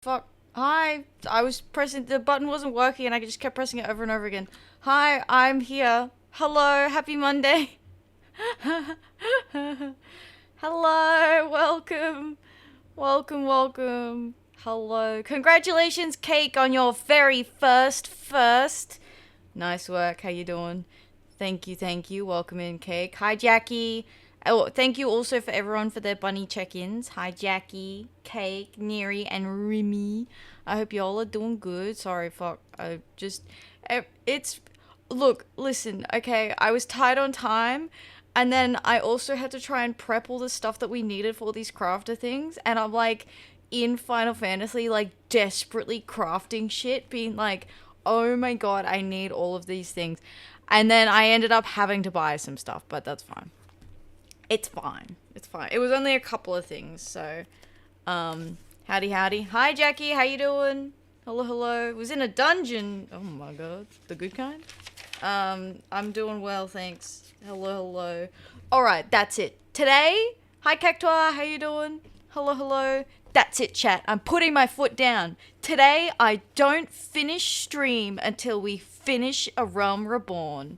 Fuck. Hi. I was pressing, the button wasn't working and I just kept pressing it over and over again. Hi, I'm here. Hello, happy Monday. Hello, welcome. Welcome. Hello. Congratulations, Cake, on your very first. Nice work. How you doing? Thank you. Welcome in, Cake. Hi, Jackie. Oh, thank you also for everyone for their bunny check-ins. Hi, Jackie, Cake, Neri, and Remy. I hope y'all are doing good. Sorry, fuck. Look, listen, okay, I was tight on time, and then I also had to try and prep all the stuff that we needed for all these crafter things, and I'm like, in Final Fantasy, like, desperately crafting shit, being like, oh my god, I need all of these things. And then I ended up having to buy some stuff, but that's fine. It's fine. It was only a couple of things, so, howdy. Hi, Jackie, how you doing? Hello. It was in a dungeon. Oh my god, the good kind? I'm doing well, thanks. Hello. Alright, that's it. Today, hi, Cactua, how you doing? Hello. That's it, chat. I'm putting my foot down. Today, I don't finish stream until we finish A Realm Reborn.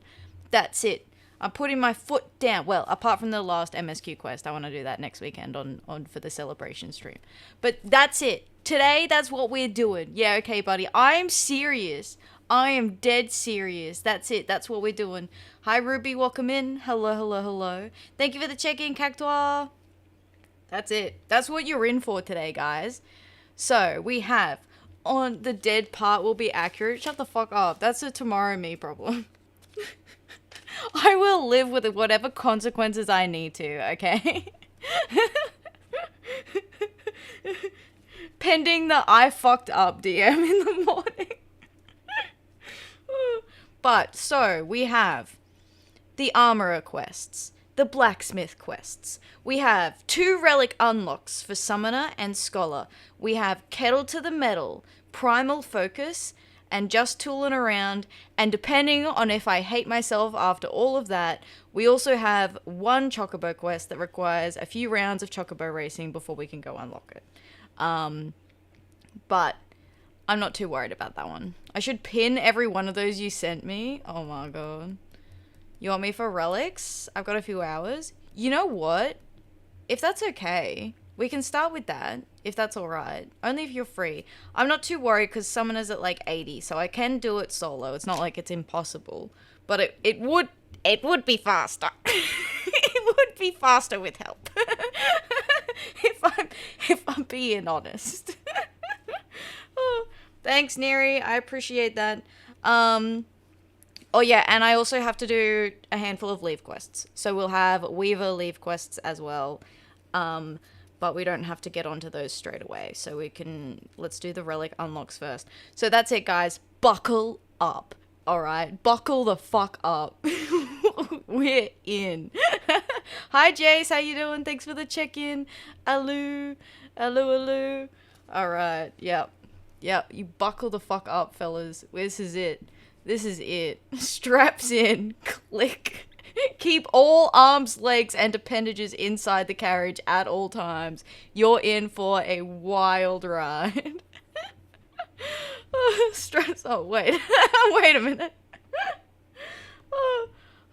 That's it. I'm putting my foot down. Well, apart from the last MSQ quest, I want to do that next weekend on for the celebration stream. But that's it. Today, that's what we're doing. Yeah, okay, buddy. I'm serious. I am dead serious. That's it. That's what we're doing. Hi, Ruby. Welcome in. Hello. Thank you for the check-in, Cactua. That's it. That's what you're in for today, guys. So, we have on the dead part will be accurate. Shut the fuck up. That's a tomorrow me problem. I will live with whatever consequences I need to, okay? Pending the I fucked up DM in the morning. But, so, we have the Armorer quests, the Blacksmith quests. We have 2 Relic unlocks for Summoner and Scholar. We have Kettle to the Mettle, Primal Focus, and just tooling around, and depending on if I hate myself after all of that, we also have 1 Chocobo quest that requires a few rounds of Chocobo racing before we can go unlock it. But I'm not too worried about that one. I should pin every one of those you sent me. Oh my god. You want me for relics? I've got a few hours. You know what? If that's okay, we can start with that, if that's alright. Only if you're free. I'm not too worried because Summoner's at like 80, so I can do it solo. It's not like it's impossible. But it would be faster. It would be faster with help. if I'm being honest. Oh, thanks, Neri. I appreciate that. Oh yeah, and I also have to do a handful of Levequests. So we'll have Weaver Levequests as well. But we don't have to get onto those straight away. So let's do the Relic unlocks first. So that's it, guys. Buckle up. Alright? Buckle the fuck up. We're in. Hi, Jace. How you doing? Thanks for the check-in. Aloo. Alright. Yep. You buckle the fuck up, fellas. This is it. Straps in. Click. Keep all arms, legs, and appendages inside the carriage at all times. You're in for a wild ride. Straps. Oh, wait. Wait a minute.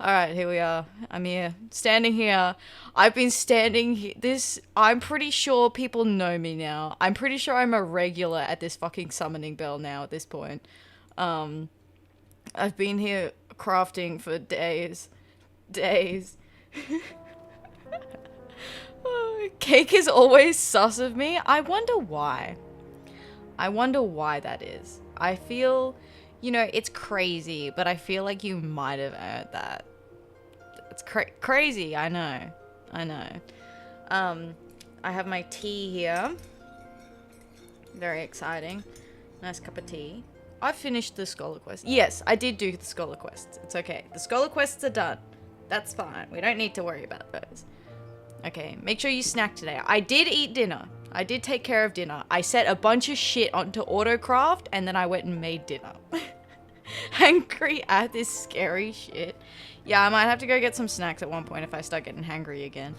Alright, here we are. I'm here. Standing here. I've been standing here. I'm pretty sure people know me now. I'm pretty sure I'm a regular at this fucking summoning bell now at this point. I've been here crafting for days. Cake is always sus of me. I wonder why that is. I feel, it's crazy, but I feel like you might have earned that. It's crazy, I know. I have my tea here. Very exciting. Nice cup of tea. I finished the Scholar Quest. Yes, I did do the Scholar Quests. It's okay. The Scholar Quests are done. That's fine. We don't need to worry about those. Okay, make sure you snack today. I did eat dinner. I did take care of dinner. I set a bunch of shit onto autocraft, and then I went and made dinner. Hangry at this scary shit. Yeah, I might have to go get some snacks at one point if I start getting hangry again.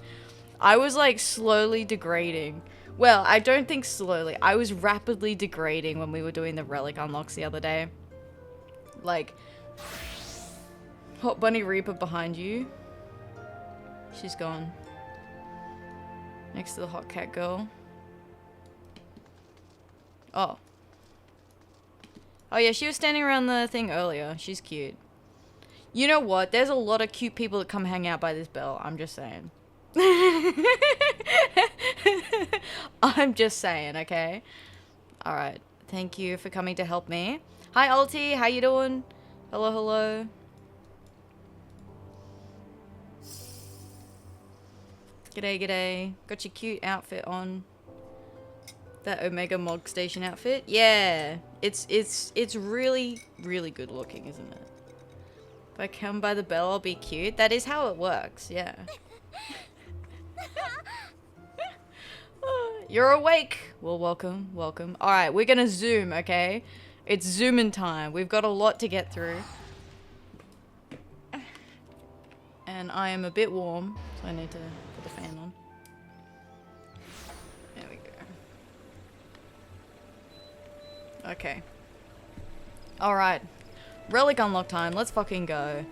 I was like slowly degrading Well, I don't think slowly. I was rapidly degrading when we were doing the relic unlocks the other day. Like, Hot Bunny Reaper behind you. She's gone. Next to the hot cat girl. Oh. Oh yeah, she was standing around the thing earlier. She's cute. You know what? There's a lot of cute people that come hang out by this bell. I'm just saying. I'm just saying, okay? Alright. Thank you for coming to help me. Hi, Ulti. How you doing? Hello, hello. G'day, g'day. Got your cute outfit on. That Omega Mog Station outfit. Yeah. It's really, really good looking, isn't it? If I come by the bell, I'll be cute. That is how it works, yeah. You're awake. Well, welcome, welcome. All right, we're gonna zoom, okay? It's zooming time. We've got a lot to get through. And I am a bit warm, so I need to put the fan on. There we go. Okay. All right. Relic unlock time. Let's fucking go.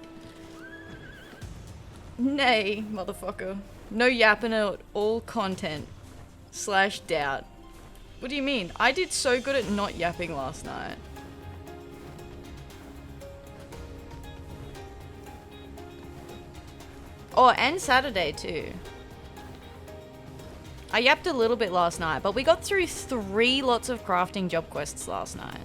Nay, motherfucker. No yapping at all content. / doubt. What do you mean? I did so good at not yapping last night. Oh, and Saturday too. I yapped a little bit last night, but we got through 3 lots of crafting job quests last night.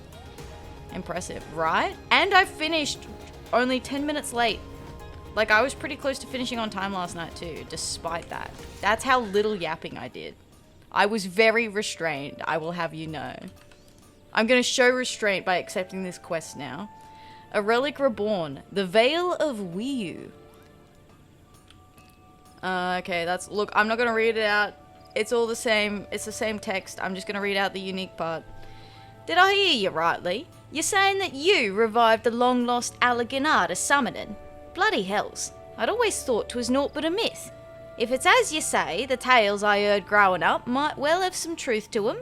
Impressive, right? And I finished only 10 minutes late. Like, I was pretty close to finishing on time last night too, despite that. That's how little yapping I did. I was very restrained, I will have you know. I'm gonna show restraint by accepting this quest now. A Relic Reborn, the Veil of Wiyu. Okay, that's... Look, I'm not gonna read it out. It's all the same. It's the same text. I'm just gonna read out the unique part. Did I hear you rightly? You're saying that you revived the long-lost Allaganada summoning? Bloody hells. I'd always thought 'twas naught but a myth. If it's as you say, the tales I heard growing up might well have some truth to 'em.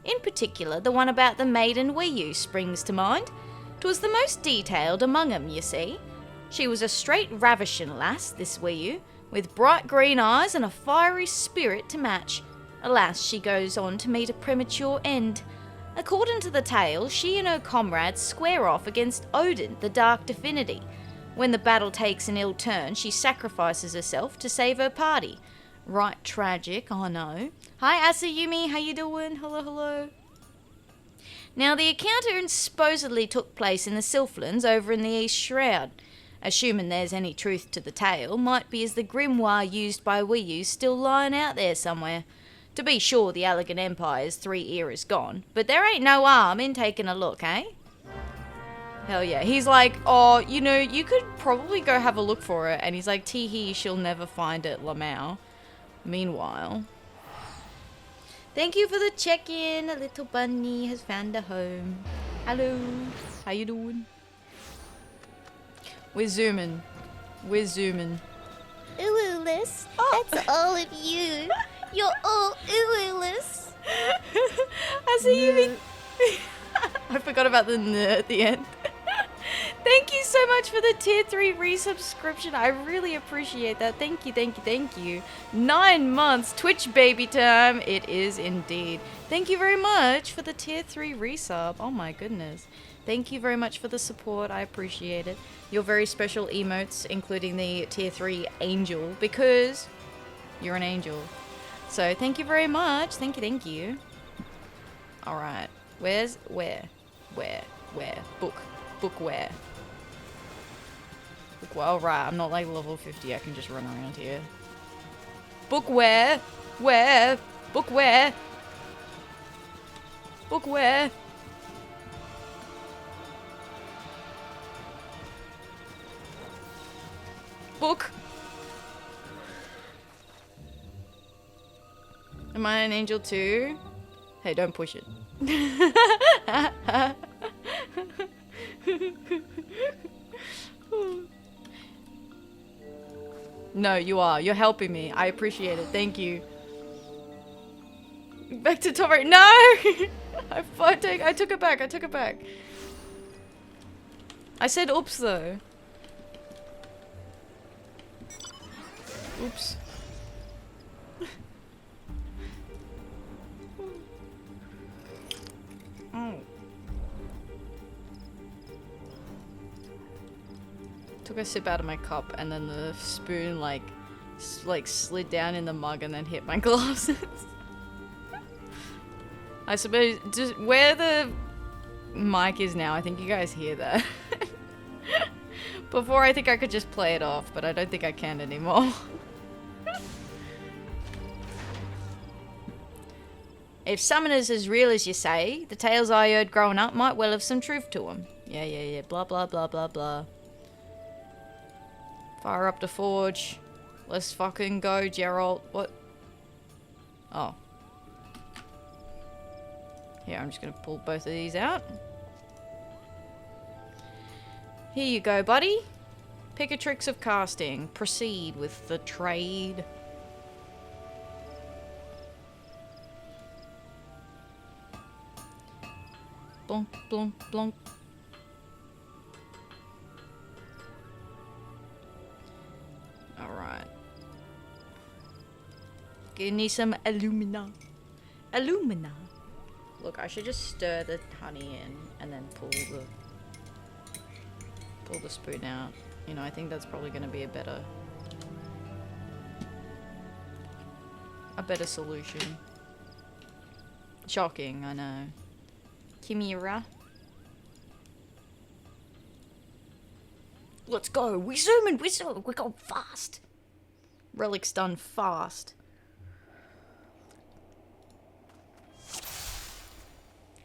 In particular, the one about the maiden Wiyu springs to mind. 'Twas the most detailed among 'em, you see. She was a straight ravishing lass, this Wiyu, with bright green eyes and a fiery spirit to match. Alas, she goes on to meet a premature end. According to the tale, she and her comrades square off against Odin, the Dark Divinity. When the battle takes an ill turn, she sacrifices herself to save her party. Right tragic, I know. Hi Asayumi, how you doing? Hello, hello. Now, the encounter supposedly took place in the Sylphlands over in the East Shroud. Assuming there's any truth to the tale, might be as the grimoire used by Wiyu still lying out there somewhere. To be sure, the Allagan Empire's 3 eras gone, but there ain't no harm in taking a look, eh? Hell yeah. He's like, oh, you know, you could probably go have a look for it. And he's like, tee-hee, she'll never find it, Lamau. Meanwhile. Thank you for the check-in. A little bunny has found a home. Hello. How you doing? We're zooming. We're zooming. Ooh-less. Oh. That's all of you. You're all ooh-less. I see you. I forgot about the n at the end. Thank you so much for the tier 3 resubscription. I really appreciate that. Thank you, thank you, thank you. 9 months, Twitch baby time. It is indeed. Thank you very much for the tier 3 resub. Oh my goodness. Thank you very much for the support. I appreciate it. Your very special emotes, including the tier 3 angel, because you're an angel. So thank you very much. Thank you, thank you. All right. Where's where? Book where? Book where? Oh, right. I'm not like level 50. I can just run around here. Book where? Where? Book where? Book where? Book. Am I an angel too? Hey, don't push it. No, you are. You're helping me. I appreciate it. Thank you. Back to top right. No! I took it back. I took it back. I said oops though. Oops. Oh. Took a sip out of my cup and then the spoon like slid down in the mug and then hit my glasses. I suppose just where the mic is now, I think you guys hear that. Before I think I could just play it off, but I don't think I can anymore. If summoners as real as you say, the tales I heard growing up might well have some truth to them. Yeah, blah blah blah blah blah. Fire up the forge. Let's fucking go, Gerald. What? Oh. Here, I'm just gonna pull both of these out. Here you go, buddy. Pick a tricks of casting. Proceed with the trade. Blonk, blonk, blonk. Alright. Give me some alumina. Alumina. Look, I should just stir the honey in and then pull the spoon out. You know, I think that's probably going to be a better solution. Shocking, I know. Chimera. Let's go. We're zooming. We're going fast. Relic's done fast.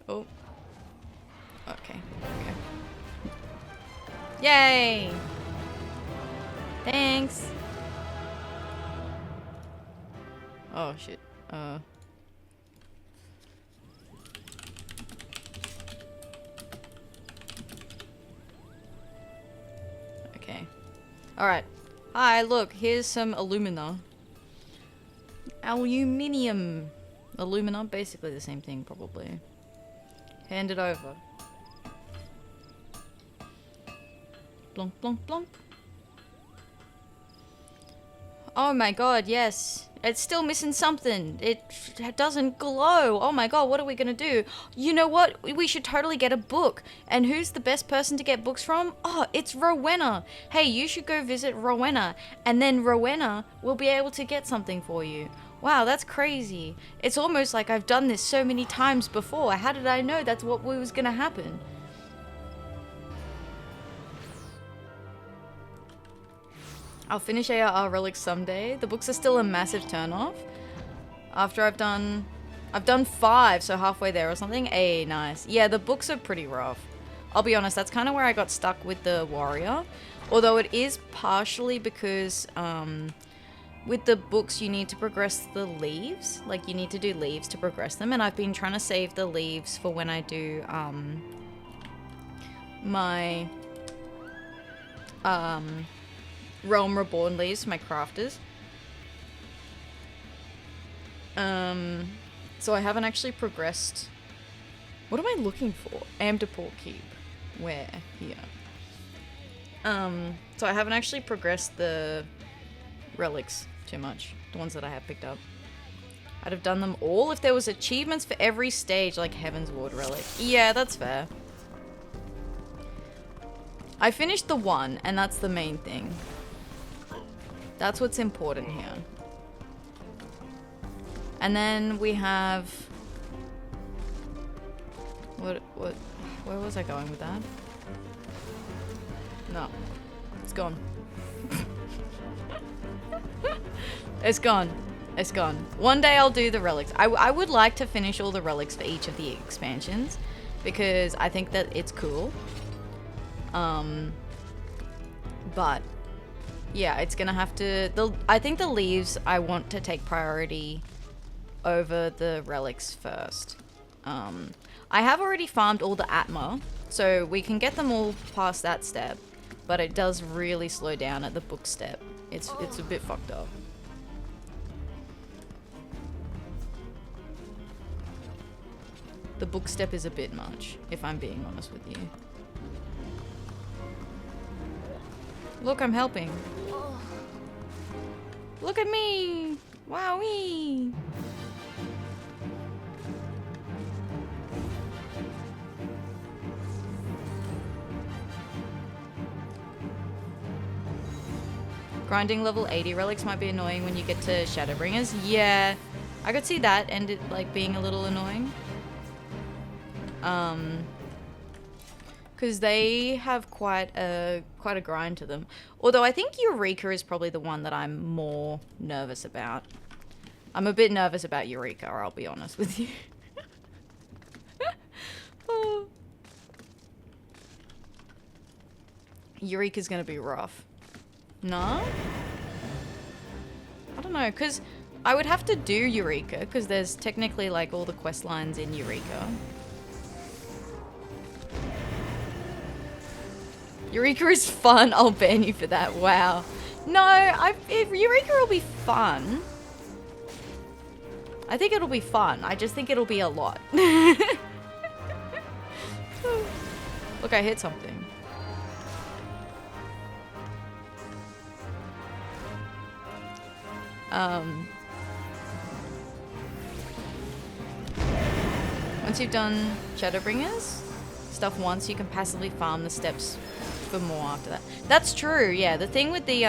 Oh. Okay. Yay! Thanks. Oh shit. Okay. Alright. Hi, look, here's some alumina. Aluminium. Alumina, basically the same thing, probably. Hand it over. Blonk, blonk, blonk. Oh my god, yes. It's still missing something. It doesn't glow. Oh my god, what are we gonna do? You know what? We should totally get a book. And who's the best person to get books from? Oh, it's Rowena. Hey, you should go visit Rowena. And then Rowena will be able to get something for you. Wow, that's crazy. It's almost like I've done this so many times before. How did I know that's what was gonna happen? I'll finish ARR Relics someday. The books are still a massive turnoff. After I've done 5, so halfway there or something. Hey, nice. Yeah, the books are pretty rough. I'll be honest, that's kind of where I got stuck with the warrior. Although it is partially because with the books you need to progress the leaves. Like you need to do leaves to progress them. And I've been trying to save the leaves for when I do my Realm Reborn leaves for my crafters. So I haven't actually progressed. What am I looking for? Amdapor Keep. Where? Here. So I haven't actually progressed the relics too much. The ones that I have picked up. I'd have done them all if there was achievements for every stage, like Heaven's Ward Relic. Yeah, that's fair. I finished the one, and that's the main thing. That's what's important here. And then we have... Where was I going with that? No. It's gone. It's gone. It's gone. One day I'll do the relics. I would like to finish all the relics for each of the expansions because I think that it's cool. But yeah, it's gonna have to... I think the leaves I want to take priority over the relics first. I have already farmed all the Atma, so we can get them all past that step, but it does really slow down at the book step. It's a bit fucked up. The book step is a bit much, if I'm being honest with you. Look, I'm helping. Look at me! Wowee! Grinding level 80 relics might be annoying when you get to Shadowbringers. Yeah, I could see that and it like being a little annoying. Because they have quite a grind to them. Although I think Eureka is probably the one that I'm more nervous about. I'm a bit nervous about Eureka, I'll be honest with you. Oh. Eureka's gonna be rough. No? I don't know, because I would have to do Eureka, because there's technically like all the quest lines in Eureka. Eureka is fun. I'll ban you for that. Wow. No, Eureka will be fun. I think it'll be fun. I just think it'll be a lot. Look, I hit something. Once you've done Shadowbringers stuff once, you can passively farm the steps for more after that. That's true, yeah. The thing with the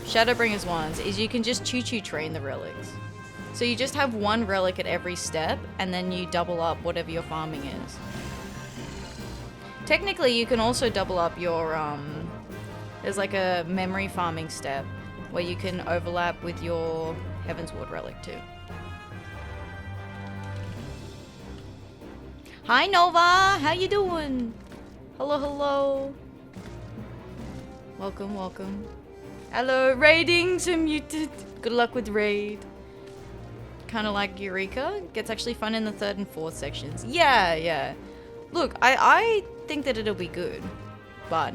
Shadowbringers ones is you can just choo-choo train the relics. So you just have one relic at every step, and then you double up whatever your farming is. Technically, you can also double up your, there's like a memory farming step where you can overlap with your Heavensward relic too. Hi Nova, how you doing? Hello, hello. Welcome, welcome. Hello, raiding to muted. Good luck with raid. Kind of like Eureka. Gets actually fun in the 3rd and 4th sections. Yeah, yeah. Look, I think that it'll be good, but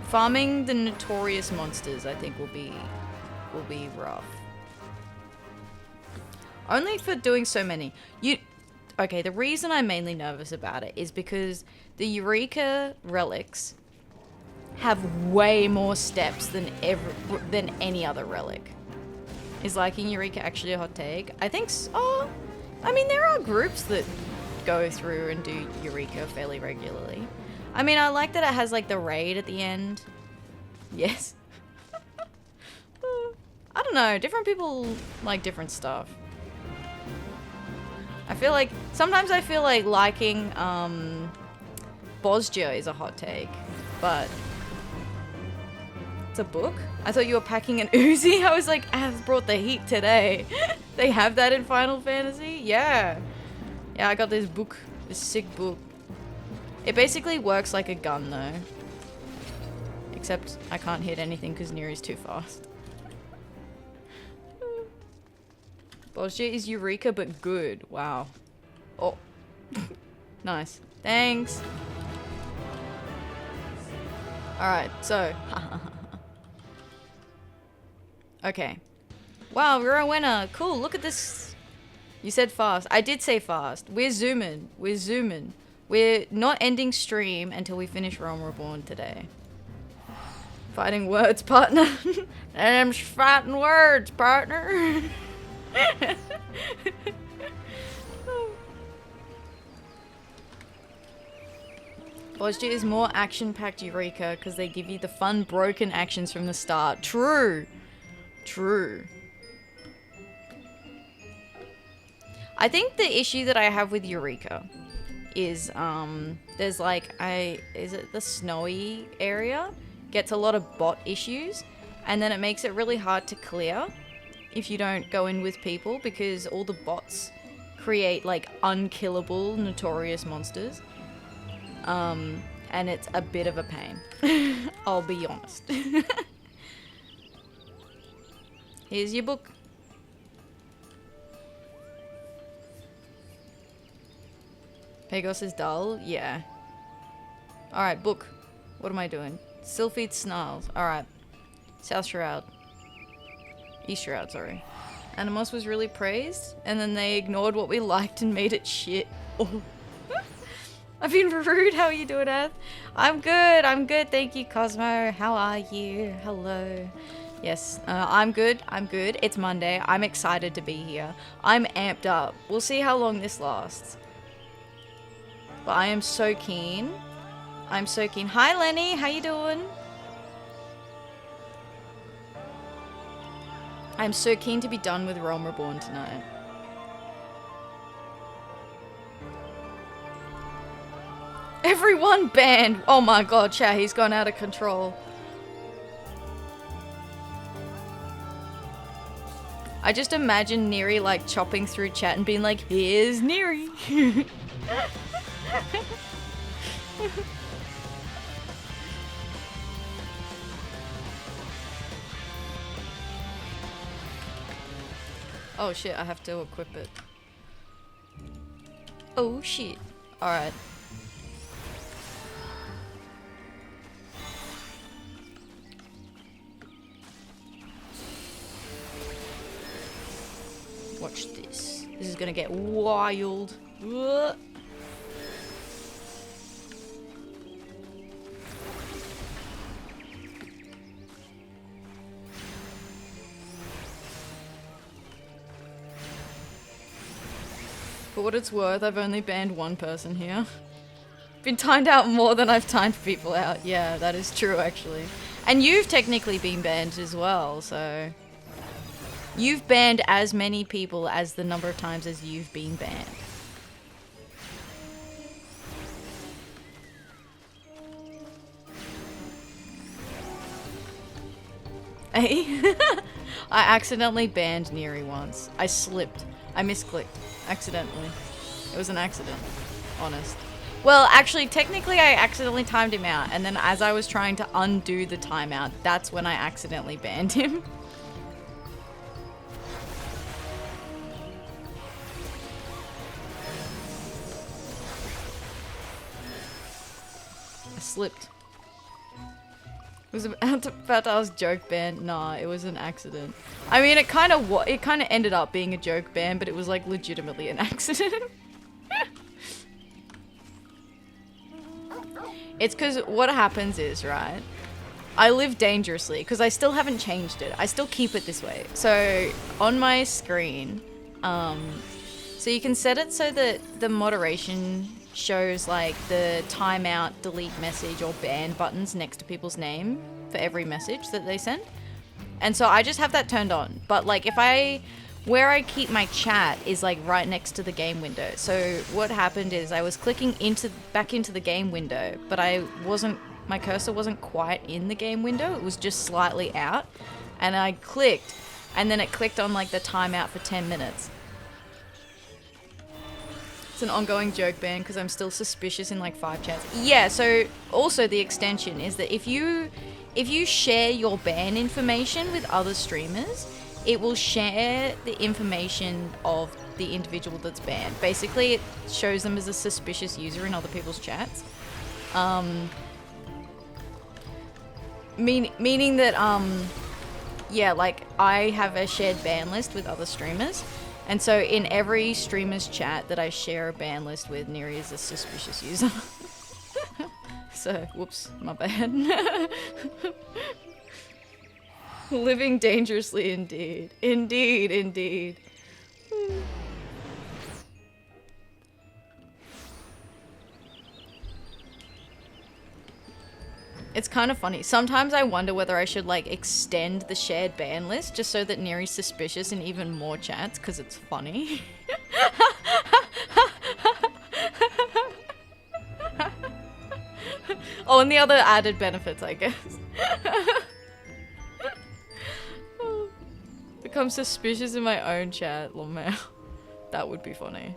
farming the notorious monsters I think will be rough. Only for doing so many. Okay, the reason I'm mainly nervous about it is because the Eureka relics have way more steps than any other relic. Is liking Eureka actually a hot take? I think so. I mean, there are groups that go through and do Eureka fairly regularly. I mean, I like that it has like the raid at the end. Yes. I don't know, different people like different stuff. I feel like, sometimes I feel like liking Bosja is a hot take, but it's a book? I thought you were packing an Uzi. I was like, I've brought the heat today. They have that in Final Fantasy? Yeah. Yeah, I got this book, this sick book. It basically works like a gun though. Except I can't hit anything because Neri's too fast. Bosja is Eureka, but good. Wow. Oh. Nice. Thanks. Alright, so. Okay. Wow, we're a winner. Cool, look at this. You said fast. I did say fast. We're zooming. We're zooming. We're not ending stream until we finish Realm Reborn today. Fighting words, partner. Them's fighting words, partner. Bosja is more action-packed Eureka because they give you the fun broken actions from the start. True. True. I think the issue that I have with Eureka is there's like is it the snowy area gets a lot of bot issues, and then it makes it really hard to clear if you don't go in with people because all the bots create like unkillable notorious monsters. And it's a bit of a pain. I'll be honest. Here's your book. Pegos is dull? Yeah. Alright, book. What am I doing? Sylphid Snarls. Alright. South Shroud. East Shroud, sorry. Animos was really praised, and then they ignored what we liked and made it shit. Oh. I've been rude. How are you doing, Eth? I'm good, thank you, Cosmo. How are you? Hello. Yes, I'm good, It's Monday. I'm excited to be here. I'm amped up. We'll see how long this lasts. But I am so keen. I'm so keen. Hi, Lenny. How you doing? I'm so keen to be done with Realm Reborn tonight. Everyone banned. Oh my god, chat, he's gone out of control. I just imagine Neri like chopping through chat and being like, here's Neri. Oh shit, I have to equip it. Oh shit. Alright. Watch this. This is gonna get wild. Ugh. For what it's worth, I've only banned one person here. Been timed out more than I've timed people out. Yeah, that is true actually. And you've technically been banned as well, so... You've banned as many people as the number of times as you've been banned. Hey? I accidentally banned Neri once. I slipped. I misclicked. Accidentally. It was an accident. Honest. Well, actually, technically I accidentally timed him out, and then as I was trying to undo the timeout, that's when I accidentally banned him. I slipped. It was about to I was joke banned. Nah, it was an accident. I mean, it kind of ended up being a joke ban, but it was like legitimately an accident. It's because what happens is, right, I live dangerously because I still haven't changed it. I still keep it this way. So on my screen, so you can set it so that the moderation shows like the timeout, delete message, or ban buttons next to people's name for every message that they send. And so I just have that turned on. But like where I keep my chat is like right next to the game window. So what happened is I was clicking back into the game window, but my cursor wasn't quite in the game window. It was just slightly out. And I clicked, and then it clicked on like the timeout for 10 minutes. It's an ongoing joke ban because I'm still suspicious in like 5 chats. Yeah, so also the extension is that if you share your ban information with other streamers, it will share the information of the individual that's banned. Basically, it shows them as a suspicious user in other people's chats. Meaning that, yeah, like I have a shared ban list with other streamers. And so in every streamer's chat that I share a ban list with, Neri is a suspicious user. So, whoops, my bad. Living dangerously indeed. Indeed, indeed. It's kind of funny. Sometimes I wonder whether I should like extend the shared ban list just so that Neri's suspicious in even more chats because it's funny. Oh, and the other added benefits, I guess. Become suspicious in my own chat, lol. That would be funny.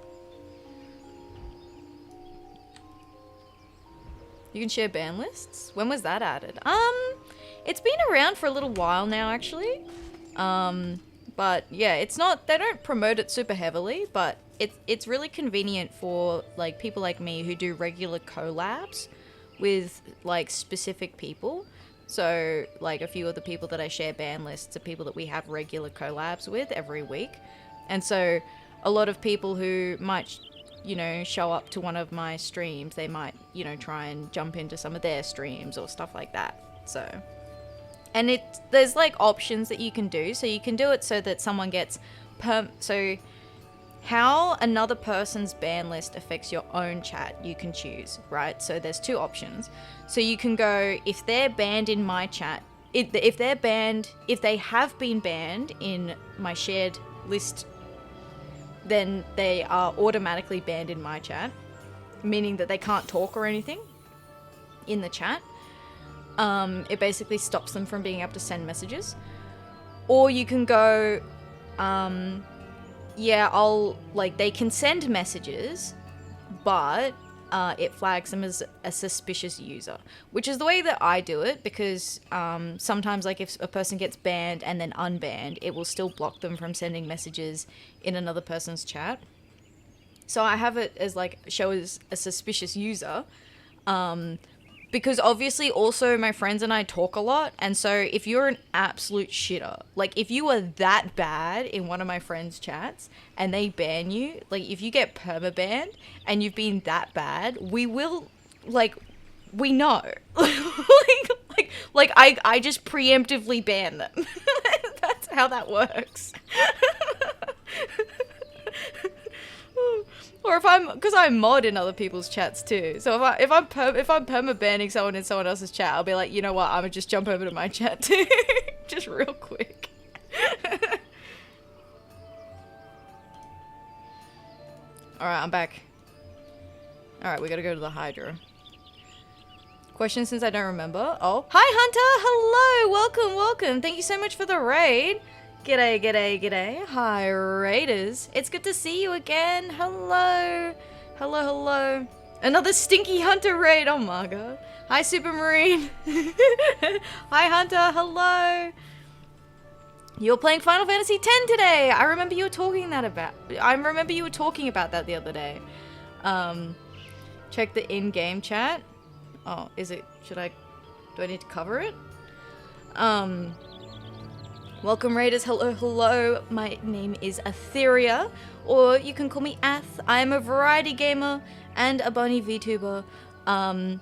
You can share ban lists? When was that added? It's been around for a little while now, actually. But yeah, it's not, they don't promote it super heavily, but it's really convenient for like people like me who do regular collabs with like specific people, So, like, a few of the people that I share ban lists are people that we have regular collabs with every week. And so, a lot of people who might, you know, show up to one of my streams, they might, you know, try and jump into some of their streams or stuff like that. So, and there's, like, options that you can do. So, you can do it so that someone gets so, how another person's ban list affects your own chat, you can choose, right? So there's two options. So you can go, if they're banned in my chat, if they have been banned in my shared list, then they are automatically banned in my chat, meaning that they can't talk or anything in the chat. It basically stops them from being able to send messages. Or you can go, yeah, they can send messages, but it flags them as a suspicious user, which is the way that I do it, because sometimes, like, if a person gets banned and then unbanned, it will still block them from sending messages in another person's chat. So I have it as, like, show as a suspicious user, because obviously also my friends and I talk a lot, and so if you're an absolute shitter, like, if you are that bad in one of my friends' chats and they ban you, like, if you get perma-banned and you've been that bad, we will, like, we know. I just preemptively ban them. That's how that works. Or because I mod in other people's chats too. So if I'm perma banning someone in someone else's chat, I'll be like, you know what? I'm gonna just jump over to my chat too, just real quick. All right, I'm back. All right, we gotta go to the Hydra. Question since I don't remember. Oh, hi Hunter. Hello, welcome. Thank you so much for the raid. G'day. Hi, Raiders. It's good to see you again. Hello. Another stinky Hunter raid. Oh my god. Hi, Supermarine. Hi, Hunter. Hello. You're playing Final Fantasy X today. I remember you were talking about that the other day. Check the in-game chat. Oh, do I need to cover it? Welcome, Raiders. Hello. My name is Atheria, or you can call me Ath. I am a variety gamer and a bunny VTuber. I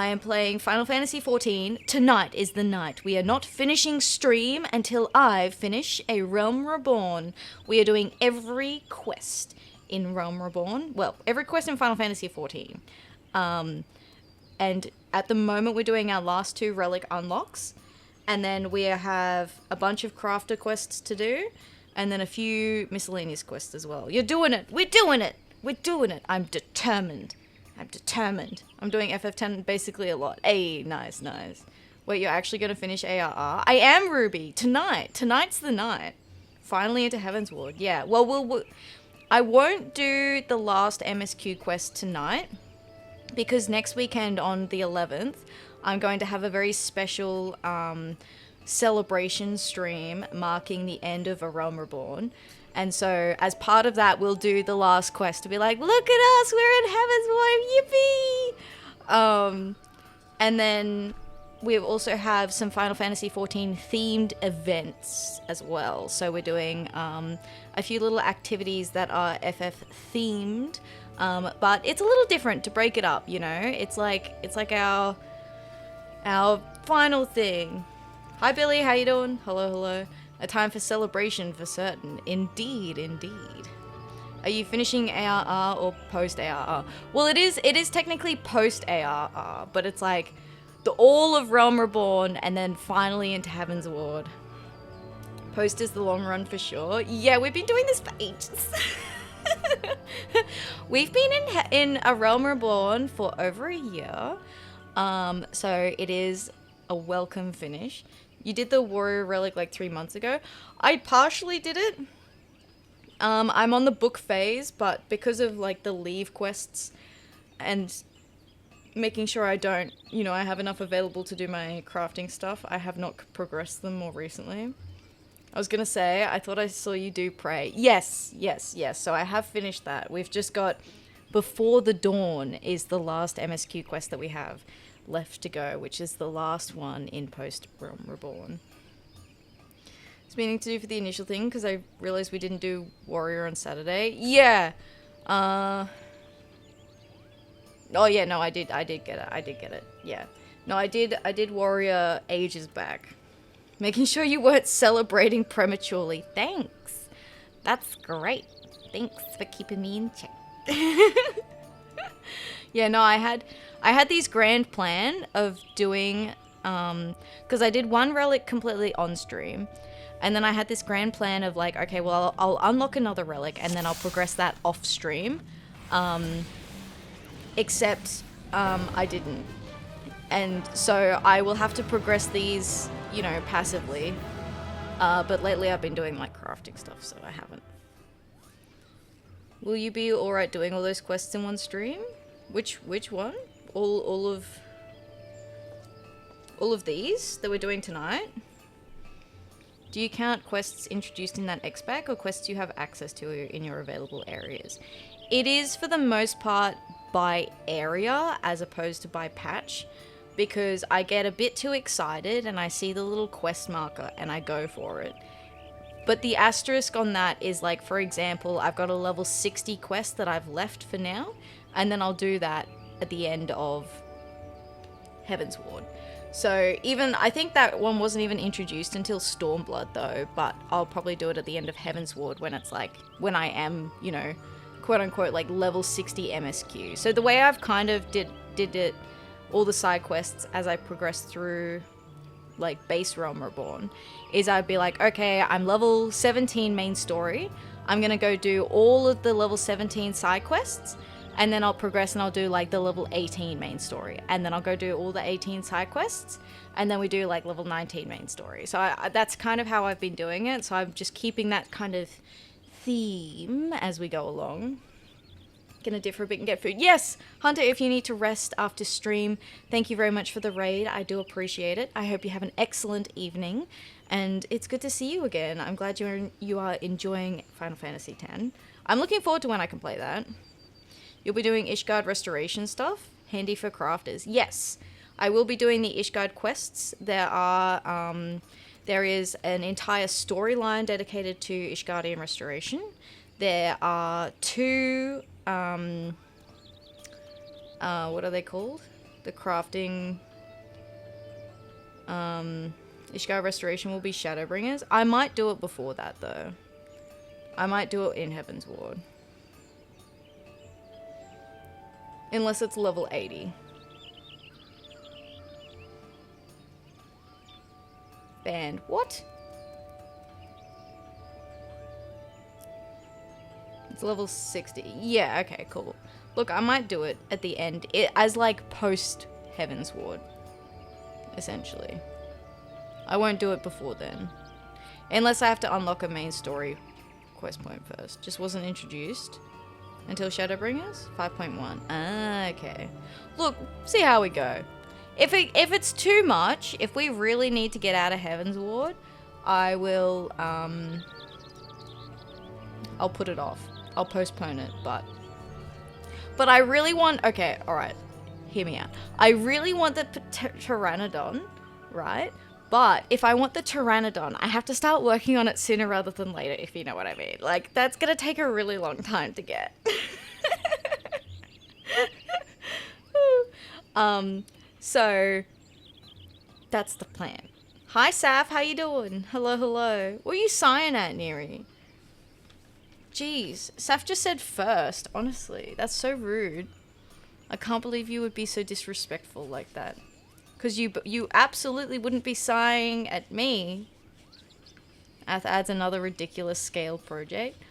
am playing Final Fantasy XIV. Tonight is the night. We are not finishing stream until I finish a Realm Reborn. We are doing every quest in Realm Reborn. Well, every quest in Final Fantasy XIV. And at the moment, we're doing our last two Relic unlocks. And then we have a bunch of crafter quests to do, and then a few miscellaneous quests as well. You're doing it. We're doing it. I'm determined. I'm doing FF10 basically a lot. Hey, nice. Wait, you're actually going to finish ARR? I am, Ruby. Tonight's the night. Finally into Heaven's Ward. Yeah, well, I won't do the last MSQ quest tonight, because next weekend on the 11th, I'm going to have a very special celebration stream marking the end of A Realm Reborn. And so as part of that, we'll do the last quest to be like, look at us, we're in Heaven's Ward, yippee! And then we also have some Final Fantasy XIV themed events as well. So we're doing a few little activities that are FF themed, but it's a little different to break it up, you know? It's like our final thing. Hi Billy, how you doing? Hello. A time for celebration for certain. Indeed. Are you finishing ARR or post ARR? Well, it is technically post ARR, but it's like all of Realm Reborn and then finally into Heaven's Ward. Post is the long run for sure. Yeah, we've been doing this for ages. We've been in A Realm Reborn for over a year. So it is a welcome finish. You did the Warrior Relic like 3 months ago. I partially did it. I'm on the book phase, but because of like the Levequests and making sure I have enough available to do my crafting stuff, I have not progressed them more recently. I was gonna say, I thought I saw you do Prey. Yes. So I have finished that. We've just got Before the Dawn is the last MSQ quest that we have. left to go, which is the last one in post-Realm Reborn. I was meaning to do for the initial thing because I realized we didn't do Warrior on Saturday. Yeah. Oh yeah, no, I did get it. Yeah. No, I did Warrior ages back. Making sure you weren't celebrating prematurely. Thanks. That's great. Thanks for keeping me in check. Yeah, no, I had these grand plan of doing, because I did one relic completely on stream, and then I had this grand plan of like, okay, well, I'll unlock another relic, and then I'll progress that off stream, except, I didn't. And so I will have to progress these, you know, passively, but lately I've been doing like crafting stuff, so I haven't. Will you be alright doing all those quests in one stream? Which one? All of these that we're doing tonight? Do you count quests introduced in that X-Pack or quests you have access to in your available areas? It is for the most part by area as opposed to by patch, because I get a bit too excited and I see the little quest marker and I go for it. But the asterisk on that is like, for example, I've got a level 60 quest that I've left for now, and then I'll do that at the end of Heaven's Ward. So even, I think that one wasn't even introduced until Stormblood though, but I'll probably do it at the end of Heaven's Ward when it's like, when I am, you know, quote unquote, like level 60 MSQ. So the way I've kind of did it, all the side quests as I progressed through like base Realm Reborn, is I'd be like, okay, I'm level 17 main story. I'm gonna go do all of the level 17 side quests, and then I'll progress and I'll do like the level 18 main story, and then I'll go do all the 18 side quests, and then we do like level 19 main story. So that's kind of how I've been doing it. So I'm just keeping that kind of theme as we go along. Gonna differ a bit and get food. Yes, Hunter, if you need to rest after stream, thank you very much for the raid. I do appreciate it. I hope you have an excellent evening, and it's good to see you again. I'm glad you are enjoying Final Fantasy X. I'm looking forward to when I can play that. You'll be doing Ishgard restoration stuff? Handy for crafters. Yes, I will be doing the Ishgard quests. There is an entire storyline dedicated to Ishgardian restoration. There are 2, what are they called? The crafting, Ishgard restoration will be Shadowbringers. I might do it before that though. I might do it in Heaven's Ward. Unless it's level 80. Banned. What? It's level 60. Yeah, okay, cool. Look, I might do it at the end. As like post Heaven's Ward. Essentially. I won't do it before then. Unless I have to unlock a main story quest point first. Just wasn't introduced. Until Shadowbringers? 5.1. Ah, okay. Look, see how we go. If it's too much, if we really need to get out of Heaven's Ward, I will, I'll put it off. I'll postpone it, but I really want, okay, alright, hear me out. I really want the Pteranodon, right? But if I want the Pteranodon, I have to start working on it sooner rather than later, if you know what I mean. Like, that's gonna take a really long time to get. So that's the plan. Hi, Saf, how you doing? Hello, hello. What are you sighing at, Neri? Jeez, Saf just said first, honestly. That's so rude. I can't believe you would be so disrespectful like that. Because you absolutely wouldn't be sighing at me. Ath adds another ridiculous scale project.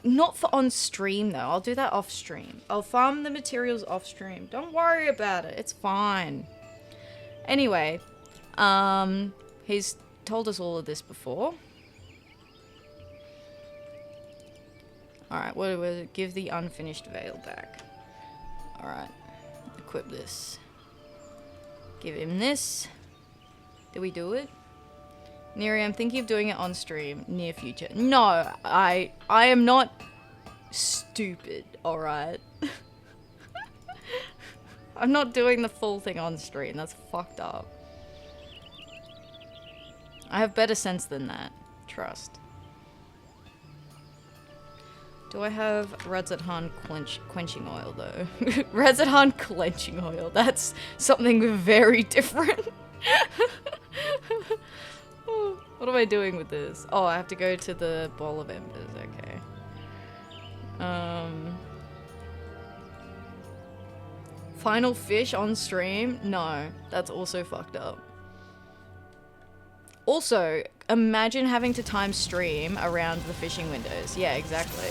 Not for on stream though. I'll do that off stream. I'll farm the materials off stream. Don't worry about it. It's fine. Anyway, he's told us all of this before. Alright, what do we give the unfinished veil back? Alright, equip this. Give him this. Did we do it? Neri, I'm thinking of doing it on stream, near future. No, I am not stupid, alright? I'm not doing the full thing on stream. That's fucked up. I have better sense than that. Trust. Do I have Radzethan quenching oil though? Radzethan clenching oil. That's something very different. What am I doing with this? Oh, I have to go to the bowl of embers. Okay. Final fish on stream? No, that's also fucked up. Also, imagine having to time stream around the fishing windows. Yeah, exactly.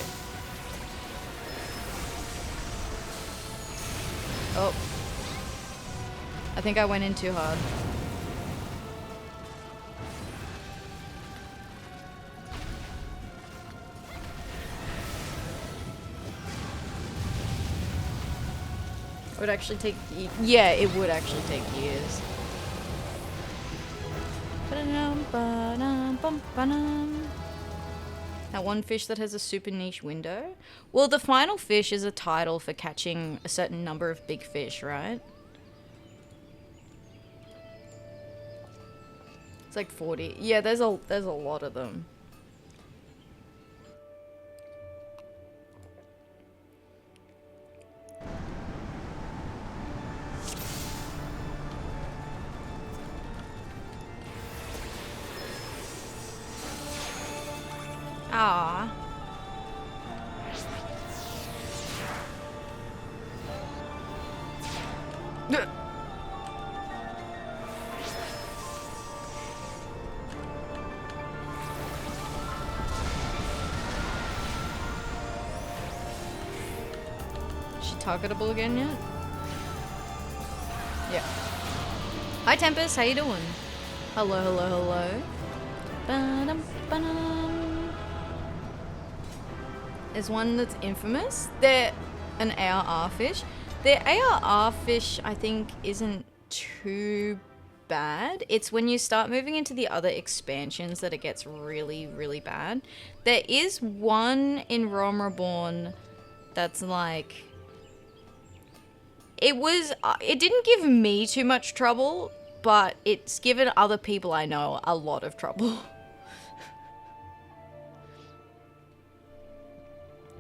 Oh. I think I went in too hard. It would actually take... Yeah, it would actually take years. That one fish that has a super niche window? Well, the final fish is a title for catching a certain number of big fish, right? It's like 40. Yeah, there's a lot of them. Ah. Is she targetable again yet? Yeah. Hi Tempest, how you doing? Hello, hello, hello. Ba-dum, ba-dum. There's one that's infamous. They're an ARR fish. Their ARR fish, I think, isn't too bad. It's when you start moving into the other expansions that it gets really, really bad. There is one in Realm Reborn that's like... It didn't give me too much trouble, but it's given other people I know a lot of trouble.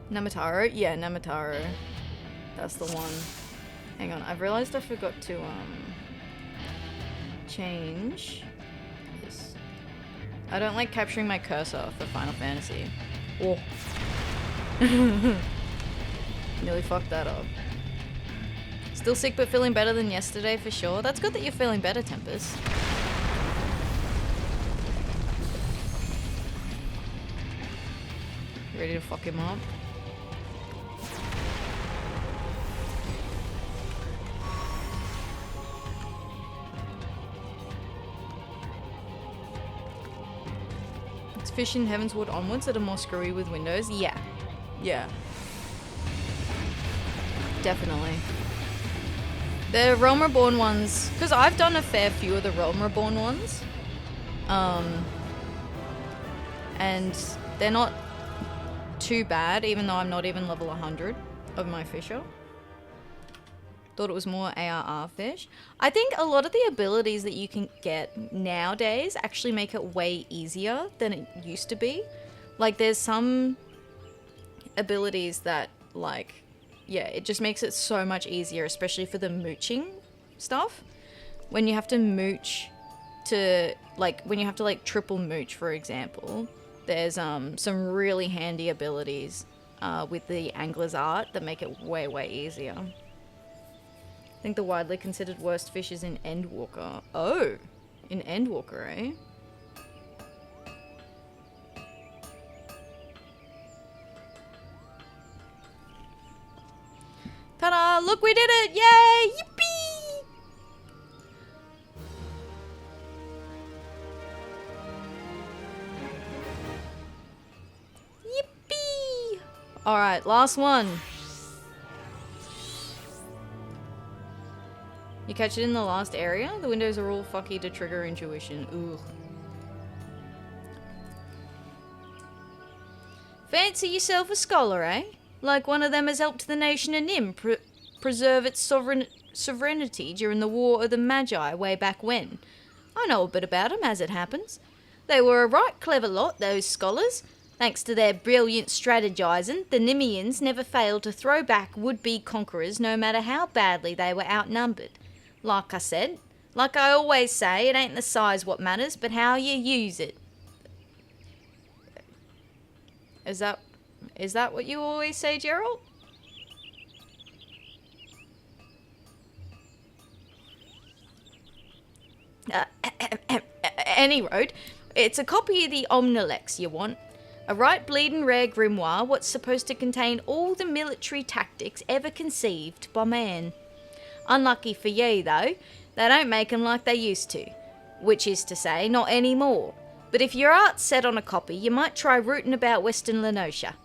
Namataro? Yeah, Namataro. That's the one. Hang on, I've realized I forgot to, change this. I don't like capturing my cursor for Final Fantasy. Oh. Nearly fucked that up. Still sick but feeling better than yesterday for sure. That's good that you're feeling better, Tempest. You ready to fuck him up? Fish in Heavensward onwards that are more screwy with windows? Yeah. Yeah. Definitely. The Realm Reborn ones, because I've done a fair few of the Realm Reborn ones. And they're not too bad, even though I'm not even level 100 of my fisher. Thought it was more ARR fish. I think a lot of the abilities that you can get nowadays actually make it way easier than it used to be. Like there's some abilities that like, yeah, it just makes it so much easier, especially for the mooching stuff. When you have to mooch to, like, when you have to like triple mooch, for example, there's some really handy abilities with the Angler's Art that make it way, way easier. I think the widely considered worst fish is in Endwalker. Oh, in Endwalker, eh? Ta-da! Look, we did it! Yay! Yippee! Yippee! Alright, last one. You catch it in the last area? The windows are all fucky to trigger intuition. Ooh. Fancy yourself a scholar, eh? Like one of them has helped the nation of Nim preserve its sovereignty during the War of the Magi way back when. I know a bit about 'em, as it happens. They were a right clever lot, those scholars. Thanks to their brilliant strategizing, the Nemeans never failed to throw back would-be conquerors no matter how badly they were outnumbered. Like I said, like I always say, it ain't the size what matters, but how you use it. Is that what you always say, Gerald? Any road, it's a copy of the Omnilex you want. A right bleeding rare grimoire what's supposed to contain all the military tactics ever conceived by man. Unlucky for you, though, they don't make 'em like they used to. Which is to say, not anymore. But if your heart's set on a copy, you might try rooting about Western Lenosha.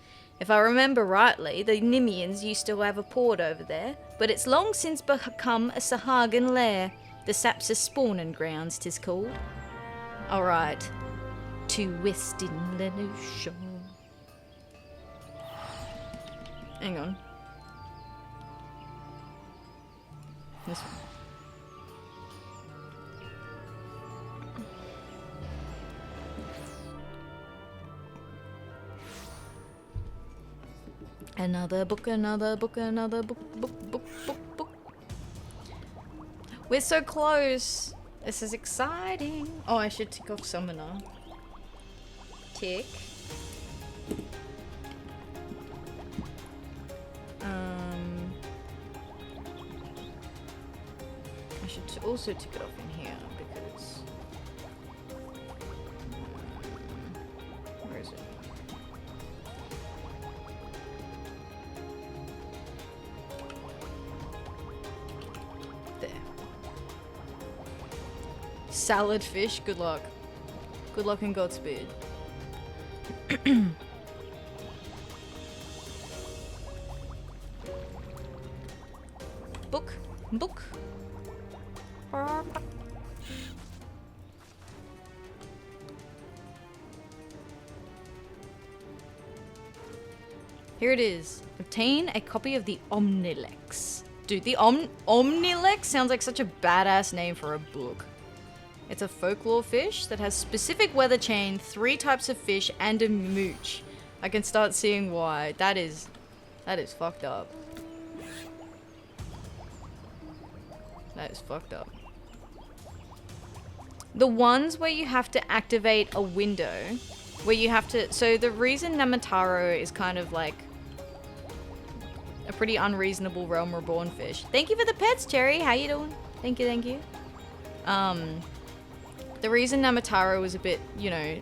If I remember rightly, the Nemeans used to have a port over there, but it's long since become a Sahagan lair. The Sapsa spawning grounds, 'tis called. Alright. To Western Lenosha. Hang on. This one. Another book, another book, another book. We're so close. This is exciting. Oh, I should tick off Summoner. Tick. I should also tick it off in here because... where is it? There. Salad fish, good luck. Good luck and Godspeed. Book. Here it is. Obtain a copy of the Omnilex. Dude, the Omnilex sounds like such a badass name for a book. It's a folklore fish that has specific weather chain, 3 types of fish, and a mooch. I can start seeing why. That is fucked up. That is fucked up. The ones where you have to activate a window, where you have to... So the reason Namataro is kind of like a pretty unreasonable Realm Reborn fish. Thank you for the pets, Cherry. How you doing? Thank you. The reason Namataro was a bit, you know,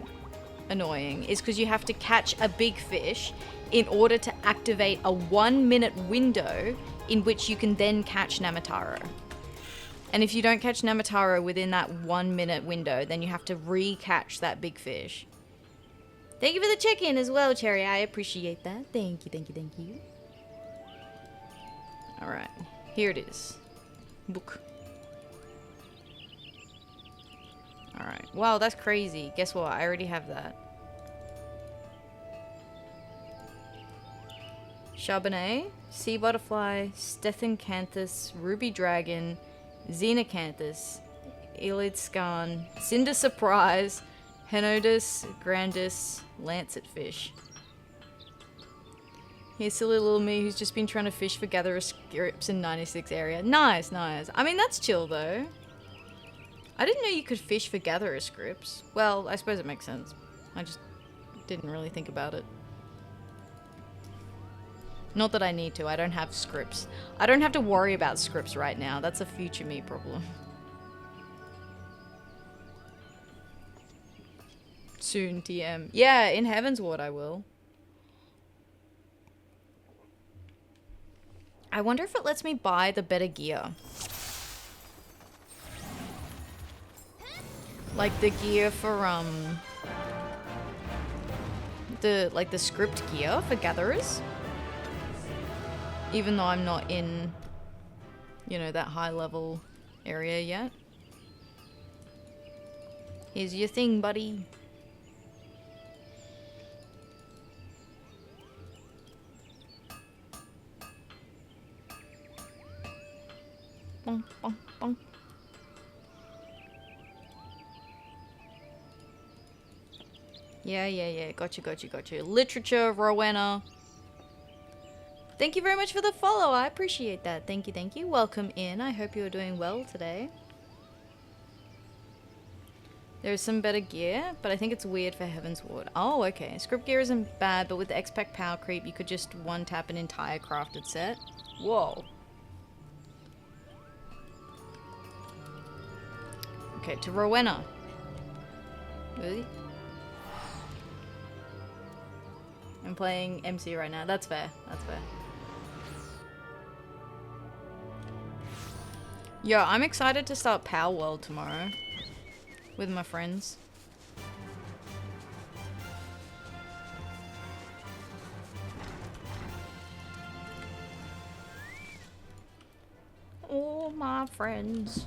annoying is because you have to catch a big fish in order to activate a 1-minute window in which you can then catch Namataro. And if you don't catch Namataro within that 1-minute window, then you have to re-catch that big fish. Thank you for the check-in as well, Cherry. I appreciate that. Thank you. Alright, here it is. Book. Alright, wow, that's crazy. Guess what? I already have that. Charbonnet, Sea Butterfly, Stethencanthus, Ruby Dragon, Xenacanthus, Elid Scan, Cinder Surprise, Henodus, Grandis, Lancetfish. Here's silly little me who's just been trying to fish for gatherer scripts in 96 area. Nice. I mean, that's chill though. I didn't know you could fish for gatherer scripts. Well, I suppose it makes sense. I just didn't really think about it. Not that I need to. I don't have scripts. I don't have to worry about scripts right now. That's a future me problem. Soon, TM. Yeah, in Heaven's Ward I will. I wonder if it lets me buy the better gear. Like the gear for, the script gear for gatherers. Even though I'm not in, you know, that high level area yet. Here's your thing, buddy. Bong, bong, bong. Yeah. Gotcha. Literature, Rowena. Thank you very much for the follow. I appreciate that. Thank you. Welcome in. I hope you're doing well today. There's some better gear, but I think it's weird for Heaven's Ward. Oh, okay. Script gear isn't bad, but with the X-Pack power creep, you could just one-tap an entire crafted set. Whoa. Okay, to Rowena. Really? I'm playing MC right now. That's fair. Yo, I'm excited to start Power World tomorrow with my friends. All my friends.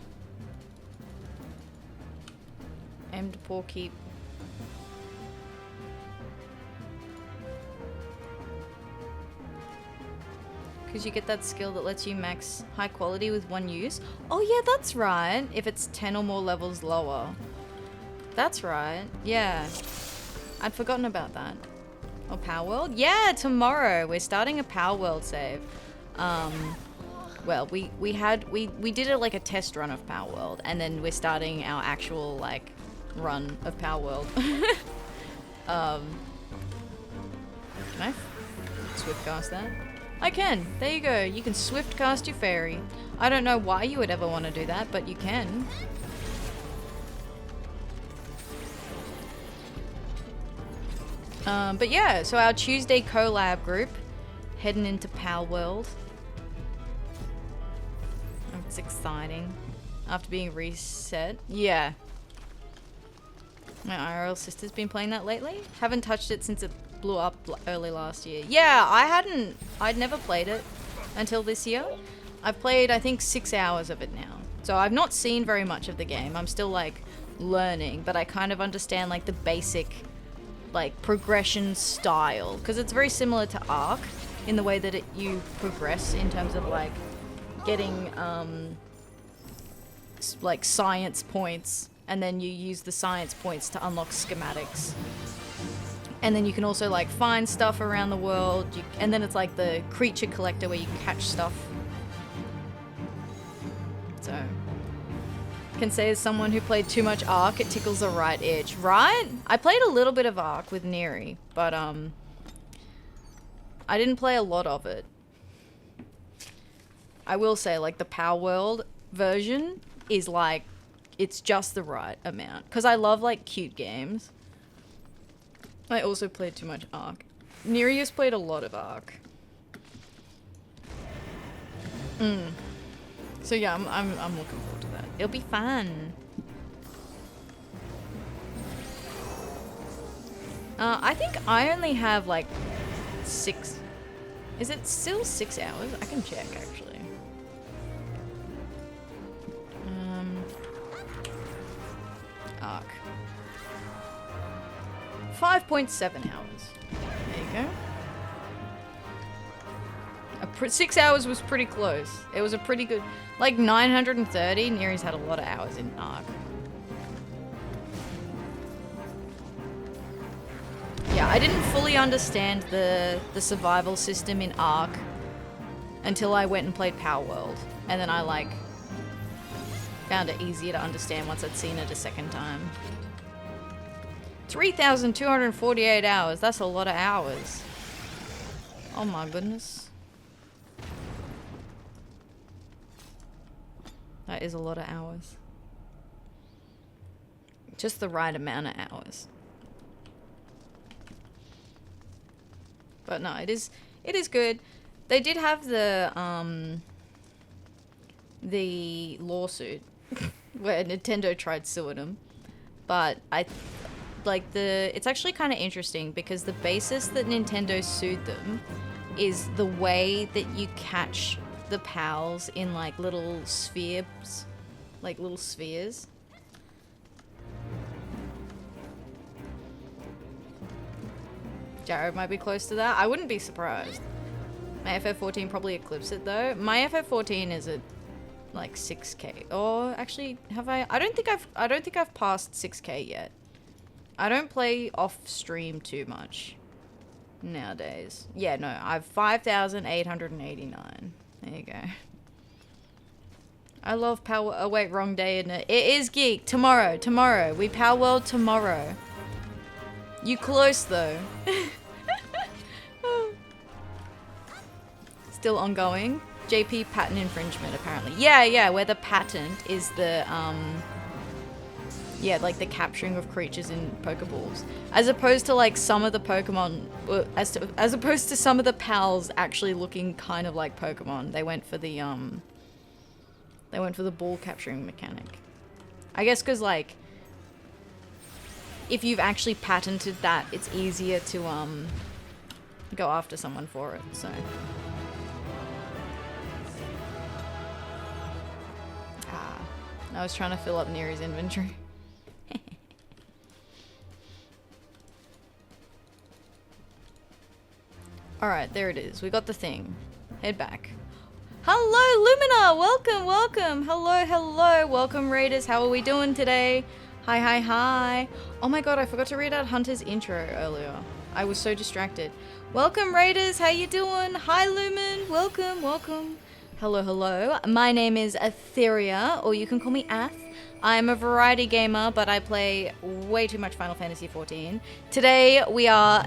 Aim to poor keep. Because you get that skill that lets you max high quality with one use. Oh yeah, that's right. If it's 10 or more levels lower. That's right. Yeah. I'd forgotten about that. Oh, Power World? Yeah, tomorrow. We're starting a Power World save. Well, we did it like a test run of Power World, and then we're starting our actual like run of Power World. Can I swift cast that? I can. There you go. You can swift cast your fairy. I don't know why you would ever want to do that, but you can. But yeah, so our Tuesday collab group heading into Power World. It's exciting. After being reset. Yeah. My IRL sister's been playing that lately. Haven't touched it since it blew up early last year. Yeah, I'd never played it until this year. I've played, I think, 6 hours of it now. So I've not seen very much of the game. I'm still like learning, but I kind of understand like the basic like progression style, because it's very similar to Ark in the way that you progress in terms of like getting like science points, and then you use the science points to unlock schematics. And then you can also like find stuff around the world, and then it's like the creature collector where you can catch stuff. So, can say as someone who played too much Ark, it tickles the right itch, right? I played a little bit of Ark with Neri, but I didn't play a lot of it. I will say, like, the Power World version is like, it's just the right amount, because I love like cute games. I also played too much Ark. Neri has played a lot of Ark. So yeah, I'm looking forward to that. It'll be fun. I think I only have like 6. Is it still 6 hours? I can check actually. Ark. 5.7 hours. There you go. 6 hours was pretty close. It was a pretty good, like 930. Neri's had a lot of hours in Ark. Yeah, I didn't fully understand the survival system in Ark until I went and played Power World, and then I like found it easier to understand once I'd seen it a second time. 3,248 hours. That's a lot of hours. Oh my goodness. That is a lot of hours. Just the right amount of hours. But no, it is good. They did have the lawsuit where Nintendo tried suing them, but it's actually kind of interesting because the basis that Nintendo sued them is the way that you catch the pals in like little spheres, like little spheres. Jared might be close to that. I wouldn't be surprised. My FF14 probably eclipsed it though. My FF14 is a like 6k. Or actually, have I? I don't think I've passed 6k yet. I don't play off stream too much nowadays. Yeah, no, I've 5,889. There you go. I love Power. Oh wait, wrong day, isn't it? It is Geek. Tomorrow. We Power World tomorrow. You close though. Still ongoing. JP patent infringement apparently. Yeah, where the patent is the yeah, like the capturing of creatures in Pokeballs, as opposed to like some of the Pokemon, as opposed to some of the pals actually looking kind of like Pokemon. They went for the ball capturing mechanic. I guess because like if you've actually patented that, it's easier to go after someone for it. So. I was trying to fill up Neri's inventory. Alright, there it is. We got the thing. Head back. Hello, Lumina! Welcome! Hello! Welcome, Raiders. How are we doing today? Hi. Oh my god, I forgot to read out Hunter's intro earlier. I was so distracted. Welcome, Raiders. How you doing? Hi, Lumin. Welcome. Hello. My name is Atheria, or you can call me Ath. I'm a variety gamer, but I play way too much Final Fantasy XIV. Today, we are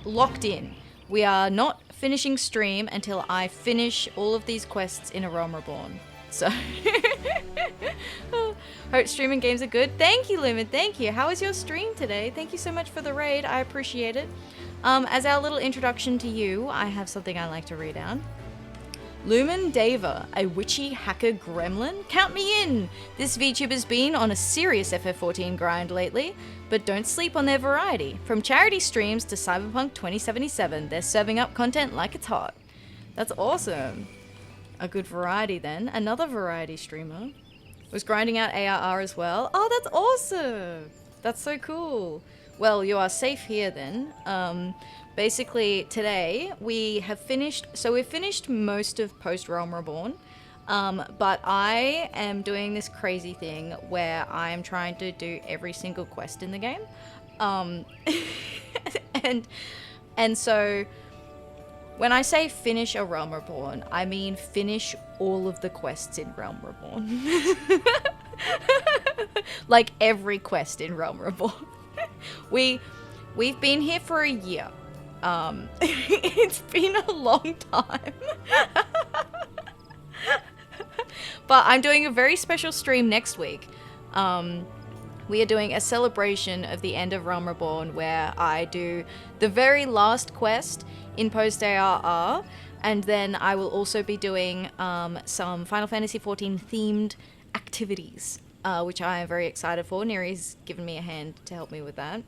locked in. We are not finishing stream until I finish all of these quests in A Realm Reborn. So, hope streaming games are good. Thank you, Lumen. Thank you. How was your stream today? Thank you so much for the raid. I appreciate it. As our little introduction to you, I have something I like to read out. Lumen Dava, a witchy hacker gremlin? Count me in! This VTuber's been on a serious FF14 grind lately, but don't sleep on their variety. From charity streams to Cyberpunk 2077, they're serving up content like it's hot. That's awesome. A good variety then. Another variety streamer was grinding out ARR as well. Oh, that's awesome! That's so cool. Well, you are safe here then. Basically, today we have finished, so we've finished most of Post Realm Reborn, but I am doing this crazy thing where I am trying to do every single quest in the game, and so when I say finish a Realm Reborn, I mean finish all of the quests in Realm Reborn, like every quest in Realm Reborn. We've been here for a year. It's been a long time. But I'm doing a very special stream next week. We are doing a celebration of the end of Realm Reborn where I do the very last quest in Post ARR, and then I will also be doing some Final Fantasy XIV themed activities, which I am very excited for. Neri's given me a hand to help me with that.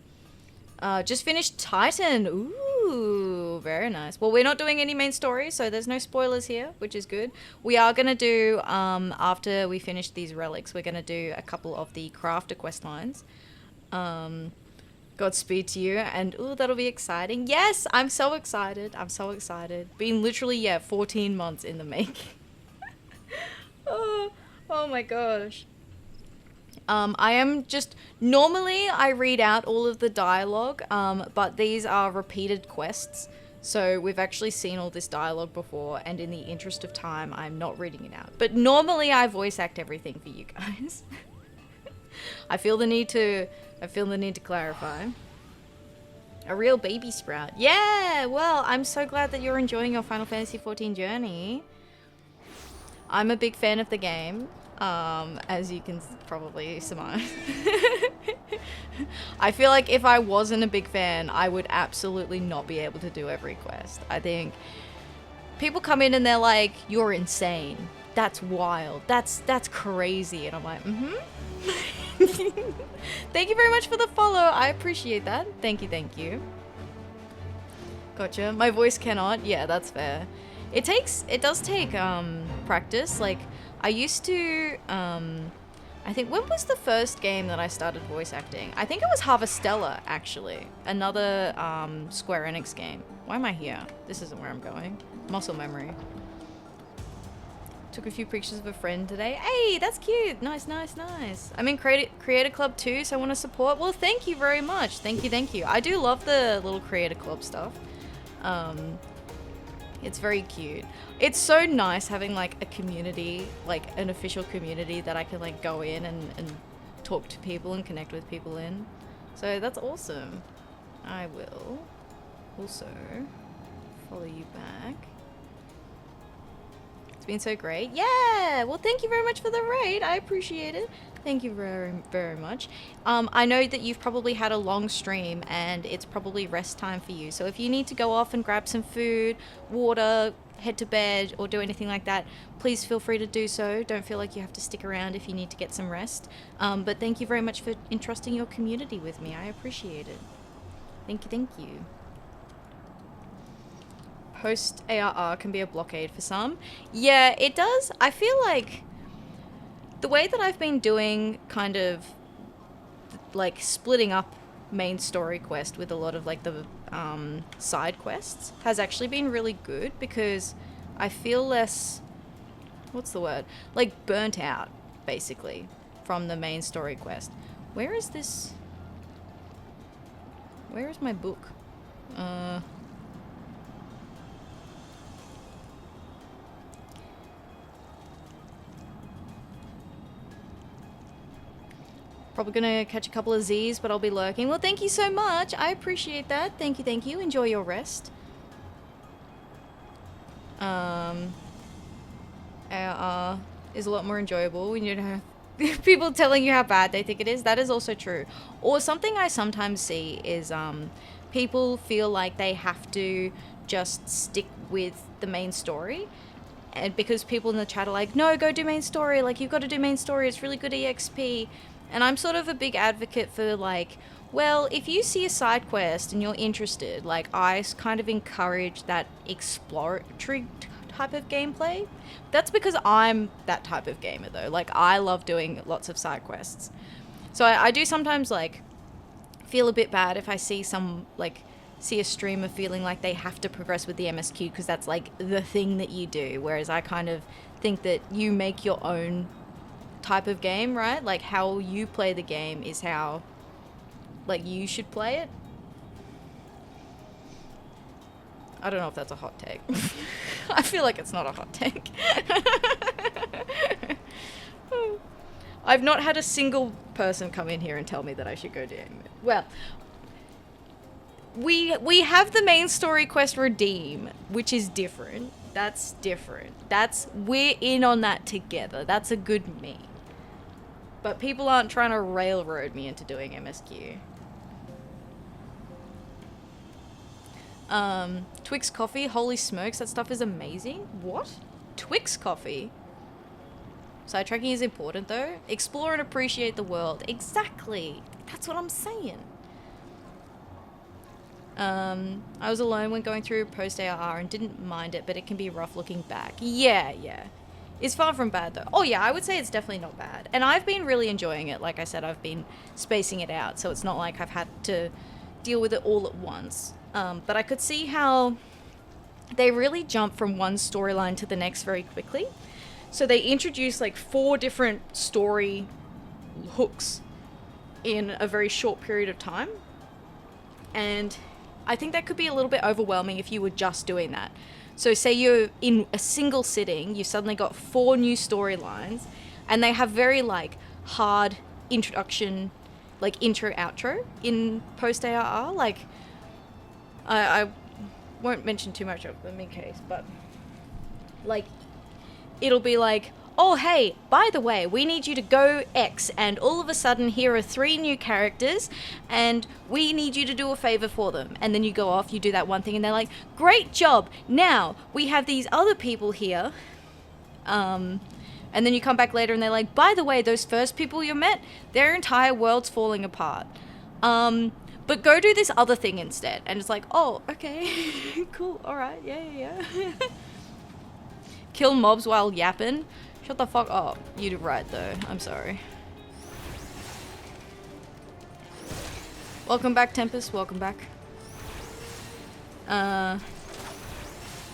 Just finished Titan. Ooh, very nice. Well, we're not doing any main story, so there's no spoilers here, which is good. We are going to do, after we finish these relics, we're going to do a couple of the crafter quest lines. Godspeed to you, and ooh, that'll be exciting. Yes, I'm so excited. Been literally, 14 months in the making. oh my gosh. I am just, normally I read out all of the dialogue, but these are repeated quests, so we've actually seen all this dialogue before, and in the interest of time, I'm not reading it out. But normally I voice act everything for you guys. I feel the need to clarify. A real baby sprout. Yeah, well, I'm so glad that you're enjoying your Final Fantasy XIV journey. I'm a big fan of the game. As you can probably surmise. I feel like if I wasn't a big fan, I would absolutely not be able to do every quest. I think people come in and they're like, you're insane. That's wild. That's crazy. And I'm like, Thank you very much for the follow. I appreciate that. Thank you. Gotcha. My voice cannot. Yeah, that's fair. It does take practice. Like, I used to, I think, when was the first game that I started voice acting? I think it was Harvestella, actually. Another Square Enix game. Why am I here? This isn't where I'm going. Muscle memory. Took a few pictures of a friend today. Hey, that's cute. Nice, nice, nice. I'm in Creator Club too, so I want to support. Well, thank you very much. Thank you, thank you. I do love the little Creator Club stuff. It's very cute. It's so nice having like a community, like an official community that I can like go in and talk to people and connect with people in. So that's awesome. I will also follow you back. It's been so great. Yeah! Well, thank you very much for the raid. I appreciate it. Thank you very, very much. I know that you've probably had a long stream and it's probably rest time for you. So if you need to go off and grab some food, water, head to bed, or do anything like that, please feel free to do so. Don't feel like you have to stick around if you need to get some rest. But thank you very much for entrusting your community with me. I appreciate it. Thank you, thank you. Post ARR can be a blockade for some. Yeah, it does. I feel like the way that I've been doing kind of like splitting up main story quest with a lot of like the side quests has actually been really good because I feel less, what's the word? Like burnt out basically from the main story quest. Where is this? Where is my book? Probably gonna catch a couple of Z's, but I'll be lurking. Well, thank you so much. I appreciate that. Thank you, thank you. Enjoy your rest. ARR is a lot more enjoyable when you have people telling you how bad they think it is. That is also true. Or something I sometimes see is people feel like they have to just stick with the main story. And because people in the chat are like, no, go do main story. Like, you've got to do main story. It's really good EXP. And I'm sort of a big advocate for like, well, if you see a side quest and you're interested, like I kind of encourage that exploratory type of gameplay. That's because I'm that type of gamer though. Like I love doing lots of side quests. So I do sometimes like feel a bit bad if I see a streamer feeling like they have to progress with the MSQ because that's like the thing that you do. Whereas I kind of think that you make your own type of game, right? Like how you play the game is how like you should play it. I don't know if that's a hot take. I feel like it's not a hot take. I've not had a single person come in here and tell me that I should go do it. Well, we have the main story quest redeem, which is different. That's different. We're in on that together. That's a good me. But people aren't trying to railroad me into doing MSQ. Twix coffee, holy smokes, that stuff is amazing. What? Twix coffee? Side tracking is important though. Explore and appreciate the world. Exactly. That's what I'm saying. I was alone when going through post ARR and didn't mind it, but it can be rough looking back. Yeah. It's far from bad though. Oh yeah, I would say it's definitely not bad. And I've been really enjoying it. Like I said, I've been spacing it out, so it's not like I've had to deal with it all at once. But I could see how they really jump from one storyline to the next very quickly. So they introduce like 4 different story hooks in a very short period of time. And I think that could be a little bit overwhelming if you were just doing that. So say you're in a single sitting, you've suddenly got 4 new storylines, and they have very like hard introduction, like intro outro in post ARR. Like I won't mention too much of them in case, but like it'll be like, oh hey, by the way, we need you to go X, and all of a sudden here are 3 new characters and we need you to do a favor for them. And then you go off, you do that one thing, and they're like, great job, now we have these other people here. And then you come back later and they're like, by the way, those first people you met, their entire world's falling apart. But go do this other thing instead. And it's like, oh, okay, cool, alright, yeah. Kill mobs while yapping. Shut the fuck up. You're right though. I'm sorry. Welcome back, Tempest. Welcome back.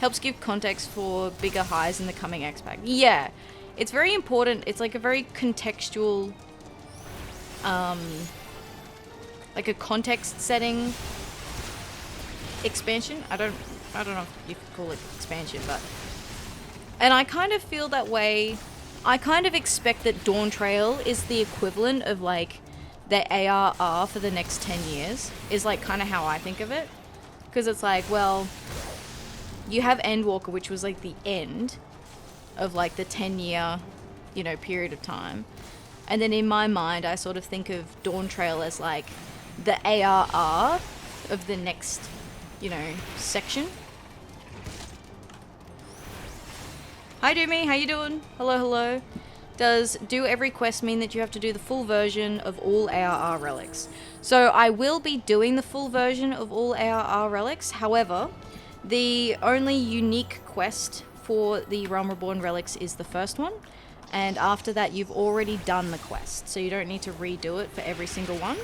Helps give context for bigger highs in the coming X pack. Yeah, it's very important. It's like a very contextual, like a context setting expansion. I don't know if you could call it expansion, but, and I kind of feel that way. I kind of expect that Dawn Trail is the equivalent of like the ARR for the next 10 years, is like kind of how I think of it. Because it's like, well, you have Endwalker, which was like the end of like the 10-year, you know, period of time. And then in my mind, I sort of think of Dawn Trail as like the ARR of the next, you know, section. Hi Doomy, how you doing? Hello, hello. Does do every quest mean that you have to do the full version of all ARR relics? So I will be doing the full version of all ARR relics. However, the only unique quest for the Realm Reborn relics is the first one. And after that, you've already done the quest. So you don't need to redo it for every single one.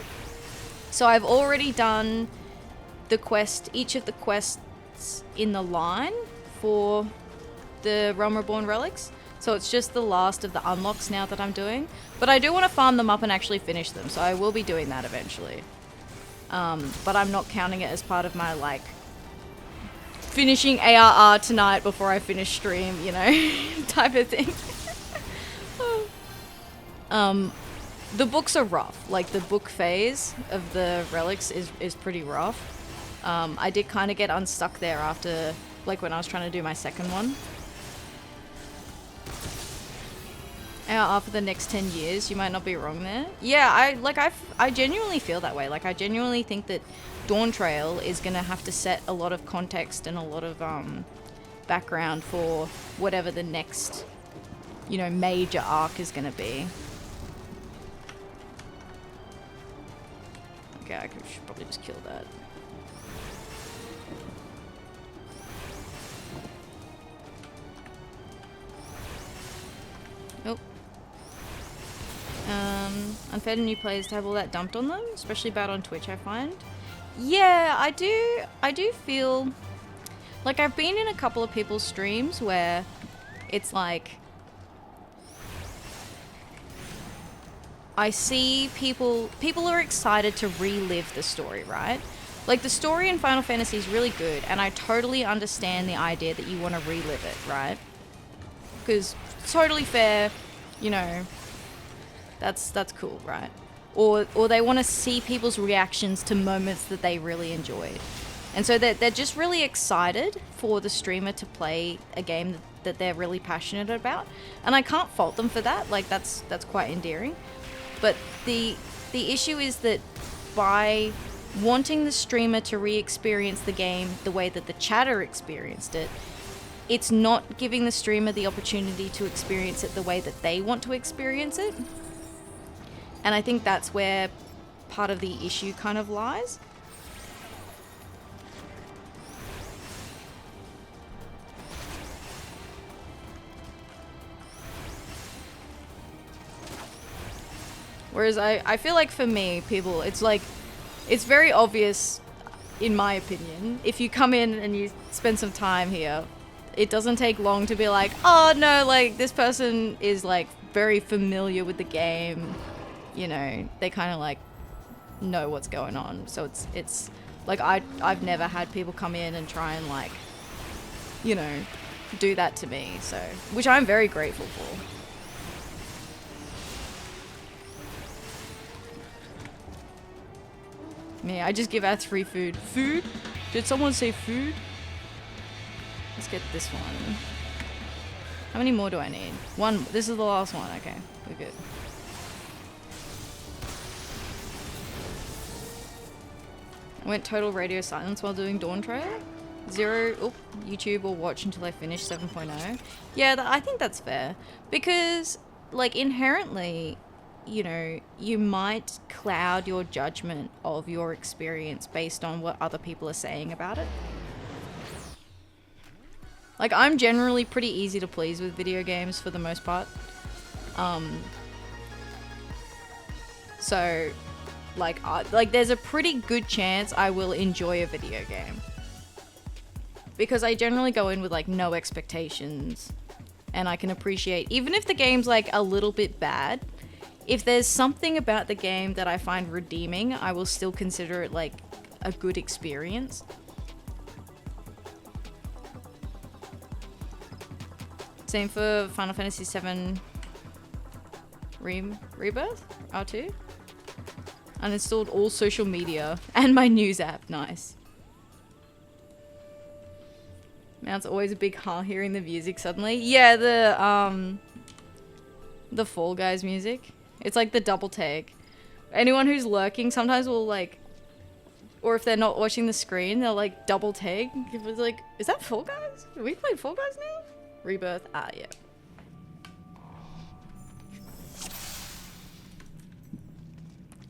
So I've already done the quest, each of the quests in the line for the Realm Reborn relics. So it's just the last of the unlocks now that I'm doing. But I do want to farm them up and actually finish them. So I will be doing that eventually. But I'm not counting it as part of my, like, finishing ARR tonight before I finish stream, you know, type of thing. The books are rough. Like, the book phase of the relics is pretty rough. I did kind of get unstuck there after, like, when I was trying to do my second one. For the next 10 years, you might not be wrong there. Yeah, I genuinely feel that way. Like, I genuinely think that Dawn Trail is gonna have to set a lot of context and a lot of background for whatever the next, you know, major arc is gonna be. Okay, I should probably just kill that. Nope. Unfair to new players to have all that dumped on them, especially bad on Twitch, I find. Yeah, I do feel like I've been in a couple of people's streams where it's like I see people are excited to relive the story, right? Like, the story in Final Fantasy is really good, and I totally understand the idea that you want to relive it, right? Because it's totally fair, you know, that's cool, right? Or they want to see people's reactions to moments that they really enjoyed. And so they're just really excited for the streamer to play a game that they're really passionate about. And I can't fault them for that. Like, that's quite endearing. But the issue is that by wanting the streamer to re-experience the game the way that the chatter experienced it, it's not giving the streamer the opportunity to experience it the way that they want to experience it. And I think that's where part of the issue kind of lies. Whereas I feel like for me, people, it's like, it's very obvious, in my opinion, if you come in and you spend some time here, it doesn't take long to be like, oh no, like, this person is like very familiar with the game, you know, they kind of like know what's going on. So it's like, I've never had people come in and try and, like, you know, do that to me, so, which I'm very grateful for. Me, I just give ads free food. Food? Did someone say food? Let's get this one. How many more do I need? One. This is the last one. Okay, we're good. I went total radio silence while doing Dawn Trail. YouTube or watch until I finish 7.0. Yeah, I think that's fair. Because, like, inherently, you know, you might cloud your judgment of your experience based on what other people are saying about it. Like, I'm generally pretty easy to please with video games for the most part. So, like, there's a pretty good chance I will enjoy a video game. because I generally go in with like no expectations, and I can appreciate, even if the game's like a little bit bad, if there's something about the game that I find redeeming, I will still consider it like a good experience. Same for Final Fantasy VII Rebirth R2. Uninstalled all social media and my news app. Nice. Man, it's always a big huh hearing the music suddenly. Yeah, the Fall Guys music. It's like the double take. Anyone who's lurking sometimes will like, or if they're not watching the screen, they'll like double take. It's like, is that Fall Guys? Have we played Fall Guys now? Rebirth. Ah, yeah.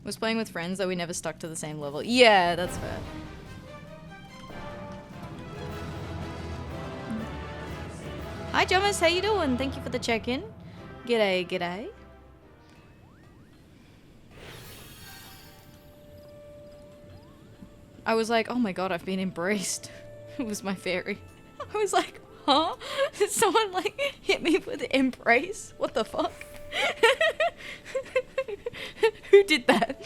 Was playing with friends, though we never stuck to the same level. Yeah, that's fair. Hi, Jomas. How you doing? Thank you for the check-in. G'day, g'day. I was like, oh my god, I've been embraced. It was my fairy. I was like, huh? Did someone like hit me with embrace? What the fuck? Who did that?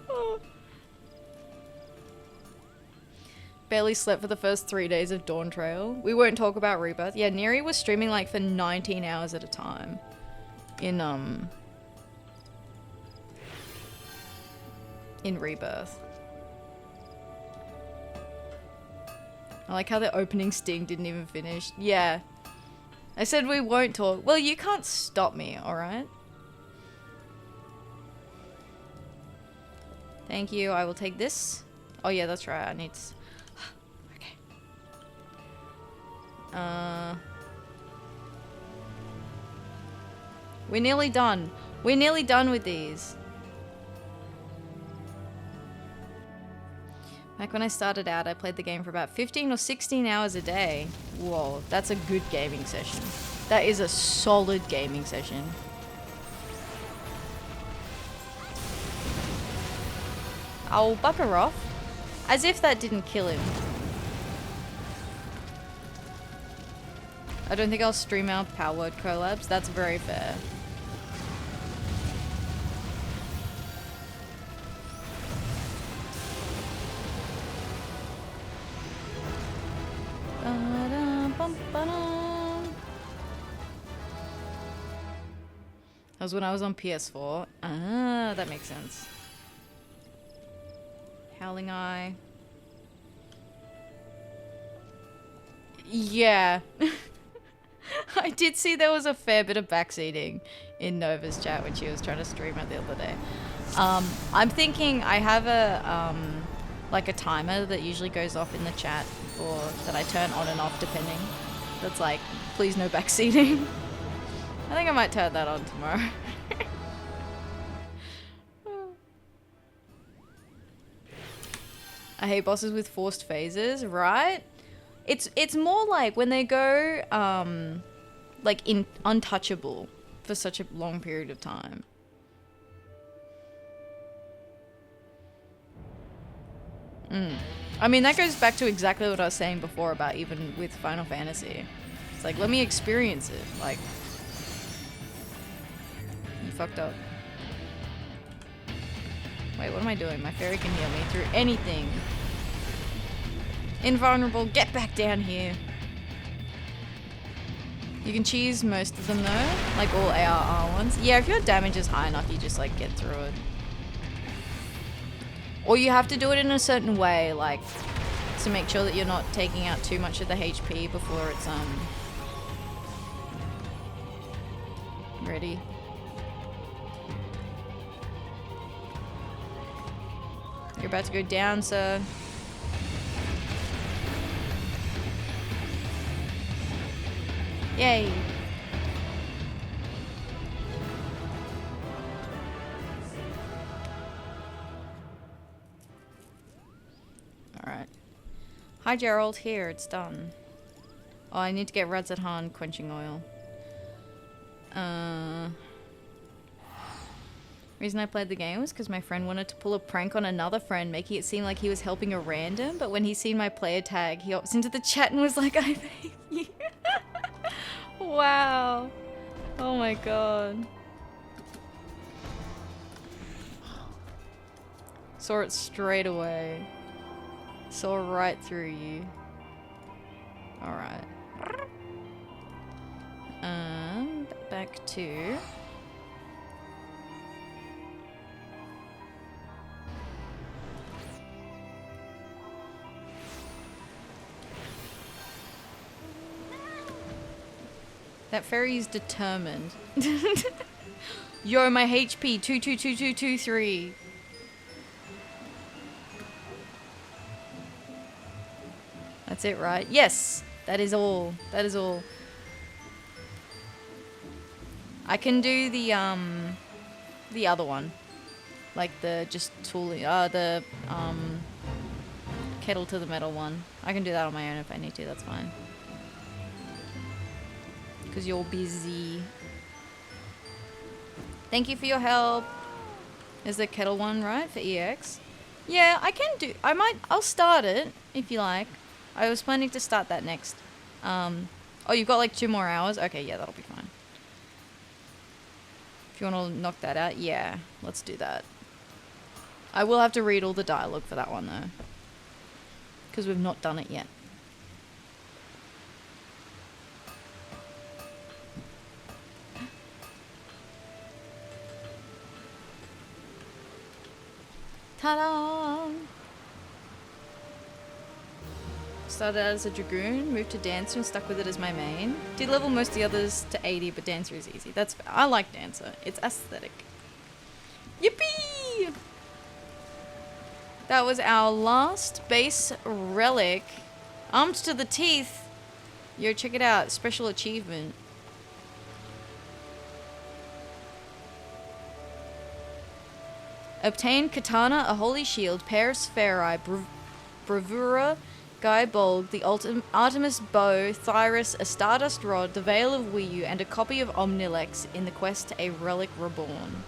Oh. Barely slept for the first 3 days of Dawn Trail. We won't talk about Rebirth. Yeah, Neri was streaming like for 19 hours at a time. In Rebirth. I like how the opening sting didn't even finish. Yeah. I said we won't talk. Well, you can't stop me, alright? Thank you. I will take this. Oh yeah, that's right. I need to... Okay. We're nearly done. We're nearly done with these. Back when I started out, I played the game for about 15 or 16 hours a day. Whoa, that's a good gaming session. That is a solid gaming session. I'll bugger off. As if that didn't kill him. I don't think I'll stream our Power Word collabs. That's very fair. That was when I was on PS4. Ah, that makes sense. Howling Eye. Yeah. I did see there was a fair bit of backseating in Nova's chat when she was trying to stream it the other day. I'm thinking I have a like a timer that usually goes off in the chat, or that I turn on and off depending. That's like, please no backseating. I think I might turn that on tomorrow. I hate bosses with forced phases, right? It's more like when they go like untouchable for such a long period of time. I mean, that goes back to exactly what I was saying before about even with Final Fantasy. It's like, let me experience it. Like, you fucked up. Wait, what am I doing? My fairy can heal me through anything. Invulnerable, get back down here. You can cheese most of them though, like all ARR ones. Yeah, if your damage is high enough, you just like get through it. Or you have to do it in a certain way, like to make sure that you're not taking out too much of the HP before it's ready. You're about to go down, sir. Yay. Alright. Hi Gerald, here, it's done. Oh, I need to get Radzahan quenching oil. Reason I played the game was because my friend wanted to pull a prank on another friend, making it seem like he was helping a random, but when he seen my player tag, he opts into the chat and was like, I hate you. Wow. Oh my god. Saw it straight away. Saw right through you. Alright. Back to... That fairy's determined. Yo, my HP 222223. That's it, right? Yes! That is all. That is all. I can do the other one. Like the just tooling, the kettle to the metal one. I can do that on my own if I need to, that's fine. Because you're busy. Thank you for your help. Is the kettle one right for EX? Yeah, I can do. I'll start it if you like. I was planning to start that next. Oh, you've got like 2 more hours? Okay, yeah, that'll be fine. If you want to knock that out, yeah, let's do that. I will have to read all the dialogue for that one though. Because we've not done it yet. Ta-da! Started out as a dragoon, moved to dancer and stuck with it as my main. Did level most of the others to 80, but dancer is easy. That's fair. I like dancer. It's aesthetic. Yippee! That was our last base relic. Armed to the teeth. Yo, check it out. Special achievement. Obtain katana, a holy shield, pair of spherai, bravura, Guy Bolg, the Artemis bow, Thyrus, a Stardust rod, the Veil of Wiyu, and a copy of Omnilex in the quest to a Relic Reborn.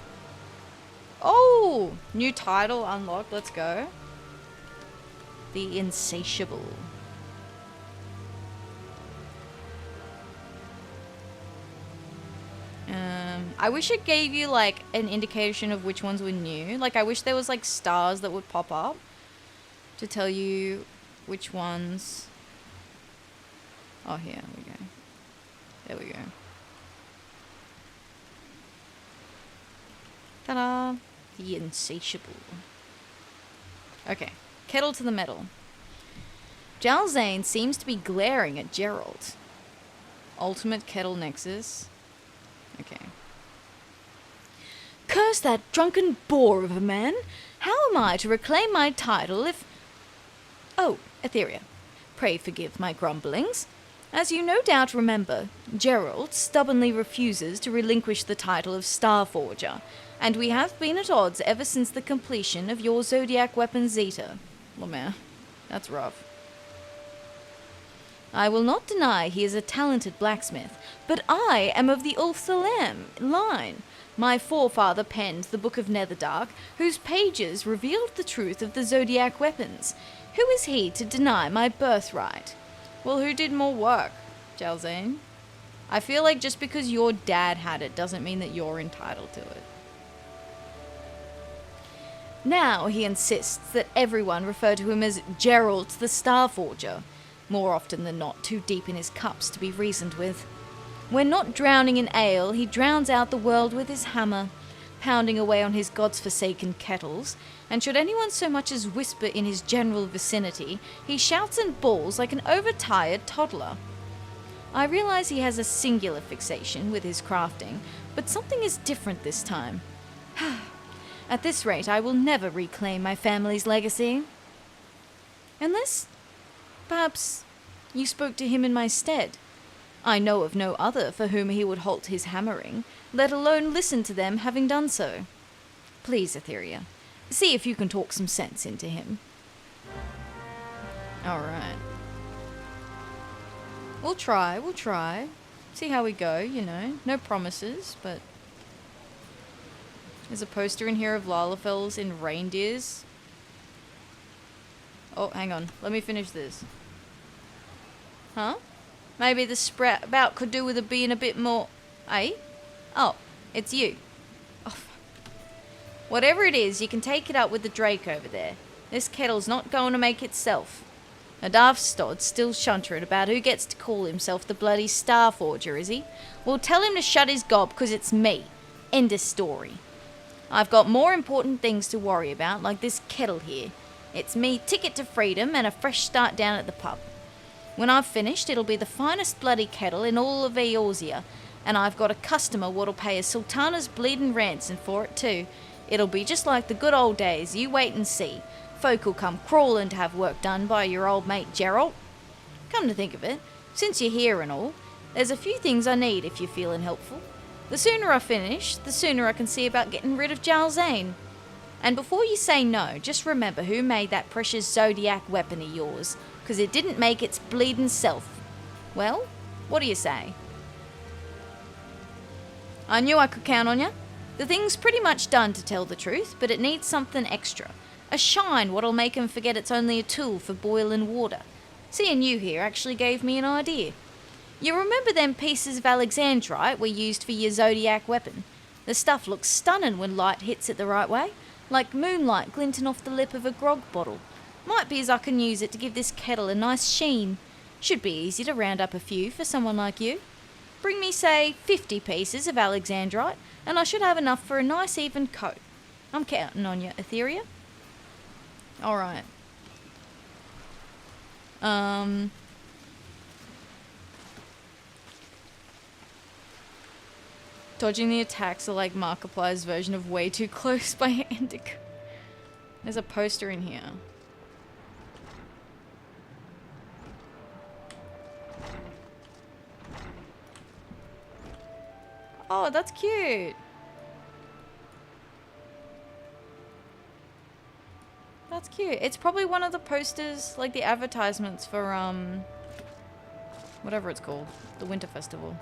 Oh! New title unlocked, let's go. The Insatiable. I wish it gave you like an indication of which ones were new. Like I wish there was like stars that would pop up to tell you which ones. Oh, here we go. There we go. Ta-da! The Insatiable. Okay. Kettle to the Mettle. Jalzane seems to be glaring at Gerald. Ultimate Kettle Nexus. Okay. Curse that drunken bore of a man! How am I to reclaim my title if... Oh, Atheria. Pray forgive my grumblings. As you no doubt remember, Gerald stubbornly refuses to relinquish the title of Starforger, and we have been at odds ever since the completion of your zodiac weapon Zeta. Lemaire, that's rough. I will not deny he is a talented blacksmith, but I am of the Ulthalam line. My forefather penned the Book of Netherdark, whose pages revealed the truth of the zodiac weapons. Who is he to deny my birthright? Well, who did more work, Jalzane? I feel like just because your dad had it doesn't mean that you're entitled to it. Now he insists that everyone refer to him as Gerald the Starforger, more often than not too deep in his cups to be reasoned with. When not drowning in ale, he drowns out the world with his hammer, pounding away on his god's-forsaken kettles, and should anyone so much as whisper in his general vicinity, he shouts and bawls like an overtired toddler. I realize he has a singular fixation with his crafting, but something is different this time. At this rate, I will never reclaim my family's legacy. Unless, perhaps, you spoke to him in my stead. I know of no other for whom he would halt his hammering, let alone listen to them having done so. Please, Atheria, see if you can talk some sense into him. Alright. We'll try. See how we go, you know. No promises, but... There's a poster in here of Lalafels in reindeers. Oh, hang on. Let me finish this. Huh? Maybe the sprout could do with it being a bit more... Eh? Oh, it's you. Oh. Whatever it is, you can take it up with the Drake over there. This kettle's not going to make itself. A daft stod's still shuntering about who gets to call himself the bloody Star Forger, is he? Well, tell him to shut his gob, 'cause it's me. End of story. I've got more important things to worry about, like this kettle here. It's me ticket to freedom and a fresh start down at the pub. When I've finished, it'll be the finest bloody kettle in all of Eorzea, and I've got a customer what'll pay a sultana's bleeding ransom for it too. It'll be just like the good old days, you wait and see. Folk will come crawling to have work done by your old mate Gerald. Come to think of it, since you're here and all, there's a few things I need if you're feeling helpful. The sooner I finish, the sooner I can see about getting rid of Jalzane. And before you say no, just remember who made that precious Zodiac weapon of yours, 'cause it didn't make its bleeding self. Well, what do you say? I knew I could count on you. The thing's pretty much done, to tell the truth, but it needs something extra. A shine what'll make him forget it's only a tool for boiling water. Seeing you here actually gave me an idea. You remember them pieces of Alexandrite we used for your Zodiac weapon? The stuff looks stunning when light hits it the right way, like moonlight glinting off the lip of a grog bottle. Might be as I can use it to give this kettle a nice sheen. Should be easy to round up a few for someone like you. Bring me, say, 50 pieces of Alexandrite, and I should have enough for a nice even coat. I'm counting on you, Atheria. Alright. Dodging the attacks are like Markiplier's version of Way Too Close by Endic. There's a poster in here. Oh, that's cute. That's cute. It's probably one of the posters, like the advertisements for, whatever it's called. The Winter Festival.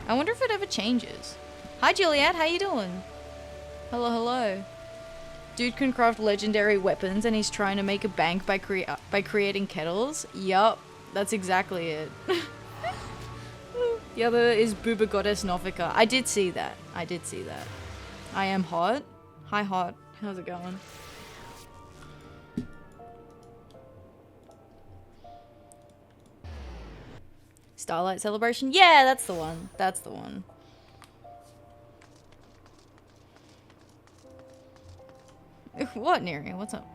I wonder if it ever changes. Hi, Juliet. How you doing? Hello, hello. Dude can craft legendary weapons and he's trying to make a bank by creating kettles. Yup. That's exactly it. The other is Booba Goddess Nofika. I did see that. I did see that. I am hot. Hi, hot. How's it going? Starlight Celebration? Yeah, that's the one. That's the one. What, Neri? What's up?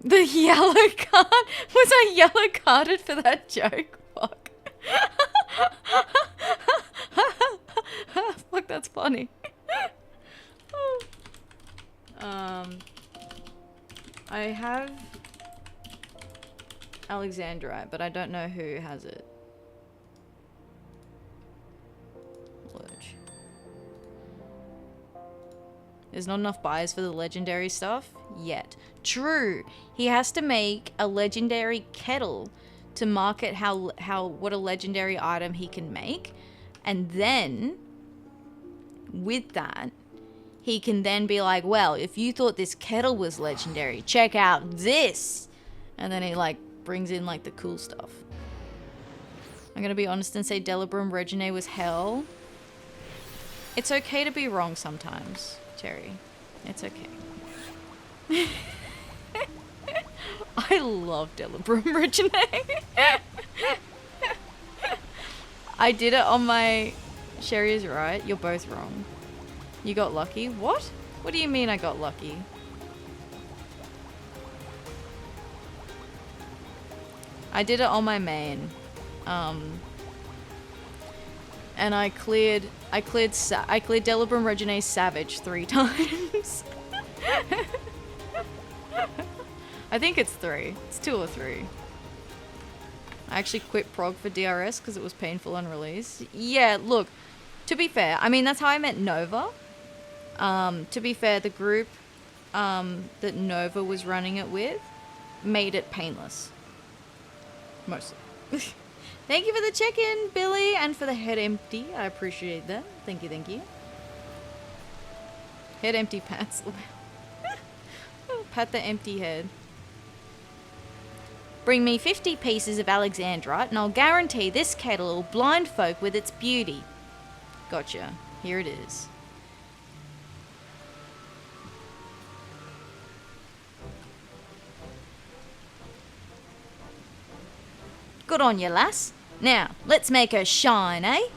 The yellow card? Was I yellow carded for that joke? Fuck. Fuck, that's funny. I have Alexandrite, but I don't know who has it. Lurch. There's not enough buyers for the legendary stuff yet. True. He has to make a legendary kettle to market what a legendary item he can make, and then with that he can then be like, well, if you thought this kettle was legendary, check out this, and then he like brings in like the cool stuff. I'm gonna be honest and say Dolabra and Regine was hell. It's okay to be wrong sometimes, Cherry. It's okay. I love Dolabra and Regine. I did it on my... Sherry is right. You're both wrong. You got lucky? What? What do you mean I got lucky? I did it on my main. And I cleared Dolabra and Regine's Savage 3 times. I think it's 3. It's 2 or 3. I actually quit prog for DRS because it was painful on release. Yeah, look, to be fair, I mean, that's how I met Nova. To be fair, the group that Nova was running it with made it painless. Mostly. Thank you for the check-in, Billy, and for the head empty. I appreciate that. Thank you, thank you. Head empty pats. Pat the empty head. Bring me 50 pieces of Alexandrite, and I'll guarantee this kettle will blind folk with its beauty. Gotcha. Here it is. Good on you, lass. Now, let's make her shine, eh?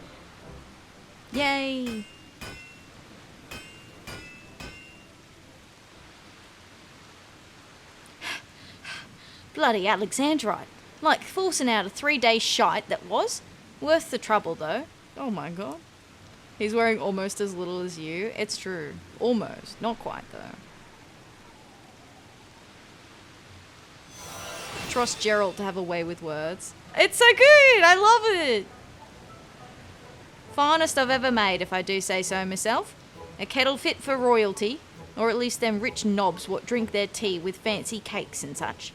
Yay. Bloody Alexandrite. Like forcing out a 3-day shite that was. Worth the trouble, though. Oh my god. He's wearing almost as little as you. It's true. Almost. Not quite, though. Trust Gerald to have a way with words. It's so good! I love it! Finest I've ever made, if I do say so myself. A kettle fit for royalty, or at least them rich knobs what drink their tea with fancy cakes and such.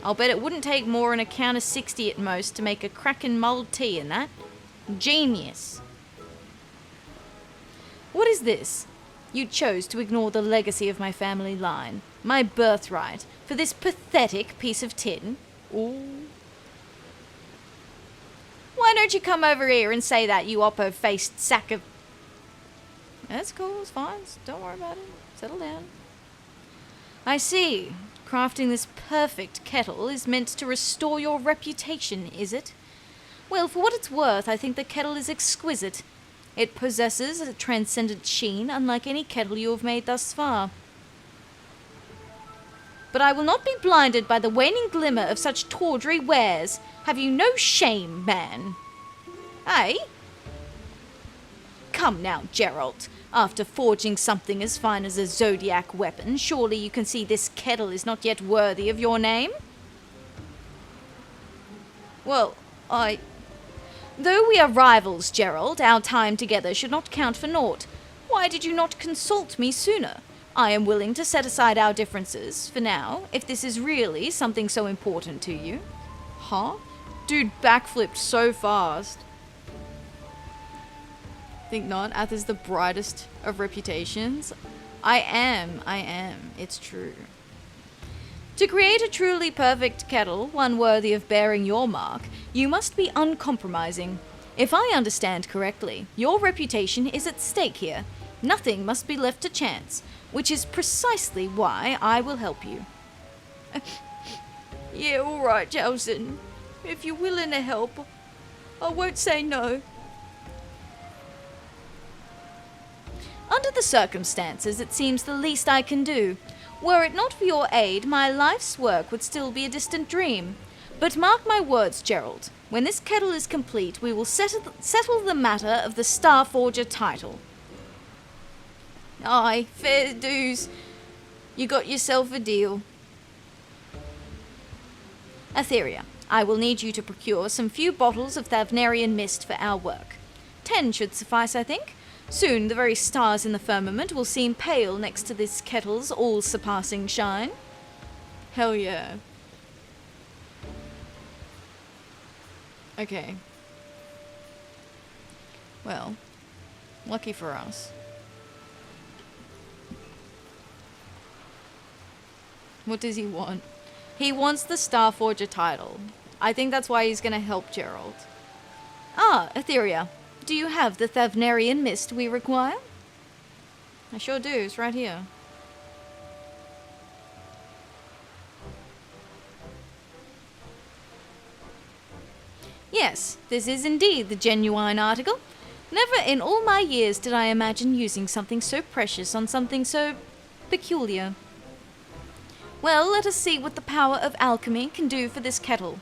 I'll bet it wouldn't take more than a count of 60 at most to make a crackin' mulled tea in that. Genius! What is this? You chose to ignore the legacy of my family line, my birthright, for this pathetic piece of tin? Ooh. Why don't you come over here and say that, you oppo-faced sack of... That's cool, it's fine, don't worry about it. Settle down. I see. Crafting this perfect kettle is meant to restore your reputation, is it? Well, for what it's worth, I think the kettle is exquisite. It possesses a transcendent sheen unlike any kettle you have made thus far. But I will not be blinded by the waning glimmer of such tawdry wares. Have you no shame, man? Eh? Come now, Gerald. After forging something as fine as a zodiac weapon, surely you can see this kettle is not yet worthy of your name? Well, Though we are rivals, Gerald, our time together should not count for naught. Why did you not consult me sooner? I am willing to set aside our differences, for now, if this is really something so important to you. Huh? Dude backflipped so fast. Think not? Ath is the brightest of reputations. I am. It's true. To create a truly perfect kettle, one worthy of bearing your mark, you must be uncompromising. If I understand correctly, your reputation is at stake here. Nothing must be left to chance, which is precisely why I will help you. Yeah, alright, Jelson. If you're willing to help, I won't say no. Under the circumstances, it seems the least I can do. Were it not for your aid, my life's work would still be a distant dream. But mark my words, Gerald. When this kettle is complete, we will settle the matter of the Starforger title. Aye, fair dues. You got yourself a deal. Atheria, I will need you to procure some few bottles of Thavnarian mist for our work. 10 should suffice, I think. Soon the very stars in the firmament will seem pale next to this kettle's all-surpassing shine. Hell yeah. Okay. Well, lucky for us. What does he want? He wants the Starforger title. I think that's why he's gonna help Gerald. Ah, Atheria. Do you have the Thavnarian mist we require? I sure do, it's right here. Yes, this is indeed the genuine article. Never in all my years did I imagine using something so precious on something so peculiar. Well, let us see what the power of alchemy can do for this kettle.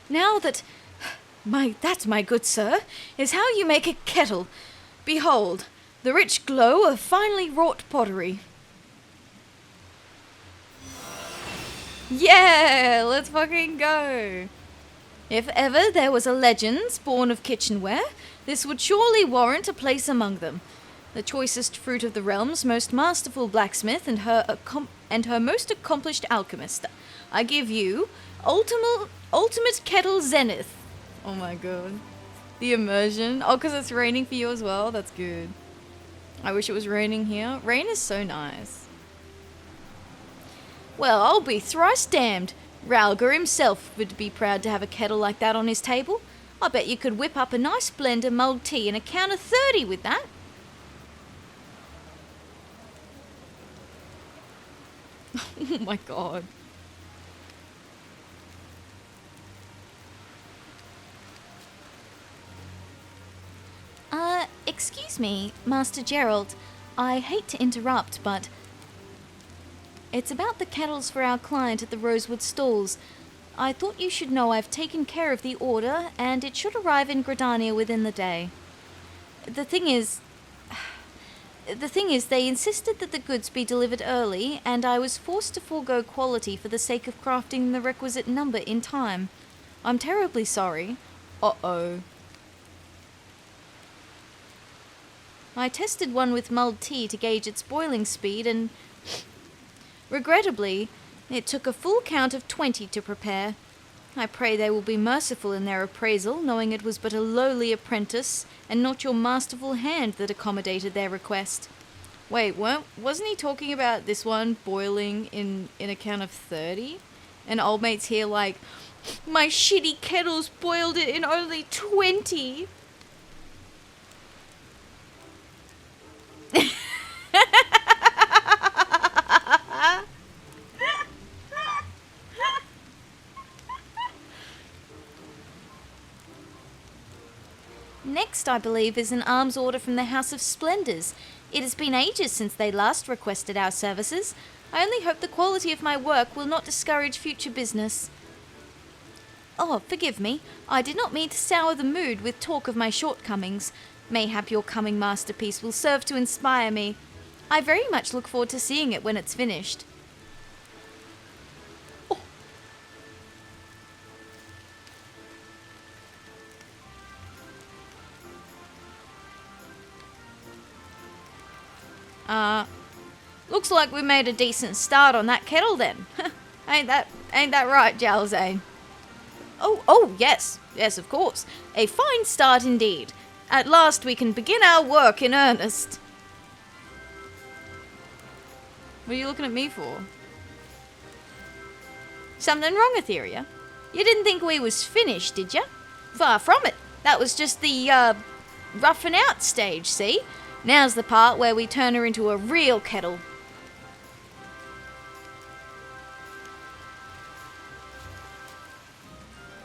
Now that my good sir, is how you make a kettle. Behold, the rich glow of finely wrought pottery. Yeah, let's fucking go. If ever there was a legend born of kitchenware, this would surely warrant a place among them. The choicest fruit of the realm's most masterful blacksmith and her most accomplished alchemist. I give you ultimate Kettle Zenith. Oh my god. The immersion. Oh, because it's raining for you as well? That's good. I wish it was raining here. Rain is so nice. Well, I'll be thrice damned. Ralgar himself would be proud to have a kettle like that on his table. I bet you could whip up a nice blend of mulled tea and a count of 30 with that. Oh my god. Excuse me, Master Gerald. I hate to interrupt, but it's about the kettles for our client at the Rosewood Stalls. I thought you should know I've taken care of the order, and it should arrive in Gridania within the day. The thing is, they insisted that the goods be delivered early, and I was forced to forego quality for the sake of crafting the requisite number in time. I'm terribly sorry. Uh-oh. I tested one with mulled tea to gauge its boiling speed, and regrettably, it took a full count of 20 to prepare. I pray they will be merciful in their appraisal, knowing it was but a lowly apprentice, and not your masterful hand that accommodated their request. Wait, wasn't he talking about this one boiling in a count of 30? And old mate's here like, my shitty kettles boiled it in only 20. Next, I believe, is an arms order from the House of Splendors. It has been ages since they last requested our services. I only hope the quality of my work will not discourage future business. Oh, forgive me. I did not mean to sour the mood with talk of my shortcomings. Mayhap your coming masterpiece will serve to inspire me. I very much look forward to seeing it when it's finished. Looks like we made a decent start on that kettle then. ain't that right, Jalzane? Oh, yes, of course. A fine start indeed. At last we can begin our work in earnest. What are you looking at me for? Something wrong, Atheria? You didn't think we was finished, did you? Far from it. That was just the, roughing out stage, see? Now's the part where we turn her into a real kettle.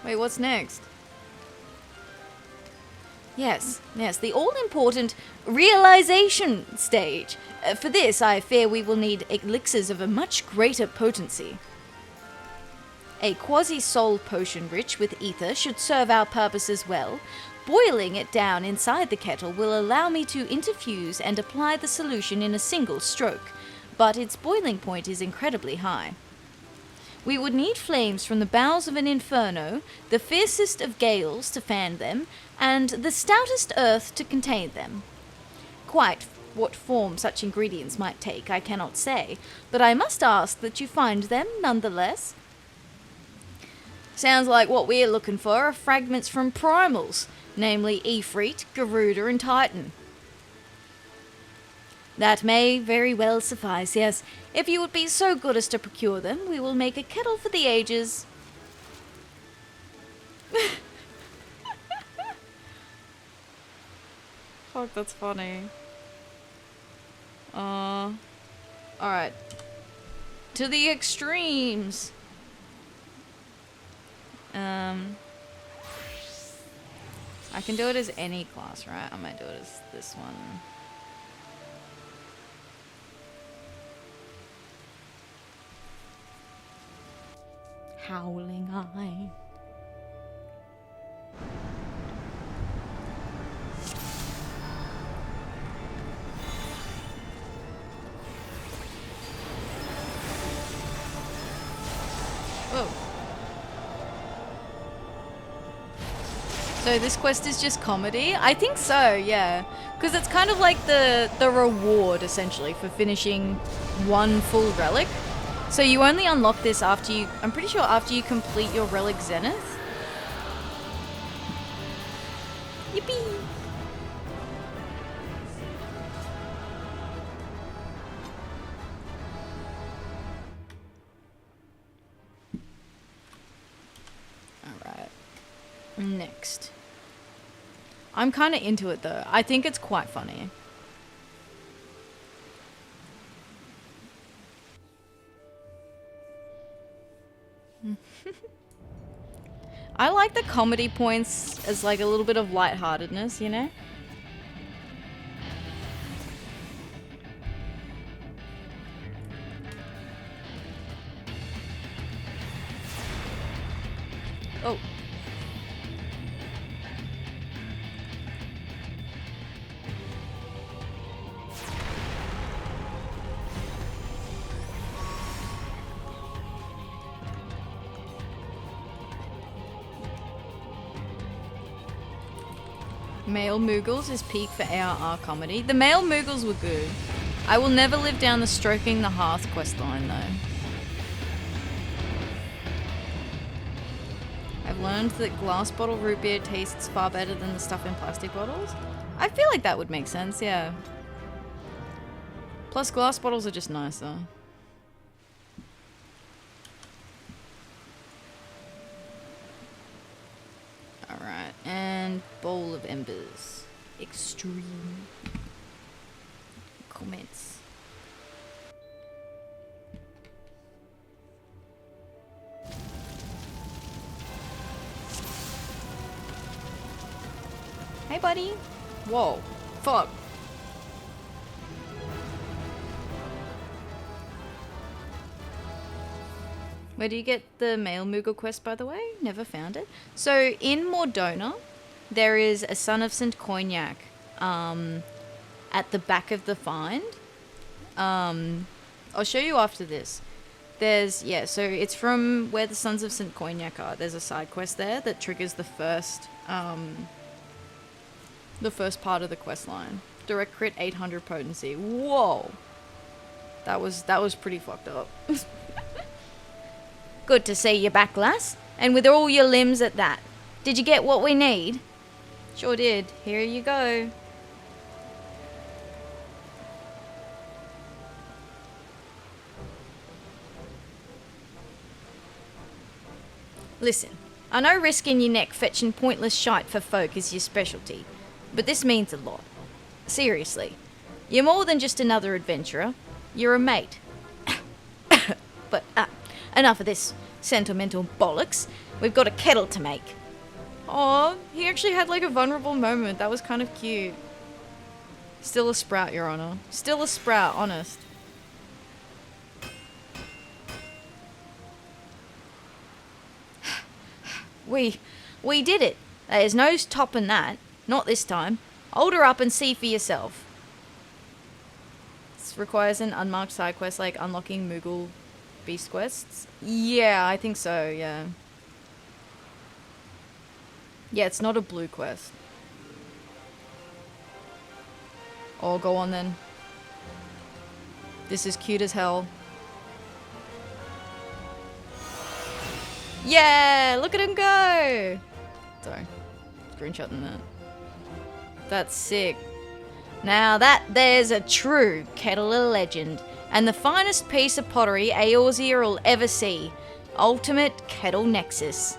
Wait, what's next? Yes, the all-important realization stage. For this, I fear we will need elixirs of a much greater potency. A quasi-soul potion rich with ether should serve our purpose as well. Boiling it down inside the kettle will allow me to interfuse and apply the solution in a single stroke, but its boiling point is incredibly high. We would need flames from the bowels of an inferno, the fiercest of gales to fan them, and the stoutest earth to contain them. Quite what form such ingredients might take, I cannot say, but I must ask that you find them nonetheless. Sounds like what we're looking for are fragments from primals, namely Ifrit, Garuda, and Titan. That may very well suffice, yes. If you would be so good as to procure them, we will make a kettle for the ages. Fuck, that's funny. Alright. To the extremes! I can do it as any class, right? I might do it as this one. Howling Eye. Oh. So this quest is just comedy? I think so, yeah. Because it's kind of like the reward, essentially, for finishing one full relic. So you only unlock this after you... I'm pretty sure after you complete your Relic Zenith. Yippee! Alright. Next. I'm kind of into it though. I think it's quite funny. I like the comedy points as like a little bit of lightheartedness, you know? Oh. Male Moogles is peak for ARR comedy. The male Moogles were good. I will never live down the Stroking the Hearth questline though. I've learned that glass bottle root beer tastes far better than the stuff in plastic bottles. I feel like that would make sense, yeah. Plus glass bottles are just nicer. Alright, and Bowl of Embers. Extreme. Comments. Hey, buddy. Whoa. Fuck. Where do you get the male Moogle quest, by the way? Never found it. So, in Mordona, there is a Son of St. Cognac at the back of the find. I'll show you after this. There's, yeah, so it's from where the Sons of St. Cognac are. There's a side quest there that triggers the first part of the quest line. Direct crit 800 potency. Whoa. That was pretty fucked up. Good to see you back, lass. And with all your limbs at that. Did you get what we need? Sure did. Here you go. Listen, I know risking your neck fetching pointless shite for folk is your specialty, but this means a lot. Seriously, you're more than just another adventurer. You're a mate. But, enough of this sentimental bollocks. We've got a kettle to make. Aw, he actually had like a vulnerable moment. That was kind of cute. Still a sprout, Your Honor. Still a sprout, honest. We did it. There's no topping that. Not this time. Hold her up and see for yourself. This requires an unmarked side quest like unlocking Moogle beast quests. Yeah, I think so, yeah. Yeah, it's not a blue quest. Oh, go on then. This is cute as hell. Yeah, look at him go! Sorry, screenshotting that. That's sick. Now there's a true Kettle legend, and the finest piece of pottery Eorzea will ever see. Ultimate Kettle Nexus.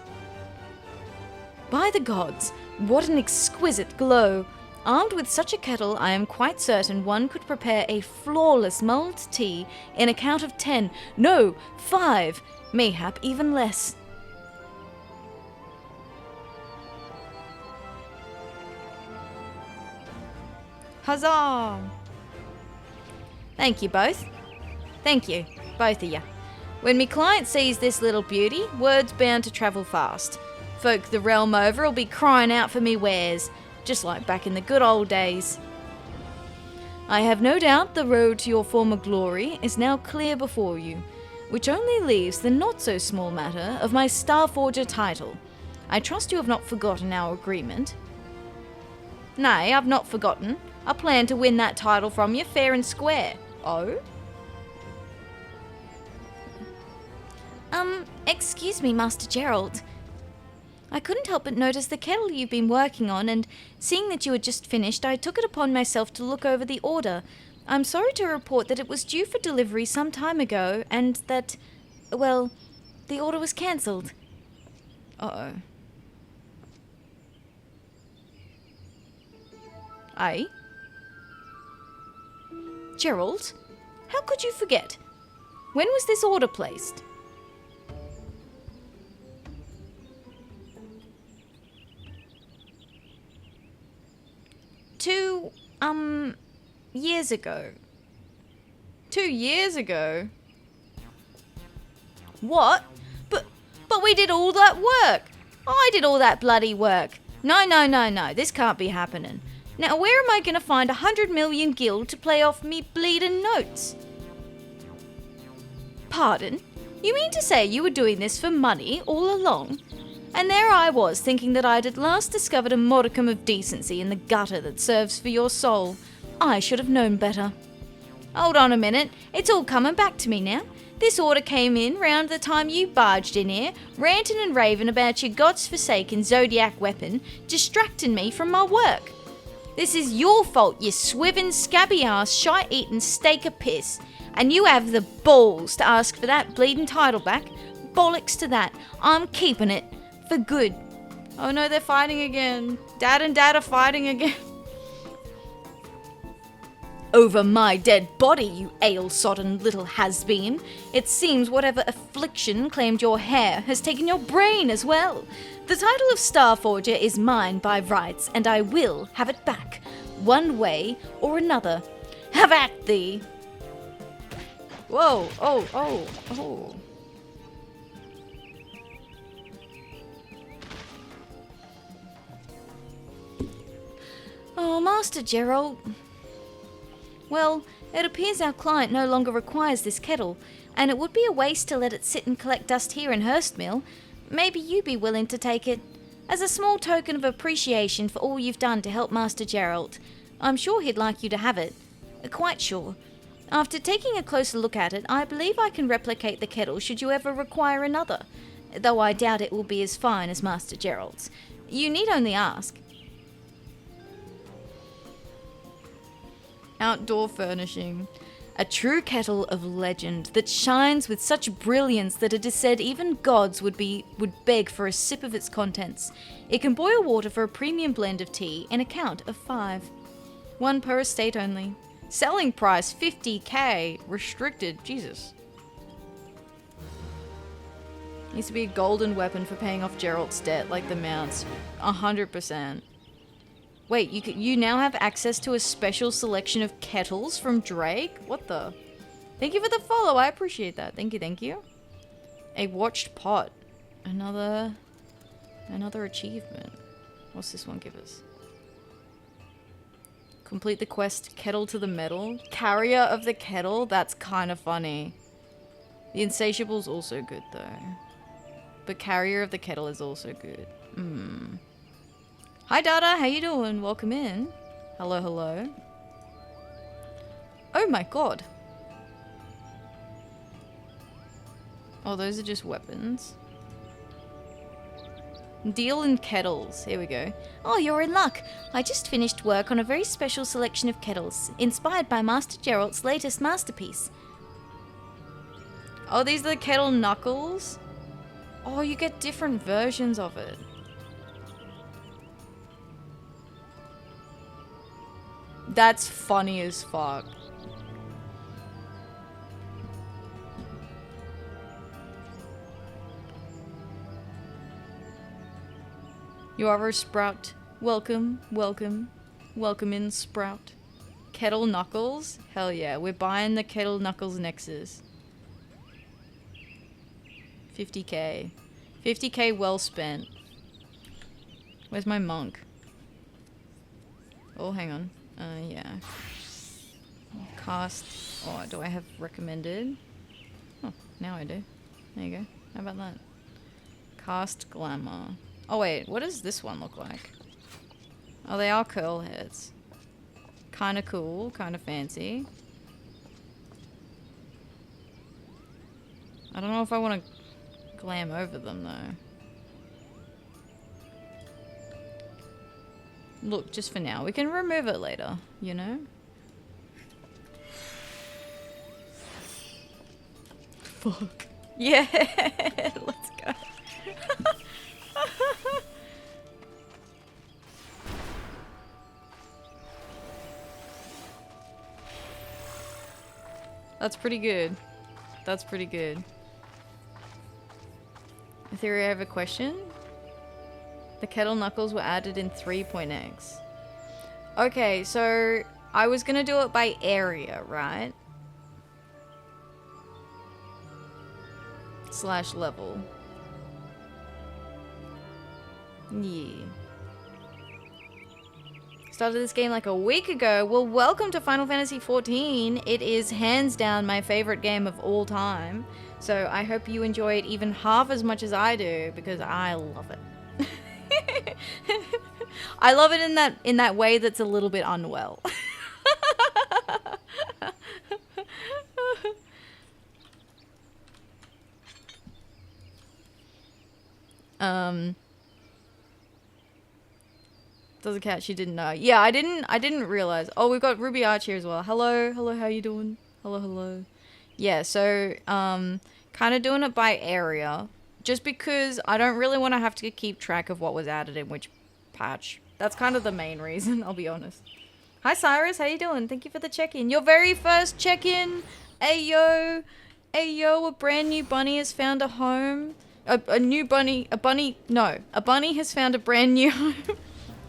By the gods, what an exquisite glow! Armed with such a kettle, I am quite certain one could prepare a flawless mulled tea in a count of 10, no, 5, mayhap even less. Huzzah! Thank you both. Thank you, both of you. When me client sees this little beauty, word's bound to travel fast. Folk the realm over'll be crying out for me wares, just like back in the good old days. I have no doubt the road to your former glory is now clear before you, which only leaves the not-so-small matter of my Starforger title. I trust you have not forgotten our agreement. Nay, I've not forgotten. I plan to win that title from you fair and square. Oh? Excuse me, Master Gerald. I couldn't help but notice the kettle you've been working on, and seeing that you had just finished, I took it upon myself to look over the order. I'm sorry to report that it was due for delivery some time ago, and that, well, the order was cancelled. Uh-oh. Aye? Gerald, how could you forget? When was this order placed? 2 years ago. 2 years ago? What? But we did all that work. I did all that bloody work. No, this can't be happening. Now where am I gonna find 100 million gil to play off me bleeding notes? Pardon? You mean to say you were doing this for money all along? And there I was, thinking that I'd at last discovered a modicum of decency in the gutter that serves for your soul. I should have known better. Hold on a minute, it's all coming back to me now. This order came in round the time you barged in here, ranting and raving about your god's-forsaken zodiac weapon, distracting me from my work. This is your fault, you swiving, scabby-ass, shite-eating steak of piss. And you have the balls to ask for that bleeding title back? Bollocks to that. I'm keeping it. For good. Oh no, they're fighting again. Dad and Dad are fighting again. Over my dead body, you ale-sodden little has-been. It seems whatever affliction claimed your hair has taken your brain as well. The title of Starforger is mine by rights, and I will have it back, one way or another. Have at thee! Whoa, oh. Oh, Master Gerald. Well, it appears our client no longer requires this kettle, and it would be a waste to let it sit and collect dust here in Hurstmill. Maybe you'd be willing to take it as a small token of appreciation for all you've done to help Master Gerald. I'm sure he'd like you to have it. Quite sure. After taking a closer look at it, I believe I can replicate the kettle should you ever require another, though I doubt it will be as fine as Master Gerald's. You need only ask. Outdoor furnishing. A true kettle of legend that shines with such brilliance that it is said even gods would beg for a sip of its contents. It can boil water for a premium blend of tea in a count of 5. 1 per estate only. Selling price 50k. Restricted. Jesus. Needs to be a golden weapon for paying off Gerald's debt, like the mounts. 100%. Wait, you now have access to a special selection of kettles from Drake? What the? Thank you for the follow. I appreciate that. Thank you. A watched pot. Another achievement. What's this one give us? Complete the quest Kettle to the Mettle. Carrier of the Kettle? That's kind of funny. The Insatiable's also good though. But Carrier of the Kettle is also good. Hi Dada, how you doing? Welcome in. Hello. Oh my god. Oh, those are just weapons. Deal in kettles. Here we go. Oh, you're in luck. I just finished work on a very special selection of kettles, inspired by Master Gerald's latest masterpiece. Oh, these are the kettle knuckles? Oh, you get different versions of it. That's funny as fuck. You are a Sprout. Welcome in, Sprout. Kettle Knuckles? Hell yeah, we're buying the Kettle Knuckles Nexus. 50k. 50k well spent. Where's my monk? Oh, hang on. Yeah. Cast. Oh, do I have recommended? Oh, now I do. There you go. How about that? Cast Glamour. Oh wait, what does this one look like? Oh, they are curl heads. Kinda cool, kinda fancy. I don't know if I want to glam over them though. Look, just for now. We can remove it later, you know? Fuck. Yeah, let's go. That's pretty good. That's pretty good. Atheria, I have a question. The Kettle knuckles were added in 3.x. Okay, so I was gonna do it by area, right? / level. Yeah. Started this game like a week ago. Well, welcome to Final Fantasy XIV. It is hands down my favorite game of all time. So I hope you enjoy it even half as much as I do, because I love it. I love it in that way that's a little bit unwell. Does a cat? She didn't know. Yeah, I didn't realize. Oh, we've got Ruby Arch here as well. Hello, how you doing? Hello. Yeah, so kind of doing it by area, just because I don't really want to have to keep track of what was added in which patch. That's kind of the main reason, I'll be honest. Hi Cyrus, how you doing? Thank you for the check-in. Your very first check-in. Ayo, a brand new bunny has found a home. A bunny has found a brand new home.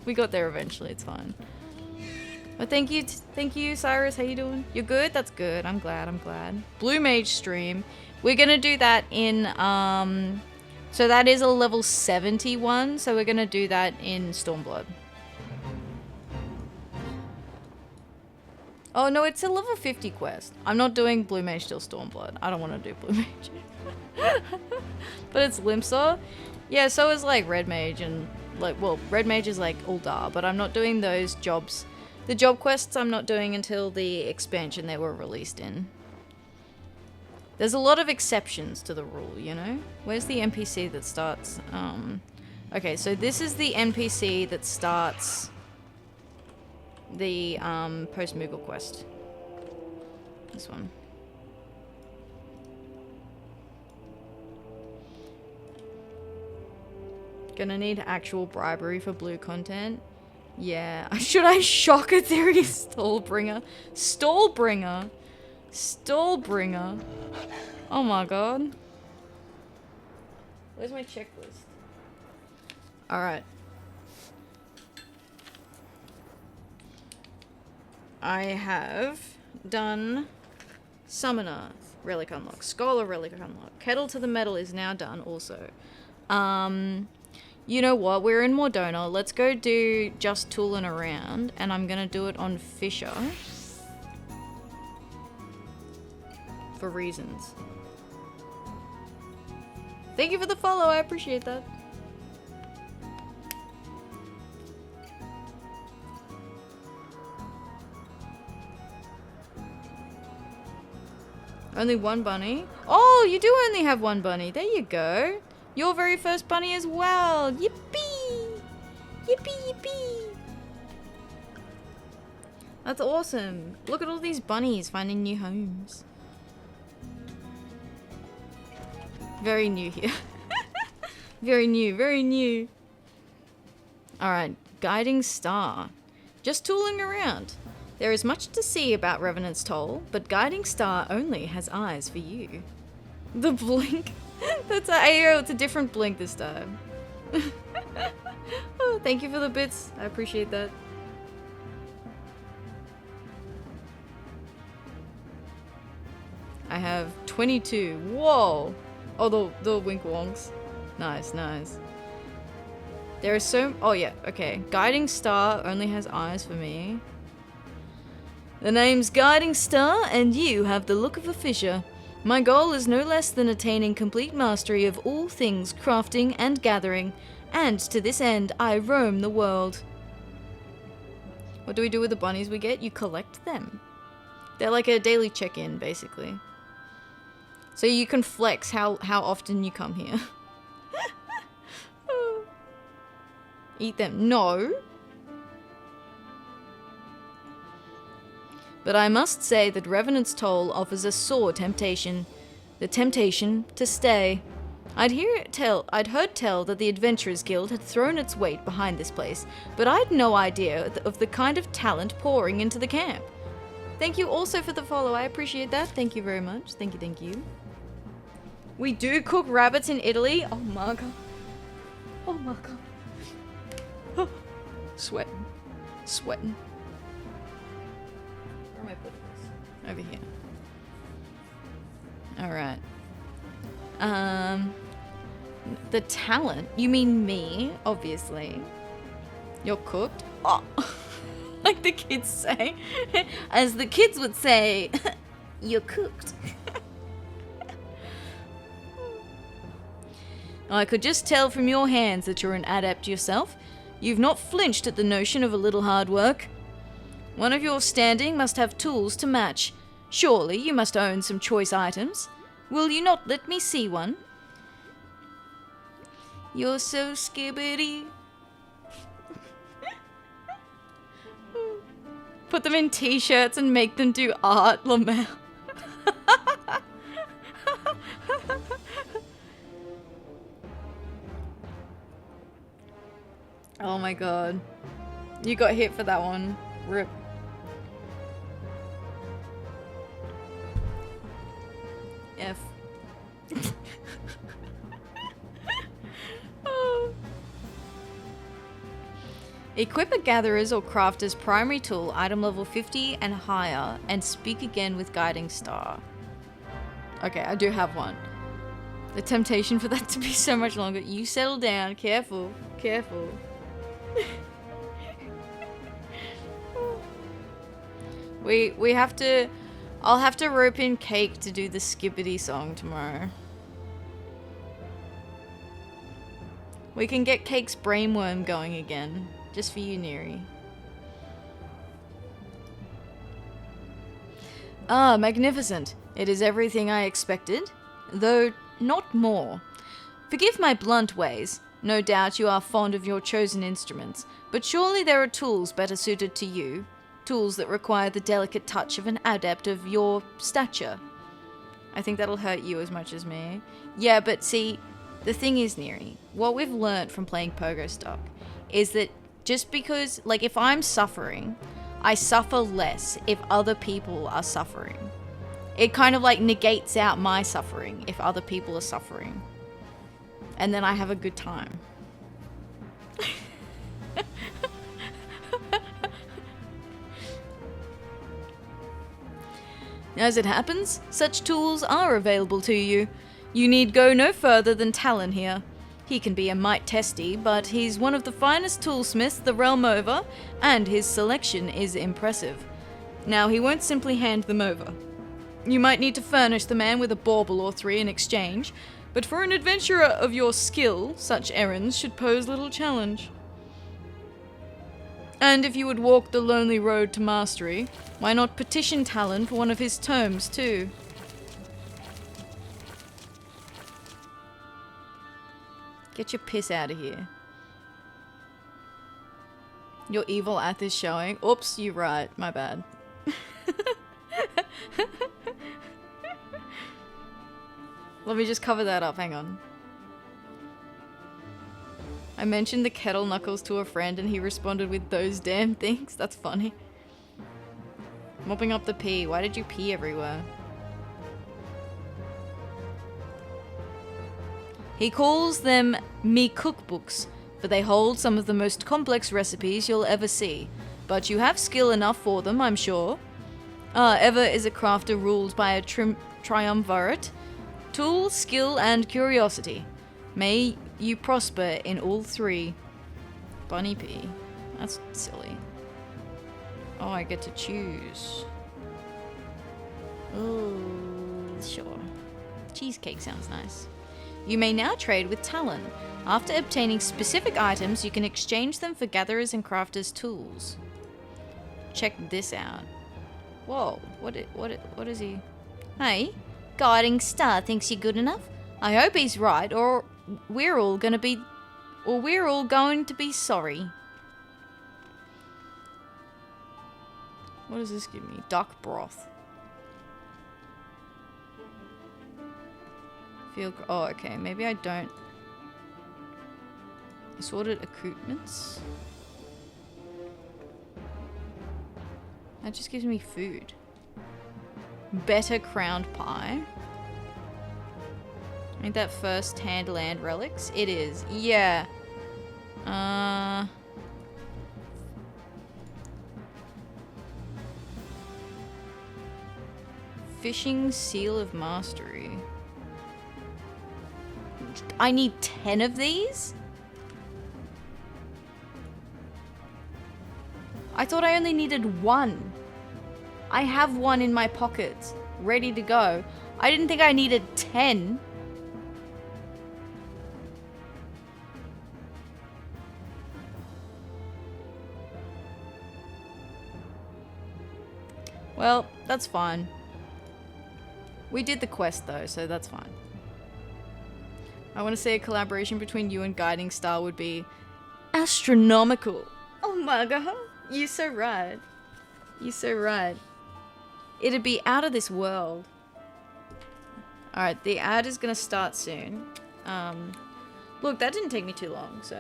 We got there eventually, it's fine. But thank you, Cyrus, how you doing? You're good? That's good, I'm glad. Blue Mage stream. We're gonna do that in, so that is a level 71, so we're gonna do that in Stormblood. Oh no, it's a level 50 quest. I'm not doing Blue Mage till Stormblood. I don't want to do Blue Mage. But it's Limsa. Yeah, so is like Red Mage and like, well, Red Mage is like Uldar, but I'm not doing those jobs. The job quests I'm not doing until the expansion they were released in. There's a lot of exceptions to the rule, you know? Where's the NPC that starts? Okay, so this is the NPC that starts the post-Moogle quest. This one. Gonna need actual bribery for blue content. Yeah. Should I shock Atheria Stallbringer? Stallbringer. Oh my god. Where's my checklist? Alright. I have done Summoner Relic Unlock, Scholar Relic Unlock, Kettle to the Mettle is now done also. You know what, we're in Mordona, let's go do just tooling around, and I'm gonna do it on Fisher. For reasons. Thank you for the follow, I appreciate that. Only one bunny? Oh, you do only have one bunny. There you go. Your very first bunny as well. Yippee! Yippee, yippee! That's awesome. Look at all these bunnies finding new homes. Very new here. Very new. Alright, Guiding Star. Just tooling around. There is much to see about Revenant's Toll, but Guiding Star only has eyes for you. The blink. It's a different blink this time. Oh, thank you for the bits. I appreciate that. I have 22. Whoa! Oh, the wink wonks. Nice. There is so... Oh, yeah. Okay. Guiding Star only has eyes for me. The name's Guiding Star, and you have the look of a fisher. My goal is no less than attaining complete mastery of all things crafting and gathering. And to this end, I roam the world. What do we do with the bunnies we get? You collect them. They're like a daily check-in, basically. So you can flex how often you come here. Eat them. No. But I must say that Revenant's Toll offers a sore temptation. The temptation to stay. I'd heard tell that the Adventurers Guild had thrown its weight behind this place, but I'd no idea of the kind of talent pouring into the camp. Thank you also for the follow, I appreciate that. Thank you very much. Thank you, thank you. We do cook rabbits in Italy? Oh my god. Oh my god. Sweating. Sweating. Where am I putting this? Over here. Alright. The talent? You mean me, obviously. You're cooked? Oh. Like the kids say. As the kids would say, you're cooked. I could just tell from your hands that you're an adept yourself. You've not flinched at the notion of a little hard work. One of your standing must have tools to match. Surely you must own some choice items. Will you not let me see one? You're so skibbity. Put them in t-shirts and make them do art, Lamel. Oh my god. You got hit for that one. Rip. F. Oh. Equip a gatherer's or crafter's primary tool, item level 50 and higher, and speak again with Guiding Star. Okay, I do have one. The temptation for that to be so much longer. You settle down. Careful. Careful. We have to... I'll have to rope in Cake to do the Skibbity song tomorrow. We can get Cake's brainworm going again. Just for you, Neri. Ah, magnificent. It is everything I expected, though not more. Forgive my blunt ways. No doubt you are fond of your chosen instruments, but surely there are tools better suited to you. Tools that require the delicate touch of an adept of your stature. I think that'll hurt you as much as me. Yeah, but see, the thing is, Neri, what we've learnt from playing Pogo Stock is that just because, like, if I'm suffering, I suffer less if other people are suffering. It kind of like negates out my suffering if other people are suffering. And then I have a good time. As it happens, such tools are available to you. You need go no further than Talon here. He can be a mite testy, but he's one of the finest toolsmiths the realm over, and his selection is impressive. Now, he won't simply hand them over. You might need to furnish the man with a bauble or three in exchange, but for an adventurer of your skill, such errands should pose little challenge. And if you would walk the lonely road to mastery, why not petition Talon for one of his tomes too? Get your piss out of here. Your evil Ath is showing. Oops, you're right. My bad. Let me just cover that up. Hang on. I mentioned the kettle knuckles to a friend and he responded with those damn things. That's funny. Mopping up the pee. Why did you pee everywhere? He calls them me cookbooks, for they hold some of the most complex recipes you'll ever see. But you have skill enough for them, I'm sure. Ever is a crafter ruled by a triumvirate. Tool, skill, and curiosity. May you prosper in all three. Bunny pea. That's silly. Oh, I get to choose. Oh, sure. Cheesecake sounds nice. You may now trade with Talon. After obtaining specific items, you can exchange them for gatherers and crafters tools. Check this out. Whoa, what is he? Hey, Guiding Star thinks you're good enough? I hope he's right, or we're all going to be sorry. What does this give me? Duck broth. Oh, okay. Maybe I don't. Assorted accoutrements. That just gives me food. Better crowned pie. Ain't that first hand land relics? It is. Yeah. Fishing seal of mastery. I need 10 of these? I thought I only needed 1. I have 1 in my pocket, ready to go. I didn't think I needed 10. Well, that's fine. We did the quest though, so that's fine. I want to say a collaboration between you and Guiding Star would be astronomical. Oh my god, you're so right. You're so right. It'd be out of this world. Alright, the ad is gonna start soon. Look, that didn't take me too long, so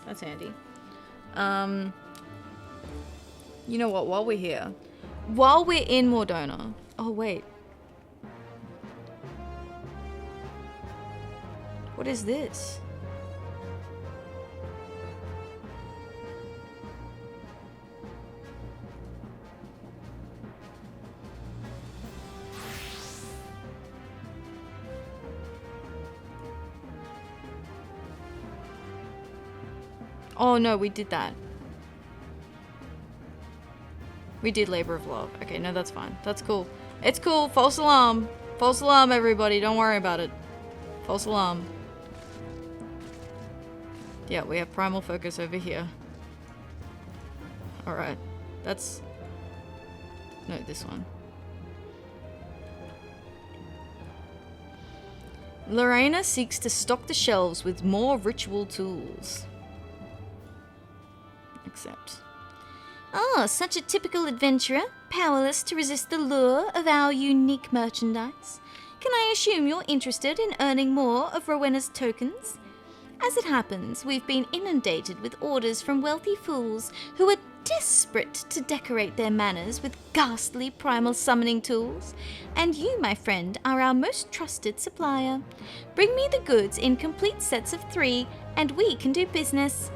that's handy. You know what, while we're here, while we're in Mordona... Oh, wait. What is this? Oh no, we did that. We did Labor of Love. Okay, no, that's fine. That's cool. It's cool. False alarm. False alarm, everybody. Don't worry about it. False alarm. Yeah, we have Primal Focus over here. Alright. That's... No, this one. Lorena seeks to stock the shelves with more ritual tools. Accept. Oh, such a typical adventurer, powerless to resist the lure of our unique merchandise. Can I assume you're interested in earning more of Rowena's tokens? As it happens, we've been inundated with orders from wealthy fools who are desperate to decorate their manors with ghastly primal summoning tools, and you, my friend, are our most trusted supplier. Bring me the goods in complete sets of 3, and we can do business.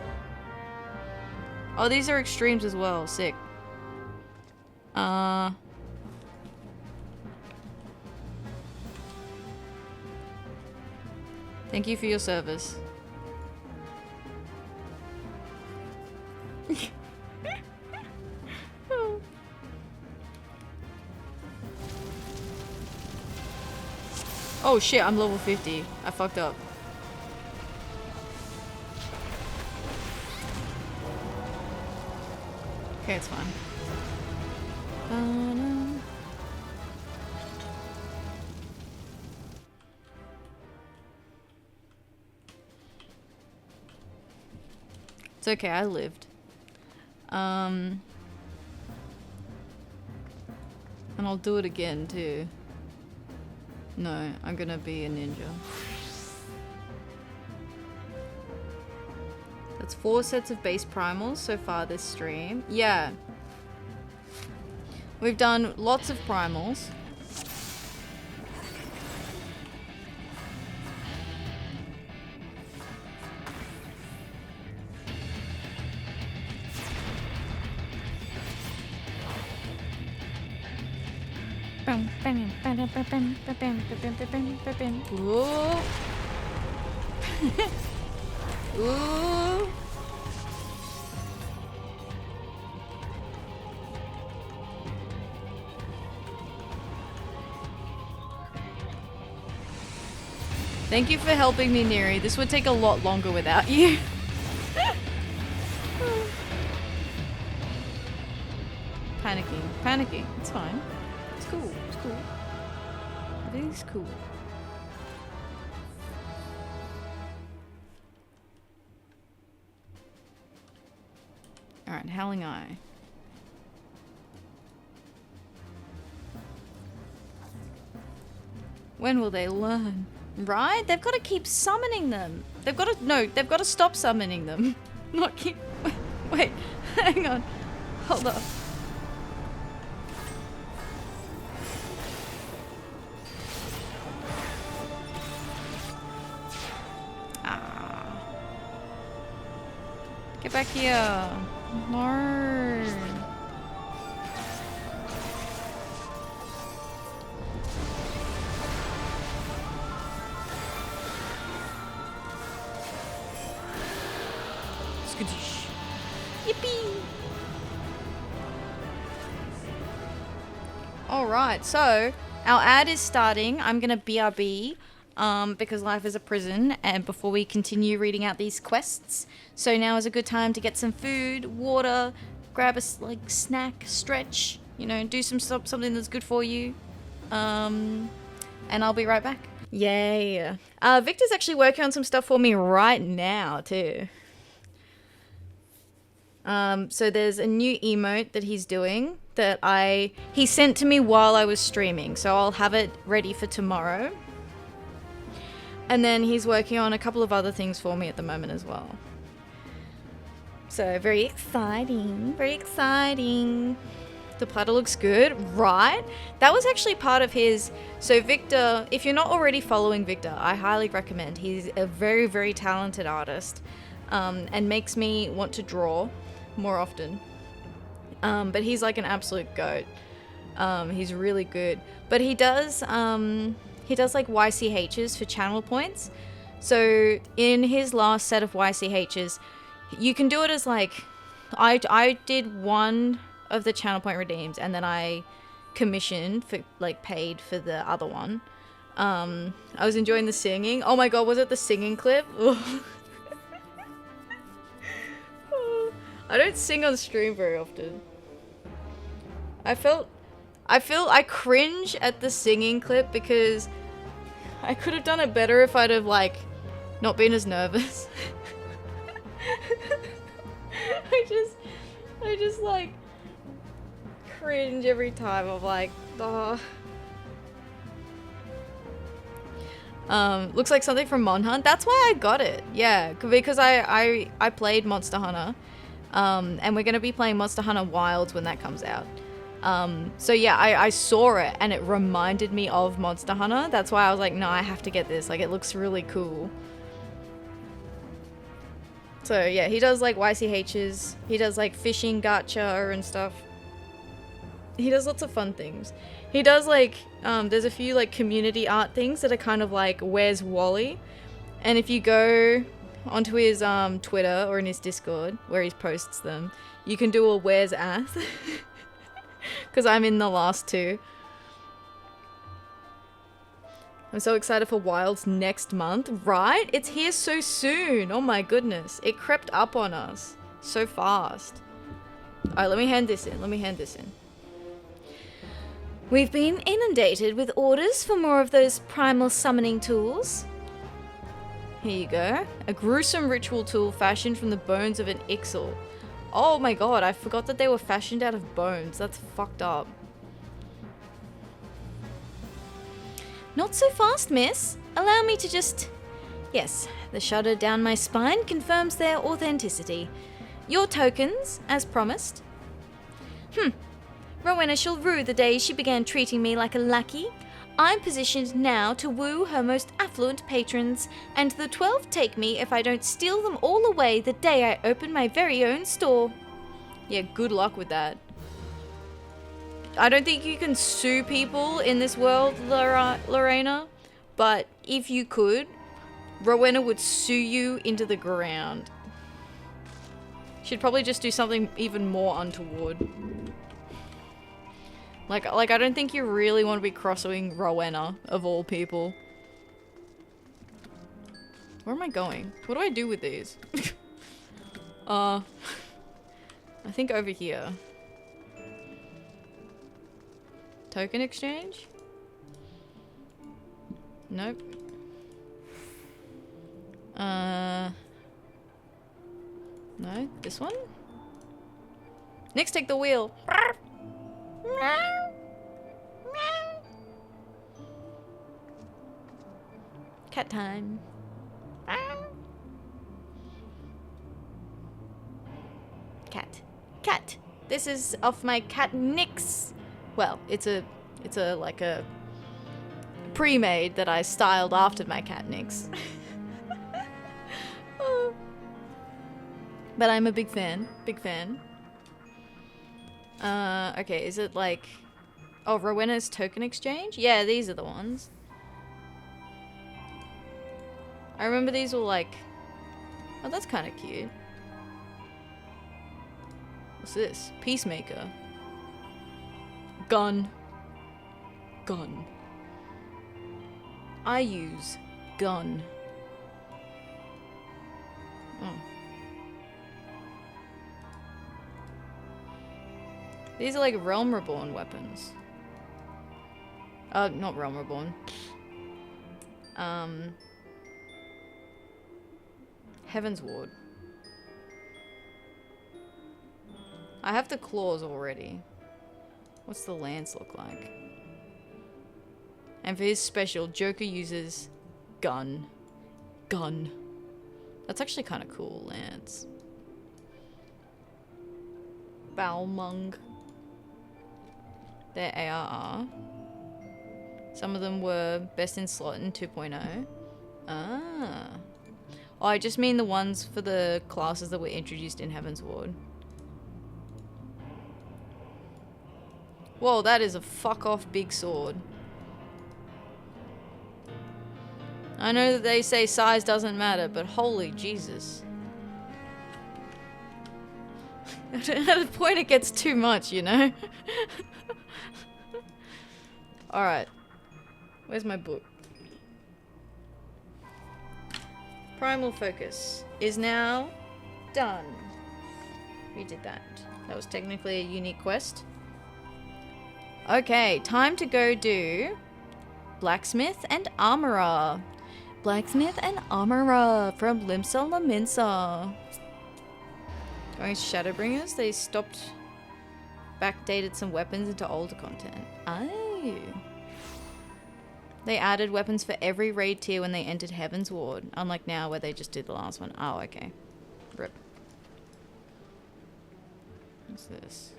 Oh, these are extremes as well. Sick. Thank you for your service. Oh shit, I'm level 50. I fucked up. Okay, it's fine. It's okay, I lived. And I'll do it again too. No, I'm gonna be a ninja. That's 4 sets of base primals so far this stream. Yeah. We've done lots of primals. Ooh. Ooh. Thank you for helping me, Neri. This would take a lot longer without you. Panicking. It's fine. It's cool. Everything's cool. Alright, Howling Eye. When will they learn? Right? They've got to keep summoning them. They've got to stop summoning them. Not keep... Wait, hang on. Hold up. Get back here. No. Skadoosh. Yippee. Alright, so our ad is starting. I'm gonna BRB. Because life is a prison, and before we continue reading out these quests. So now is a good time to get some food, water, grab a snack, stretch, you know, do something that's good for you. And I'll be right back. Yay. Victor's actually working on some stuff for me right now too. So there's a new emote that he's doing that he sent to me while I was streaming, so I'll have it ready for tomorrow. And then he's working on a couple of other things for me at the moment as well. So very exciting, very exciting. The platter looks good, right? That was actually part of his... So Victor, if you're not already following Victor, I highly recommend. He's a very, very talented artist, and makes me want to draw more often. But he's like an absolute goat. He's really good. But he does like YCHs for channel points. So in his last set of YCHs, you can do it as like, I did one of the channel point redeems, and then I commissioned for paid for the other one. I was enjoying the singing. Oh my god, was it the singing clip? I don't sing on stream very often. I cringe at the singing clip because I could have done it better if I'd have not been as nervous. I just cringe every time. I'm like, oh. Looks like something from Mon Hunt. That's why I got it. Yeah, because I played Monster Hunter. And we're gonna be playing Monster Hunter Wilds when that comes out. So yeah, I saw it and it reminded me of Monster Hunter. That's why I was like, no, I have to get this. It looks really cool. So yeah, he does YCHs. He does fishing gacha and stuff. He does lots of fun things. He does there's a few community art things that are kind of Where's Wally? And if you go onto his Twitter or in his Discord where he posts them, you can do a Where's Ath. Because I'm in the last two. I'm so excited for Wilds next month, right? It's here so soon. Oh my goodness. It crept up on us so fast. Alright, let me hand this in. We've been inundated with orders for more of those primal summoning tools. Here you go. A gruesome ritual tool fashioned from the bones of an Ixal. Oh my god, I forgot that they were fashioned out of bones. That's fucked up. Not so fast, miss. Allow me to just... Yes, the shudder down my spine confirms their authenticity. Your tokens, as promised. Rowena shall rue the day she began treating me like a lackey. I'm positioned now to woo her most affluent patrons, and the 12 take me if I don't steal them all away the day I open my very own store. Yeah, good luck with that. I don't think you can sue people in this world, Lorena, but if you could, Rowena would sue you into the ground. She'd probably just do something even more untoward. I don't think you really want to be crossing Rowena, of all people. Where am I going? What do I do with these? I think over here. Token exchange? Nope. No, this one? Nix, take the wheel. Cat time. Cat. This is of my cat Nix. Well, it's a like a pre-made that I styled after my cat Nix. But I'm a big fan. Okay, is it like... Oh, Rowena's token exchange? Yeah, these are the ones. I remember these were like... Oh, that's kind of cute. What's this? Peacemaker. Gun. I use gun. Oh. These are like Realm Reborn weapons. Not Realm Reborn. Heaven's Ward. I have the claws already. What's the lance look like? And for his special, Joker uses gun. That's actually kind of cool, lance. Balmung. They're ARR. Some of them were best in slot in 2.0. Ah. Oh, I just mean the ones for the classes that were introduced in Heaven's Ward. Whoa, that is a fuck off big sword. I know that they say size doesn't matter, but holy Jesus. At a point it gets too much, you know? Alright. Where's my book? Primal Focus is now done. We did that. That was technically a unique quest. Okay, time to go do Blacksmith and Armorer. Blacksmith and Armorer from Limsa Laminsa. Going Shadowbringers, they backdated some weapons into older content. Oh. They added weapons for every raid tier when they entered Heaven's Ward, unlike now where they just did the last one. Oh, okay. Rip. What's this?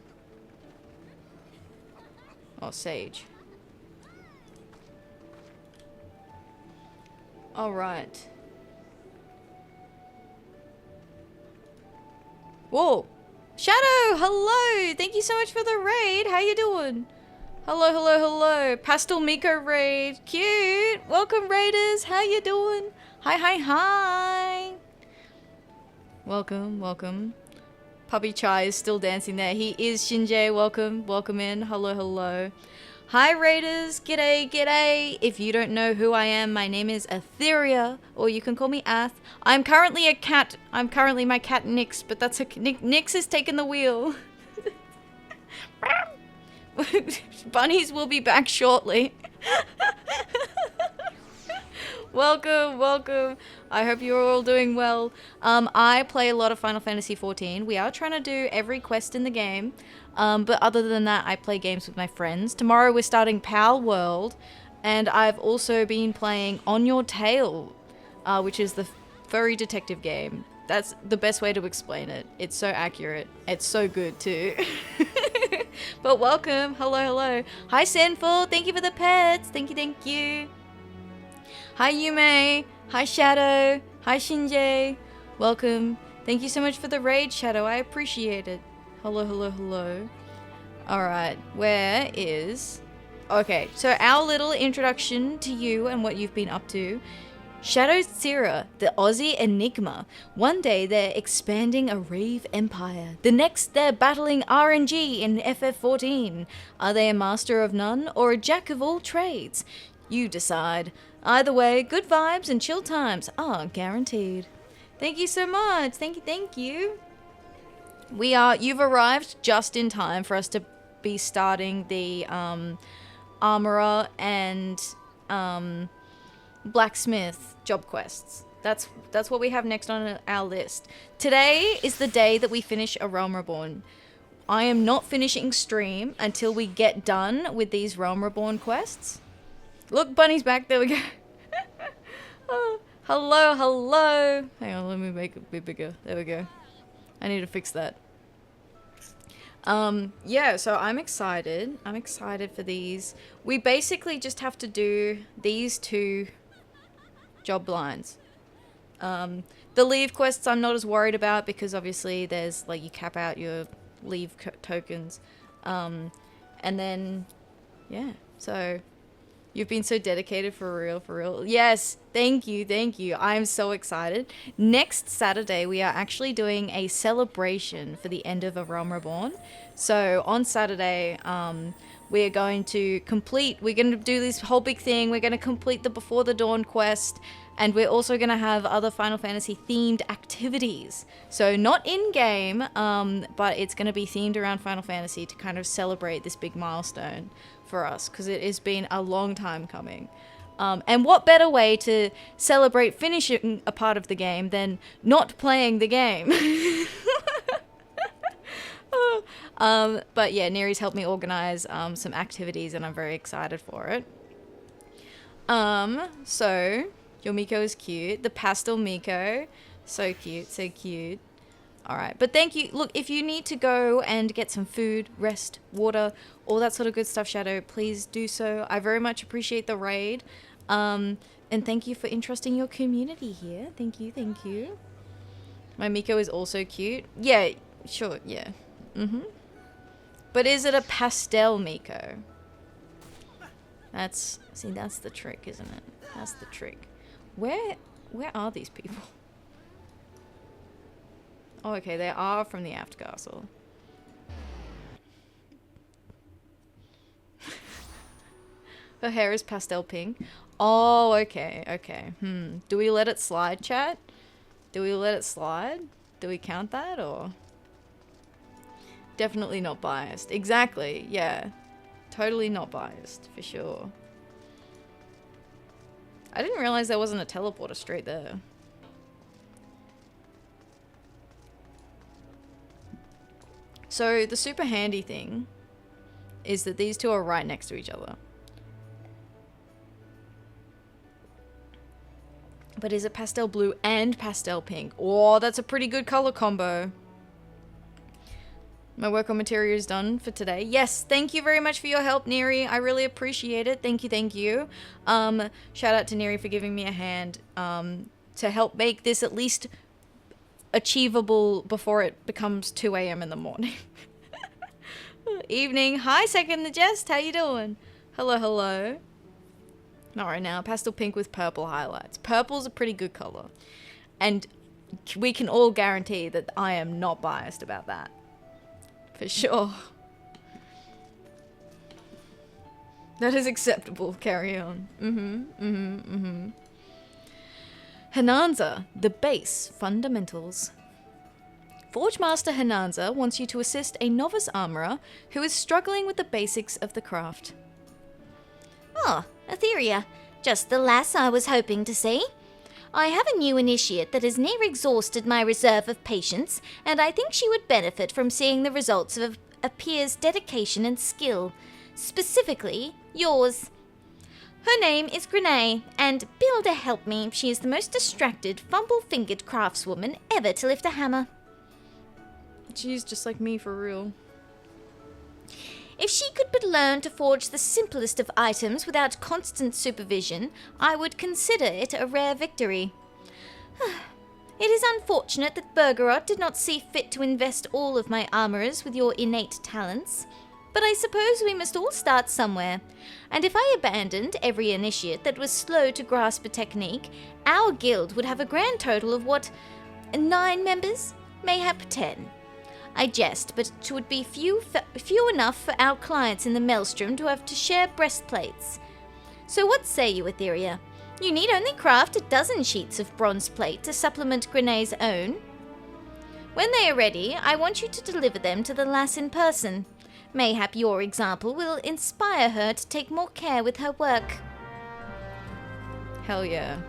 Oh, Sage. Alright. Whoa! Shadow! Hello! Thank you so much for the raid! How you doing? Hello. Pastel Miko raid. Cute! Welcome, raiders! How you doing? Hi! Welcome. Puppy Chai is still dancing there. He is Shinjay. Welcome in. Hello. Hi, raiders. G'day. If you don't know who I am, my name is Atheria, or you can call me Ath. I'm currently a cat. I'm currently my cat Nix, but that's Nix has taken the wheel. Bunnies will be back shortly. Welcome. I hope you're all doing well. I play a lot of Final Fantasy XIV. We are trying to do every quest in the game. But other than that, I play games with my friends. Tomorrow we're starting Pal World. And I've also been playing On Your Tail, which is the furry detective game. That's the best way to explain it. It's so accurate. It's so good too. But welcome. Hello. Hi, Sinful. Thank you for the pets. Thank you. Hi, Yume. Hi, Shadow. Hi, Shinjay. Welcome. Thank you so much for the raid, Shadow. I appreciate it. Hello. Alright, where is... Okay, so our little introduction to you and what you've been up to. Shadow Zera, the Aussie Enigma. One day they're expanding a rave empire. The next they're battling RNG in FF14. Are they a master of none or a jack of all trades? You decide. Either way, good vibes and chill times are guaranteed. Thank you so much. Thank you. You've arrived just in time for us to be starting the armorer and blacksmith job quests. That's what we have next on our list. Today is the day that we finish A Realm Reborn. I am not finishing stream until we get done with these Realm Reborn quests. Look, Bunny's back. There we go. Oh, hello. Hang on, let me make it a bit bigger. There we go. I need to fix that. Yeah, so I'm excited. I'm excited for these. We basically just have to do these 2 job lines. The leave quests I'm not as worried about because obviously there's like you cap out your leave tokens. And then, yeah, so you've been so dedicated for real. Yes, thank you. I'm so excited. Next Saturday, we are actually doing a celebration for the end of A Realm Reborn. So on Saturday, we're going to do this whole big thing. We're going to complete the Before the Dawn quest. And we're also going to have other Final Fantasy themed activities. So not in-game, but it's going to be themed around Final Fantasy to kind of celebrate this big milestone for us. Because it has been a long time coming. And what better way to celebrate finishing a part of the game than not playing the game? But yeah, Neri's helped me organize some activities and I'm very excited for it. So... Your Miko is cute. The pastel Miko. So cute. Alright, but thank you. Look, if you need to go and get some food, rest, water, all that sort of good stuff, Shadow, please do so. I very much appreciate the raid. And thank you for entrusting your community here. Thank you. My Miko is also cute. Yeah, sure, yeah. But is it a pastel Miko? That's the trick, isn't it? That's the trick. Where are these people? Oh, okay, they are from the Aft Castle. Her hair is pastel pink. Oh, okay. Do we let it slide, chat? Do we let it slide? Do we count that, or? Definitely not biased. Exactly, yeah. Totally not biased, for sure. I didn't realize there wasn't a teleporter straight there. So the super handy thing is that these 2 are right next to each other. But is it pastel blue and pastel pink? Oh, that's a pretty good color combo. My work on material is done for today. Yes, thank you very much for your help, Neri. I really appreciate it. Thank you. Shout out to Neri for giving me a hand to help make this at least achievable before it becomes 2 a.m. in the morning. Evening. Hi, Second the Jest. How you doing? Hello. Not right now. Pastel pink with purple highlights. Purple's a pretty good color. And we can all guarantee that I am not biased about that. For sure. That is acceptable. Carry on. Hananza, the base fundamentals. Forge Master Hananza wants you to assist a novice armorer who is struggling with the basics of the craft. Oh, Atheria. Just the lass I was hoping to see. I have a new initiate that has near exhausted my reserve of patience, and I think she would benefit from seeing the results of a peer's dedication and skill. Specifically, yours. Her name is Grenay, and Builder help me, she is the most distracted, fumble-fingered craftswoman ever to lift a hammer. She's just like me, for real. If she could but learn to forge the simplest of items without constant supervision, I would consider it a rare victory. It is unfortunate that Bergerot did not see fit to invest all of my armourers with your innate talents, but I suppose we must all start somewhere, and if I abandoned every initiate that was slow to grasp a technique, our guild would have a grand total of, 9 members? Mayhap 10. I jest, but it would be few enough for our clients in the Maelstrom to have to share breastplates. So what say you, Atheria? You need only craft a dozen sheets of bronze plate to supplement Grenae's own. When they are ready, I want you to deliver them to the lass in person. Mayhap your example will inspire her to take more care with her work. Hell yeah.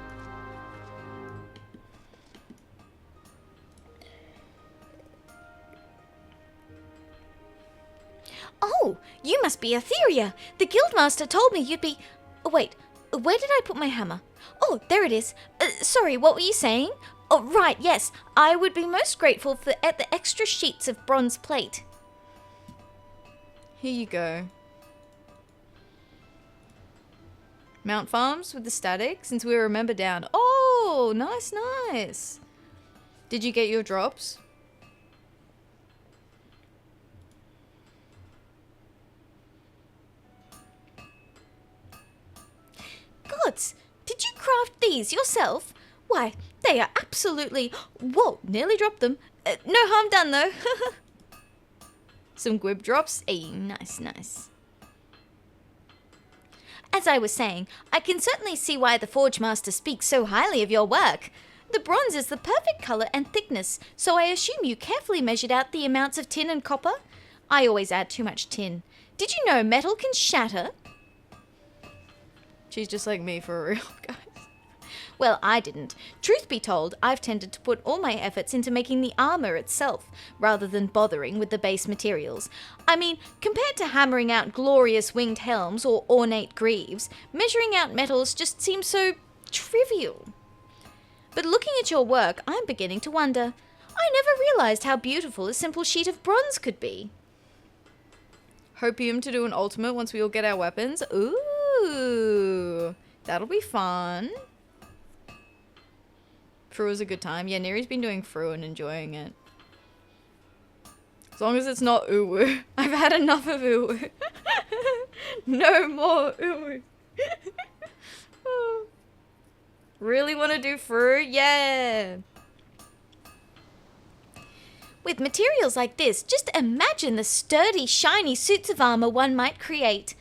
Oh, you must be Atheria. The guildmaster told me you'd be... Oh, wait, where did I put my hammer? Oh, there it is. Sorry, what were you saying? Oh, right, yes. I would be most grateful for the extra sheets of bronze plate. Here you go. Mount Farms with the static, since we were a member down. Oh, nice, nice. Did you get your drops? Gods, did you craft these yourself? Why, they are absolutely... Whoa, nearly dropped them. No harm done, though. Some Gwib drops. Hey, nice, nice. As I was saying, I can certainly see why the Forge Master speaks so highly of your work. The bronze is the perfect colour and thickness, so I assume you carefully measured out the amounts of tin and copper? I always add too much tin. Did you know metal can shatter? She's just like me for real, guys. Well, I didn't. Truth be told, I've tended to put all my efforts into making the armour itself, rather than bothering with the base materials. I mean, compared to hammering out glorious winged helms or ornate greaves, measuring out metals just seems so trivial. But looking at your work, I'm beginning to wonder. I never realised how beautiful a simple sheet of bronze could be. Hopium to do an ultimate once we all get our weapons. Ooh, that'll be fun. Frew was a good time. Yeah, Neri's been doing Frew and enjoying it. As long as it's not uwu. I've had enough of uwu. No more uwu. Really want to do Frew? Yeah. With materials like this, just imagine the sturdy, shiny suits of armour one might create.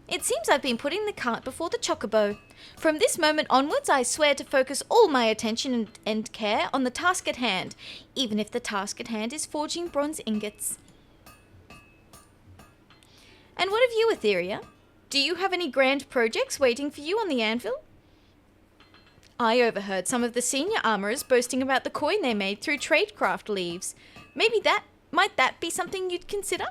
It seems I've been putting the cart before the chocobo. From this moment onwards, I swear to focus all my attention and care on the task at hand, even if the task at hand is forging bronze ingots. And what of you, Atheria? Do you have any grand projects waiting for you on the anvil? I overheard some of the senior armourers boasting about the coin they made through tradecraft leaves. Might that be something you'd consider?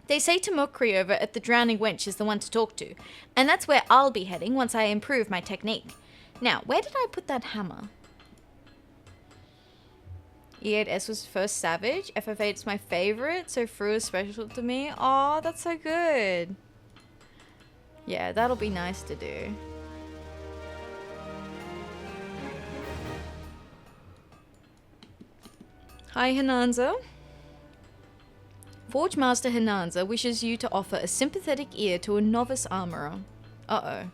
They say Tamokri over at the Drowning Wench is the one to talk to, and that's where I'll be heading once I improve my technique. Now, where did I put that hammer? E8S was first savage. FF8 is my favourite, so Frew is special to me. Oh, that's so good. Yeah, that'll be nice to do. Hi, Hananza. Forge Master Hananza wishes you to offer a sympathetic ear to a novice armourer. Uh-oh.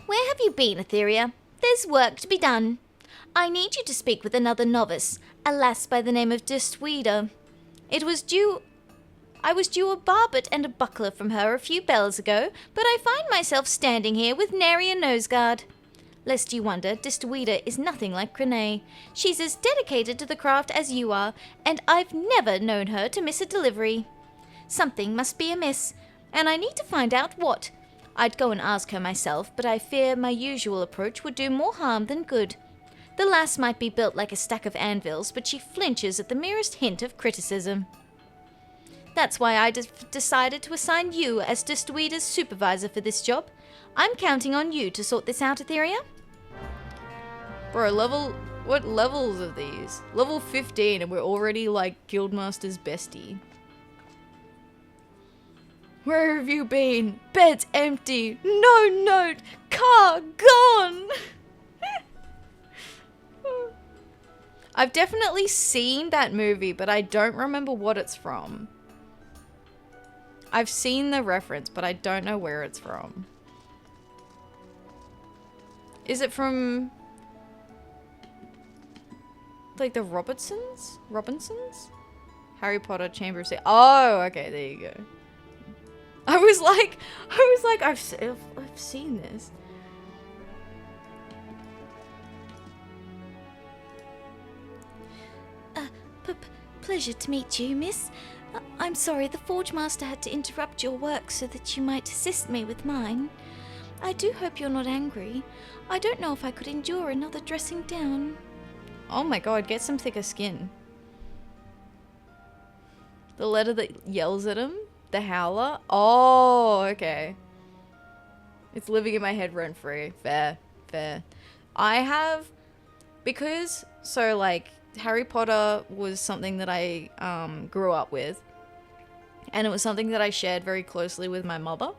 Where have you been, Atheria? There's work to be done. I need you to speak with another novice, a lass by the name of Distweeder. I was due a barbet and a buckler from her a few bells ago, but I find myself standing here with nary a noseguard. Lest you wonder, Distweeder is nothing like Grenae. She's as dedicated to the craft as you are, and I've never known her to miss a delivery. Something must be amiss, and I need to find out what. I'd go and ask her myself, but I fear my usual approach would do more harm than good. The lass might be built like a stack of anvils, but she flinches at the merest hint of criticism. That's why I decided to assign you as Distweeder's supervisor for this job. I'm counting on you to sort this out, Atheria. Bro, what levels are these? Level 15 and we're already like Guildmaster's bestie. Where have you been? Bed's empty. No note. Car gone. I've definitely seen that movie, but I don't remember what it's from. I've seen the reference, but I don't know where it's from. Is it from like the Robinsons? Harry Potter Chamber of Secrets. Oh, okay, there you go. I was like, I've seen this. pleasure to meet you, miss. I'm sorry the Forge Master had to interrupt your work so that you might assist me with mine. I do hope you're not angry. I don't know if I could endure another dressing down. Oh my god, get some thicker skin. The letter that yells at him? The howler? Oh, okay. It's living in my head rent free. Fair, fair. I have, because, so like, Harry Potter was something that I grew up with. And it was something that I shared very closely with my mother.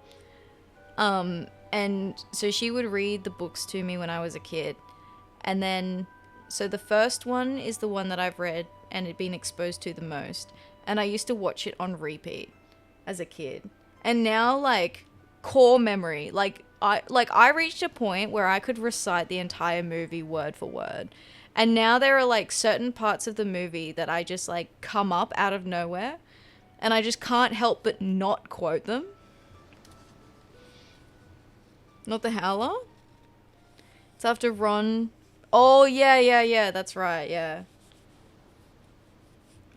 And so she would read the books to me when I was a kid. And then, so the first one is the one that I've read and had been exposed to the most. And I used to watch it on repeat as a kid. And now, like, core memory, I reached a point where I could recite the entire movie word for word. And now there are, like, certain parts of the movie that I just, like, come up out of nowhere. And I just can't help but not quote them. Not the howler? It's after Ron. Oh, yeah, that's right, yeah.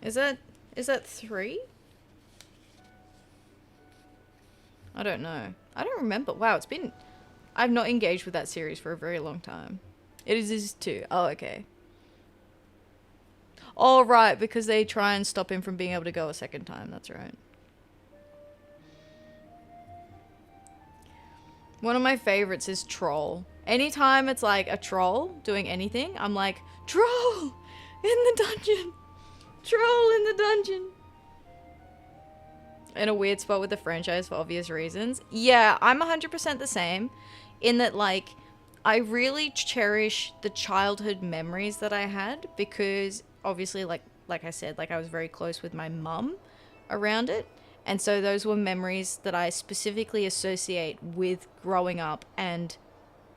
Is that 3? I don't know. I don't remember. Wow, I've not engaged with that series for a very long time. It is 2. Oh, okay. Oh, right, because they try and stop him from being able to go a second time. That's right. One of my favorites is Troll. Anytime it's like a troll doing anything, I'm like, Troll in the dungeon. Troll in the dungeon. In a weird spot with the franchise for obvious reasons. Yeah, I'm 100% the same in that, like, I really cherish the childhood memories that I had because obviously, like I said, like I was very close with my mum around it. And so those were memories that I specifically associate with growing up and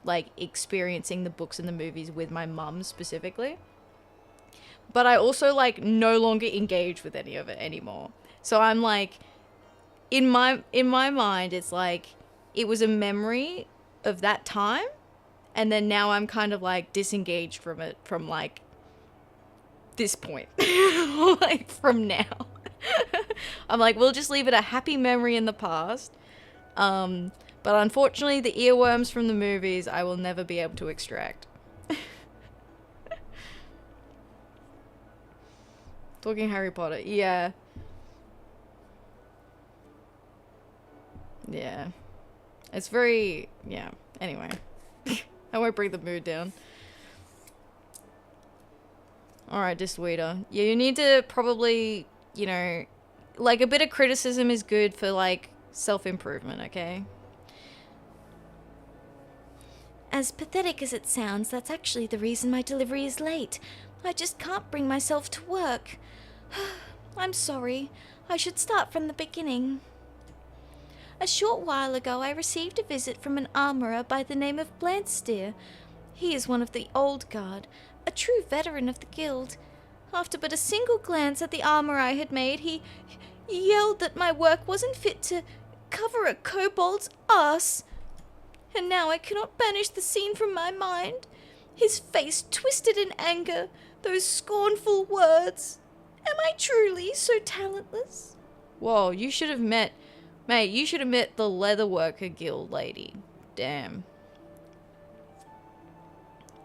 like experiencing the books and the movies with my mum specifically. But I also like no longer engage with any of it anymore. So I'm like, in my mind, it's like it was a memory of that time. And then now I'm kind of like disengaged from it from like this point. Like from now. I'm like, we'll just leave it a happy memory in the past. But unfortunately, the earworms from the movies, I will never be able to extract. Talking Harry Potter. Yeah. Yeah. It's very... Yeah. Anyway. I won't bring the mood down. Alright, Disweeder. Yeah, you need to probably, you know... Like, a bit of criticism is good for, like, self-improvement, okay? As pathetic as it sounds, that's actually the reason my delivery is late. I just can't bring myself to work. I'm sorry. I should start from the beginning. A short while ago, I received a visit from an armourer by the name of Blansteer. He is one of the old guard, a true veteran of the guild. After but a single glance at the armour I had made, he yelled that my work wasn't fit to cover a kobold's ass. And now I cannot banish the scene from my mind. His face twisted in anger, those scornful words. Am I truly so talentless? Whoa, you should have met... Mate, you should have met the Leatherworker Guild lady. Damn.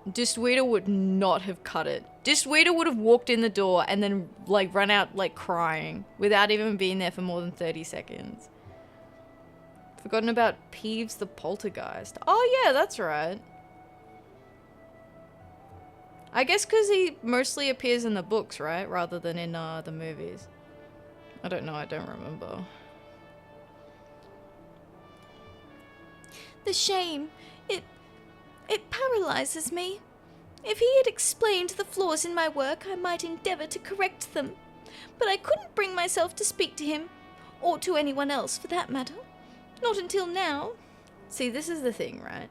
Disweeder would not have cut it. Disweeder would have walked in the door and then, like, run out, like, crying without even being there for more than 30 seconds. Forgotten about Peeves the Poltergeist. Oh, yeah, that's right. I guess because he mostly appears in the books, right? Rather than in the movies. I don't know, I don't remember. The shame. It paralyzes me. If he had explained the flaws in my work, I might endeavour to correct them. But I couldn't bring myself to speak to him, or to anyone else for that matter. Not until now. See, this is the thing, right?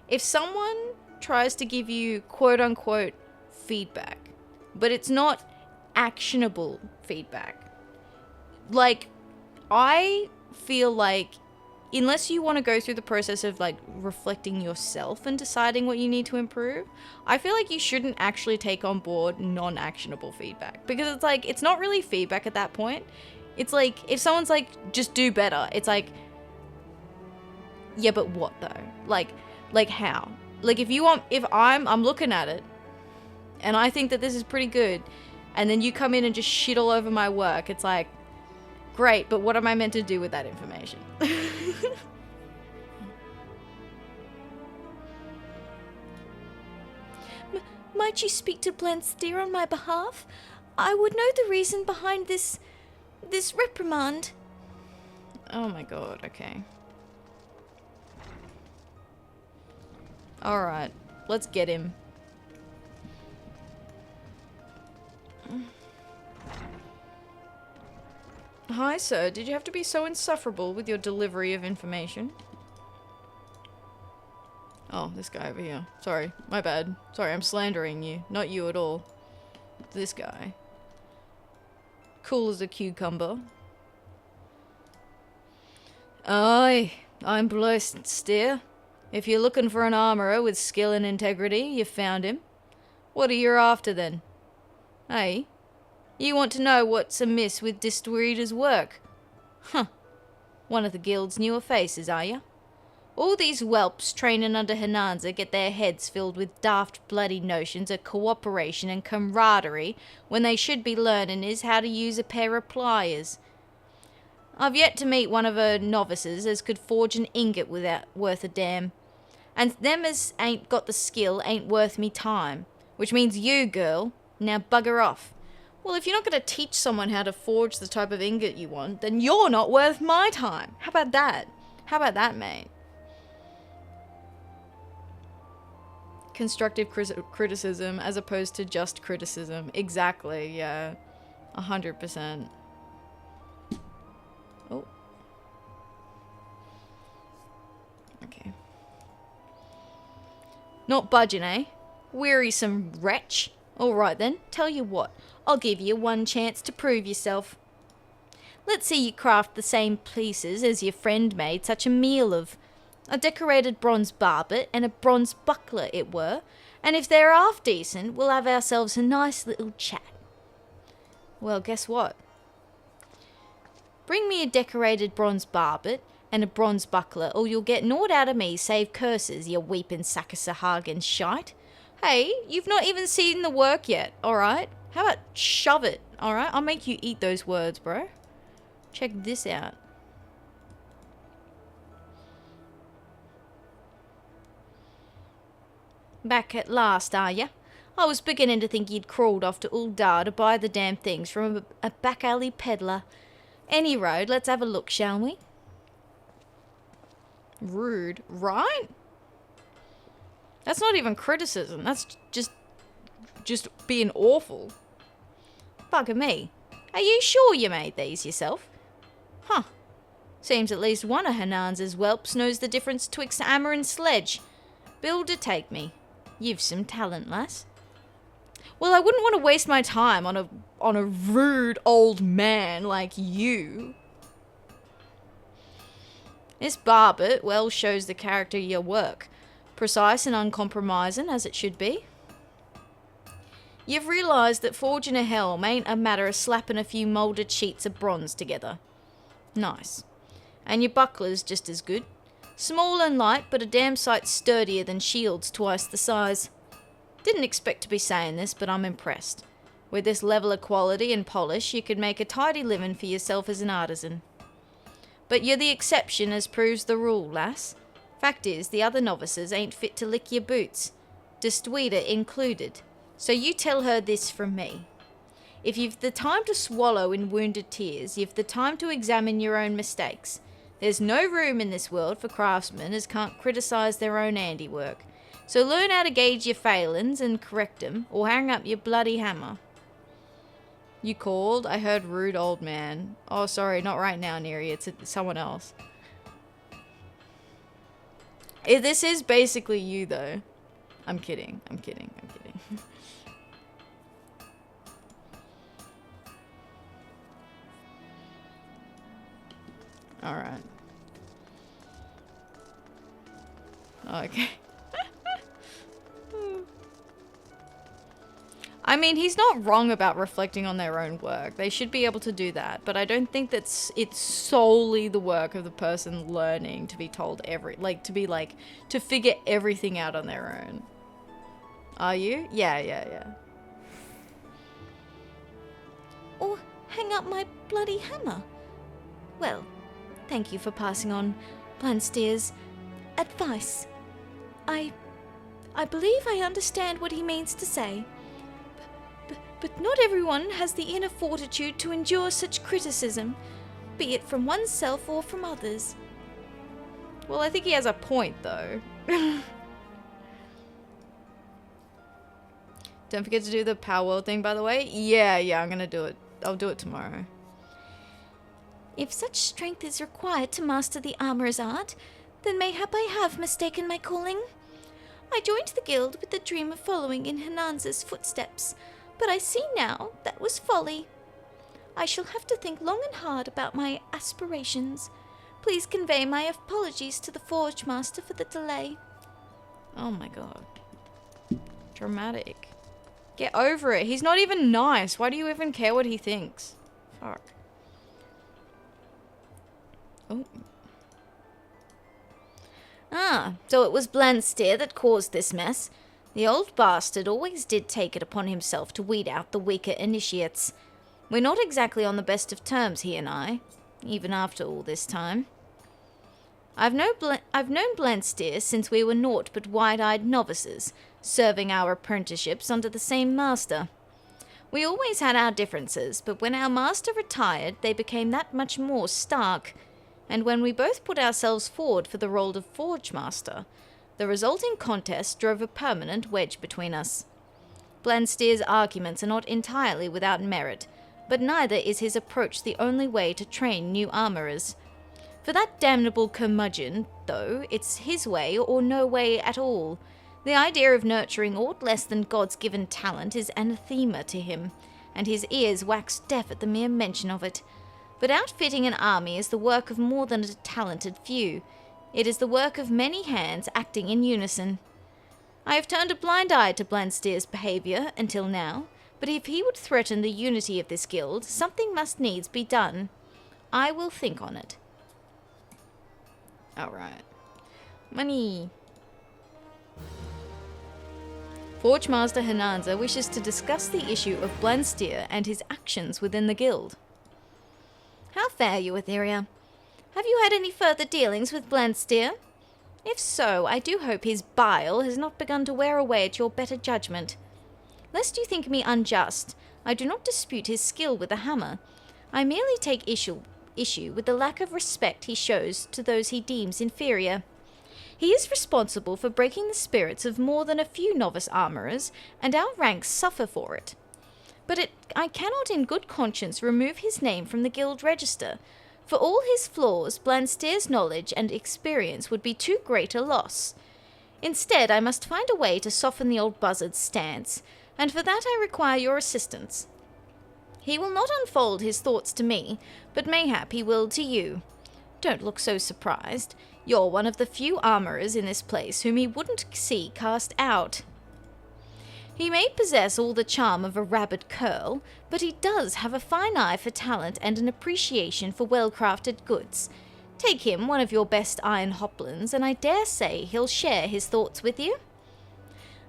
If someone tries to give you quote-unquote feedback, but it's not actionable feedback, like, I feel like unless you want to go through the process of like reflecting yourself and deciding what you need to improve, I feel like you shouldn't actually take on board non-actionable feedback, because it's like, it's not really feedback at that point. It's like, if someone's like, just do better, it's like, yeah, but what though? Like how? Like if I'm looking at it and I think that this is pretty good, and then you come in and just shit all over my work, it's like, great, but what am I meant to do with that information? Might you speak to Blansteer on my behalf? I would know the reason behind this reprimand. Oh my god, okay. Alright, let's get him. Hi, sir. Did you have to be so insufferable with your delivery of information? Oh, this guy over here. Sorry, my bad. Sorry, I'm slandering you. Not you at all. This guy. Cool as a cucumber. Aye, I'm Blansteer. If you're looking for an armourer with skill and integrity, you've found him. What are you after then? Hey? You want to know what's amiss with Distweeder's work? Huh. One of the guild's newer faces, are you? All these whelps training under Hinanza get their heads filled with daft bloody notions of cooperation and camaraderie when they should be learning is how to use a pair of pliers. I've yet to meet one of her novices as could forge an ingot without worth a damn. And them as ain't got the skill ain't worth me time. Which means you, girl, now bugger off. Well, if you're not going to teach someone how to forge the type of ingot you want, then you're not worth my time. How about that? How about that, mate? Constructive criticism as opposed to just criticism. Exactly, yeah. 100%. Oh. Okay. Not budging, eh? Wearisome wretch. Alright then, tell you what. I'll give you one chance to prove yourself. Let's see you craft the same pieces as your friend made such a meal of. A decorated bronze barbet and a bronze buckler it were, and if they're half decent, we'll have ourselves a nice little chat. Well, guess what? Bring me a decorated bronze barbet and a bronze buckler, or you'll get naught out of me save curses, you weeping sack of Sahagin shite. Hey, you've not even seen the work yet, alright? How about shove it, alright? I'll make you eat those words, bro. Check this out. Back at last, are ya? I was beginning to think you'd crawled off to Uldar to buy the damn things from a back alley peddler. Any road, let's have a look, shall we? Rude, right? That's not even criticism. That's just being awful. Bugger me. Are you sure you made these yourself? Huh. Seems at least one of Hinanza's whelps knows the difference twixt hammer and sledge. Build to take me. You've some talent, lass. Well, I wouldn't want to waste my time on a rude old man like you. This barbet well shows the character of your work. Precise and uncompromising as it should be. You've realised that forging a helm ain't a matter of slapping a few moulded sheets of bronze together. Nice. And your buckler's just as good. Small and light, but a damn sight sturdier than shields twice the size. Didn't expect to be saying this, but I'm impressed. With this level of quality and polish, you could make a tidy living for yourself as an artisan. But you're the exception as proves the rule, lass. Fact is, the other novices ain't fit to lick your boots. Distweeder included. So you tell her this from me. If you've the time to swallow in wounded tears, you've the time to examine your own mistakes. There's no room in this world for craftsmen as can't criticise their own handiwork. So learn how to gauge your failings and correct them, or hang up your bloody hammer. You called? I heard rude old man. Oh, sorry, not right now, Neri. It's someone else. This is basically you, though. I'm kidding. I'm kidding. I'm kidding. Alright. Okay. I mean, he's not wrong about reflecting on their own work. They should be able to do that, but I don't think it's solely the work of the person learning to be told to figure everything out on their own. Are you? Yeah. Or hang up my bloody hammer. Well, thank you for passing on Blansteer's advice. I believe I understand what he means to say. But not everyone has the inner fortitude to endure such criticism, be it from oneself or from others. Well, I think he has a point, though. Don't forget to do the Power World thing, by the way. Yeah, I'm gonna do it. I'll do it tomorrow. If such strength is required to master the armorer's art, then mayhap I have mistaken my calling. I joined the guild with the dream of following in Hernanza's footsteps, but I see now that was folly. I shall have to think long and hard about my aspirations. Please convey my apologies to the Forge Master for the delay. Oh my god. Dramatic. Get over it. He's not even nice. Why do you even care what he thinks? Fuck. Oh. So it was Blansteer that caused this mess. The old bastard always did take it upon himself to weed out the weaker initiates. We're not exactly on the best of terms, he and I, even after all this time. I've known Blansteer since we were naught but wide-eyed novices, serving our apprenticeships under the same master. We always had our differences, but when our master retired, they became that much more stark, and when we both put ourselves forward for the role of Forge Master, the resulting contest drove a permanent wedge between us. Blansteer's arguments are not entirely without merit, but neither is his approach the only way to train new armourers. For that damnable curmudgeon, though, it's his way or no way at all. The idea of nurturing aught less than God's given talent is anathema to him, and his ears wax deaf at the mere mention of it. But outfitting an army is the work of more than a talented few. It is the work of many hands acting in unison. I have turned a blind eye to Blansteer's behaviour until now, but if he would threaten the unity of this guild, something must needs be done. I will think on it. Alright. Money. Forge Master Hernanza wishes to discuss the issue of Blansteer and his actions within the guild. How fare you, Atheria? Have you had any further dealings with Blansteer? If so, I do hope his bile has not begun to wear away at your better judgment. Lest you think me unjust, I do not dispute his skill with the hammer. I merely take issue with the lack of respect he shows to those he deems inferior. He is responsible for breaking the spirits of more than a few novice armourers, and our ranks suffer for it. But I cannot in good conscience remove his name from the guild register. For all his flaws, Blansteer's knowledge and experience would be too great a loss. Instead, I must find a way to soften the old buzzard's stance, and for that I require your assistance. He will not unfold his thoughts to me, but mayhap he will to you. Don't look so surprised. You're one of the few armourers in this place whom he wouldn't see cast out. He may possess all the charm of a rabid curl, but he does have a fine eye for talent and an appreciation for well-crafted goods. Take him one of your best iron hoplins, and I dare say he'll share his thoughts with you.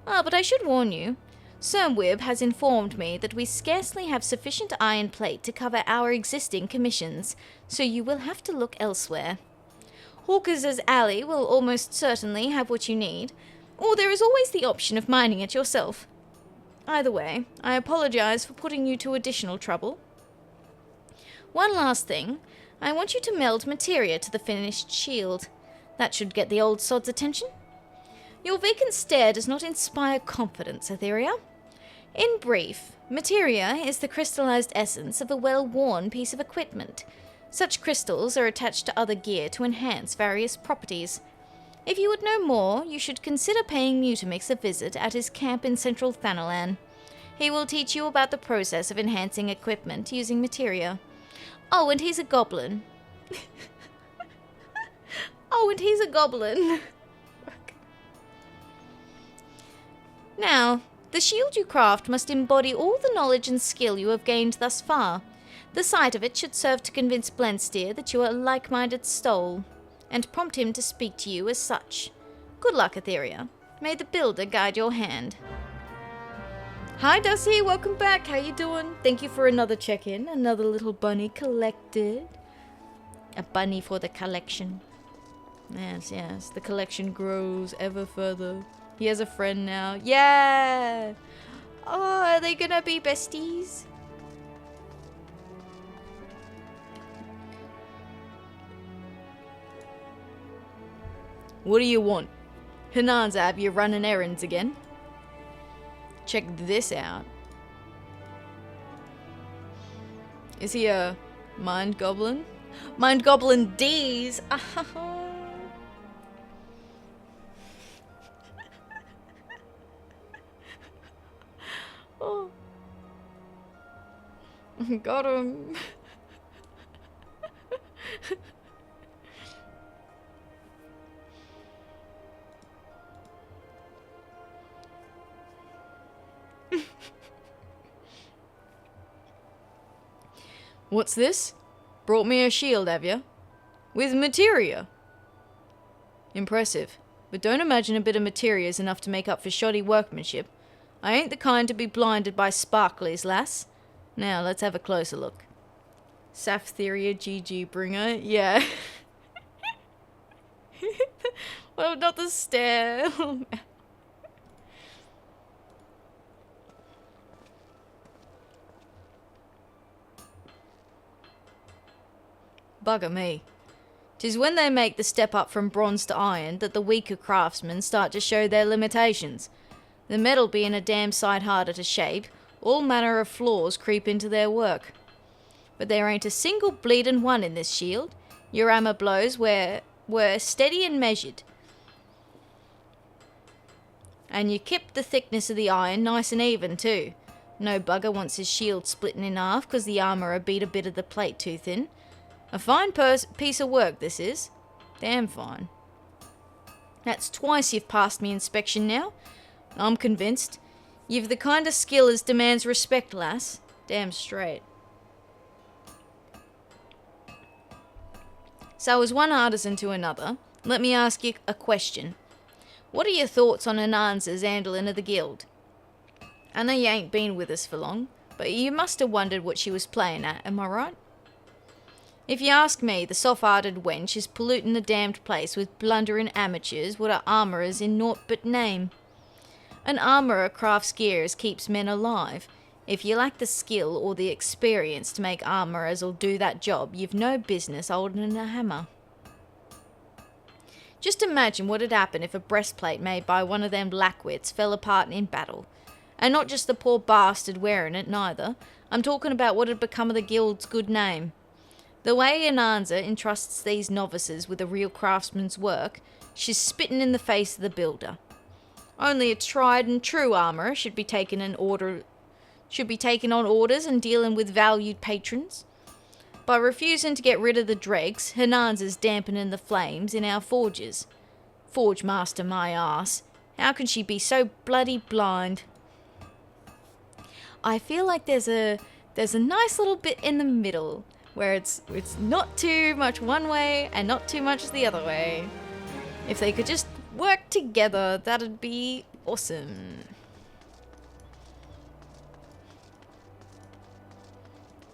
But I should warn you, Cernwib has informed me that we scarcely have sufficient iron plate to cover our existing commissions, so you will have to look elsewhere. Hawkers' Alley will almost certainly have what you need, or there is always the option of mining it yourself. Either way, I apologize for putting you to additional trouble. One last thing, I want you to meld materia to the finished shield. That should get the old sod's attention. Your vacant stare does not inspire confidence, Atheria. In brief, materia is the crystallized essence of a well-worn piece of equipment. Such crystals are attached to other gear to enhance various properties. If you would know more, you should consider paying Mutamix a visit at his camp in central Thanalan. He will teach you about the process of enhancing equipment using materia. Oh, and he's a goblin. Now, the shield you craft must embody all the knowledge and skill you have gained thus far. The sight of it should serve to convince Blendsteer that you are a like-minded soul, and prompt him to speak to you as such. Good luck, Atheria. May the builder guide your hand. Hi Dusty, welcome back. How you doing? Thank you for another check-in. Another little bunny collected. A bunny for the collection. Yes, yes. The collection grows ever further. He has a friend now. Yeah! Oh, are they gonna be besties? What do you want? Hananzab, you're running errands again? Check this out. Is he a mind goblin? Mind goblin D's! Oh. Got him. What's this? Brought me a shield, have ya? With materia. Impressive. But don't imagine a bit of materia is enough to make up for shoddy workmanship. I ain't the kind to be blinded by sparklies, lass. Now, let's have a closer look. Atheria GG bringer, yeah. Well, not the stare. Bugger me. 'Tis when they make the step up from bronze to iron that the weaker craftsmen start to show their limitations. The metal being a damn sight harder to shape, all manner of flaws creep into their work. But there ain't a single bleedin' one in this shield. Your hammer blows were steady and measured. And you kept the thickness of the iron nice and even too. No bugger wants his shield splitting in half 'cause the armourer beat a bit of the plate too thin. A fine piece of work this is. Damn fine. That's twice you've passed me inspection now. I'm convinced. You've the kind of skill as demands respect, lass. Damn straight. So as one artisan to another, let me ask you a question. What are your thoughts on Ananza's handling of the guild? I know you ain't been with us for long, but you must have wondered what she was playing at, am I right? If you ask me, the soft-hearted wench is polluting the damned place with blundering amateurs what are armourers in naught but name. An armourer crafts gear as keeps men alive. If you lack the skill or the experience to make armour as'll do that job, you've no business holding a hammer. Just imagine what'd happen if a breastplate made by one of them lackwits fell apart in battle. And not just the poor bastard wearing it, neither. I'm talking about what'd become of the guild's good name. The way Ananza entrusts these novices with a real craftsman's work, she's spitting in the face of the builder. Only a tried and true armourer should be taken on orders and dealing with valued patrons. By refusing to get rid of the dregs, Hananza's dampening the flames in our forges. Forge master my arse. How can she be so bloody blind? I feel like there's a nice little bit in the middle where it's not too much one way and not too much the other way. If they could just work together, that'd be awesome.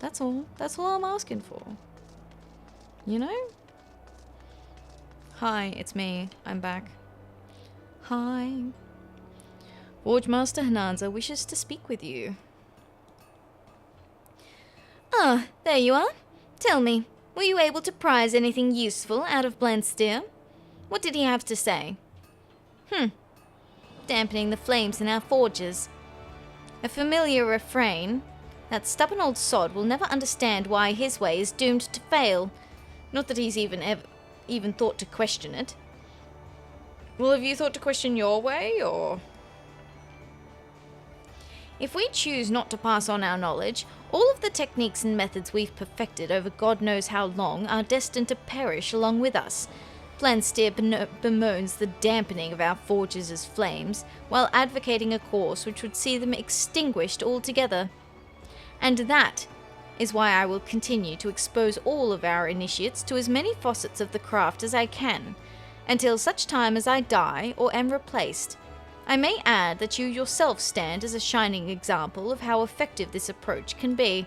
That's all I'm asking for. You know? Hi, it's me. I'm back. Hi. Forge Master Hananza wishes to speak with you. Ah, there you are. Tell me, were you able to prize anything useful out of Blendsteer? What did he have to say? Dampening the flames in our forges. A familiar refrain. That stubborn old sod will never understand why his way is doomed to fail. Not that he's even thought to question it. Well, have you thought to question your way, or...? If we choose not to pass on our knowledge, all of the techniques and methods we've perfected over God knows how long are destined to perish along with us. Blansteer bemoans the dampening of our forges as flames, while advocating a course which would see them extinguished altogether. And that is why I will continue to expose all of our initiates to as many facets of the craft as I can, until such time as I die or am replaced. I may add that you yourself stand as a shining example of how effective this approach can be.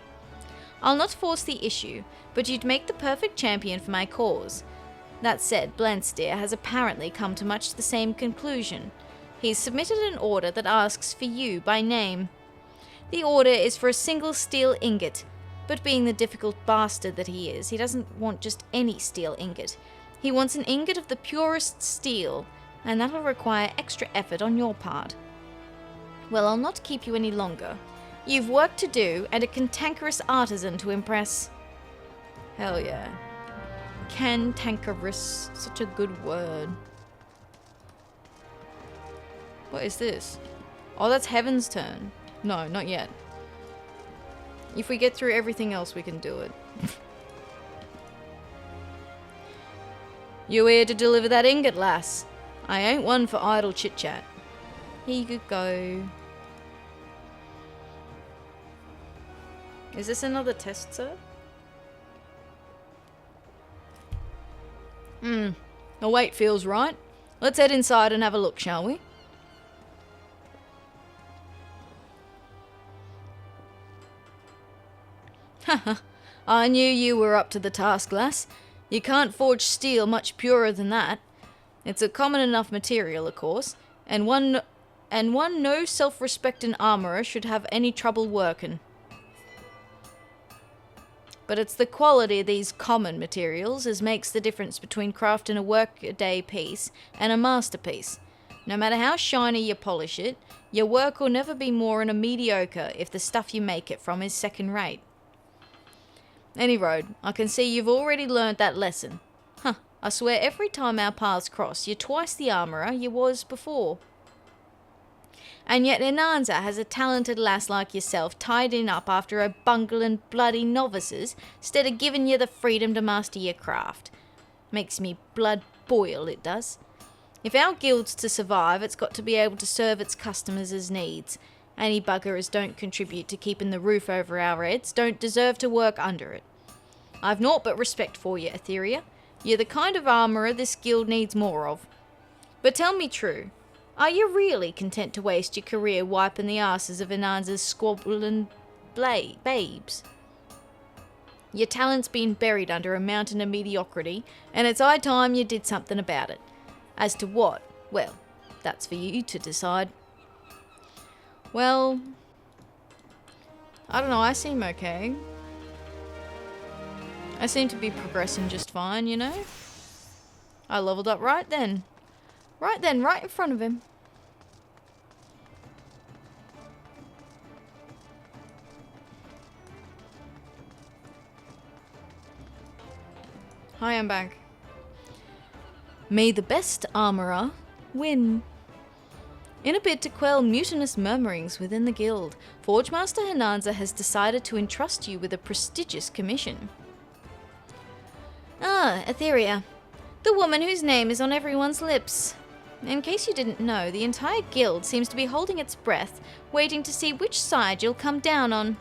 I'll not force the issue, but you'd make the perfect champion for my cause. That said, Blansteer has apparently come to much the same conclusion. He's submitted an order that asks for you by name. The order is for a single steel ingot, but being the difficult bastard that he is, he doesn't want just any steel ingot. He wants an ingot of the purest steel, and that'll require extra effort on your part. Well, I'll not keep you any longer. You've work to do and a cantankerous artisan to impress. Hell yeah. Cantankerous, such a good word. What is this? Oh, that's Heaven's turn. No, not yet. If we get through everything else, we can do it. You here to deliver that ingot, lass? I ain't one for idle chit-chat. Here you go. Is this another test, sir? The weight feels right. Let's head inside and have a look, shall we? Haha, I knew you were up to the task, lass. You can't forge steel much purer than that. It's a common enough material, of course, and one no self-respecting armourer should have any trouble working. But it's the quality of these common materials as makes the difference between crafting a work-a-day piece and a masterpiece. No matter how shiny you polish it, your work will never be more than a mediocre if the stuff you make it from is second-rate. Any road, I can see you've already learned that lesson. Huh, I swear every time our paths cross, you're twice the armourer you was before. And yet Inanza has a talented lass like yourself tied in up after a bungling bloody novices, stead of giving you the freedom to master your craft. Makes me blood boil, it does. If our guild's to survive, it's got to be able to serve its customers' needs. Any buggers don't contribute to keeping the roof over our heads don't deserve to work under it. I've naught but respect for you, Atheria. You're the kind of armourer this guild needs more of. But tell me true, are you really content to waste your career wiping the asses of Inanza's squabbling babes? Your talent's been buried under a mountain of mediocrity, and it's high time you did something about it. As to what? Well, that's for you to decide. Well, I don't know, I seem okay. I seem to be progressing just fine, you know? I leveled up right then. Right then, right in front of him. Hi, I'm back. May the best armourer win. In a bid to quell mutinous murmurings within the guild, Forgemaster Hinanza has decided to entrust you with a prestigious commission. Ah, Atheria. The woman whose name is on everyone's lips. In case you didn't know, the entire guild seems to be holding its breath, waiting to see which side you'll come down on.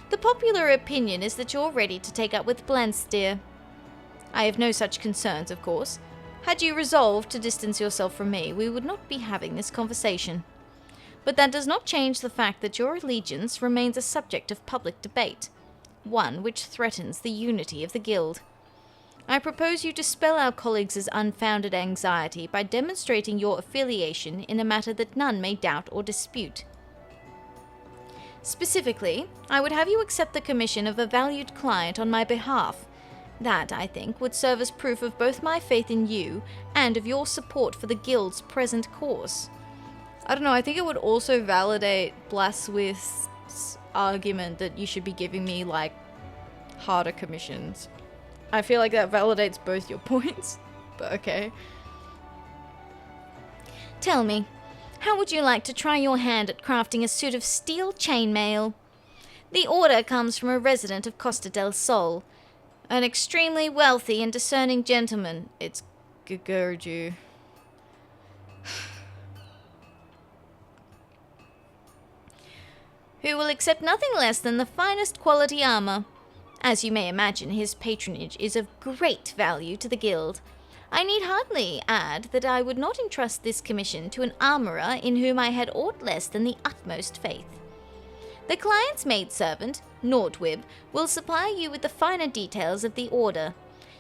The popular opinion is that you're ready to take up with Blansteer. I have no such concerns, of course. Had you resolved to distance yourself from me, we would not be having this conversation. But that does not change the fact that your allegiance remains a subject of public debate, one which threatens the unity of the guild. I propose you dispel our colleagues' unfounded anxiety by demonstrating your affiliation in a matter that none may doubt or dispute. Specifically, I would have you accept the commission of a valued client on my behalf. That, I think, would serve as proof of both my faith in you and of your support for the guild's present course. I don't know, I think it would also validate Blaswith's argument that you should be giving me, like, harder commissions. I feel like that validates both your points, but okay. Tell me, how would you like to try your hand at crafting a suit of steel chainmail? The order comes from a resident of Costa del Sol, an extremely wealthy and discerning gentleman. It's Gurju. Who will accept nothing less than the finest quality armor. As you may imagine, his patronage is of great value to the guild. I need hardly add that I would not entrust this commission to an armourer in whom I had aught less than the utmost faith. The client's maidservant, Nordwib, will supply you with the finer details of the order.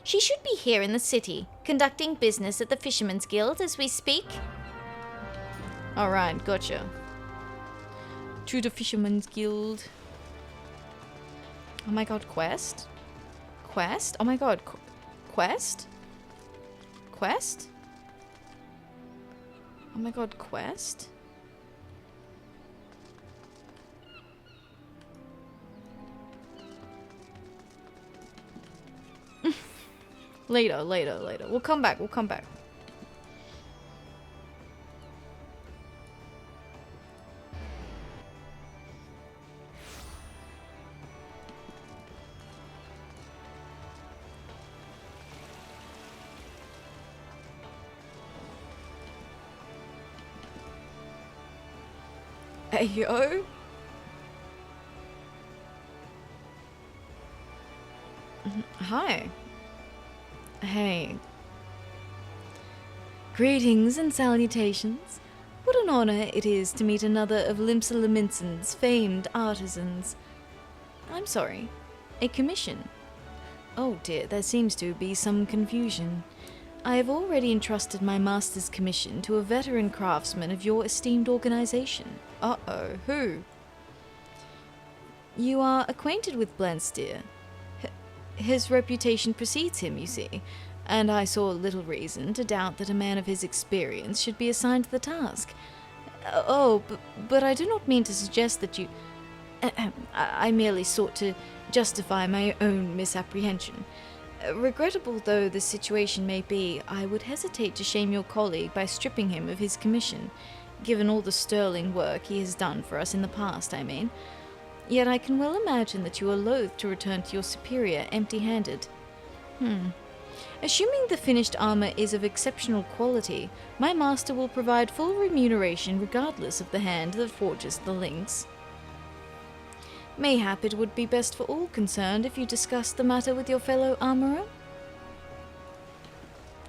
She should be here in the city, conducting business at the Fisherman's Guild as we speak. Alright, gotcha. To the Fisherman's Guild. Oh my god, quest? Quest? Oh my god, quest? Quest? Oh my god, quest? Later. We'll come back. Hey, yo. Hi. Hey. Greetings and salutations. What an honor it is to meet another of Limsa Laminson's famed artisans. I'm sorry. A commission. Oh dear, there seems to be some confusion. I have already entrusted my master's commission to a veteran craftsman of your esteemed organization. Uh-oh, who? You are acquainted with Blansteer. His reputation precedes him, you see, and I saw little reason to doubt that a man of his experience should be assigned the task. But I do not mean to suggest that you... I merely sought to justify my own misapprehension. Regrettable though the situation may be, I would hesitate to shame your colleague by stripping him of his commission, given all the sterling work he has done for us in the past, I mean. Yet I can well imagine that you are loath to return to your superior empty-handed. Assuming the finished armor is of exceptional quality, my master will provide full remuneration regardless of the hand that forges the links. Mayhap it would be best for all concerned if you discussed the matter with your fellow armorer?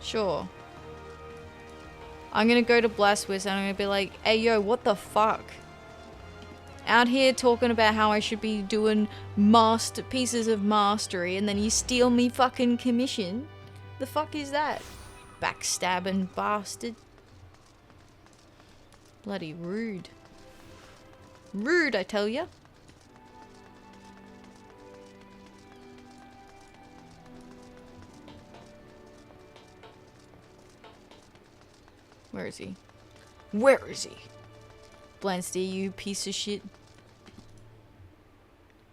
Sure. I'm gonna go to Blastwiz and I'm gonna be like, hey yo, what the fuck? Out here talking about how I should be doing pieces of mastery and then you steal me fucking commission? The fuck is that? Backstabbing bastard. Bloody rude. Rude, I tell ya. Where is he? Where is he? Blansteer, you piece of shit.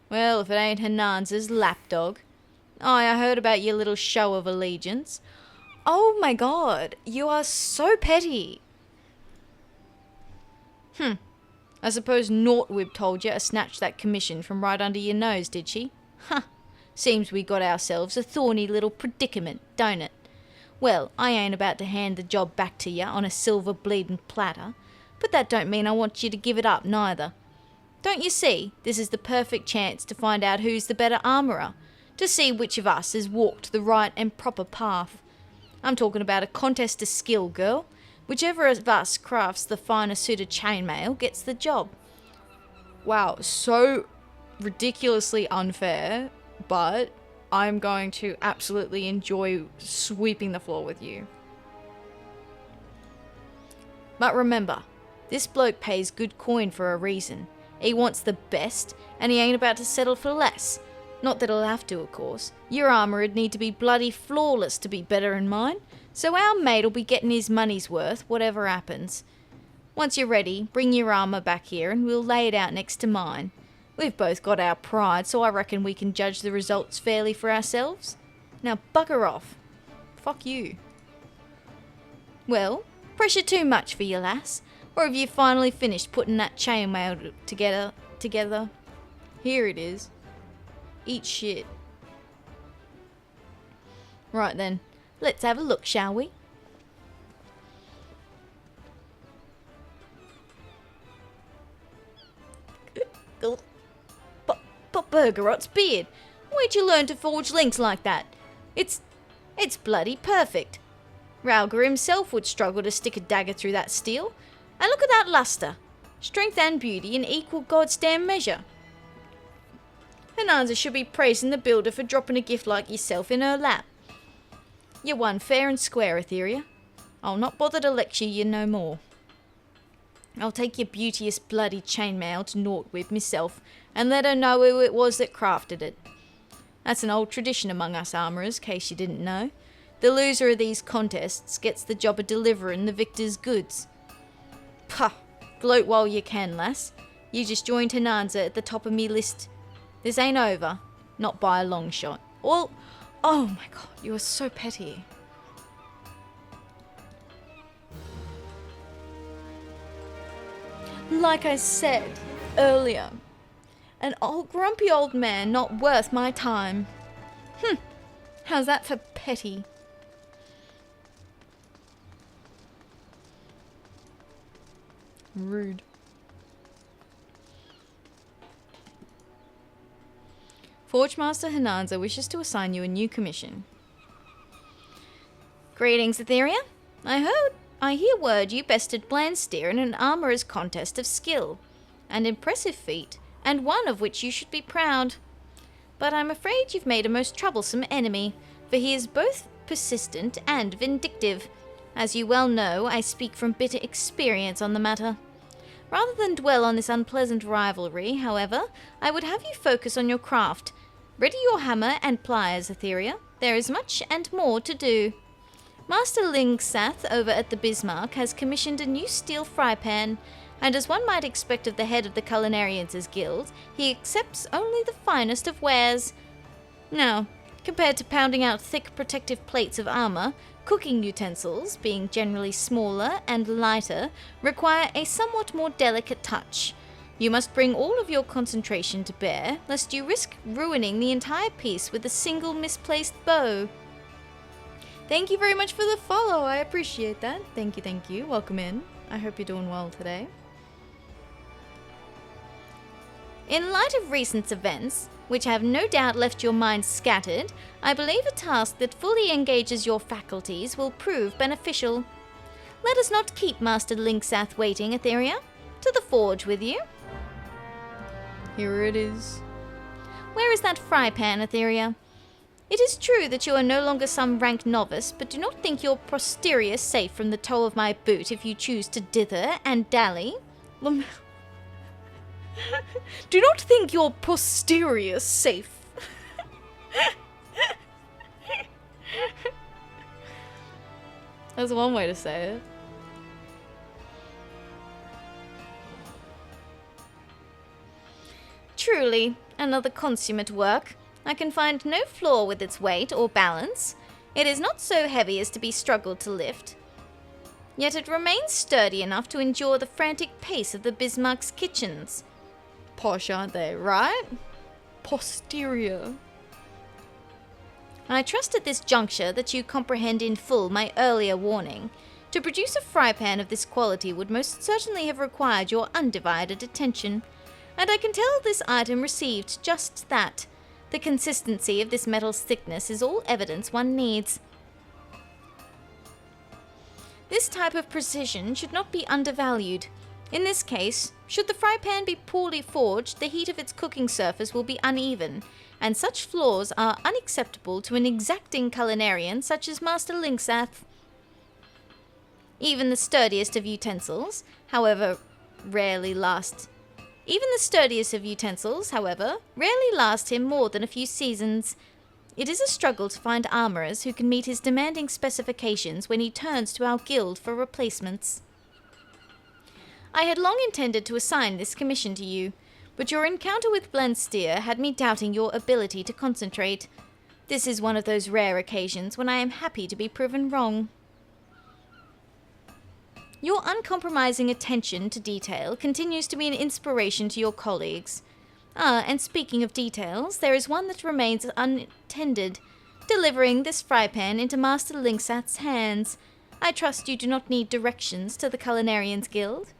Well, if it ain't Hernanz's lapdog. Oh, I heard about your little show of allegiance. Oh my god, you are so petty. I suppose Nortwib told you to snatch that commission from right under your nose, did she? Huh. Seems we got ourselves a thorny little predicament, don't it? Well, I ain't about to hand the job back to you on a silver bleeding platter, but that don't mean I want you to give it up neither. Don't you see, this is the perfect chance to find out who's the better armourer, to see which of us has walked the right and proper path. I'm talking about a contest of skill, girl. Whichever of us crafts the finer suit of chainmail gets the job. Wow, so ridiculously unfair, but I'm going to absolutely enjoy sweeping the floor with you. But remember, this bloke pays good coin for a reason. He wants the best, and he ain't about to settle for less. Not that he'll have to, of course. Your armour'd need to be bloody flawless to be better than mine, so our mate'll be getting his money's worth, whatever happens. Once you're ready, bring your armour back here and we'll lay it out next to mine. We've both got our pride, so I reckon we can judge the results fairly for ourselves. Now bugger off. Fuck you. Well, pressure too much for you, lass? Or have you finally finished putting that chainmail together? Here it is. Eat shit. Right then, let's have a look, shall we? Urgarot's beard. Where'd you learn to forge links like that? It's bloody perfect. Rauger himself would struggle to stick a dagger through that steel. And look at that luster. Strength and beauty in equal goddamn measure. Hinanza should be praising the builder for dropping a gift like yourself in her lap. You won fair and square, Atheria. I'll not bother to lecture you no more. I'll take your beauteous bloody chainmail to Nortwib myself and let her know who it was that crafted it. That's an old tradition among us armourers, case you didn't know. The loser of these contests gets the job of delivering the victor's goods. Pah! Gloat while you can, lass. You just joined Hinanza at the top of me list. This ain't over. Not by a long shot. Well, oh my god, you are so petty. Like I said earlier, an old grumpy old man not worth my time. How's that for petty? Rude. Forgemaster Hinanza wishes to assign you a new commission. Greetings, Atheria. I hear word you bested Blandsteer in an armourer's contest of skill. An impressive feat, and one of which you should be proud. But I'm afraid you've made a most troublesome enemy, for he is both persistent and vindictive. As you well know, I speak from bitter experience on the matter. Rather than dwell on this unpleasant rivalry, however, I would have you focus on your craft. Ready your hammer and pliers, Atheria. There is much and more to do. Master Lingsath over at the Bismarck has commissioned a new steel fry pan, and as one might expect of the head of the Culinarians' Guild, he accepts only the finest of wares. Now, compared to pounding out thick protective plates of armour, cooking utensils, being generally smaller and lighter, require a somewhat more delicate touch. You must bring all of your concentration to bear, lest you risk ruining the entire piece with a single misplaced bow. Thank you very much for the follow, I appreciate that. Thank you. Welcome in. I hope you're doing well today. In light of recent events, which have no doubt left your mind scattered, I believe a task that fully engages your faculties will prove beneficial. Let us not keep Master Linksath waiting, Atheria. To the forge with you. Here it is. Where is that fry pan, Atheria? It is true that you are no longer some rank novice, but do not think your posterior safe from the toe of my boot if you choose to dither and dally. Do not think your posterior safe. That's one way to say it. Truly, another consummate work. I can find no flaw with its weight or balance. It is not so heavy as to be struggled to lift. Yet it remains sturdy enough to endure the frantic pace of the Bismarck's kitchens. Posh, aren't they, right? Posterior. I trust at this juncture that you comprehend in full my earlier warning. To produce a fry pan of this quality would most certainly have required your undivided attention. And I can tell this item received just that. The consistency of this metal's thickness is all evidence one needs. This type of precision should not be undervalued. In this case, should the fry pan be poorly forged, the heat of its cooking surface will be uneven, and such flaws are unacceptable to an exacting culinarian such as Master Linksath. Even the sturdiest of utensils, however, rarely last him more than a few seasons. It is a struggle to find armourers who can meet his demanding specifications when he turns to our guild for replacements. I had long intended to assign this commission to you, but your encounter with Blandsteer had me doubting your ability to concentrate. This is one of those rare occasions when I am happy to be proven wrong. Your uncompromising attention to detail continues to be an inspiration to your colleagues. And speaking of details, there is one that remains unattended, delivering this fry pan into Master Linksath's hands. I trust you do not need directions to the Culinarians Guild?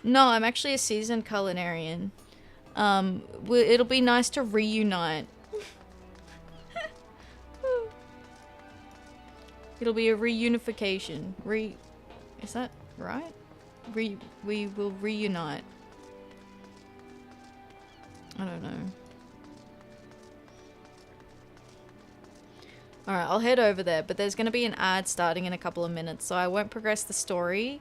No, I'm actually a seasoned culinarian. It'll be nice to reunite. It'll be a reunification. Is that right? We will reunite. I don't know. Alright, I'll head over there, but there's going to be an ad starting in a couple of minutes, so I won't progress the story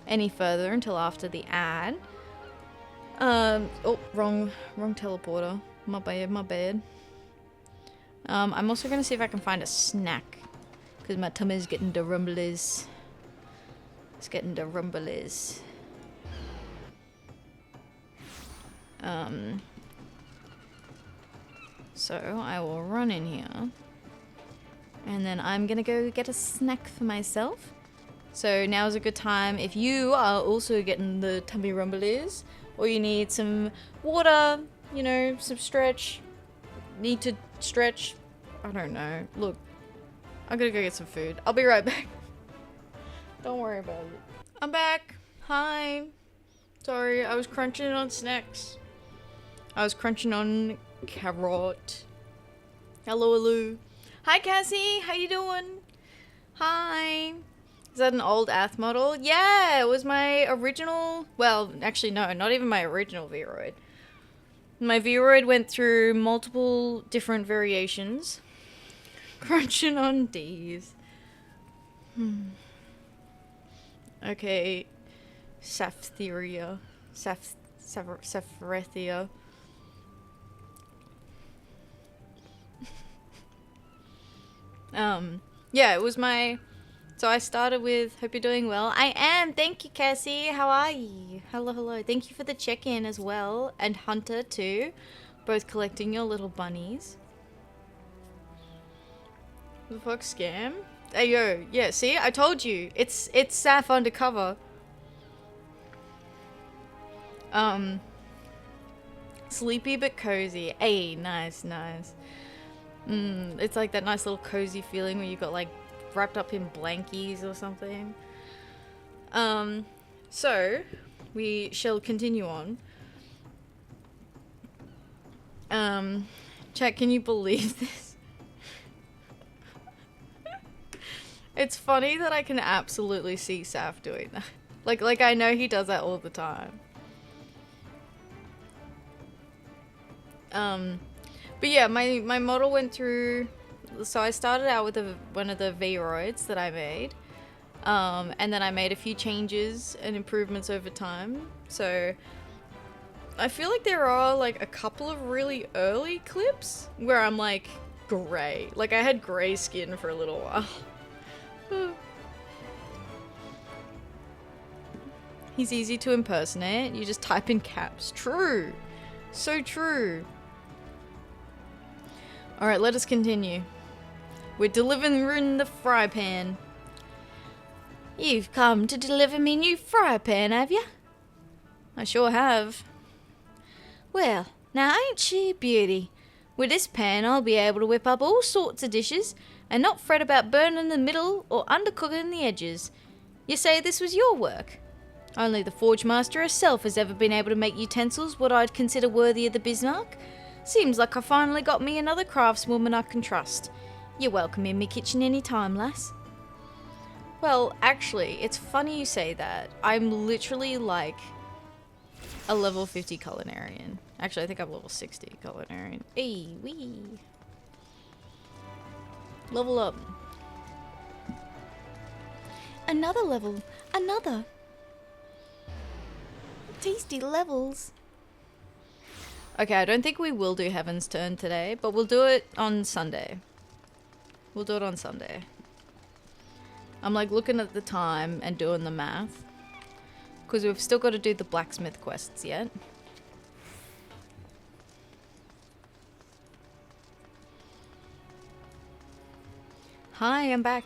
any further until after the ad. Oh, wrong teleporter. My bad. I'm also going to see if I can find a snack, because my tummy's getting the rumblies. It's getting the rumblies. So I will run in here. And then I'm gonna go get a snack for myself. So now's a good time if you are also getting the tummy rumblies, or you need some water, you know, some stretch, need to stretch, I don't know. Look, I'm gonna go get some food. I'll be right back. Don't worry about it. I'm back. Hi. Sorry, I was crunching on snacks. I was crunching on carrot. Hello. Hi Cassie, how you doing? Hi. Is that an old Ath model? Yeah, it was my original, well, actually no, not even my original Vroid. My Vroid went through multiple different variations. Crunching on D's. Okay. Atheria. Atheria. Yeah, it was my, so I started with, hope you're doing well. I am, thank you Cassie, how are you? Hello, thank you for the check-in as well, and Hunter too, both collecting your little bunnies. The fuck, scam? Hey yo, yeah, see, I told you, it's Saf undercover. Sleepy but cozy, hey, nice. It's like that nice little cozy feeling where you got like wrapped up in blankies or something. So we shall continue on. Chat, can you believe this? It's funny that I can absolutely see Saf doing that. Like I know he does that all the time. But yeah, my model went through, so I started out with one of the Vroids that I made, and then I made a few changes and improvements over time. So I feel like there are like a couple of really early clips where I'm like grey. Like I had grey skin for a little while. He's easy to impersonate. You just type in caps. True. So true. Alright, let us continue. We're delivering the fry pan. You've come to deliver me new fry pan, have you? I sure have. Well, now ain't she a beauty? With this pan I'll be able to whip up all sorts of dishes and not fret about burning the middle or undercooking the edges. You say this was your work? Only the Forge Master herself has ever been able to make utensils what I'd consider worthy of the Bismarck. Seems like I finally got me another craftswoman I can trust. You're welcome in me kitchen any time, lass. Well, actually, it's funny you say that. I'm literally like a level 50 culinarian. Actually, I think I'm level 60 culinarian. Hey, wee. Level up. Another level. Another. Tasty levels. Okay, I don't think we will do Heaven's Turn today, but we'll do it on Sunday. We'll do it on Sunday. I'm like looking at the time and doing the math, because we've still got to do the blacksmith quests yet. Hi, I'm back.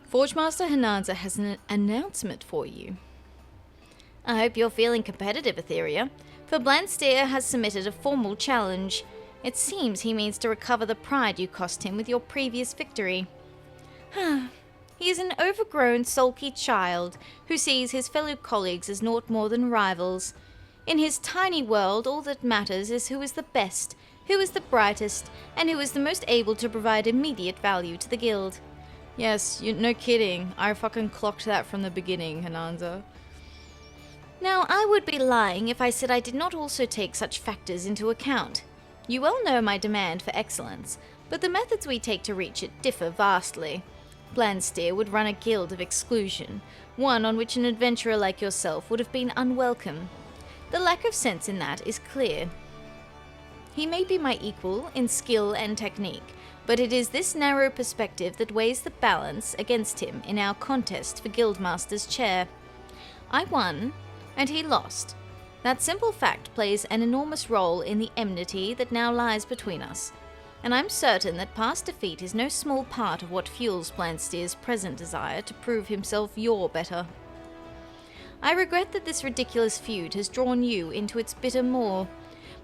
Forge Master Hananza has an announcement for you. I hope you're feeling competitive, Atheria, for Blandsteer has submitted a formal challenge. It seems he means to recover the pride you cost him with your previous victory. He is an overgrown, sulky child who sees his fellow colleagues as naught more than rivals. In his tiny world, all that matters is who is the best, who is the brightest, and who is the most able to provide immediate value to the guild. Yes, no kidding. I fucking clocked that from the beginning, Hananza. Now, I would be lying if I said I did not also take such factors into account. You well know my demand for excellence, but the methods we take to reach it differ vastly. Blandsteer would run a guild of exclusion, one on which an adventurer like yourself would have been unwelcome. The lack of sense in that is clear. He may be my equal in skill and technique, but it is this narrow perspective that weighs the balance against him in our contest for Guildmaster's chair. I won, and he lost. That simple fact plays an enormous role in the enmity that now lies between us, and I'm certain that past defeat is no small part of what fuels Blandsteer's present desire to prove himself your better. I regret that this ridiculous feud has drawn you into its bitter maw,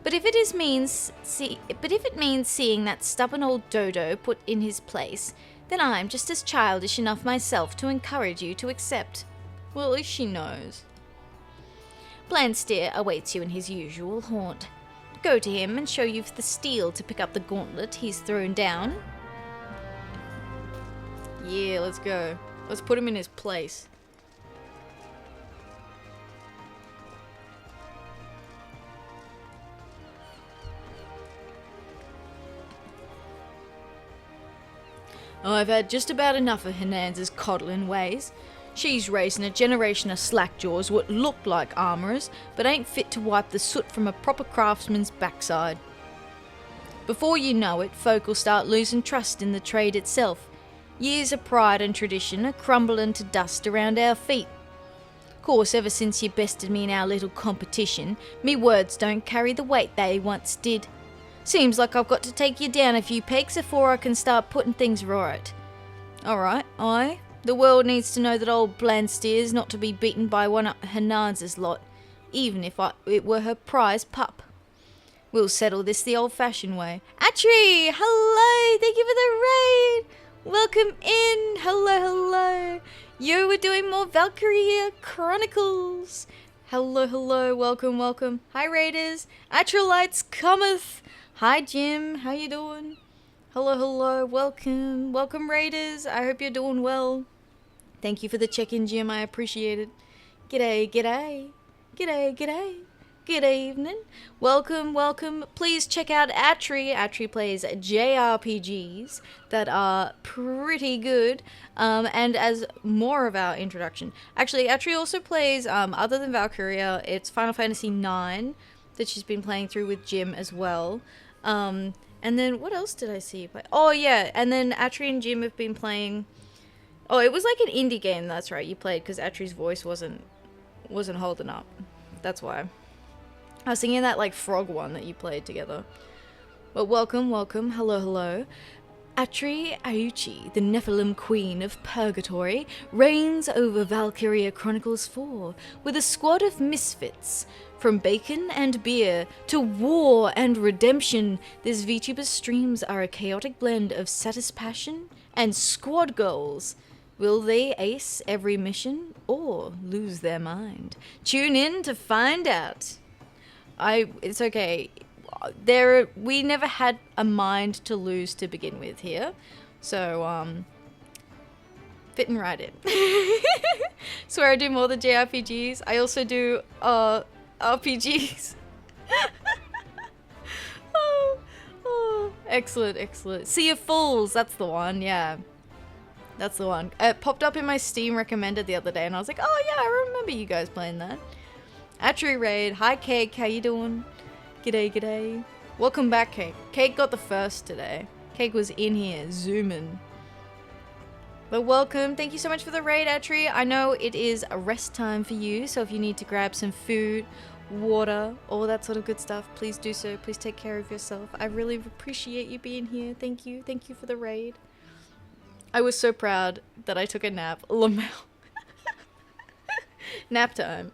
but if it means seeing that stubborn old dodo put in his place, then I'm just as childish enough myself to encourage you to accept. Well, at least she knows. Blandsteer awaits you in his usual haunt. Go to him and show you've the steel to pick up the gauntlet he's thrown down. Yeah, let's go. Let's put him in his place. Oh, I've had just about enough of Hernanz's coddling ways. She's raising a generation of slackjaws what look like armourers, but ain't fit to wipe the soot from a proper craftsman's backside. Before you know it, folk will start losing trust in the trade itself. Years of pride and tradition are crumbling to dust around our feet. Course, ever since you bested me in our little competition, me words don't carry the weight they once did. Seems like I've got to take you down a few pegs before I can start putting things right. Alright, aye. The world needs to know that old Blandsteer's not to be beaten by one of Hernanz's lot, even if it were her prize pup. We'll settle this the old-fashioned way. Atri! Hello! Thank you for the raid! Welcome in! Hello, hello! Yo, we're doing more Valkyria Chronicles! Hello, hello, welcome, welcome. Hi, raiders! Atrolites cometh! Hi, Jim, how you doing? Hello, hello, welcome. Welcome, raiders. I hope you're doing well. Thank you for the check-in, Jim. I appreciate it. G'day, g'day. G'day, g'day. Good evening. Welcome, welcome. Please check out Atri. Atri plays JRPGs that are pretty good. And as more of our introduction. Actually, Atri also plays, other than Valkyria, it's Final Fantasy IX that she's been playing through with Jim as well. And then what else did I see you play? Oh yeah, and then Atri and Jim have been playing. Oh, it was like an indie game. That's right. You played because Atri's voice wasn't holding up. That's why. I was thinking that like frog one that you played together. But welcome, welcome. Hello, hello. Atri Auchi, the Nephilim Queen of Purgatory, reigns over Valkyria Chronicles 4 with a squad of misfits. From bacon and beer to war and redemption, this VTuber's streams are a chaotic blend of satisfaction and squad goals. Will they ace every mission or lose their mind? Tune in to find out. It's okay. We never had a mind to lose to begin with here. So, fitting right in. Swear I do more than JRPGs. I also do, RPGs. oh, excellent, excellent. Sea of Fools, that's the one, yeah. That's the one. It popped up in my Steam recommended the other day, and I was like, oh yeah, I remember you guys playing that. Atri Raid, hi Cake, how you doing? G'day, g'day. Welcome back, Cake. Cake got the first today. Cake was in here, zooming. But welcome, thank you so much for the raid, Atri. I know it is a rest time for you, so if you need to grab some food, water, all that sort of good stuff, please do so. Please take care of yourself. I really appreciate you being here. Thank you for the raid. I was so proud that I took a nap. Lamau. Nap time.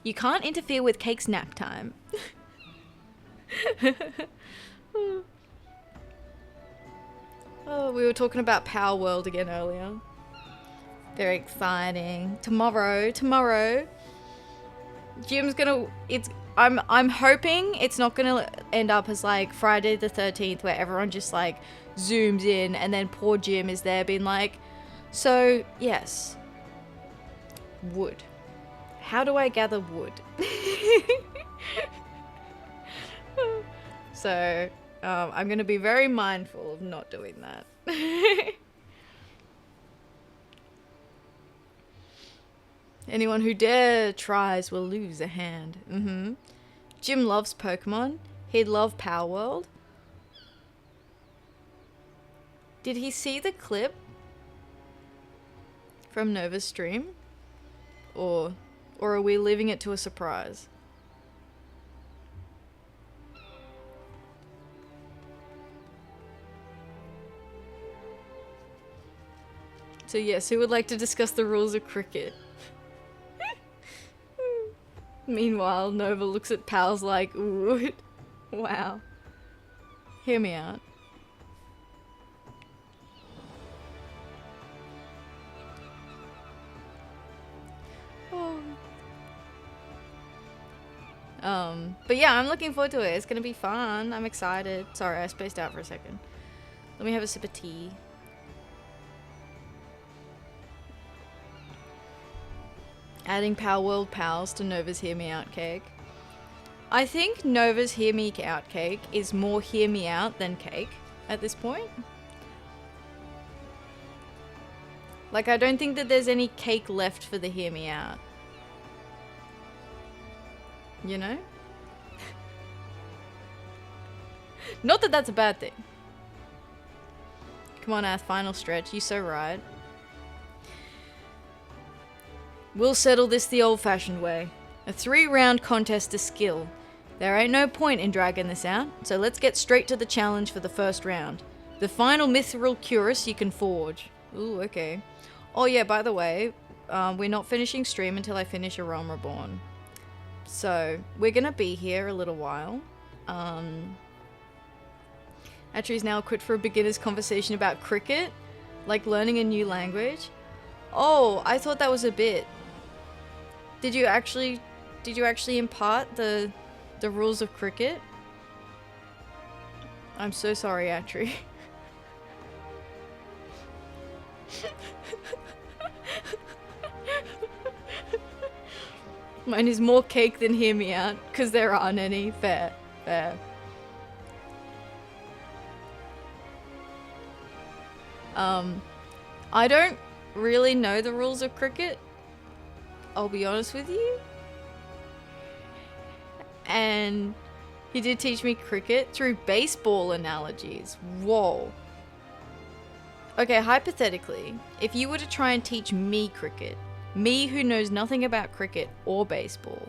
You can't interfere with Cake's nap time. Oh, we were talking about Power World again earlier. Very exciting. Tomorrow, Jim's gonna. I'm hoping it's not gonna end up as like Friday the 13th, where everyone just like zooms in, and then poor Jim is there being like, so yes, wood. How do I gather wood? So I'm gonna be very mindful of not doing that. Anyone who dare tries will lose a hand. Jim loves Pokemon. He'd love Power World. Did he see the clip from Nova's stream? Or are we leaving it to a surprise? So yes, who would like to discuss the rules of cricket? Meanwhile, Nova looks at pals like, ooh, wow. Hear me out. But yeah, I'm looking forward to it. It's gonna be fun. I'm excited. Sorry, I spaced out for a second. Let me have a sip of tea. Adding Power World pals to Nova's Hear Me Out cake. I think Nova's Hear Me Out cake is more Hear Me Out than cake at this point. Like, I don't think that there's any cake left for the Hear Me Out. You know? Not that that's a bad thing. Come on, Ath, final stretch. You so right. We'll settle this the old-fashioned way. A 3-round contest to skill. There ain't no point in dragging this out, so let's get straight to the challenge for the first round. The final mithril cuirass you can forge. Ooh, okay. Oh yeah, by the way, we're not finishing stream until I finish A Realm Reborn. So, we're gonna be here a little while. Atri's now equipped for a beginner's conversation about cricket, like learning a new language. Oh, I thought that was a bit. Did you actually impart the rules of cricket? I'm so sorry, Atri. Mine is more cake than Hear Me Out, because there aren't any. Fair. I don't really know the rules of cricket, I'll be honest with you. And he did teach me cricket through baseball analogies. Whoa. Okay, hypothetically, if you were to try and teach me cricket, me who knows nothing about cricket or baseball,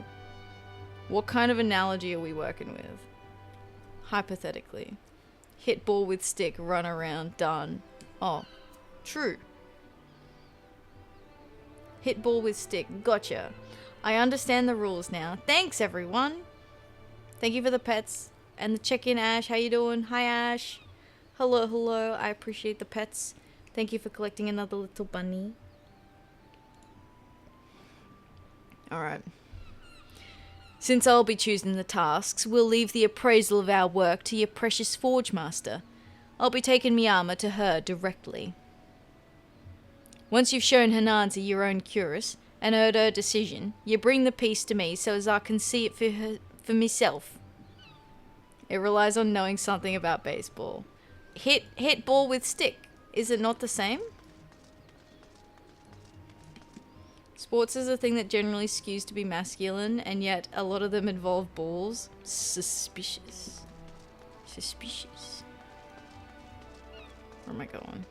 what kind of analogy are we working with? Hypothetically. Hit ball with stick, run around, done. Oh, true. Hit ball with stick, gotcha. I understand the rules now. Thanks, everyone. Thank you for the pets and the check-in, Ash. How you doing? Hi, Ash. Hello. I appreciate the pets. Thank you for collecting another little bunny. Alright. Since I'll be choosing the tasks, we'll leave the appraisal of our work to your precious Forge Master. I'll be taking me armor to her directly. Once you've shown Hananza your own cuirass and heard her decision, you bring the piece to me so as I can see it for myself. It relies on knowing something about baseball. Hit ball with stick. Is it not the same? Sports is a thing that generally skews to be masculine, and yet a lot of them involve balls. Suspicious. Where am I going?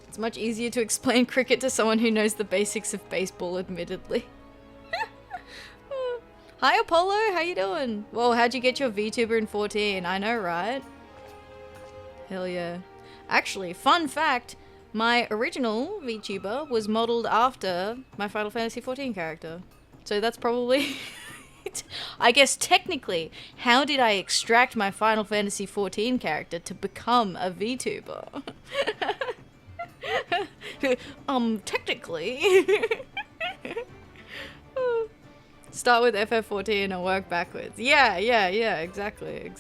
It's much easier to explain cricket to someone who knows the basics of baseball, admittedly. Hi Apollo, how you doing? Whoa, how'd you get your VTuber in 14? I know, right? Hell yeah. Actually, fun fact, my original VTuber was modeled after my Final Fantasy 14 character. So that's probably... I guess technically, how did I extract my Final Fantasy 14 character to become a VTuber? Technically. Start with FF14 and work backwards. Yeah, exactly.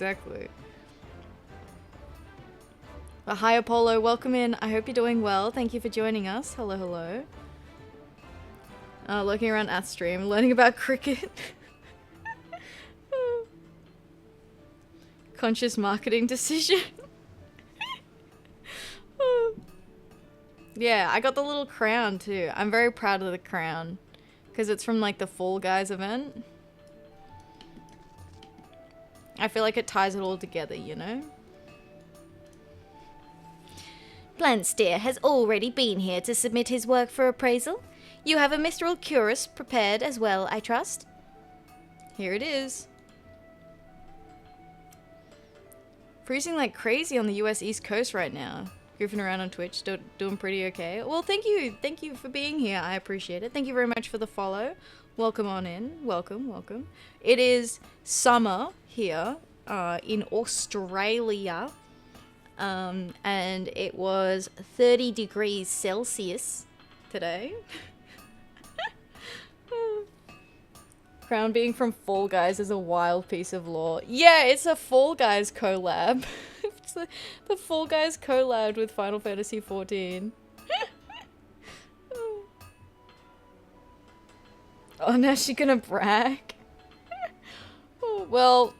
But hi Apollo, welcome in. I hope you're doing well. Thank you for joining us. Hello. Looking around at stream, learning about cricket. Conscious marketing decision. Yeah, I got the little crown too. I'm very proud of the crown. Because it's from like the Fall Guys event. I feel like it ties it all together, you know? Blansteer has already been here to submit his work for appraisal. You have a Mithril Cuirass prepared as well, I trust? Here it is. Freezing like crazy on the US East Coast right now. Goofing around on Twitch, doing pretty okay. Well, thank you for being here. I appreciate it. Thank you very much for the follow. Welcome on in. Welcome. It is summer here in Australia, and it was 30 degrees Celsius today. Crown being from Fall Guys is a wild piece of lore. Yeah, it's a Fall Guys collab. It's the Fall Guys collab with Final Fantasy XIV. Oh, now she's gonna brag. Well,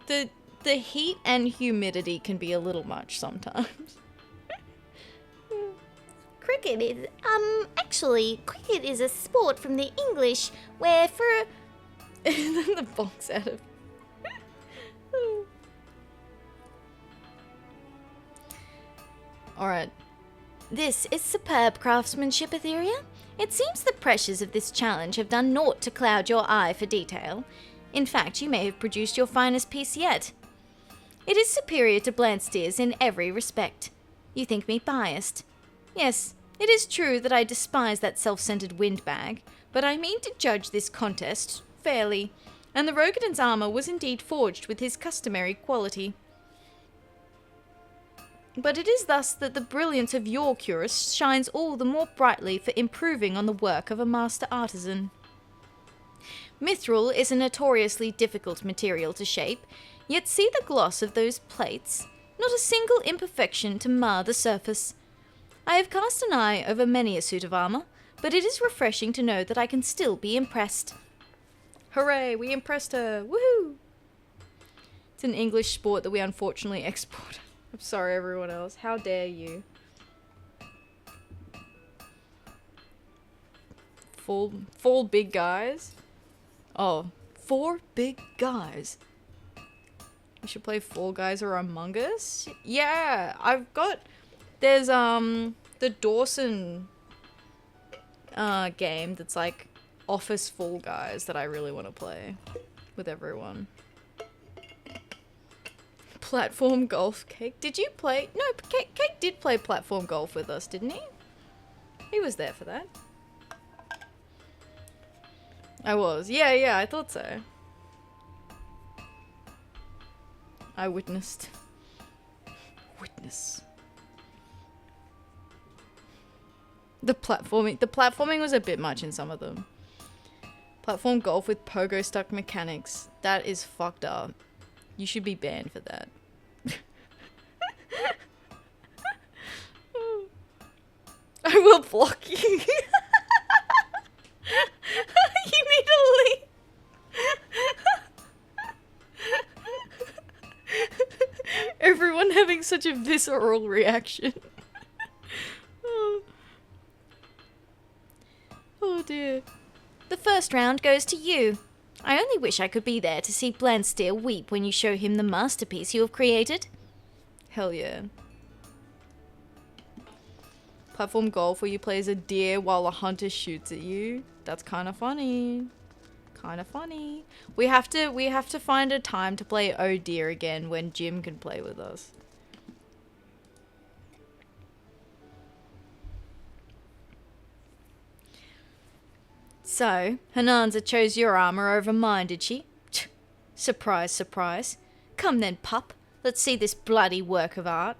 the heat and humidity can be a little much sometimes. Cricket is, actually, cricket is a sport from the English where for... And then the box out of... Alright. This is superb craftsmanship, Atheria. It seems the pressures of this challenge have done naught to cloud your eye for detail. In fact, you may have produced your finest piece yet. It is superior to Blansteer's in every respect. You think me biased? Yes, it is true that I despise that self-centered windbag, but I mean to judge this contest fairly, and the Rogadin's armor was indeed forged with his customary quality. But it is thus that the brilliance of your cuirass shines all the more brightly for improving on the work of a master artisan. Mithril is a notoriously difficult material to shape, yet see the gloss of those plates, not a single imperfection to mar the surface. I have cast an eye over many a suit of armor, but it is refreshing to know that I can still be impressed. Hooray, we impressed her! Woohoo! It's an English sport that we unfortunately export. I'm sorry, everyone else. How dare you? Full big guys? Oh, 4 big guys. We should play Fall Guys or Among Us? Yeah, I've got... There's, the Dawson game that's like Office Fall Guys that I really want to play with everyone. Platform golf, Cake. Did you play? No, Cake did play platform golf with us, didn't he? He was there for that. I was. Yeah, I thought so. I witnessed. Witness. The platforming was a bit much in some of them. Platform golf with pogo stuck mechanics. That is fucked up. You should be banned for that. I will block you. You need to leave. Everyone having such a visceral reaction. Oh dear. The first round goes to you. I only wish I could be there to see Blansteer weep when you show him the masterpiece you have created. Hell yeah. Platform golf where you play as a deer while a hunter shoots at you. That's kind of funny. Kind of funny. We have to find a time to play Oh Dear again when Jim can play with us. So, Hananza chose your armor over mine, did she? Surprise, surprise. Come then, pup. Let's see this bloody work of art.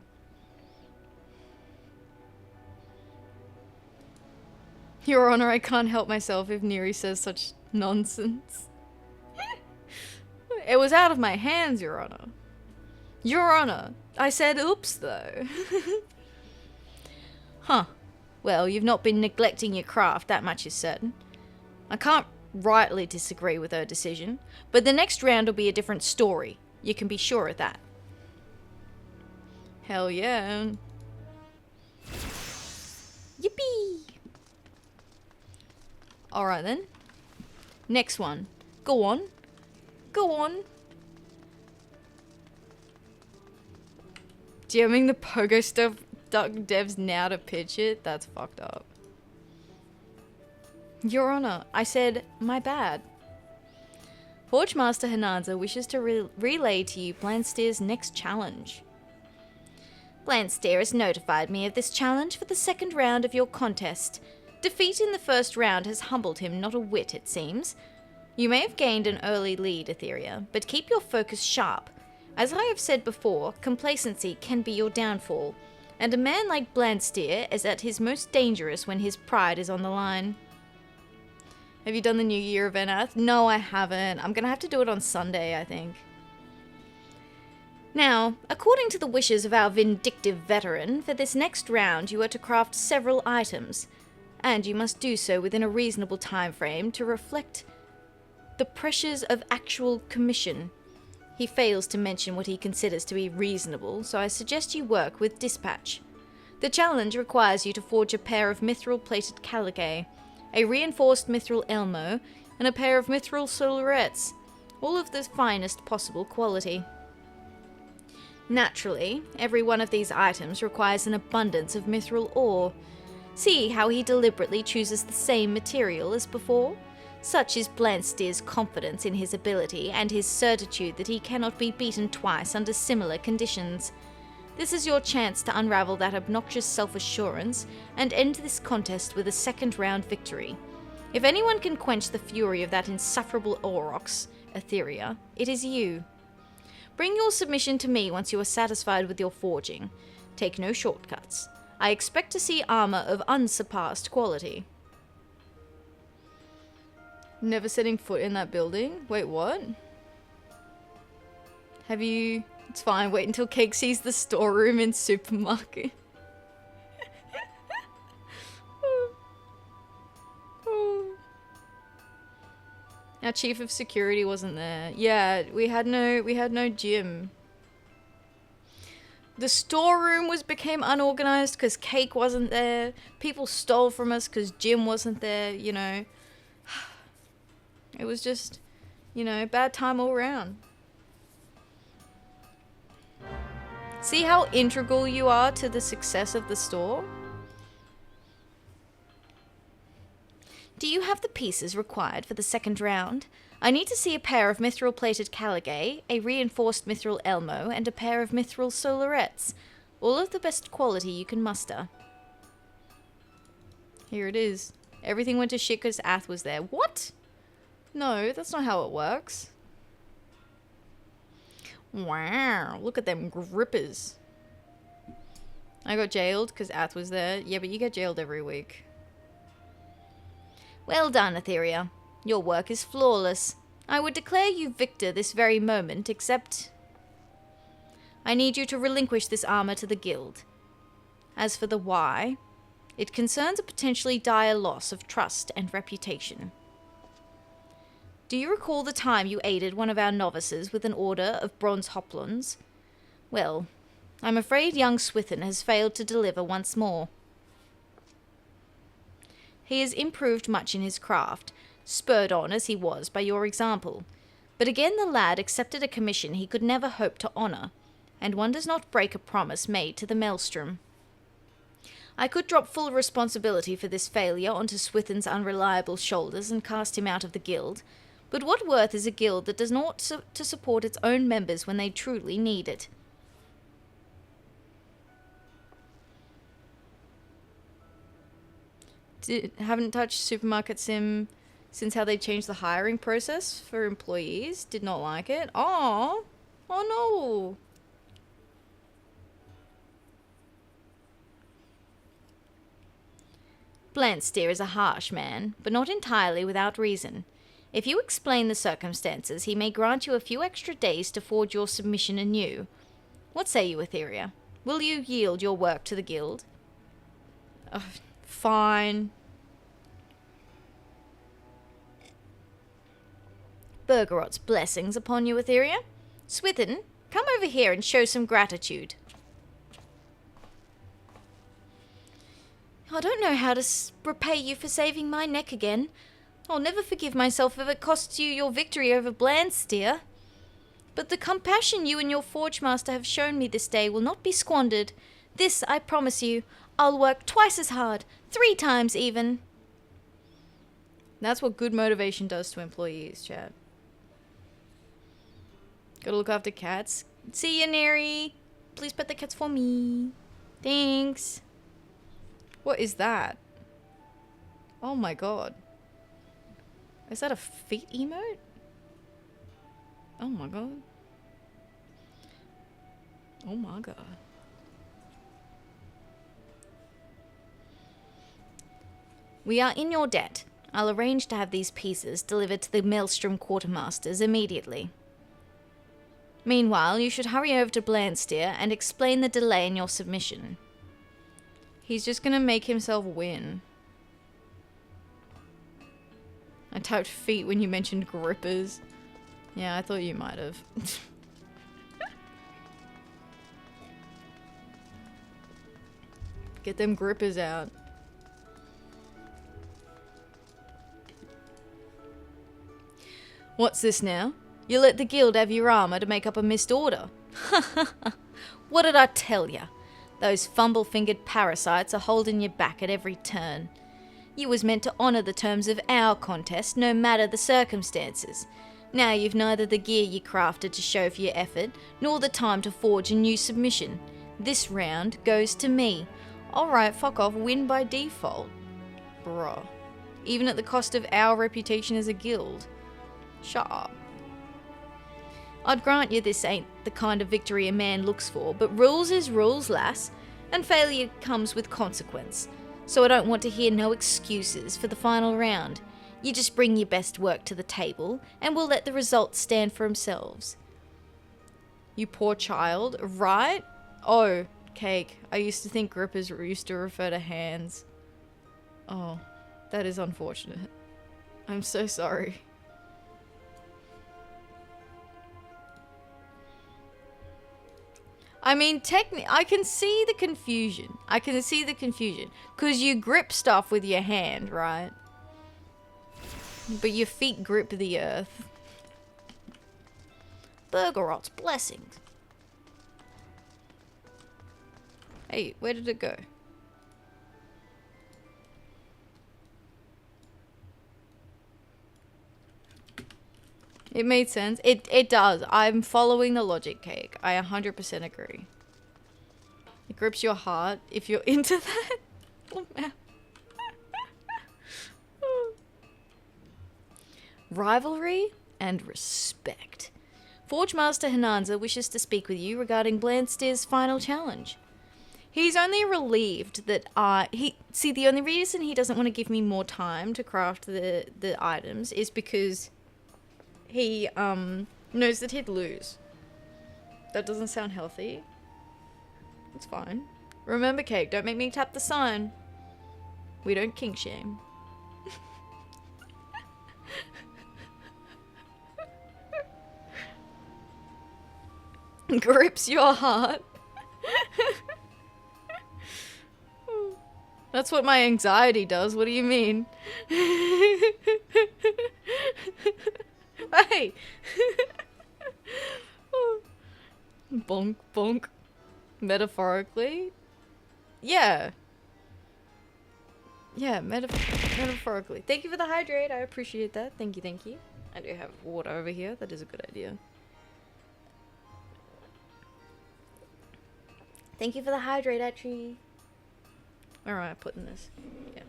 Your Honor, I can't help myself if Neri says such nonsense. It was out of my hands, Your Honor. Your Honor, I said oops, though. Huh. Well, you've not been neglecting your craft, that much is certain. I can't rightly disagree with her decision, but the next round will be a different story. You can be sure of that. Hell yeah. Yippee! Alright then. Next one. Go on. Go on. DMing the pogo stuff duck devs now to pitch it? That's fucked up. Your Honor, I said, my bad. Forge Master Hananza wishes to relay to you Blansteer's next challenge. Blansteer has notified me of this challenge for the second round of your contest. Defeat in the first round has humbled him not a whit, it seems. You may have gained an early lead, Atheria, but keep your focus sharp. As I have said before, complacency can be your downfall, and a man like Blansteer is at his most dangerous when his pride is on the line. Have you done the New Year event, Ath? No, I haven't. I'm gonna have to do it on Sunday, I think. Now, according to the wishes of our vindictive veteran, for this next round you are to craft several items, and you must do so within a reasonable time frame to reflect the pressures of actual commission. He fails to mention what he considers to be reasonable, so I suggest you work with dispatch. The challenge requires you to forge a pair of mithril-plated caligae, a reinforced mithril elmo, and a pair of mithril solarettes, all of the finest possible quality. Naturally, every one of these items requires an abundance of mithril ore. See how he deliberately chooses the same material as before? Such is Blansteer's confidence in his ability and his certitude that he cannot be beaten twice under similar conditions. This is your chance to unravel that obnoxious self-assurance and end this contest with a second-round victory. If anyone can quench the fury of that insufferable Aurochs, Atheria, it is you. Bring your submission to me once you are satisfied with your forging. Take no shortcuts. I expect to see armor of unsurpassed quality. Never setting foot in that building? Wait, what? Have you... It's fine, wait until Cake sees the storeroom in supermarket. Our chief of security wasn't there. Yeah, we had no gym. The storeroom became unorganized because Cake wasn't there. People stole from us because Jim wasn't there, you know. It was just, you know, bad time all around. See how integral you are to the success of the store? Do you have the pieces required for the second round? I need to see a pair of mithril-plated caligae, a reinforced mithril elmo, and a pair of mithril solarettes. All of the best quality you can muster. Here it is. Everything went to shit because Ath was there. What? No, that's not how it works. Wow, look at them grippers. I got jailed because Ath was there. Yeah, but you get jailed every week. Well done, Atheria. Your work is flawless. I would declare you victor this very moment, except... I need you to relinquish this armor to the guild. As for the why, it concerns a potentially dire loss of trust and reputation. Do you recall the time you aided one of our novices with an order of bronze hoplons? Well, I'm afraid young Swithin has failed to deliver once more. He has improved much in his craft, spurred on as he was by your example. But again the lad accepted a commission he could never hope to honour, and one does not break a promise made to the Maelstrom. I could drop full responsibility for this failure onto Swithin's unreliable shoulders and cast him out of the guild, but what worth is a guild that does not to support its own members when they truly need it? Haven't touched Supermarket Sim since how they changed the hiring process for employees. Did not like it. Oh no. Blantsteer is a harsh man, but not entirely without reason. If you explain the circumstances, he may grant you a few extra days to forge your submission anew. What say you, Atheria? Will you yield your work to the guild? Fine. Bergerot's blessings upon you, Atheria. Swithin, come over here and show some gratitude. I don't know how to repay you for saving my neck again. I'll never forgive myself if it costs you your victory over Blantsteer. But the compassion you and your Forge Master have shown me this day will not be squandered. This, I promise you, I'll work twice as hard, 3 times even. That's what good motivation does to employees, chat. Gotta look after cats. See ya, Neri. Please pet the cats for me. Thanks. What is that? Oh my god. Is that a feet emote? Oh my god. Oh my god. We are in your debt. I'll arrange to have these pieces delivered to the Maelstrom Quartermasters immediately. Meanwhile, you should hurry over to Blantsteer and explain the delay in your submission. He's just gonna make himself win. I typed feet when you mentioned grippers. Yeah, I thought you might have. Get them grippers out. What's this now? You let the guild have your armor to make up a missed order. What did I tell ya? Those fumble-fingered parasites are holding you back at every turn. You was meant to honour the terms of our contest, no matter the circumstances. Now you've neither the gear you crafted to show for your effort, nor the time to forge a new submission. This round goes to me. Alright, fuck off, win by default. Bruh. Even at the cost of our reputation as a guild. Shut up. I'd grant you this ain't the kind of victory a man looks for, but rules is rules, lass, and failure comes with consequence. So I don't want to hear no excuses for the final round. You just bring your best work to the table, and we'll let the results stand for themselves. You poor child, right? Oh, cake. I used to think grippers used to refer to hands. Oh, that is unfortunate. I'm so sorry. I mean, I can see the confusion. Because you grip stuff with your hand, right? But your feet grip the earth. Bergerot's blessings. Hey, where did it go? It made sense. It does. I'm following the logic, cake. I 100% agree. It grips your heart if you're into that. Oh, man. Rivalry and Respect. Forge Master Hinanza wishes to speak with you regarding Blantsteer's final challenge. He's only relieved that the only reason he doesn't want to give me more time to craft the items is because he knows that he'd lose. That doesn't sound healthy. It's fine. Remember, cake, don't make me tap the sign. We don't kink shame. Grips your heart. That's what my anxiety does. What do you mean? Hey! Bonk, bonk. Metaphorically? Yeah. Yeah, metaphorically. Thank you for the hydrate. I appreciate that. Thank you, thank you. I do have water over here. That is a good idea. Thank you for the hydrate, actually. Alright, I'm putting this. Yeah.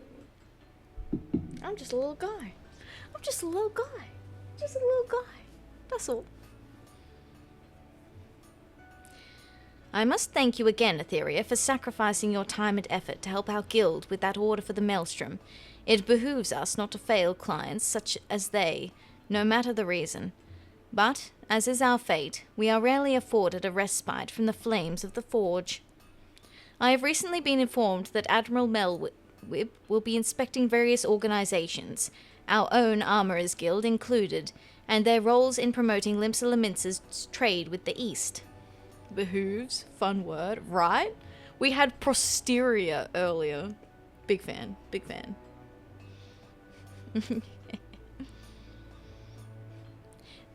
I'm just a little guy. I'm just a little guy. Just a little guy. That's all. I must thank you again, Atheria, for sacrificing your time and effort to help our guild with that order for the Maelstrom. It behooves us not to fail clients such as they, no matter the reason. But, as is our fate, we are rarely afforded a respite from the flames of the Forge. I have recently been informed that Admiral Melwib will be inspecting various organizations, our own Armorers Guild included, and their roles in promoting Limsa Lamince's trade with the East. Behooves, fun word, right? We had Prosteria earlier. Big fan, big fan.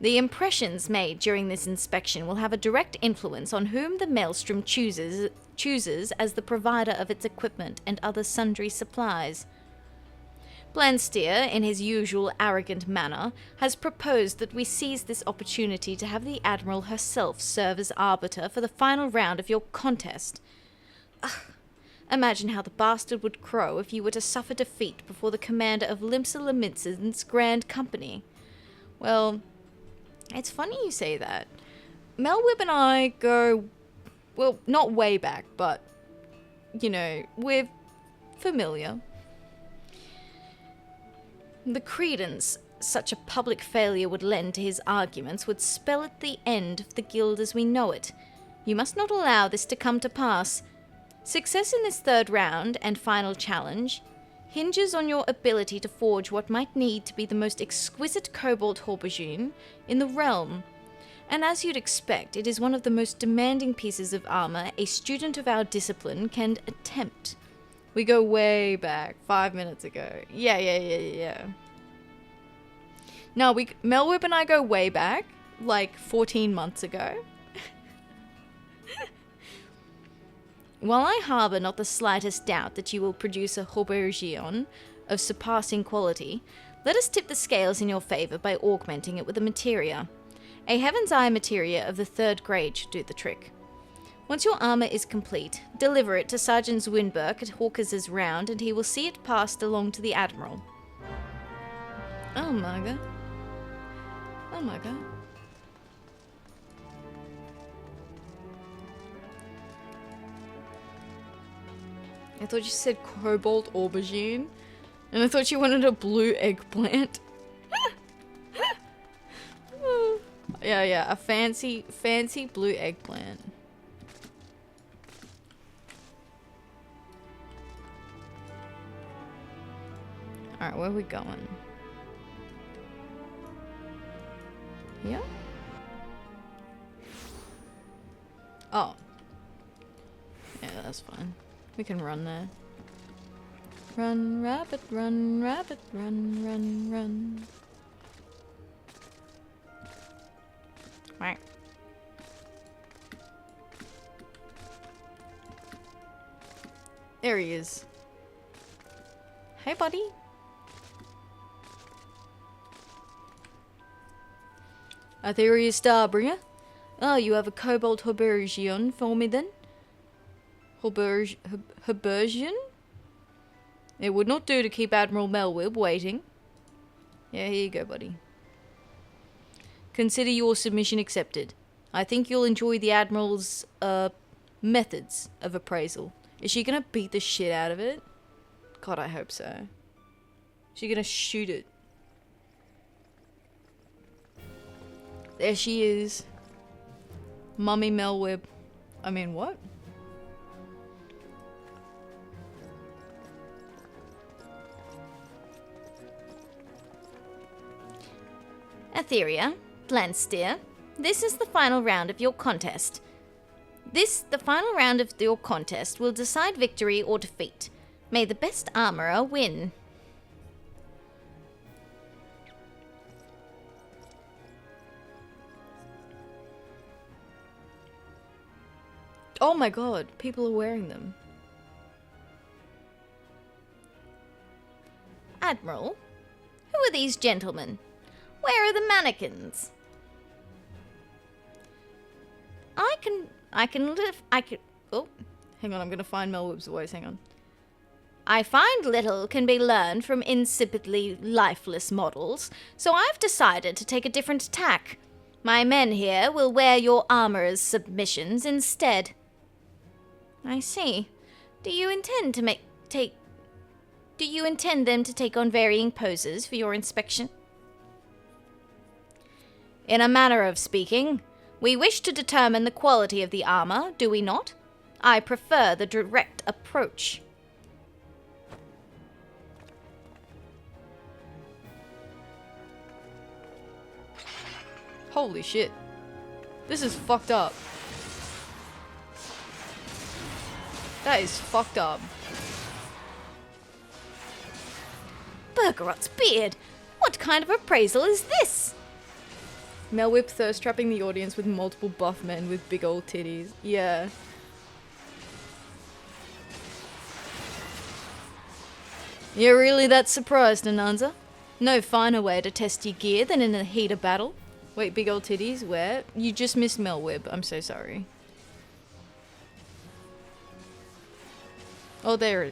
The impressions made during this inspection will have a direct influence on whom the Maelstrom chooses as the provider of its equipment and other sundry supplies. Blansteer, in his usual arrogant manner, has proposed that we seize this opportunity to have the Admiral herself serve as arbiter for the final round of your contest. Ugh. Imagine how the bastard would crow if you were to suffer defeat before the commander of Limsa Lamince's Grand Company. Well, it's funny you say that. Melwib and I go, well, not way back, but, you know, we're familiar. The credence such a public failure would lend to his arguments would spell at the end of the guild as we know it. You must not allow this to come to pass. Success in this third round and final challenge hinges on your ability to forge what might need to be the most exquisite cobalt aubergine in the realm. And as you'd expect, it is one of the most demanding pieces of armor a student of our discipline can attempt. We go way back, 5 minutes ago. Yeah. No, Melwib and I go way back, like 14 months ago. While I harbour not the slightest doubt that you will produce a aubergine of surpassing quality, let us tip the scales in your favour by augmenting it with a materia. A Heaven's Eye materia of the 3rd grade should do the trick. Once your armour is complete, deliver it to Sergeant Zwinberg at Hawkers' round and he will see it passed along to the Admiral. Oh my god. I thought you said cobalt aubergine, and I thought you wanted a blue eggplant. Yeah, a fancy blue eggplant. Alright, where are we going? Here? Oh. Yeah, that's fine. We can run there. Run, rabbit, run, rabbit, run, run, run. Right. There he is. Hey, buddy. Atheria Starbringer. Oh, you have a cobalt aubergine for me then? Aubergine? It would not do to keep Admiral Melwib waiting. Yeah, here you go, buddy. Consider your submission accepted. I think you'll enjoy the Admiral's, methods of appraisal. Is she gonna beat the shit out of it? God, I hope so. Is she gonna shoot it? There she is. Mummy Melwib. I mean, what? Atheria, Blansteer, this is the final round of your contest. The final round of your contest will decide victory or defeat. May the best armorer win. Oh my god, people are wearing them. Admiral, who are these gentlemen? Where are the mannequins? Oh, hang on, I'm gonna find Melwib's voice, hang on. I find little can be learned from insipidly lifeless models, so I've decided to take a different tack. My men here will wear your armorer's submissions instead. I see. Do you intend them to take on varying poses for your inspection? In a manner of speaking, we wish to determine the quality of the armor, do we not? I prefer the direct approach. Holy shit. This is fucked up. That is fucked up. Burgerot's beard! What kind of appraisal is this? Melwhip thirst trapping the audience with multiple buff men with big old titties. Yeah. You're really that surprised, Ananza? No finer way to test your gear than in the heat of battle. Wait, big old titties? Where? You just missed Melwhip. I'm so sorry. Oh, there.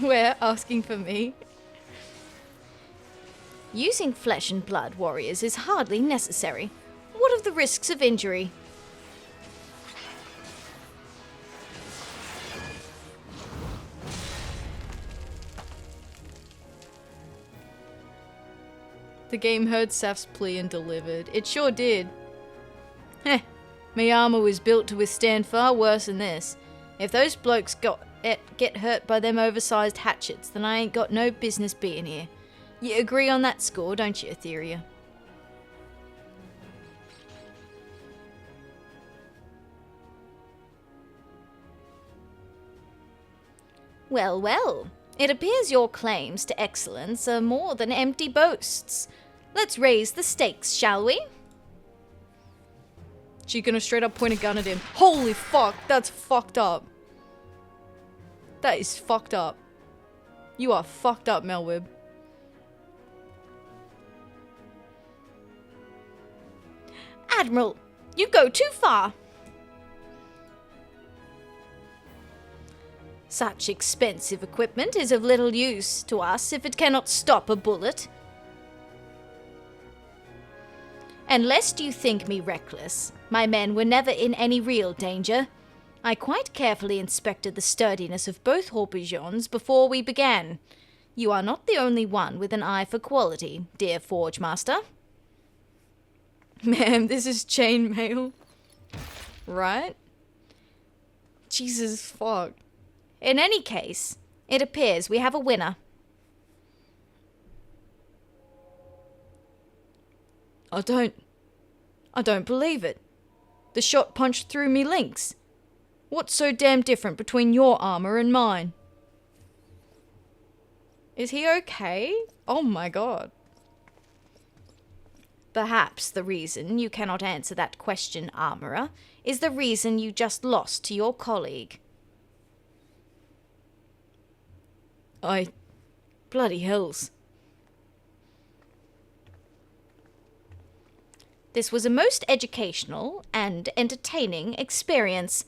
Where? Asking for me? Using flesh and blood warriors is hardly necessary. What of the risks of injury? The game heard Saf's plea and delivered. It sure did. Heh, me armor was built to withstand far worse than this. If those blokes get hurt by them oversized hatchets, then I ain't got no business being here. You agree on that score, don't you, Atheria? Well, well. It appears your claims to excellence are more than empty boasts. Let's raise the stakes, shall we? She gonna straight up point a gun at him. Holy fuck, that's fucked up. That is fucked up. You are fucked up, Melwhip. Admiral, you go too far. Such expensive equipment is of little use to us if it cannot stop a bullet. And lest you think me reckless, my men were never in any real danger. I quite carefully inspected the sturdiness of both Horpigeons before we began. You are not the only one with an eye for quality, dear Forge Master. Ma'am, this is chainmail. Right? Jesus fuck. In any case, it appears we have a winner. I don't believe it. The shot punched through me links. What's so damn different between your armor and mine? Is he okay? Oh my god. Perhaps the reason you cannot answer that question, Armourer, is the reason you just lost to your colleague. Bloody hells. This was a most educational and entertaining experience.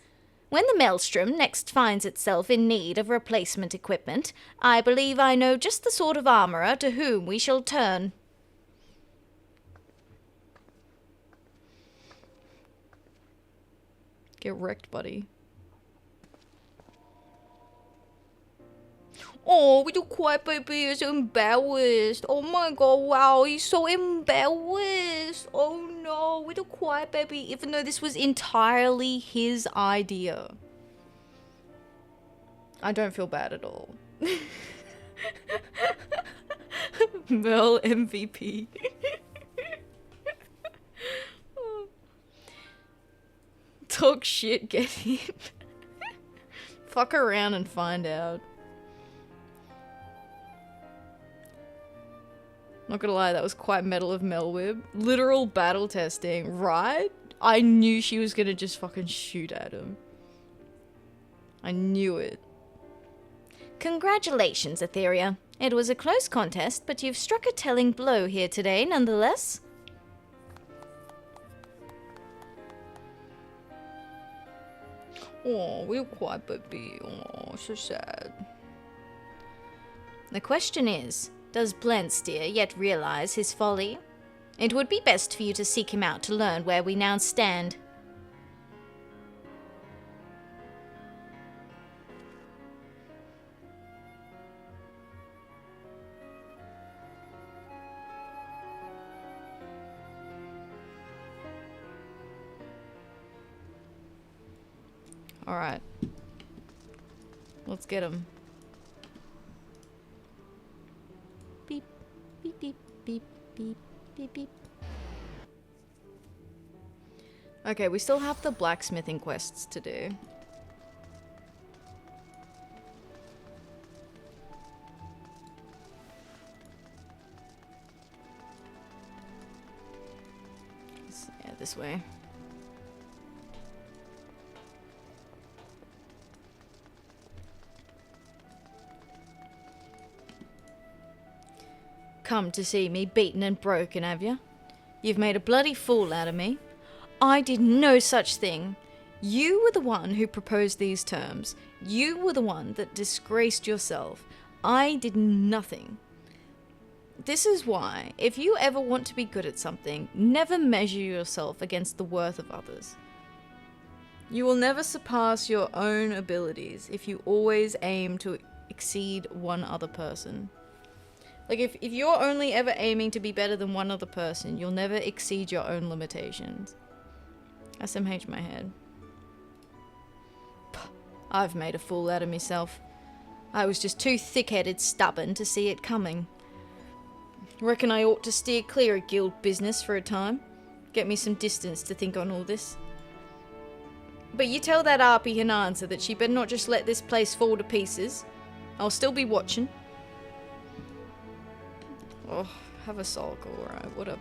When the Maelstrom next finds itself in need of replacement equipment, I believe I know just the sort of armourer to whom we shall turn. Get wrecked, buddy. Oh, little quiet baby is embarrassed. Oh my god, wow, he's so embarrassed. Oh no, little quiet baby, even though this was entirely his idea. I don't feel bad at all. Mel MVP. Talk shit, get him. Fuck around and find out. Not gonna lie, that was quite metal of Melwhip. Literal battle testing, right? I knew she was gonna just fucking shoot at him. I knew it. Congratulations, Atheria. It was a close contest, but you've struck a telling blow here today, nonetheless. Oh, we're quite baby. Oh, so sad. The question is, does Blensteer yet realize his folly? It would be best for you to seek him out to learn where we now stand. Alright. Let's get him. Beep, beep, beep, beep, beep, beep, beep. Okay, we still have the blacksmithing quests to do. Yeah, this way. Come to see me beaten and broken, have you? You've made a bloody fool out of me. I did no such thing. You were the one who proposed these terms. You were the one that disgraced yourself. I did nothing. This is why, if you ever want to be good at something, never measure yourself against the worth of others. You will never surpass your own abilities if you always aim to exceed one other person. Like, if you're only ever aiming to be better than one other person, you'll never exceed your own limitations. SMH my head. I've made a fool out of myself. I was just too thick-headed stubborn to see it coming. Reckon I ought to steer clear of guild business for a time. Get me some distance to think on all this. But you tell that Harpy Hinanza that she better not just let this place fall to pieces. I'll still be watching. Oh, have a sulk, alright, whatever.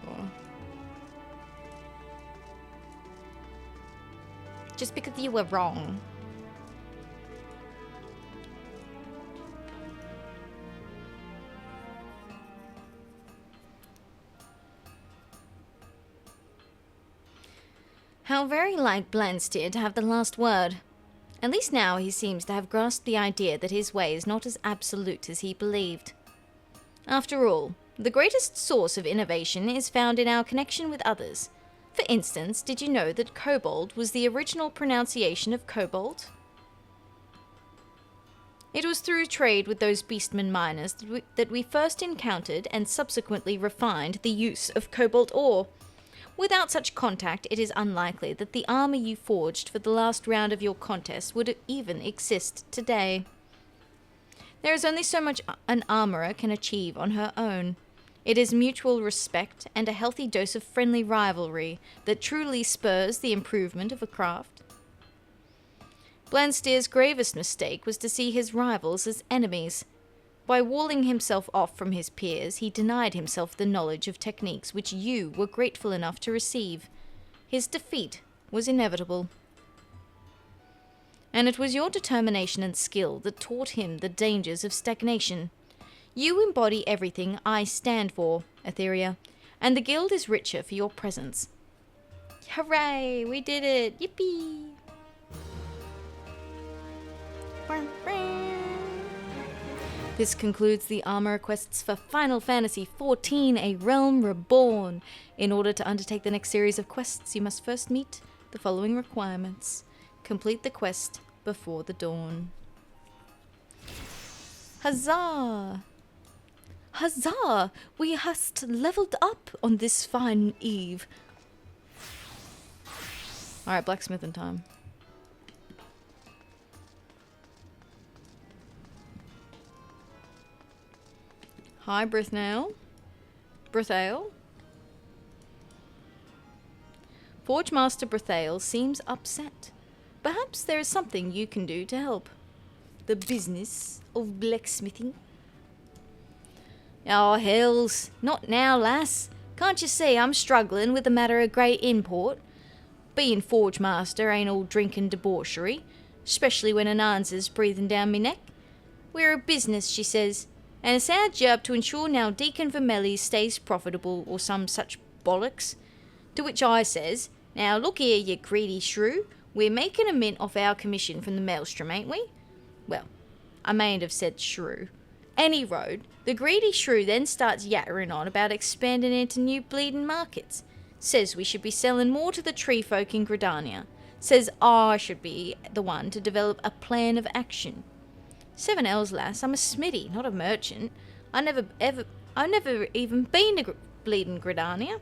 Just because you were wrong. How very like Blandsteer to have the last word. At least now he seems to have grasped the idea that his way is not as absolute as he believed. After all, the greatest source of innovation is found in our connection with others. For instance, did you know that kobold was the original pronunciation of cobalt? It was through trade with those beastmen miners that we first encountered and subsequently refined the use of cobalt ore. Without such contact, it is unlikely that the armor you forged for the last round of your contest would even exist today. There is only so much an armorer can achieve on her own. It is mutual respect and a healthy dose of friendly rivalry that truly spurs the improvement of a craft. Blandsteer's gravest mistake was to see his rivals as enemies. By walling himself off from his peers, he denied himself the knowledge of techniques which you were grateful enough to receive. His defeat was inevitable. And it was your determination and skill that taught him the dangers of stagnation. You embody everything I stand for, Atheria, and the guild is richer for your presence. Hooray! We did it! Yippee! This concludes the armor quests for Final Fantasy XIV, A Realm Reborn. In order to undertake the next series of quests, you must first meet the following requirements. Complete the quest before the dawn. Huzzah! Huzzah! We hast leveled up on this fine eve. Alright, blacksmithing time. Hi, Brithnail. Brithale. Forge Master Brithale seems upset. Perhaps there is something you can do to help. The business of blacksmithing. Oh, hells. Not now, lass. Can't you see I'm struggling with a matter of great import? Being Forge Master ain't all drink and debauchery, especially when Ananza's breathing down me neck. We're a business, she says, and it's our job to ensure now Deacon Vermelli stays profitable or some such bollocks. To which I says, now look here, you greedy shrew, we're making a mint off our commission from the maelstrom, ain't we? Well, I mayn't have said shrew. Any road, the greedy shrew then starts yattering on about expanding into new bleeding markets. Says we should be selling more to the tree folk in Gridania. Says I should be the one to develop a plan of action. 7Ls, lass, I'm a smithy, not a merchant. I've never even been to bleeding Gridania.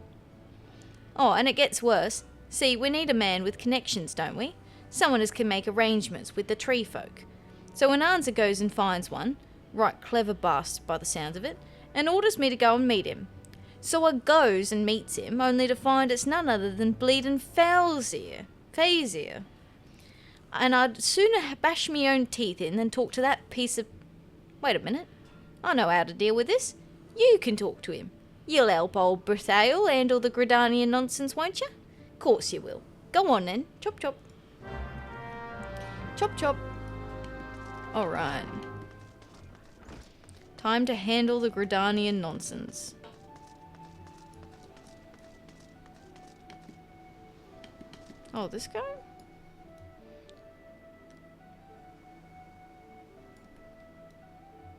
Oh, and it gets worse. See, we need a man with connections, don't we? someone as can make arrangements with the tree folk. So Ananza goes and finds one, right clever bastard by the sound of it, and orders me to go and meet him. So I goes and meets him, only to find it's none other than bleeding Faezahr. And I'd sooner bash me own teeth in than talk to that piece of... Wait a minute. I know how to deal with this. You can talk to him. You'll help old Brithael handle the Gridanian nonsense, won't you? Course you will. Go on then. Chop chop. Chop chop. Alright. Time to handle the Gridanian nonsense. Oh, this guy?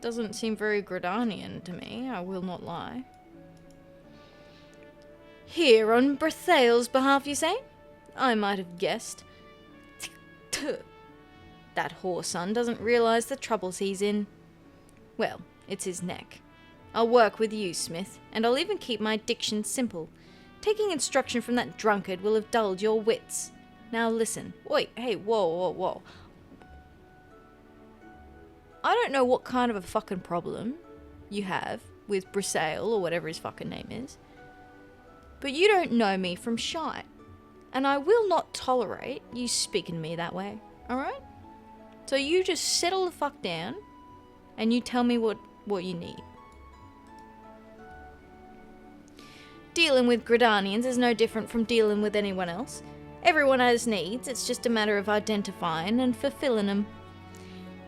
Doesn't seem very Gridanian to me, I will not lie. Here on Brithael's behalf, you say? I might have guessed. That whoreson doesn't realise the troubles he's in. Well, it's his neck. I'll work with you, Smith, and I'll even keep my diction simple. Taking instruction from that drunkard will have dulled your wits. Now listen. Wait, hey, whoa. I don't know what kind of a fucking problem you have with Brithael, or whatever his fucking name is, but you don't know me from shite, and I will not tolerate you speaking to me that way, alright? So you just settle the fuck down, and you tell me what you need. Dealing with Gridanians is no different from dealing with anyone else. Everyone has needs, it's just a matter of identifying and fulfilling them.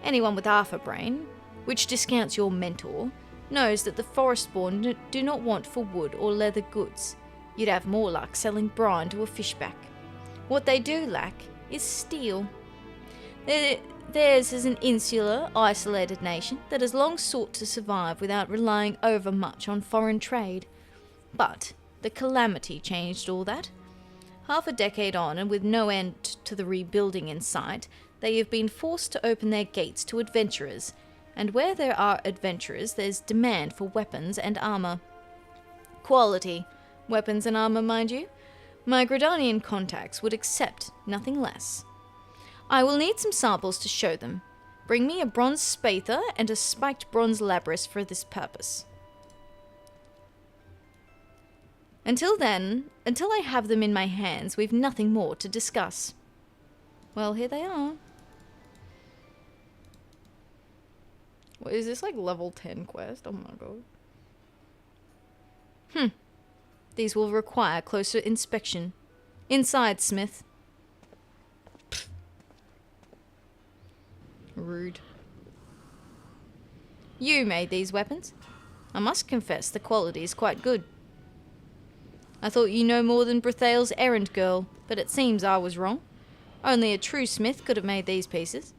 Anyone with half a brain, which discounts your mentor, knows that the Forestborn do not want for wood or leather goods. You'd have more luck selling brine to a fishback. What they do lack is steel. Theirs is an insular, isolated nation that has long sought to survive without relying overmuch on foreign trade. But the calamity changed all that. Half a decade on, and with no end to the rebuilding in sight, they have been forced to open their gates to adventurers, and where there are adventurers, there's demand for weapons and armour. Quality. Weapons and armour, mind you. My Gridanian contacts would accept nothing less. I will need some samples to show them. Bring me a bronze Faezahr and a spiked bronze Labris for this purpose. Until I have them in my hands, we've nothing more to discuss. Well, here they are. What, is this like level 10 quest? Oh my god. These will require closer inspection. Inside, Smith. Rude. You made these weapons. I must confess the quality is quite good. I thought you know more than Brithael's errand girl, but it seems I was wrong. Only a true smith could have made these pieces.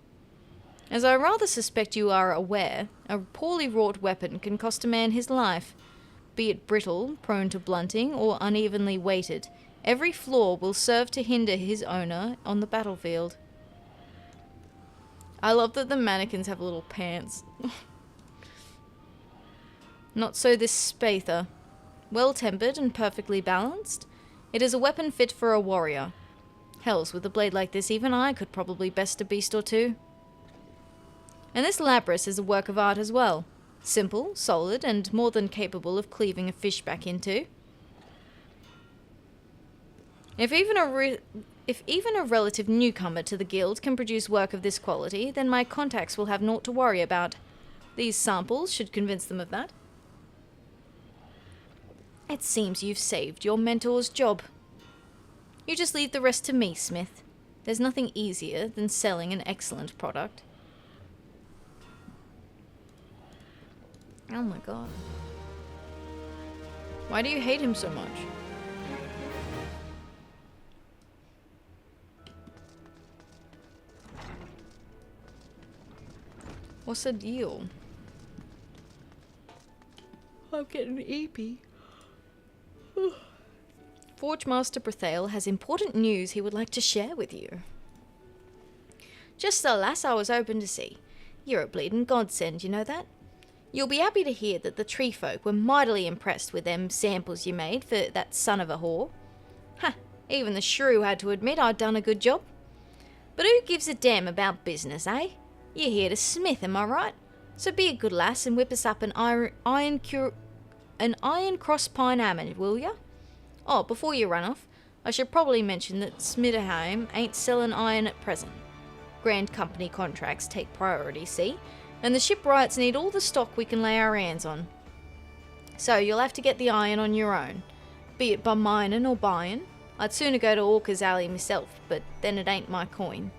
As I rather suspect you are aware, a poorly wrought weapon can cost a man his life. Be it brittle, prone to blunting, or unevenly weighted, every flaw will serve to hinder his owner on the battlefield. I love that the mannequins have little pants. Not so this Faezahr. Well-tempered and perfectly balanced, it is a weapon fit for a warrior. Hells, with a blade like this, even I could probably best a beast or two. And this Labris is a work of art as well. Simple, solid, and more than capable of cleaving a fish back into. If even a relative newcomer to the guild can produce work of this quality, then my contacts will have naught to worry about. These samples should convince them of that. It seems you've saved your mentor's job. You just leave the rest to me, Smith. There's nothing easier than selling an excellent product. Oh my god. Why do you hate him so much? What's the deal? I'm getting eepy. Forge Master Brithael has important news he would like to share with you. Just the lass I was hoping to see. You're a bleeding godsend, you know that? You'll be happy to hear that the tree folk were mightily impressed with them samples you made for that son of a whore. Ha! Even the shrew had to admit I'd done a good job. But who gives a damn about business, eh? You're here to smith, am I right? So be a good lass and whip us up an iron cross pine hammer, will ya? Oh, before you run off, I should probably mention that Smithheim ain't selling iron at present. Grand company contracts take priority, see? And the shipwrights need all the stock we can lay our hands on. So you'll have to get the iron on your own, be it by mining or buying. I'd sooner go to Orca's Alley myself, but then it ain't my coin.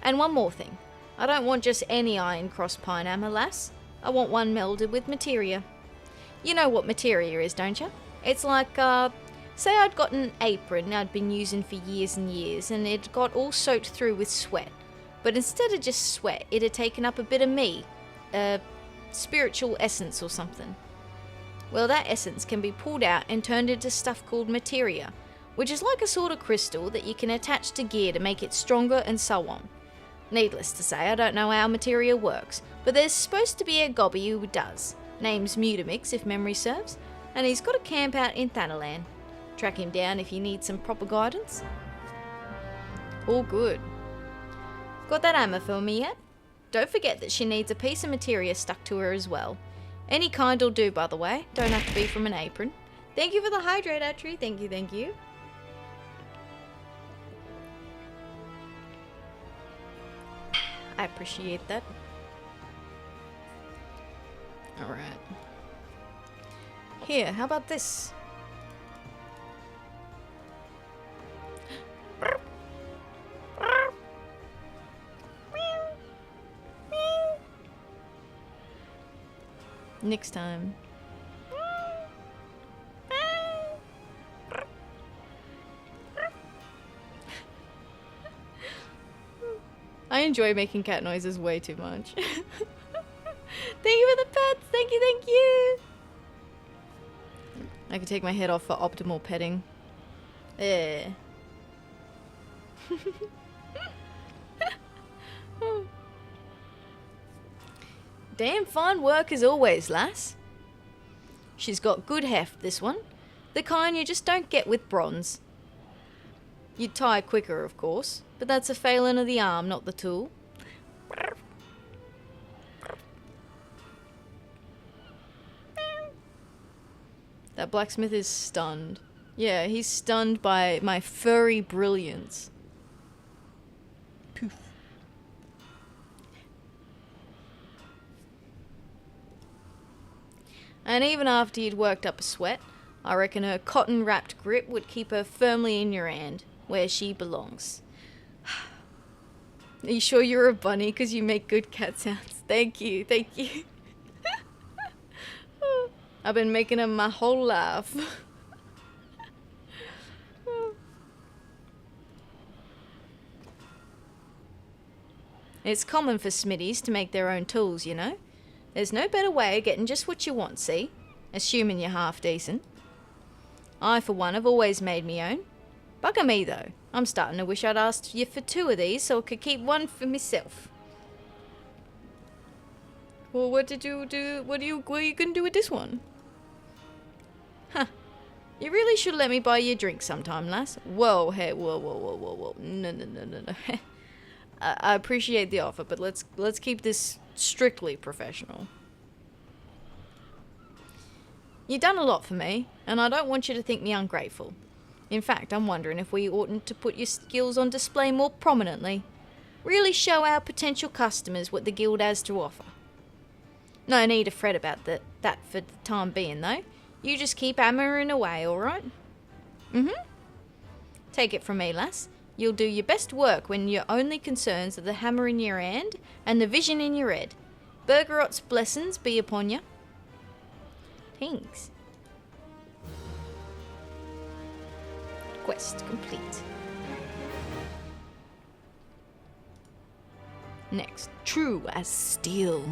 And one more thing. I don't want just any iron cross pine hammer, lass. I want one melded with materia. You know what materia is, don't you? It's like, say I'd got an apron I'd been using for years and years, and it got all soaked through with sweat. But instead of just sweat, it had taken up a bit of me. Spiritual essence or something. Well, that essence can be pulled out and turned into stuff called materia, which is like a sort of crystal that you can attach to gear to make it stronger and so on. Needless to say, I don't know how materia works, but there's supposed to be a gobby who does. Name's Mutamix, if memory serves, and he's got a camp out in Thanalan. Track him down if you need some proper guidance. All good. Got that hammer for me yet? Don't forget that she needs a piece of materia stuck to her as well. Any kind will do, by the way. Don't have to be from an apron. Thank you for the hydrate, Trew. Thank you, thank you. I appreciate that. Alright. Here, how about this? Next time. I enjoy making cat noises way too much. Thank you for the pets! Thank you, thank you! I can take my head off for optimal petting. Eh. Damn fine work as always, lass. She's got good heft, this one. The kind you just don't get with bronze. You'd tie quicker, of course, but that's a failing of the arm, not the tool. That blacksmith is stunned. Yeah, he's stunned by my furry brilliance. Poof. And even after you'd worked up a sweat, I reckon her cotton-wrapped grip would keep her firmly in your hand, where she belongs. Are you sure you're a bunny? Because you make good cat sounds. Thank you, thank you. I've been making them my whole life. It's common for smithies to make their own tools, you know. There's no better way of getting just what you want, see? Assuming you're half decent. I, for one, have always made me own. Bugger me, though. I'm starting to wish I'd asked you for 2 of these so I could keep one for myself. Well, what did you do? What are you gonna do with this one? Huh. You really should let me buy you a drink sometime, lass. Whoa, hey, whoa. No. I appreciate the offer, but let's keep this strictly professional. You've done a lot for me, and I don't want you to think me ungrateful. In fact, I'm wondering if we oughtn't to put your skills on display more prominently. Really show our potential customers what the guild has to offer. No need to fret about that for the time being, though. You just keep hammering away, alright? Take it from me, lass. You'll do your best work when your only concerns are the hammer in your hand and the vision in your head. Bergerot's blessings be upon you. Thanks. Quest complete. Next, Trew as steel.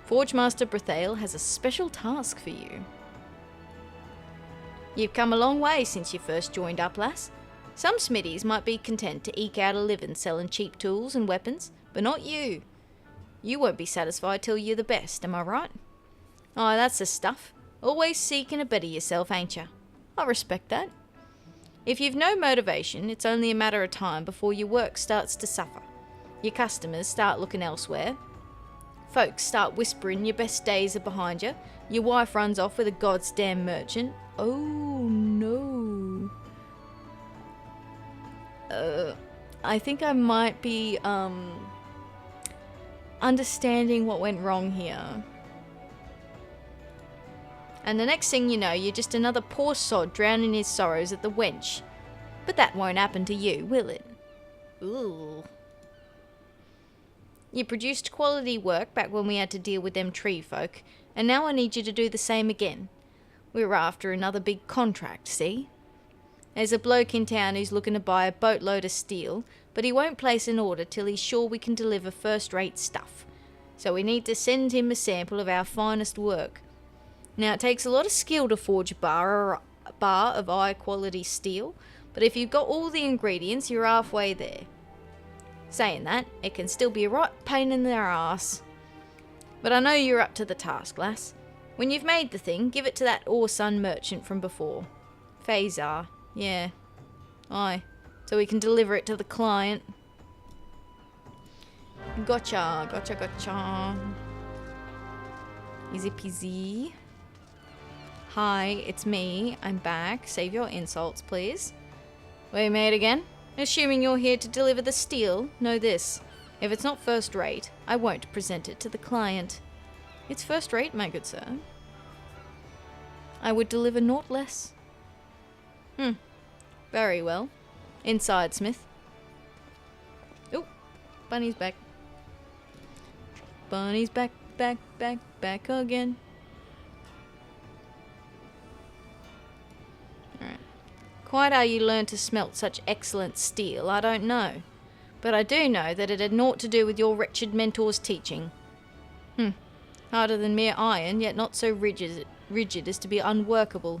Forge Master Brethael has a special task for you. You've come a long way since you first joined up, lass. Some smithies might be content to eke out a living selling cheap tools and weapons, but not you. You won't be satisfied till you're the best, am I right? Oh, that's the stuff. Always seeking to better yourself, ain't ya? I respect that. If you've no motivation, it's only a matter of time before your work starts to suffer. Your customers start looking elsewhere. Folks start whispering your best days are behind you. Your wife runs off with a goddamn merchant. Oh no. I think I might be understanding what went wrong here. And the next thing you know, you're just another poor sod drowning his sorrows at the wench. But that won't happen to you, will it? Ooh. You produced quality work back when we had to deal with them tree folk, and now I need you to do the same again. We're after another big contract, see? There's a bloke in town who's looking to buy a boatload of steel, but he won't place an order till he's sure we can deliver first-rate stuff. So we need to send him a sample of our finest work. Now, it takes a lot of skill to forge a bar of high-quality steel, but if you've got all the ingredients, you're halfway there. Saying that, it can still be a right pain in their ass. But I know you're up to the task, lass. When you've made the thing, give it to that Orsun merchant from before. Faezahr, yeah. Aye, so we can deliver it to the client. Gotcha. Easy peasy. Hi, it's me. I'm back. Save your insults, please. We mate again? Assuming you're here to deliver the steel, know this. If it's not first rate, I won't present it to the client. It's first rate, my good sir. I would deliver naught less. Very well. Inside, Smith. Oh, Bunny's back. Bunny's back again. Alright. Quite how you learned to smelt such excellent steel, I don't know. But I do know that it had naught to do with your wretched mentor's teaching. Harder than mere iron, yet not so rigid as to be unworkable.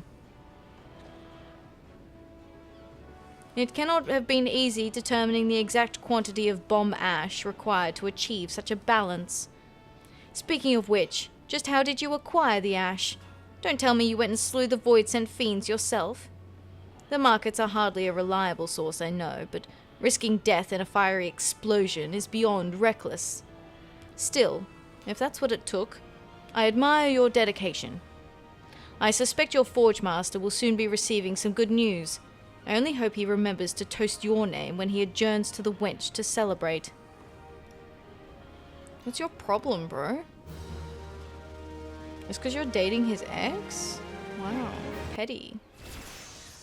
It cannot have been easy determining the exact quantity of bomb ash required to achieve such a balance. Speaking of which, just how did you acquire the ash? Don't tell me you went and slew the void-sent fiends yourself. The markets are hardly a reliable source, I know, but risking death in a fiery explosion is beyond reckless. Still, if that's what it took, I admire your dedication. I suspect your forge master will soon be receiving some good news. I only hope he remembers to toast your name when he adjourns to the wench to celebrate. What's your problem, bro? It's because you're dating his ex? Wow, petty.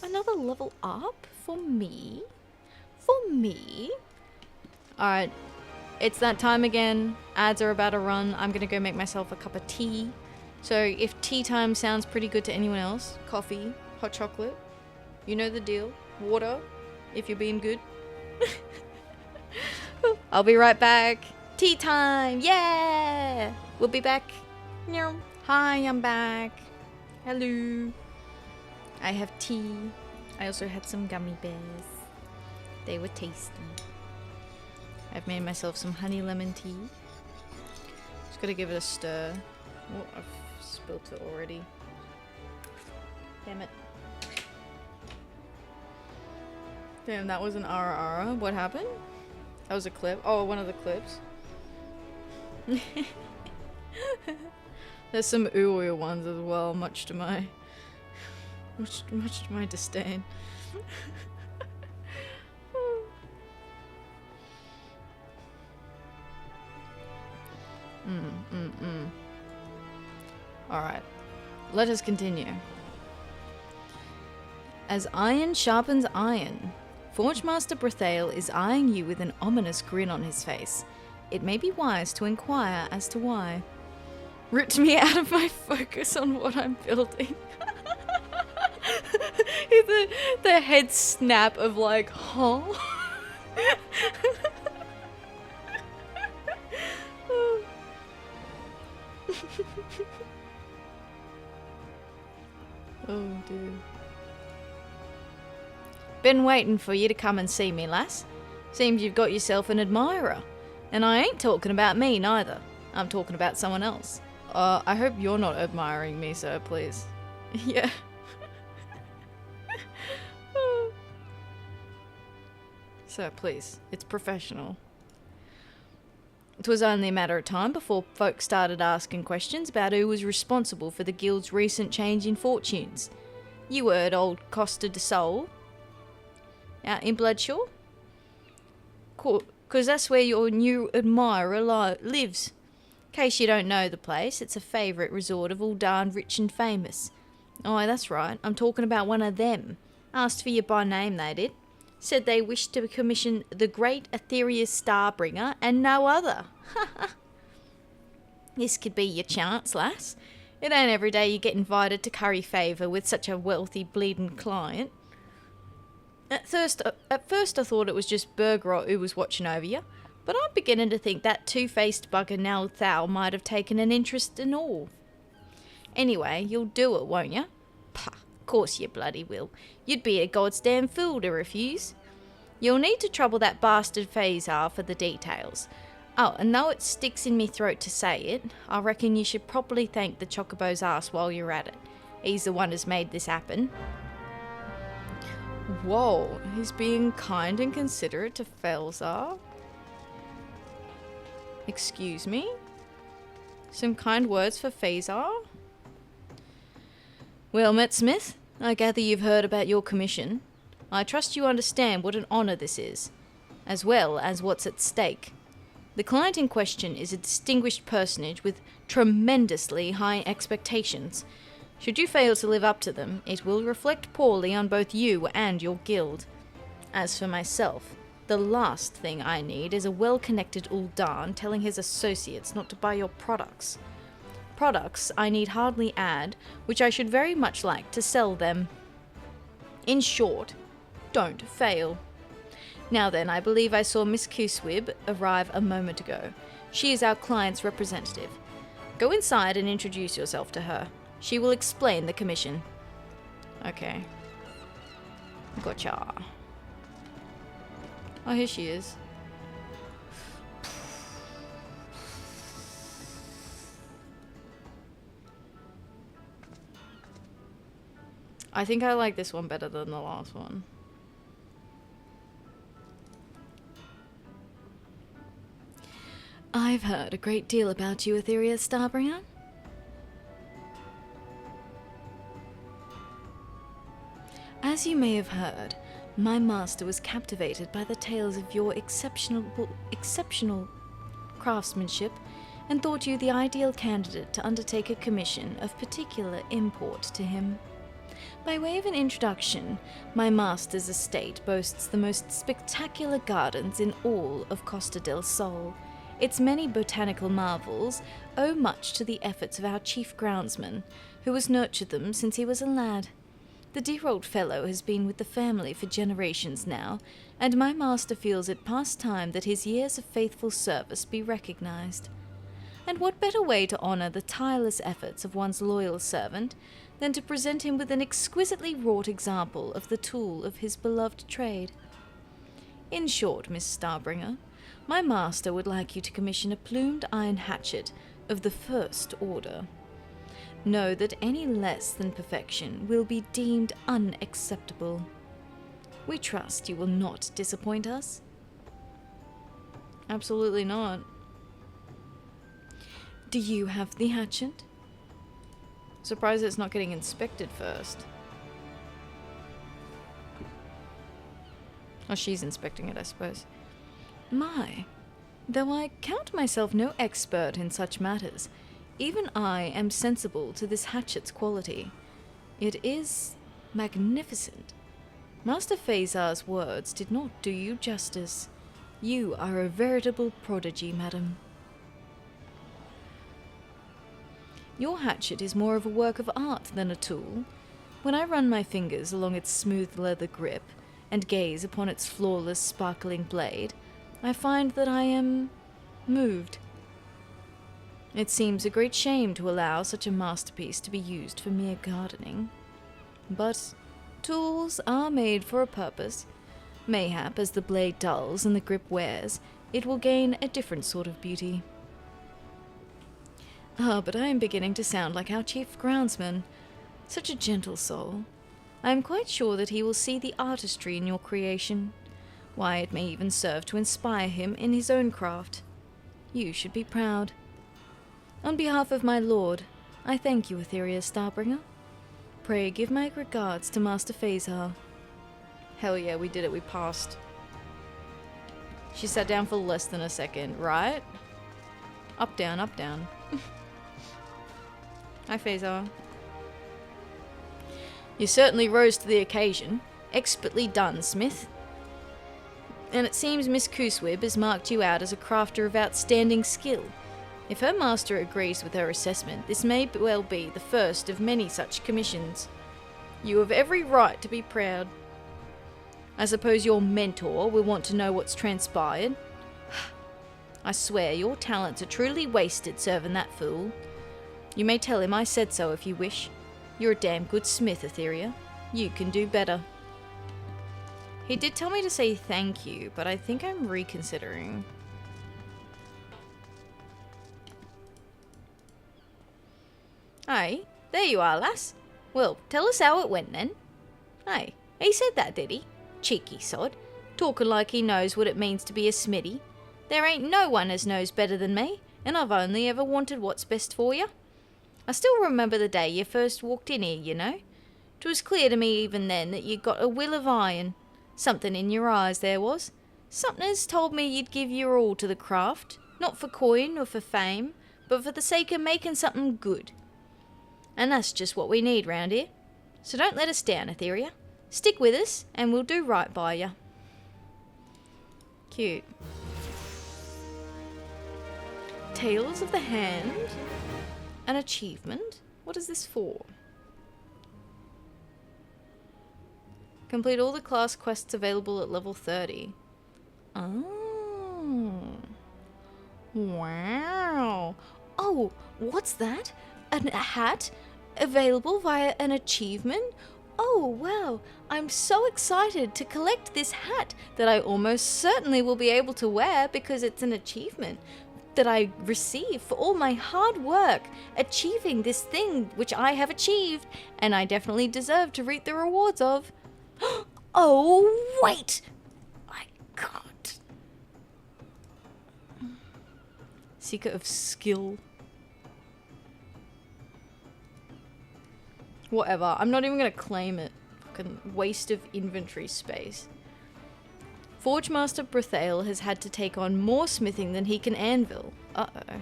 Another level up for me? Alright, it's that time again. Ads are about to run. I'm gonna go make myself a cup of tea. So if tea time sounds pretty good to anyone else, coffee, hot chocolate, you know the deal. Water, if you're being good. I'll be right back. Tea time, yeah! We'll be back. Hi, I'm back. Hello. I have tea. I also had some gummy bears. They were tasty. I've made myself some honey lemon tea. Just gotta give it a stir. Oh, I've spilt it already. Damn it. Damn, that was an ara. What happened? That was a clip. Oh, one of the clips. There's some ooey ones as well, much to my disdain. Alright, let us continue. As iron sharpens iron, Forgemaster Brethail is eyeing you with an ominous grin on his face. It may be wise to inquire as to why. Ripped me out of my focus on what I'm building. the head snap of like, huh? Oh dear. Been waiting for you to come and see me, lass. Seems you've got yourself an admirer. And I ain't talking about me, neither. I'm talking about someone else. I hope you're not admiring me, sir, please. Yeah. Sir, please. It's professional. It was only a matter of time before folk started asking questions about who was responsible for the guild's recent change in fortunes. You heard old Costa de Sol out in Bloodshaw? Because that's where your new admirer lives. In case you don't know the place, it's a favourite resort of all darn rich and famous. Oh, that's right, I'm talking about one of them. Asked for you by name, they did. Said they wished to commission the great Atheria Starbringer and no other. This could be your chance, lass. It ain't every day you get invited to curry favour with such a wealthy bleeding client. At first I thought it was just Bergerot who was watching over you, but I'm beginning to think that two-faced bugger Nell Thou might have taken an interest in all. Anyway, you'll do it, won't you? Pah, course you bloody will. You'd be a goddamn fool to refuse. You'll need to trouble that bastard Faezahr for the details. Oh, and though it sticks in me throat to say it, I reckon you should properly thank the Chocobo's ass while you're at it. He's the one who's made this happen. Whoa, he's being kind and considerate to Faezahr? Excuse me? Some kind words for Faezahr? Well met, Smith, I gather you've heard about your commission. I trust you understand what an honour this is, as well as what's at stake. The client in question is a distinguished personage with tremendously high expectations. Should you fail to live up to them, it will reflect poorly on both you and your guild. As for myself, the last thing I need is a well-connected Ul'dan telling his associates not to buy your products. Products I need hardly add, which I should very much like to sell them. In short, don't fail. Now then, I believe I saw Miss Kuswib arrive a moment ago. She is our client's representative. Go inside and introduce yourself to her. She will explain the commission. Okay. Gotcha. Oh, here she is. I think I like this one better than the last one. I've heard a great deal about you, Atheria Starbringer. As you may have heard, my master was captivated by the tales of your exceptional craftsmanship and thought you the ideal candidate to undertake a commission of particular import to him. By way of an introduction, my master's estate boasts the most spectacular gardens in all of Costa del Sol. Its many botanical marvels owe much to the efforts of our chief groundsman, who has nurtured them since he was a lad. The dear old fellow has been with the family for generations now, and my master feels it past time that his years of faithful service be recognized. And what better way to honor the tireless efforts of one's loyal servant than to present him with an exquisitely wrought example of the tool of his beloved trade? In short, Miss Starbringer, my master would like you to commission a plumed iron hatchet of the first order. Know that any less than perfection will be deemed unacceptable. We trust you will not disappoint us. Absolutely not. Do you have the hatchet? Surprised it's not getting inspected first. Oh, she's inspecting it, I suppose. My, though I count myself no expert in such matters, even I am sensible to this hatchet's quality. It is magnificent. Master Faezahr's words did not do you justice. You are a veritable prodigy, madam. Your hatchet is more of a work of art than a tool. When I run my fingers along its smooth leather grip and gaze upon its flawless, sparkling blade, I find that I am moved. It seems a great shame to allow such a masterpiece to be used for mere gardening. But tools are made for a purpose. Mayhap as the blade dulls and the grip wears, it will gain a different sort of beauty. Ah, but I am beginning to sound like our chief groundsman. Such a gentle soul. I am quite sure that he will see the artistry in your creation. Why, it may even serve to inspire him in his own craft. You should be proud. On behalf of my lord, I thank you, Atheria Starbringer. Pray give my regards to Master Faezahr. Hell yeah, we did it, we passed. She sat down for less than a second, right? Up, down, up, down. Hi, Faezahr. You certainly rose to the occasion. Expertly done, Smith. And it seems Miss Cooswib has marked you out as a crafter of outstanding skill. If her master agrees with her assessment, this may well be the first of many such commissions. You have every right to be proud. I suppose your mentor will want to know what's transpired. I swear your talents are truly wasted serving that fool. You may tell him I said so if you wish. You're a damn good smith, Atheria. You can do better. He did tell me to say thank you, but I think I'm reconsidering. Aye, there you are, lass. Well, tell us how it went then. Aye, he said that, did he? Cheeky sod. Talking like he knows what it means to be a smithy. There ain't no one as knows better than me, and I've only ever wanted what's best for you. I still remember the day you first walked in here, you know. 'Twas clear to me even then that you'd got a will of iron. Something in your eyes there was. Something has told me you'd give your all to the craft, not for coin or for fame, but for the sake of making something good. And that's just what we need round here. So don't let us down, Atheria. Stick with us, and we'll do right by you. Cute. Tales of the Hand. An achievement? What is this for? Complete all the class quests available at level 30. Oh. Wow. Oh, what's that? A hat? Available via an achievement? Oh, wow. I'm so excited to collect this hat that I almost certainly will be able to wear because it's an achievement that I receive for all my hard work achieving this thing which I have achieved and I definitely deserve to reap the rewards of. Oh, wait! I can't. Seeker of skill. Whatever, I'm not even gonna claim it. Fucking waste of inventory space. Forge Master Brethail has had to take on more smithing than he can anvil. Uh-oh.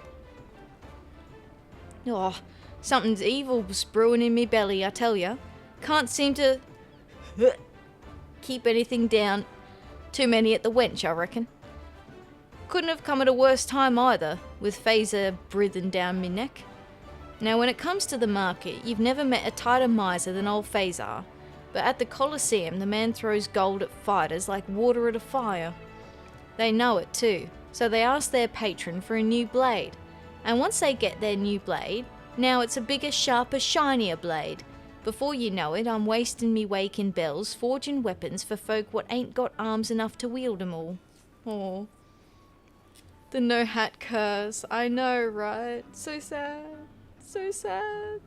Oh, something's evil's brewing in me belly, I tell ya. Can't seem to keep anything down. Too many at the wench, I reckon. Couldn't have come at a worse time either, with Faezahr breathing down me neck. Now when it comes to the market, you've never met a tighter miser than old Faezahr. But at the Colosseum, the man throws gold at fighters like water at a fire. They know it too, so they ask their patron for a new blade. And once they get their new blade, now it's a bigger, sharper, shinier blade. Before you know it, I'm wasting me waking bells forging weapons for folk what ain't got arms enough to wield 'em all. Aw. The no hat curse, I know, right? So sad. So sad.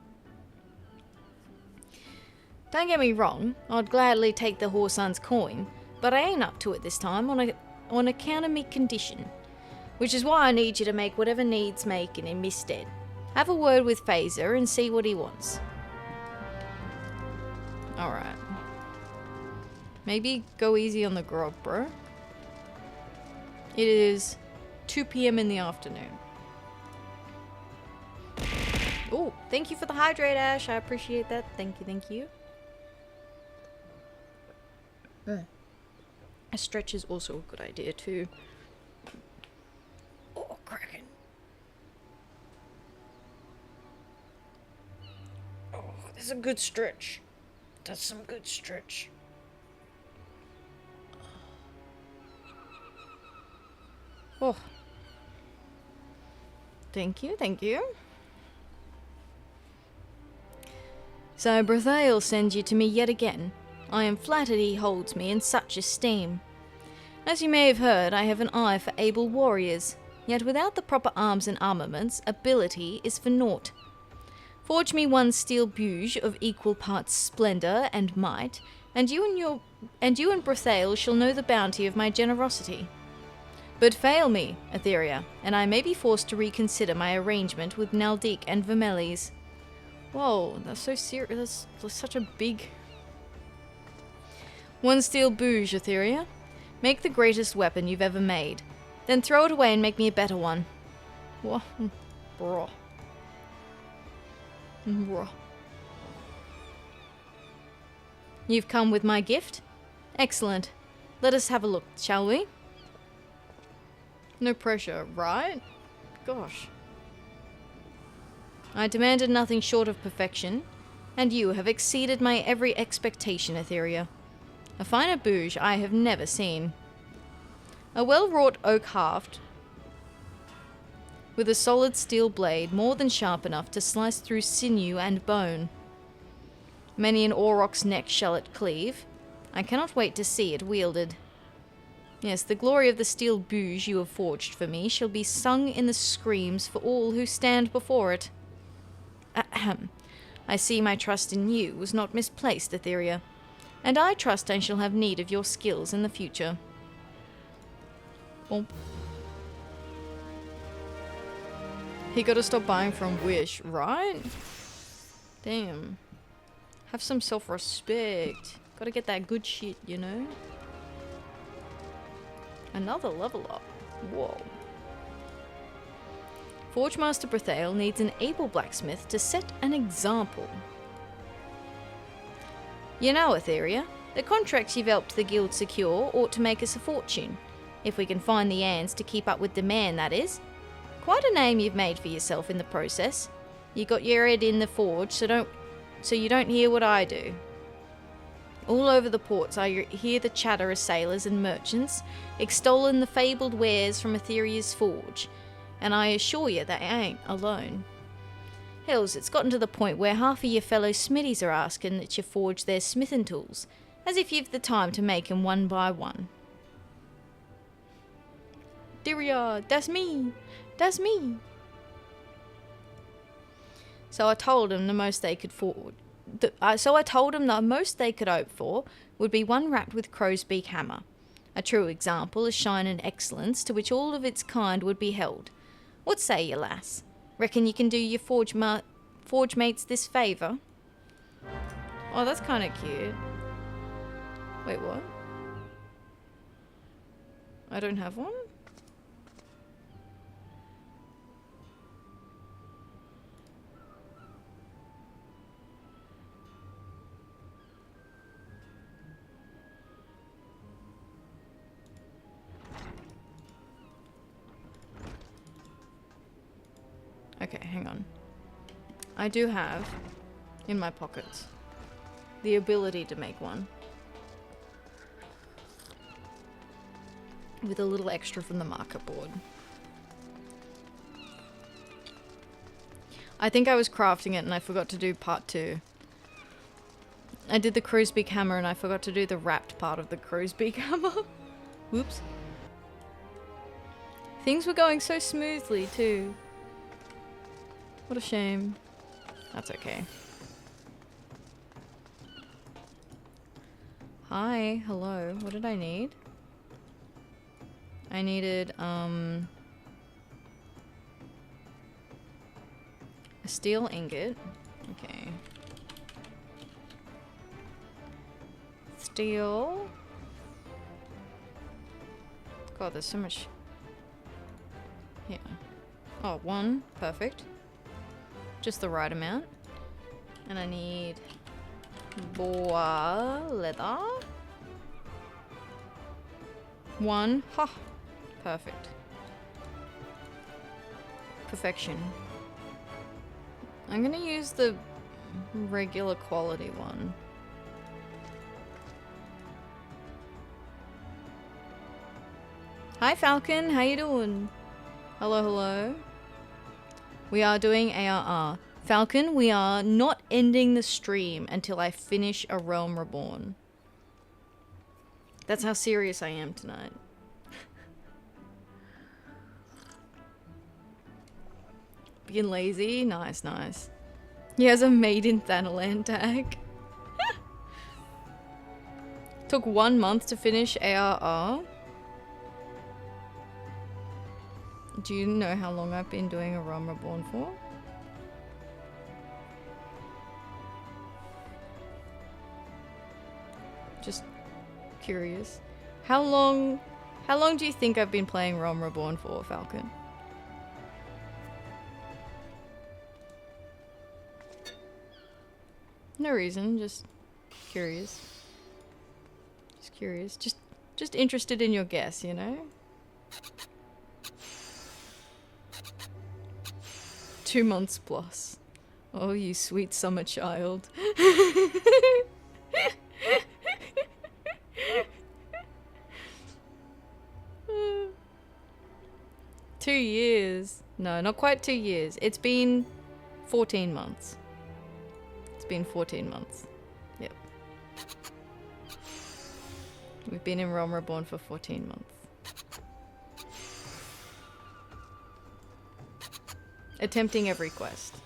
Don't get me wrong, I'd gladly take the Whoresun's coin, but I ain't up to it this time on account of me condition. Which is why I need you to make whatever needs making in me stead. Have a word with Faezahr and see what he wants. Alright. Maybe go easy on the grog, bro. It is 2 PM in the afternoon. Oh, thank you for the hydrate, Ash. I appreciate that. Thank you, thank you. A stretch is also a good idea too. Oh, cracking. Oh, that's a good stretch. That's some good stretch. Oh. Thank you, thank you. So Brethail sends you to me yet again. I am flattered he holds me in such esteem. As you may have heard, I have an eye for able warriors, yet without the proper arms and armaments, ability is for naught. Forge me one steel buge of equal parts splendour and might, and you and Brethael shall know the bounty of my generosity. But fail me, Atheria, and I may be forced to reconsider my arrangement with Naldique and Vermelis. Whoa, that's so serious. That's such a big... One steel bouge, Atheria. Make the greatest weapon you've ever made. Then throw it away and make me a better one. Whoa. Bro. Bro. You've come with my gift? Excellent. Let us have a look, shall we? No pressure, right? Gosh. I demanded nothing short of perfection, and you have exceeded my every expectation, Atheria. A finer bouge I have never seen. A well-wrought oak haft with a solid steel blade more than sharp enough to slice through sinew and bone. Many an auroch's neck shall it cleave. I cannot wait to see it wielded. Yes, the glory of the steel bouge you have forged for me shall be sung in the screams for all who stand before it. Ahem. I see my trust in you was not misplaced, Atheria, and I trust I shall have need of your skills in the future. Oh. He gotta stop buying from Wish, right? Damn. Have some self-respect. Gotta get that good shit, you know? Another level up. Whoa. Forge Master Brethael needs an able blacksmith to set an example. You know, Atheria, the contracts you've helped the guild secure ought to make us a fortune. If we can find the ands to keep up with demand, that is. Quite a name you've made for yourself in the process. You got your head in the forge, so you don't hear what I do. All over the ports I hear the chatter of sailors and merchants, extolling the fabled wares from Atheria's forge, and I assure you they ain't alone. Hells, it's gotten to the point where half of your fellow smithies are asking that you forge their smithing tools, as if you've the time to make 'em one by one. Atheria, that's me! That's me! So I told them the most they could forge. So I told them the most they could hope for would be one wrapped with crow's beak hammer, a true example of shine and excellence to which all of its kind would be held. What say you, lass? Reckon you can do your forge mates this favour? Oh, that's kind of cute. Wait, what? I don't have one? Okay, hang on. I do have, in my pockets, the ability to make one. With a little extra from the market board. I think I was crafting it and I forgot to do part 2. I did the crow's beak hammer and I forgot to do the wrapped part of the crow's beak hammer. Whoops. Things were going so smoothly too. What a shame. That's okay. Hi, hello. What did I need? I needed, a steel ingot. Okay. Steel. God, there's so much. Yeah. Oh, 1. Perfect. Just the right amount. And I need boar leather. 1. Ha! Perfect. Perfection. I'm gonna use the regular quality one. Hi Falcon, how you doing? Hello, hello. We are doing ARR. Falcon, we are not ending the stream until I finish A Realm Reborn. That's how serious I am tonight. Being lazy? Nice, nice. He has a Made in Thanalan tag. Took 1 month to finish ARR. Do you know how long I've been doing a Realm Reborn for? Just curious. How long do you think I've been playing Realm Reborn for, Falcon? No reason, just curious. Just curious. Just interested in your guess, you know? 2 months plus. Oh, you sweet summer child. 2 years. No, not quite 2 years. It's been 14 months. It's been 14 months. Yep. We've been in Realm Reborn for 14 months. Attempting every quest.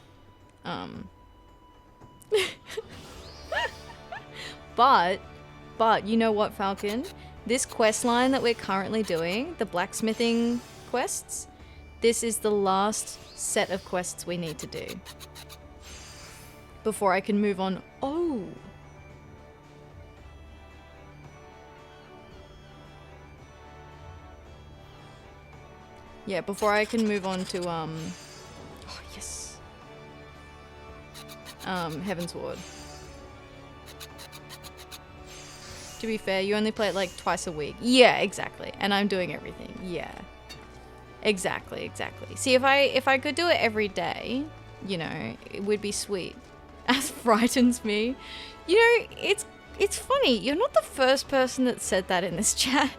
But you know what, Falcon? This quest line that we're currently doing, the blacksmithing quests, this is the last set of quests we need to do before I can move on. Oh. Yeah, before I can move on to oh yes. Heaven's Ward. To be fair, you only play it like twice a week. Yeah, exactly. And I'm doing everything. Yeah. Exactly. See, if I could do it every day, you know, it would be sweet. As frightens me. You know, it's funny. You're not the first person that said that in this chat.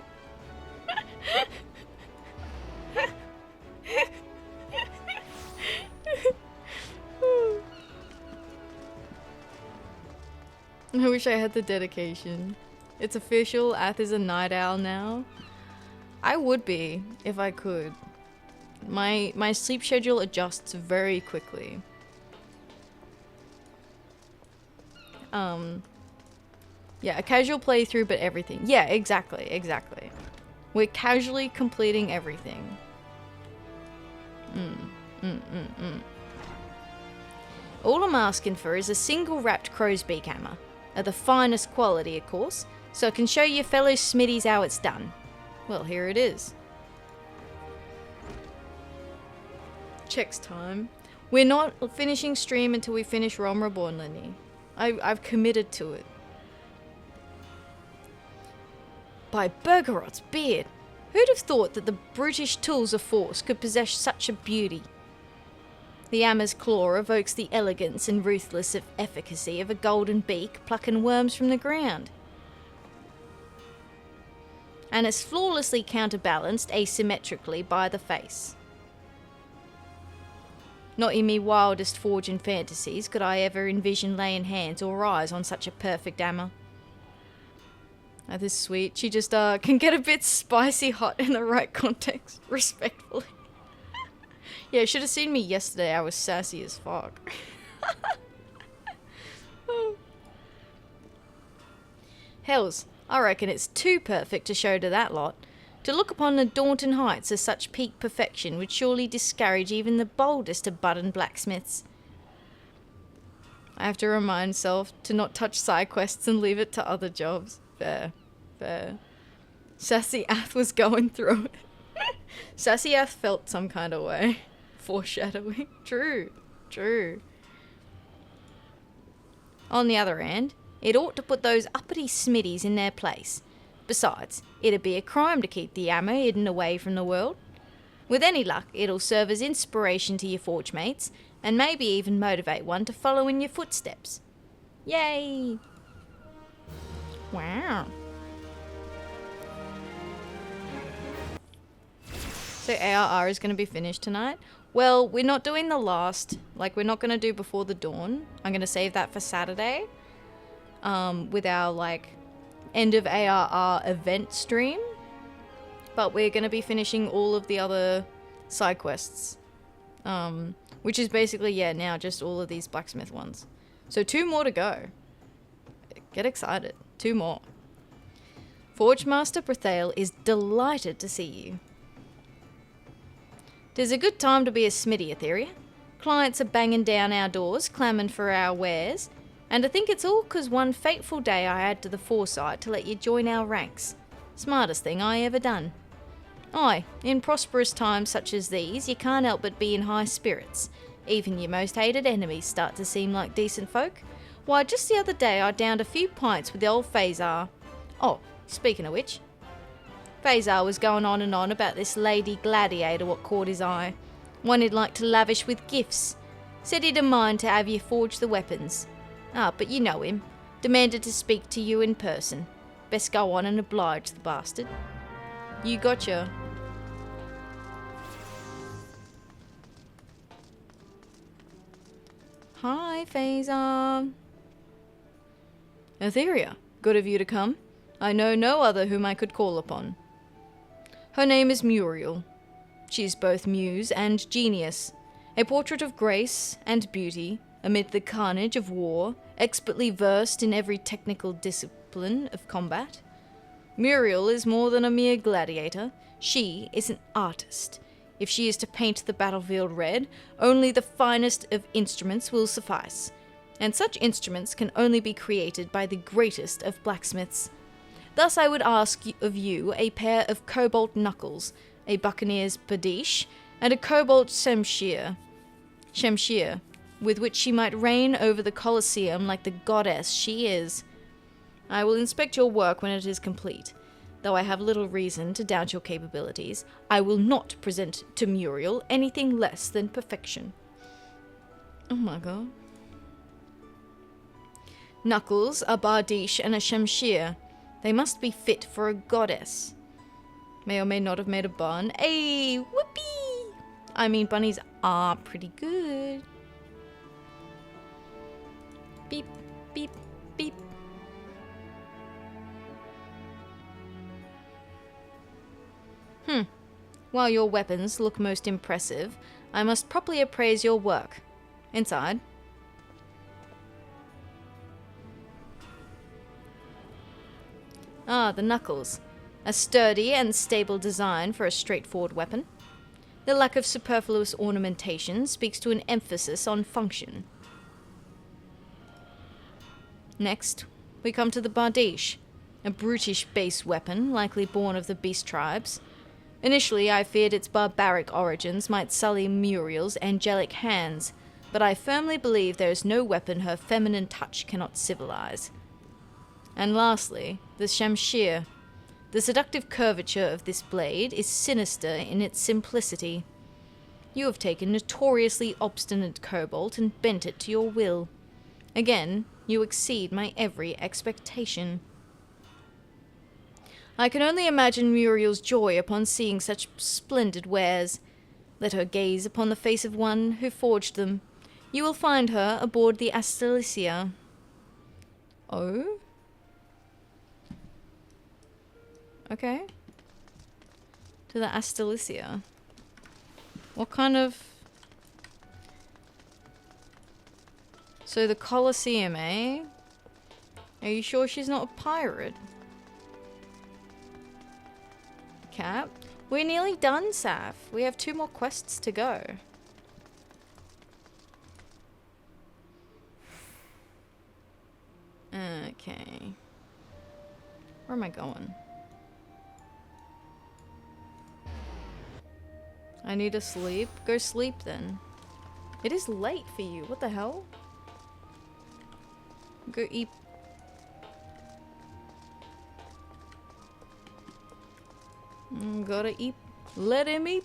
I wish I had the dedication. It's official, Ath is a night owl now. I would be, if I could. My sleep schedule adjusts very quickly. Yeah, a casual playthrough, but everything. Yeah, exactly. We're casually completing everything. All I'm asking for is a single wrapped crow's beak hammer. Of the finest quality, of course, so I can show your fellow smitties how it's done. Well, here it is. Checks time. We're not finishing stream until we finish Realm Reborn, Lenny. I've committed to it. By Bergerot's beard, who'd have thought that the brutish tools of force could possess such a beauty? The hammer's claw evokes the elegance and ruthless efficacy of a golden beak plucking worms from the ground. And is flawlessly counterbalanced asymmetrically by the face. Not in me wildest forging fantasies could I ever envision laying hands or eyes on such a perfect hammer. Oh, this is sweet. She just can get a bit spicy hot in the right context, respectfully. Yeah, should have seen me yesterday. I was sassy as fuck. Hells, I reckon it's too perfect to show to that lot. To look upon the daunting heights of such peak perfection would surely discourage even the boldest of button blacksmiths. I have to remind myself to not touch side quests and leave it to other jobs. Fair. Sassy Ath was going through it. Sassy Ath felt some kind of way. Foreshadowing. True. On the other hand, it ought to put those uppity smitties in their place. Besides, it'd be a crime to keep the hammer hidden away from the world. With any luck, it'll serve as inspiration to your forge mates, and maybe even motivate one to follow in your footsteps. Yay! Wow. So ARR is going to be finished tonight. Well, we're not doing the last, like we're not going to do Before the Dawn. I'm going to save that for Saturday. With our like end of ARR event stream. But we're going to be finishing all of the other side quests. Which is basically, yeah, now just all of these blacksmith ones. So 2 more to go. Get excited. 2 more. Forge Master Brethail is delighted to see you. 'Tis a good time to be a smithy, Atheria. Clients are banging down our doors, clamouring for our wares, and I think it's all 'cause one fateful day I had to the foresight to let you join our ranks. Smartest thing I ever done. Aye, in prosperous times such as these, you can't help but be in high spirits. Even your most hated enemies start to seem like decent folk. Why, just the other day I downed a few pints with the old Faezahr. Oh, speaking of which, Faezahr was going on and on about this lady gladiator what caught his eye. One he'd like to lavish with gifts. Said he'd a mind to have you forge the weapons. Ah, but you know him. Demanded to speak to you in person. Best go on and oblige the bastard. You gotcha. Hi, Faezahr. Atheria, good of you to come. I know no other whom I could call upon. Her name is Muriel. She's both muse and genius, a portrait of grace and beauty amid the carnage of war, expertly versed in every technical discipline of combat. Muriel is more than a mere gladiator. She is an artist. If she is to paint the battlefield red, only the finest of instruments will suffice, and such instruments can only be created by the greatest of blacksmiths. Thus I would ask of you a pair of cobalt knuckles, a buccaneer's bardiche, and a cobalt shemshir, with which she might reign over the Colosseum like the goddess she is. I will inspect your work when it is complete. Though I have little reason to doubt your capabilities, I will not present to Muriel anything less than perfection. Oh my god. Knuckles, a bardiche, and a shemshir. They must be fit for a goddess. May or may not have made a bun. Hey, whoopee! I mean, bunnies are pretty good. Beep, beep, beep. While your weapons look most impressive, I must properly appraise your work. Inside. Ah, the knuckles. A sturdy and stable design for a straightforward weapon. The lack of superfluous ornamentation speaks to an emphasis on function. Next, we come to the Bardiche, a brutish base weapon, likely born of the beast tribes. Initially, I feared its barbaric origins might sully Muriel's angelic hands, but I firmly believe there is no weapon her feminine touch cannot civilize. And lastly, the Shemshir. The seductive curvature of this blade is sinister in its simplicity. You have taken notoriously obstinate cobalt and bent it to your will. Again, you exceed my every expectation. I can only imagine Muriel's joy upon seeing such splendid wares. Let her gaze upon the face of one who forged them. You will find her aboard the Atheria. Oh? Okay. To the Atheria. What kind of... So the Colosseum, eh? Are you sure she's not a pirate? Cap? We're nearly done, Saf. We have 2 more quests to go. Okay. Where am I going? I need to sleep. Go sleep then. It is late for you. What the hell? Go eat. Gotta eat. Let him eat.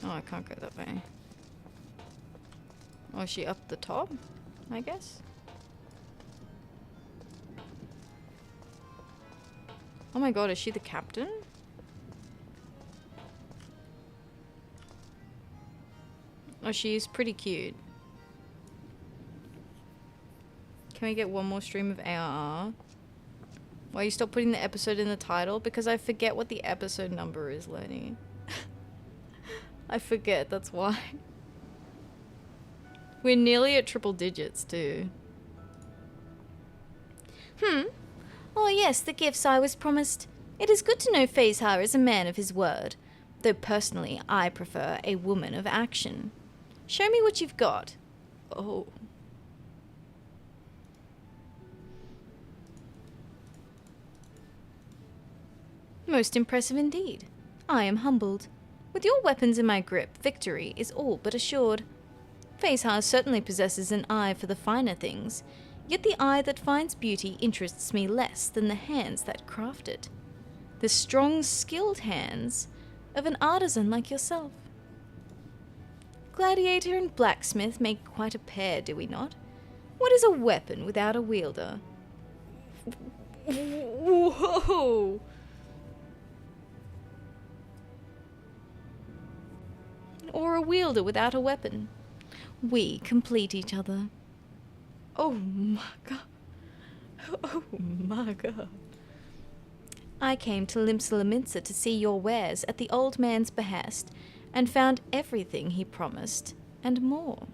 Oh, I can't go that way. Oh, is she up the top? I guess. Oh my god, is she the captain? Oh, she's pretty cute. Can we get one more stream of ARR? Why you stop putting the episode in the title? Because I forget what the episode number is, Lenny. I forget, that's why. We're nearly at triple digits too. Oh yes, the gifts I was promised. It is good to know Faezahr is a man of his word, though personally I prefer a woman of action. Show me what you've got. Oh. Most impressive indeed. I am humbled. With your weapons in my grip, victory is all but assured. Faezahr certainly possesses an eye for the finer things, yet the eye that finds beauty interests me less than the hands that craft it. The strong, skilled hands of an artisan like yourself. Gladiator and blacksmith make quite a pair, do we not? What is a weapon without a wielder? Whoa! Or a wielder without a weapon? We complete each other. Oh my god. Oh my god. I came to Limsa to see your wares at the old man's behest, and found everything he promised, and more.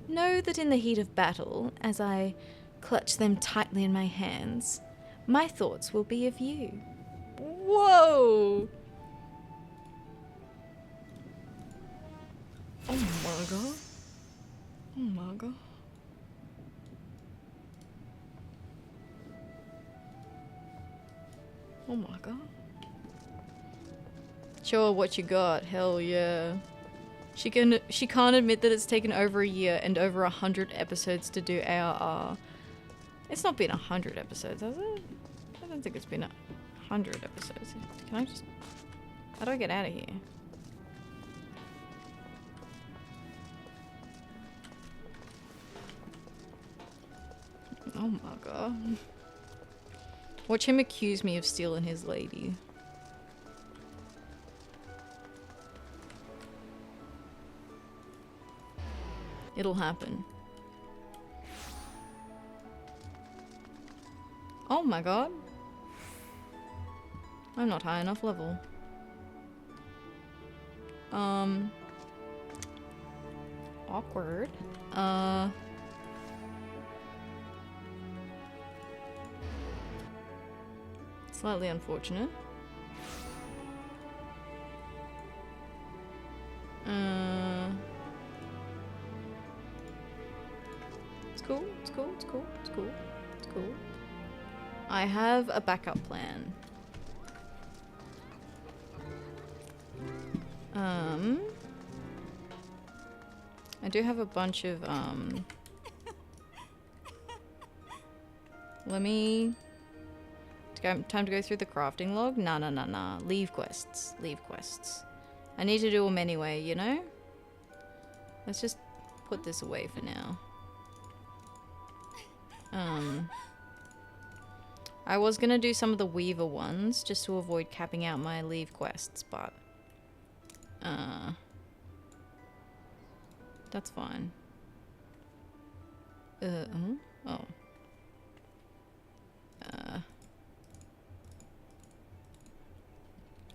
Know that in the heat of battle, as I clutch them tightly in my hands, my thoughts will be of you. Whoa! Oh my god. Oh my god. Oh my god. Show her what you got. Hell yeah. She can't admit that it's taken over a year and over 100 episodes to do ARR. It's not been 100 episodes, has it? I don't think it's been 100 episodes. Can I just... How do I get out of here? Oh my god. Watch him accuse me of stealing his lady. It'll happen. Oh my god. I'm not high enough level. Awkward. Slightly unfortunate. It's cool, it's cool, it's cool, it's cool, it's cool. I have a backup plan. I do have a bunch of, let me... Time to go through the crafting log? Nah. Levequests. Levequests. I need to do them anyway, you know? Let's just put this away for now. I was gonna do some of the Weaver ones, just to avoid capping out my Levequests, but... that's fine. Oh.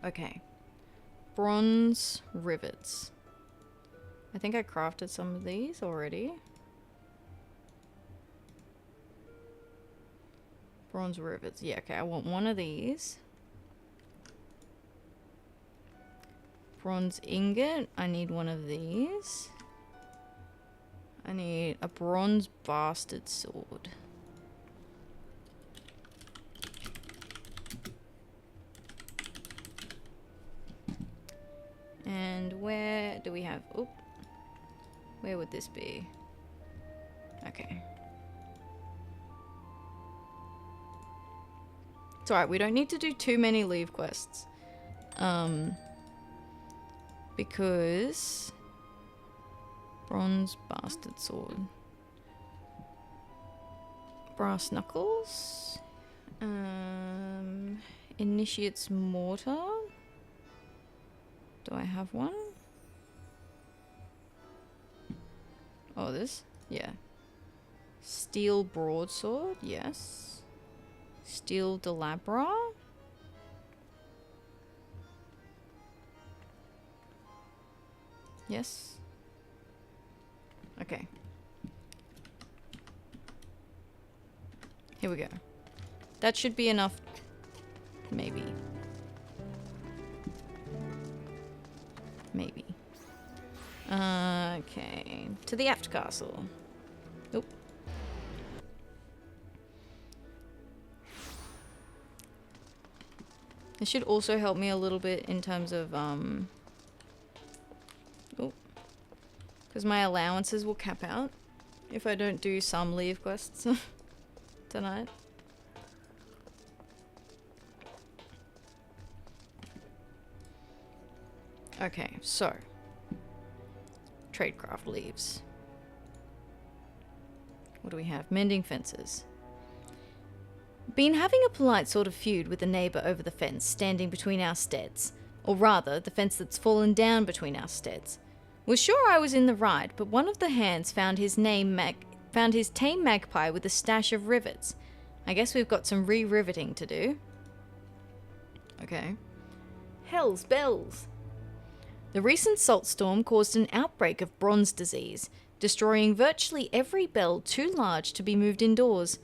Okay. Bronze rivets. I think I crafted some of these already. Bronze rivets. Yeah, okay. I want one of these. Bronze ingot. I need one of these. I need a bronze bastard sword. And where do we have... Oop. Where would this be? Okay. It's alright, we don't need to do too many Levequests. Because... Bronze bastard sword. Brass knuckles. Initiate's mortar. Do I have one? Oh, this? Yeah. Steel broadsword, yes. Steel Dolabra. Yes. Okay. Here we go. That should be enough. Maybe. Maybe. Okay. To the aft castle. Nope. This should also help me a little bit in terms of, because my allowances will cap out if I don't do some Levequests tonight. Okay, so tradecraft leaves. What do we have? Mending fences. Been having a polite sort of feud with a neighbour over the fence standing between our steads. Or rather, the fence that's fallen down between our steads. Was sure I was in the right, but one of the hands found his tame magpie with a stash of rivets. I guess we've got some re-riveting to do. Okay. Hell's bells. The recent salt storm caused an outbreak of bronze disease, destroying virtually every bell too large to be moved indoors.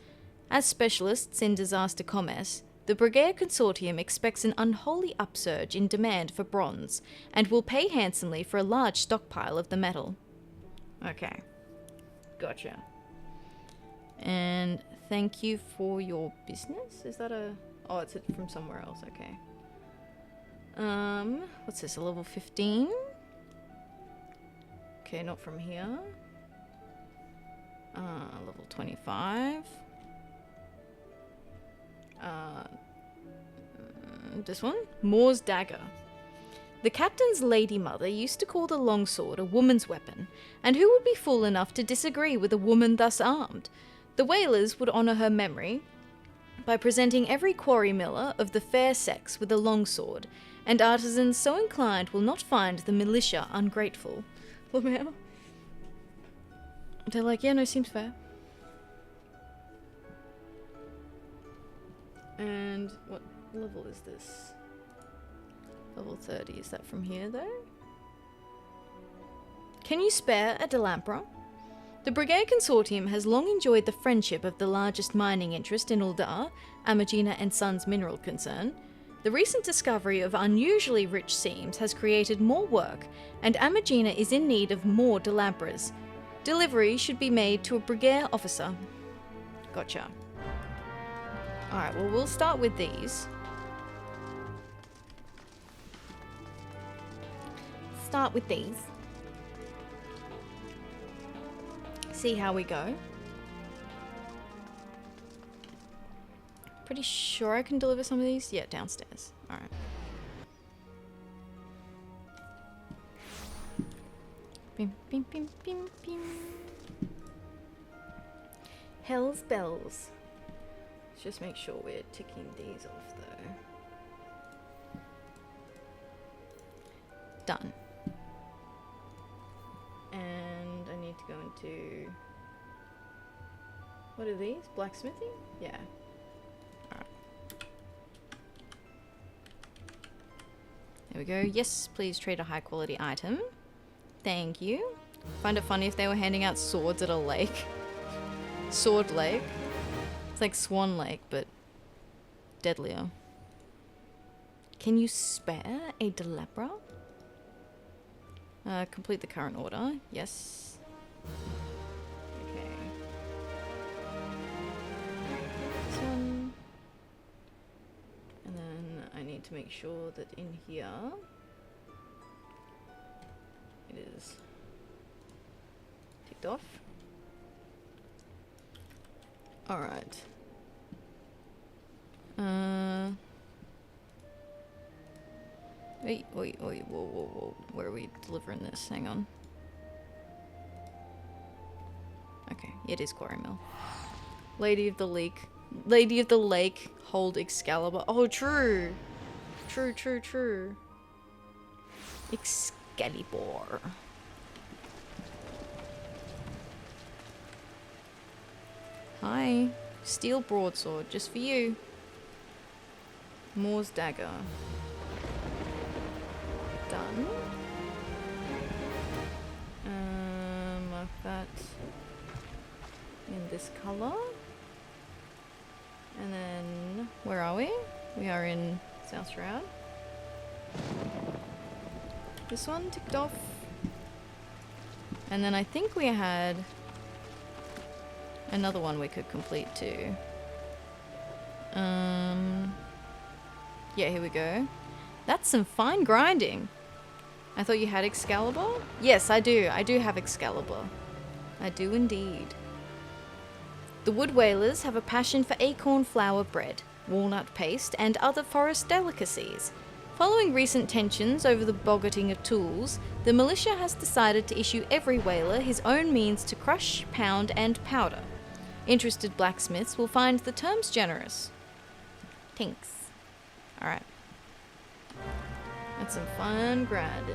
As specialists in disaster commerce, the Brigade Consortium expects an unholy upsurge in demand for bronze, and will pay handsomely for a large stockpile of the metal. Okay. Gotcha. And thank you for your business? Is that a... Oh, it's from somewhere else, okay. What's this, a level 15? Okay, not from here. Level 25. This one? Moore's Dagger. The captain's lady mother used to call the longsword a woman's weapon, and who would be fool enough to disagree with a woman thus armed? The whalers would honour her memory by presenting every quarry miller of the fair sex with a longsword, and artisans so inclined will not find the militia ungrateful. They're like, yeah, no, seems fair. And what level is this? Level 30. Is that from here, though? Can you spare a Dolabra? The Brigade Consortium has long enjoyed the friendship of the largest mining interest in Uldar, Amagina and Sons Mineral Concern. The recent discovery of unusually rich seams has created more work, and Amagina is in need of more Dolabras. Delivery should be made to a Brigade officer. Gotcha. Alright, well, we'll start with these. See how we go. Pretty sure I can deliver some of these. Yeah, downstairs. Alright. Bim, bim, bim, bim, bim. Hell's bells. Let's just make sure we're ticking these off, though. Done. And I need to go into... What are these? Blacksmithing? Yeah. Alright. There we go. Yes, please trade a high quality item. Thank you. Find it funny if they were handing out swords at a lake. Sword Lake. It's like Swan Lake, but deadlier. Can you spare a Dolabra? Complete the current order. Yes. Okay. This one. And then I need to make sure that in here it is ticked off. Alright. Wait, whoa. Where are we delivering this? Hang on. Okay, it is Quarry Mill. Lady of the Lake, hold Excalibur. Oh, true. True. Excalibur. Hi. Steel broadsword, just for you. Moore's Dagger. Done. mark that in this color. And then, where are we? We are in South Shroud. This one ticked off. And then I think we had another one we could complete too. Yeah, here we go. That's some fine grinding. I thought you had Excalibur? Yes, I do. I do have Excalibur. I do indeed. The Wood Whalers have a passion for acorn flour bread, walnut paste, and other forest delicacies. Following recent tensions over the boggarting of tools, the militia has decided to issue every whaler his own means to crush, pound, and powder. Interested blacksmiths will find the terms generous. Tinks. Alright. That's some fun grinding.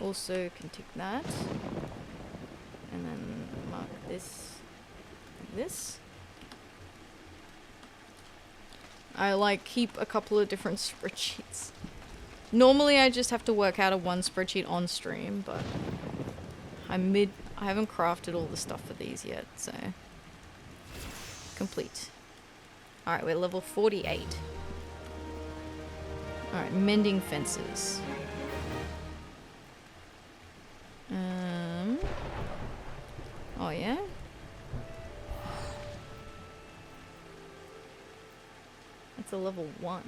Also can tick that. And then mark this like this. I like keep a couple of different spreadsheets. Normally I just have to work out of one spreadsheet on stream, but I haven't crafted all the stuff for these yet, so complete. Alright, we're level 48. Alright, mending fences. Oh yeah? That's a level 1.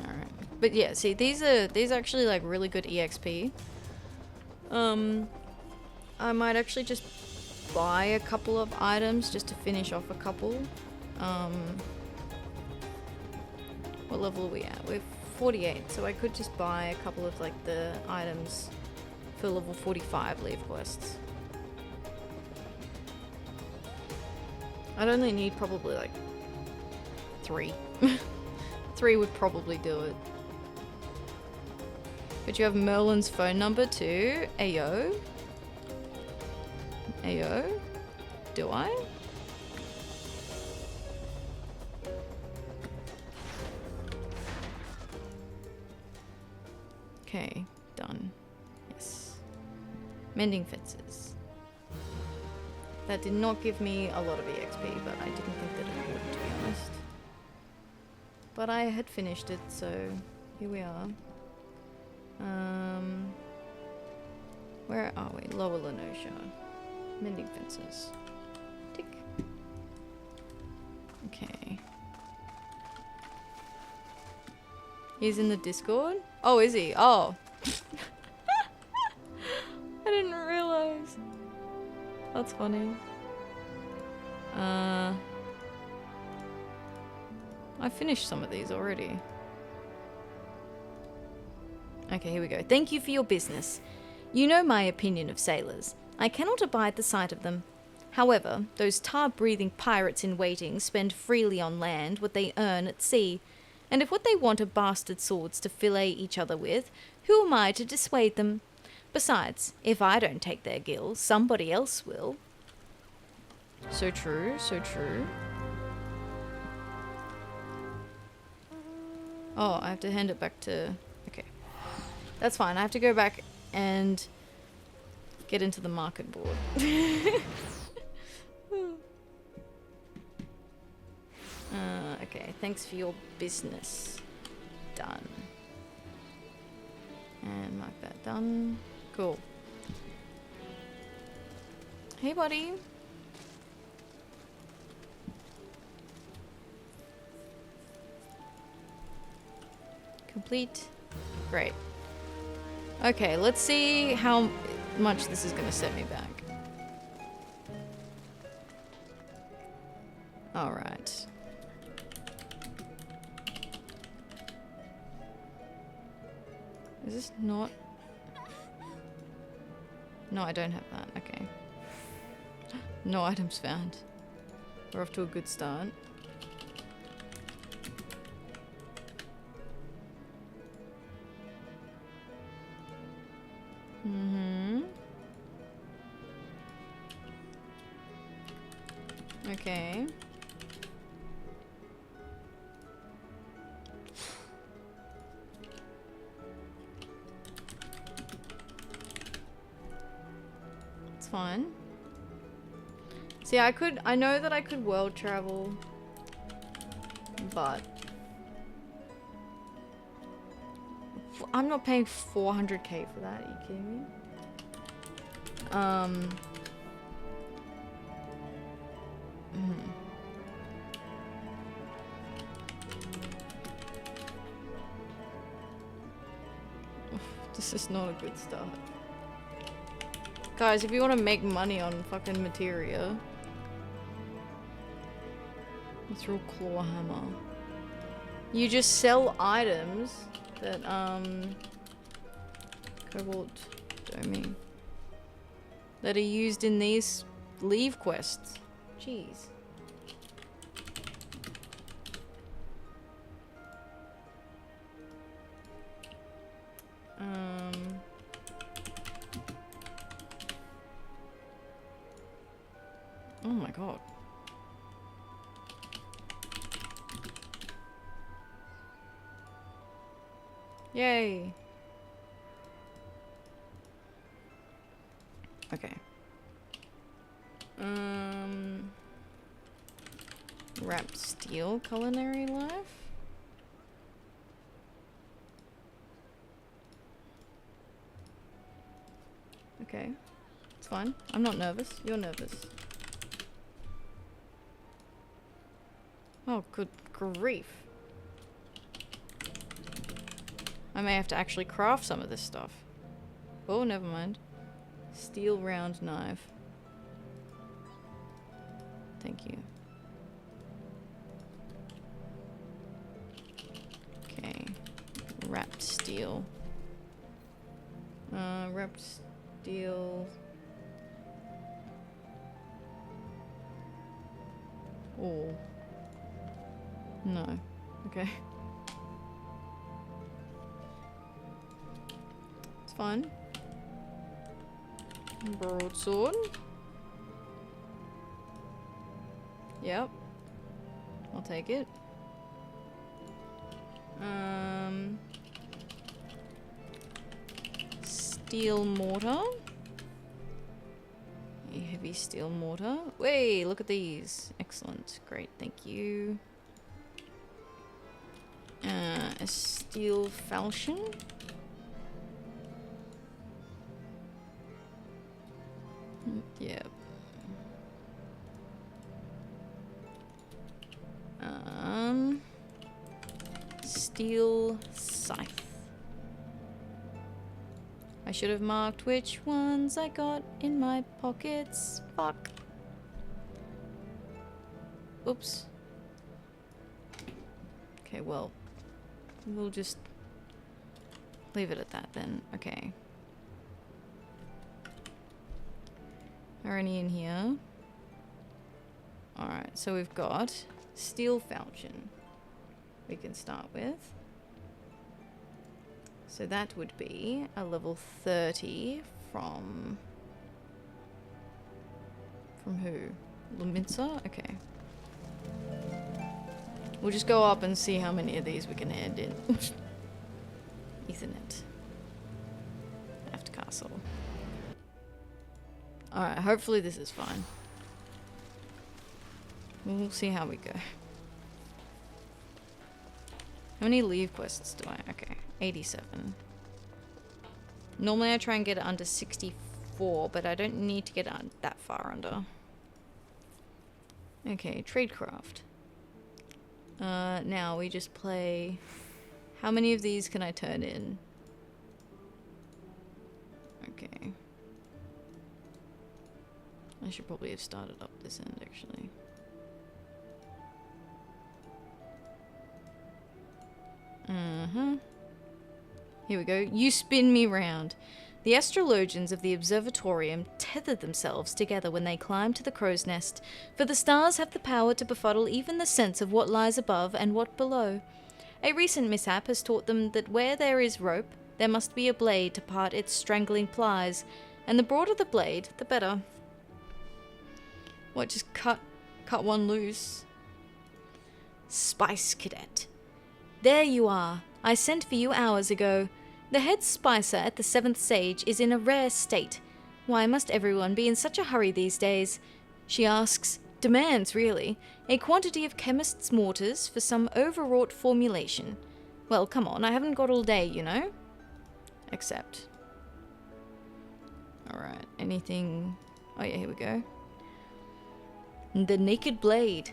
Alright. But yeah, see, these are actually like really good EXP. I might actually just buy a couple of items just to finish off a couple. What level are we at? We're 48, so I could just buy a couple of like the items for level 45 Levequests. I'd only need probably like 3. 3 would probably do it. But you have Merlin's phone number too. Ayo. Ayo. Do I? Okay, done. Yes. Mending fences. That did not give me a lot of EXP, but I didn't think that it would, to be honest. But I had finished it, so here we are. Where are we? Lower Lenosha. Mending fences. Tick. Okay. He's in the Discord? Oh, is he? Oh. I didn't realize. That's funny. I finished some of these already. Okay, here we go. Thank you for your business. You know my opinion of sailors. I cannot abide the sight of them. However, those tar-breathing pirates in waiting spend freely on land what they earn at sea. And if what they want are bastard swords to fillet each other with, who am I to dissuade them? Besides, if I don't take their gill, somebody else will. So true, so true. Oh, I have to hand it back to... Okay. That's fine, I have to go back and get into the market board. Okay, thanks for your business. Done. And mark that done. Cool. Hey, buddy. Complete. Great. Okay, let's see how much this is going to set me back. Alright. Is this not... No, I don't have that. Okay. No items found. We're off to a good start. Okay. fine. See, I know that I could world travel, but I'm not paying 400k for that, are you kidding me? This is not a good start. Guys, if you want to make money on fucking materia, let's roll claw hammer. You just sell items that, Cobalt Domain, that are used in these Levequests. Jeez. Oh my god. Yay. Okay. Wrapped steel culinary life. Okay. It's fine. I'm not nervous. You're nervous. Oh, good grief. I may have to actually craft some of this stuff. Oh, never mind. Steel round knife. Thank you. Okay. Wrapped steel. Wrapped steel. Oh. No. Okay. It's fine. Broadsword. Yep. I'll take it. Steel mortar. A heavy steel mortar. Wait, look at these. Excellent. Great, thank you. A steel falchion. Yep. Steel scythe. I should have marked which ones I got in my pockets. Fuck. Oops. Okay, well, we'll just leave it at that then. Okay. Are any in here? Alright, so we've got steel falchion we can start with. So that would be a level 30 from who? Luminsa? Okay. We'll just go up and see how many of these we can hand in. Ethernet. Aft castle. Alright, hopefully this is fine. We'll see how we go. How many Levequests do I? Okay, 87. Normally I try and get it under 64, but I don't need to get it that far under. Okay, tradecraft. Now we just play... How many of these can I turn in? Okay. I should probably have started up this end, actually. Here we go. You spin me round. The astrologians of the observatorium tether themselves together when they climb to the crow's nest, for the stars have the power to befuddle even the sense of what lies above and what below. A recent mishap has taught them that where there is rope, there must be a blade to part its strangling plies, and the broader the blade, the better. What, just cut one loose? Spice Cadet. There you are. I sent for you hours ago. The head spicer at the 7th Sage is in a rare state. Why must everyone be in such a hurry these days? She asks, demands really, a quantity of chemist's mortars for some overwrought formulation. Well, come on, I haven't got all day, you know? Accept. Alright, anything... Oh yeah, here we go. The Naked Blade.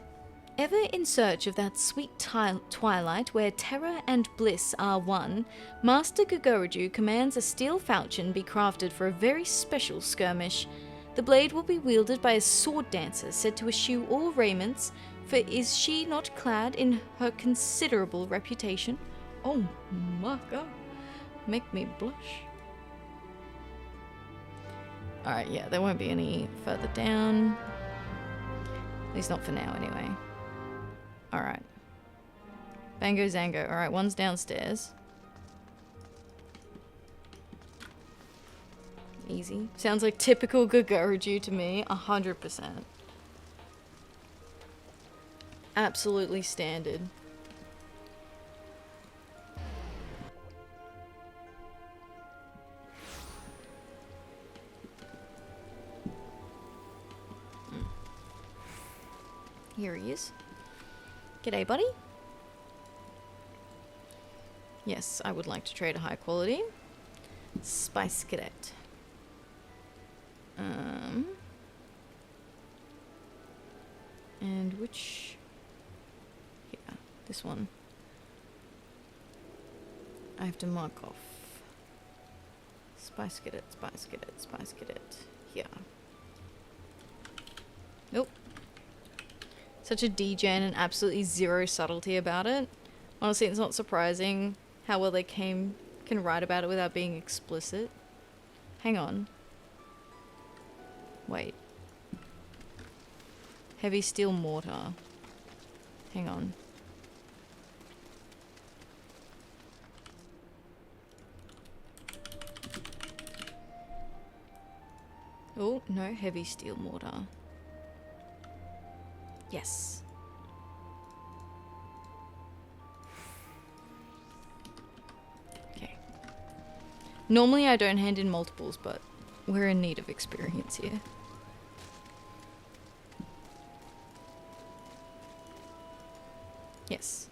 Ever in search of that sweet twilight where terror and bliss are one, Master Gagoraju commands a steel falchion be crafted for a very special skirmish. The blade will be wielded by a sword dancer said to eschew all raiments, for is she not clad in her considerable reputation? Oh my god, make me blush. Alright, yeah, there won't be any further down. At least not for now, anyway. Alright. Bango Zango. Alright, one's downstairs. Easy. Sounds like typical Gagoraju to me. 100%. Absolutely standard. Here he is. G'day, buddy. Yes, I would like to trade a high quality. Spice Cadet. And which... Yeah, this one. I have to mark off. Spice Cadet, Spice Cadet, Spice Cadet. Here. Nope. Such a degen and absolutely zero subtlety about it. Honestly, it's not surprising how well they can write about it without being explicit. Hang on. Wait. Heavy steel mortar. Hang on. Oh, no, heavy steel mortar. Yes. Okay. Normally I don't hand in multiples, but we're in need of experience here. Yes.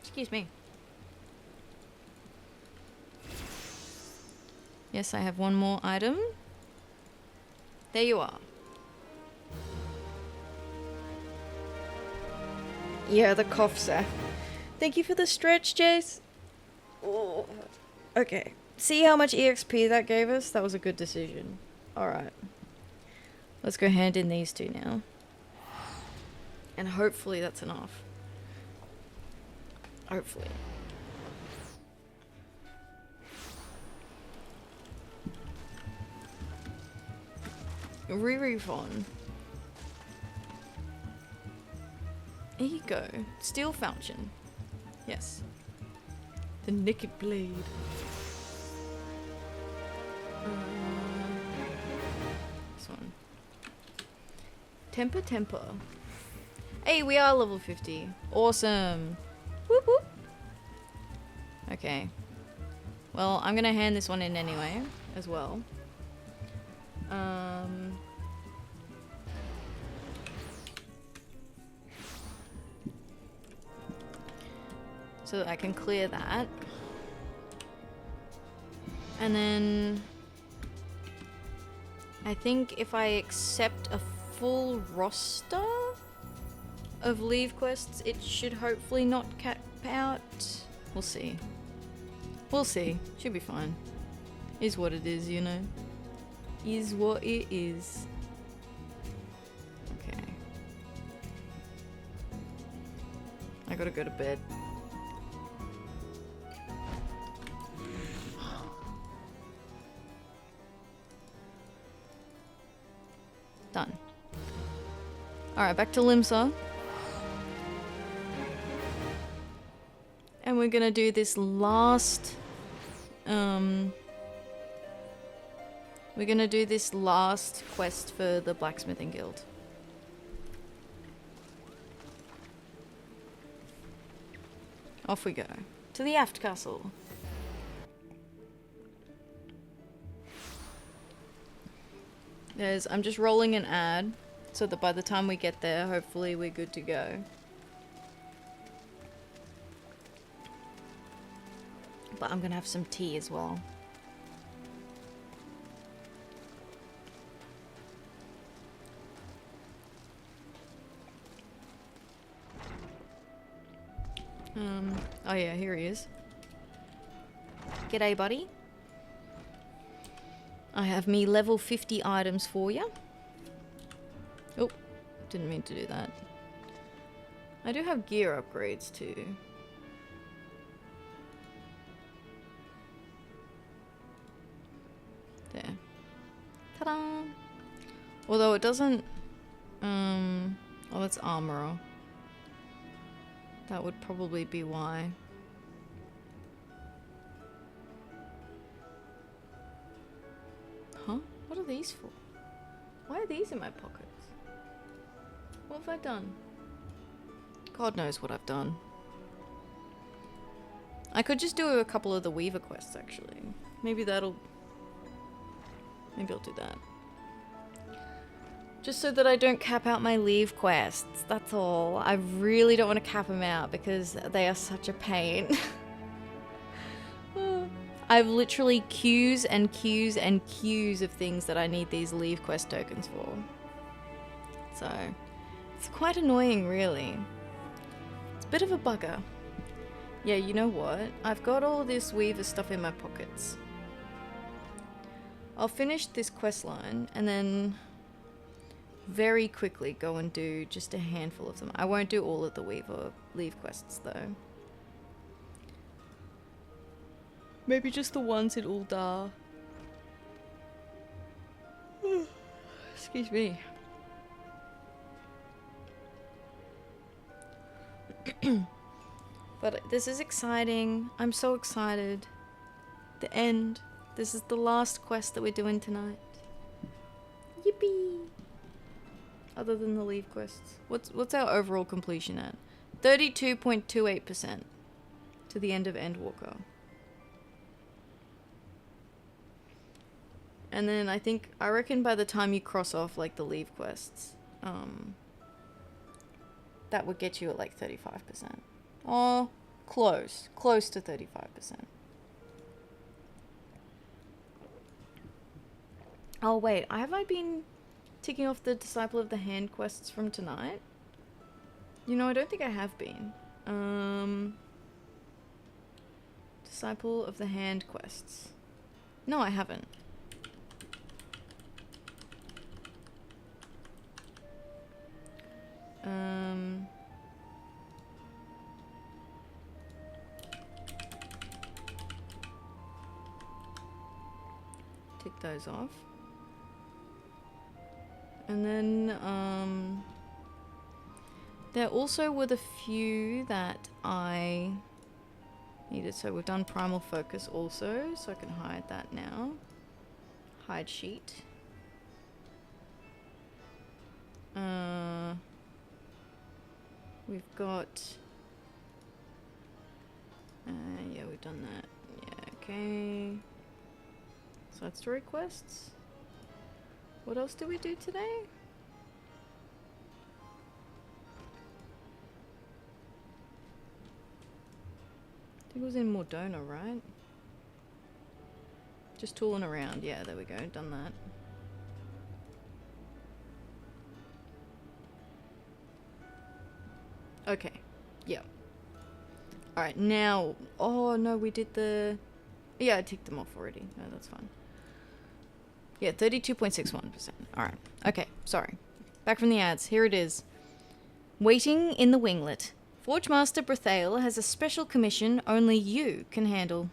Excuse me. Yes, I have one more item. There you are. Yeah, the cough sack. Thank you for the stretch, Jace. Oh. Okay. See how much EXP that gave us? That was a good decision. Alright. Let's go hand in these two now. And hopefully that's enough. Hopefully. Re-refund. Here you go. Steel falchion. Yes. The Naked Blade. This one. Temper. Hey, we are level 50. Awesome. Whoop whoop. Okay. Well, I'm gonna hand this one in anyway, as well. So that I can clear that. And then I think if I accept a full roster of Levequests, it should hopefully not cap out. We'll see. We'll see. Should be fine. Is what it is, you know. Is what it is. Okay. I gotta go to bed. Done. Alright, back to Limsa. And we're gonna do this last... we're gonna do this last quest for the Blacksmithing Guild. Off we go. To the Aft Castle. I'm just rolling an ad so that by the time we get there, hopefully we're good to go. But I'm gonna have some tea as well. Oh yeah, here he is. G'day, buddy. I have me level 50 items for you. Oh, didn't mean to do that. I do have gear upgrades too. There. Ta-da! Although it doesn't... oh, that's armorer. That would probably be why. Huh? What are these for? Why are these in my pockets? What have I done? God knows what I've done. I could just do a couple of the Weaver quests, actually. Maybe I'll do that. Just so that I don't cap out my Levequests, that's all. I really don't want to cap them out because they are such a pain. I've literally queues and queues and queues of things that I need these Levequest tokens for. So, it's quite annoying, really. It's a bit of a bugger. Yeah, you know what? I've got all this Weaver stuff in my pockets. I'll finish this quest line and then very quickly go and do just a handful of them. I won't do all of the Weaver Levequests though. Maybe just the ones in Uldar. Excuse me. But this is exciting. I'm so excited. The end. This is the last quest that we're doing tonight. Yippee! Other than the Levequests. What's our overall completion at? 32.28% to the end of Endwalker. And then I reckon by the time you cross off like the Levequests, that would get you at like 35%. Oh, close to 35%. Oh wait, have I been ticking off the Disciple of the Hand quests from tonight? You know, I don't think I have been. Disciple of the Hand quests. No, I haven't. Tick those off. And then, there also were the few that I needed. So we've done Primal Focus also, so I can hide that now. Hide sheet. We've got... yeah, we've done that. Yeah, okay. Side story quests. What else did we do today? I think it was in Mordona, right? Just tooling around. Yeah, there we go. Done that. Okay. Yeah. Alright, now... Oh, no, we did the... Yeah, I ticked them off already. No, that's fine. Yeah, 32.61%. Alright. Okay, sorry. Back from the ads. Here it is. Waiting in the Winglet. Forgemaster Brethael has a special commission only you can handle.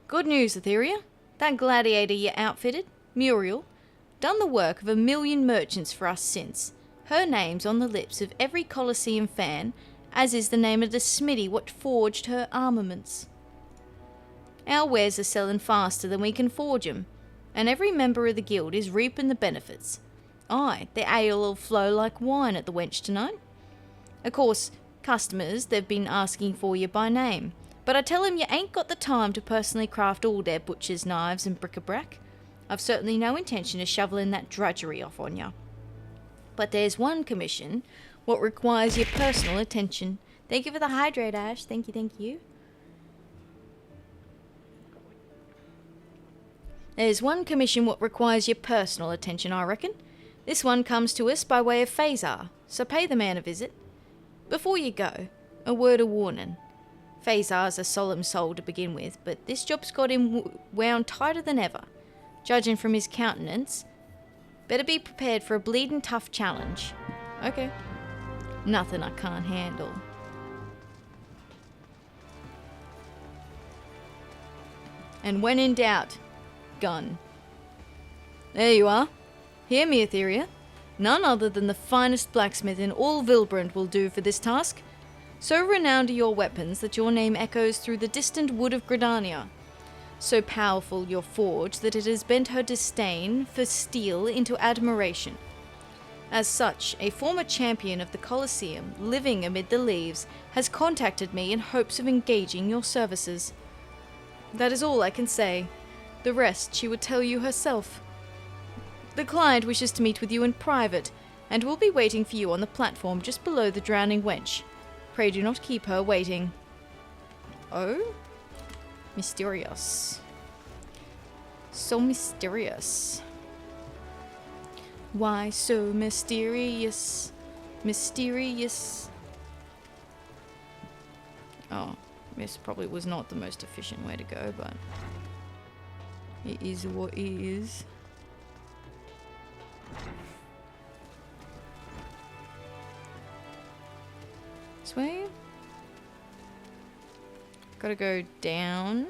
Good news, Atheria. That gladiator you outfitted, Muriel, done the work of 1 million merchants for us since. Her name's on the lips of every Colosseum fan, as is the name of the smithy what forged her armaments. Our wares are selling faster than we can forge 'em, and every member of the guild is reaping the benefits. Aye, the ale'll flow like wine at the wench tonight. Of course, customers, they've been asking for you by name, but I tell 'em you ain't got the time to personally craft all their butcher's knives and bric-a-brac. I've certainly no intention of shoveling that drudgery off on ya. But there's one commission what requires your personal attention. Thank you for the hydrate, Ash. Thank you, thank you. There's one commission what requires your personal attention, I reckon. This one comes to us by way of Faezahr, so pay the man a visit. Before you go, a word of warning. Faezahr's a solemn soul to begin with, but this job's got him wound tighter than ever. Judging from his countenance, better be prepared for a bleeding tough challenge. Okay. Nothing I can't handle. And when in doubt, gun. There you are. Hear me, Atheria. None other than the finest blacksmith in all Vilbrand will do for this task. So renowned are your weapons that your name echoes through the distant wood of Gridania. So powerful your forge that it has bent her disdain for steel into admiration. As such, a former champion of the Colosseum, living amid the leaves, has contacted me in hopes of engaging your services. That is all I can say. The rest she would tell you herself. The client wishes to meet with you in private, and will be waiting for you on the platform just below the drowning wench. Pray do not keep her waiting. Oh? Mysterious. So mysterious. Why so mysterious? Mysterious. Oh, this probably was not the most efficient way to go, but it is what it is. This way? Gotta go down.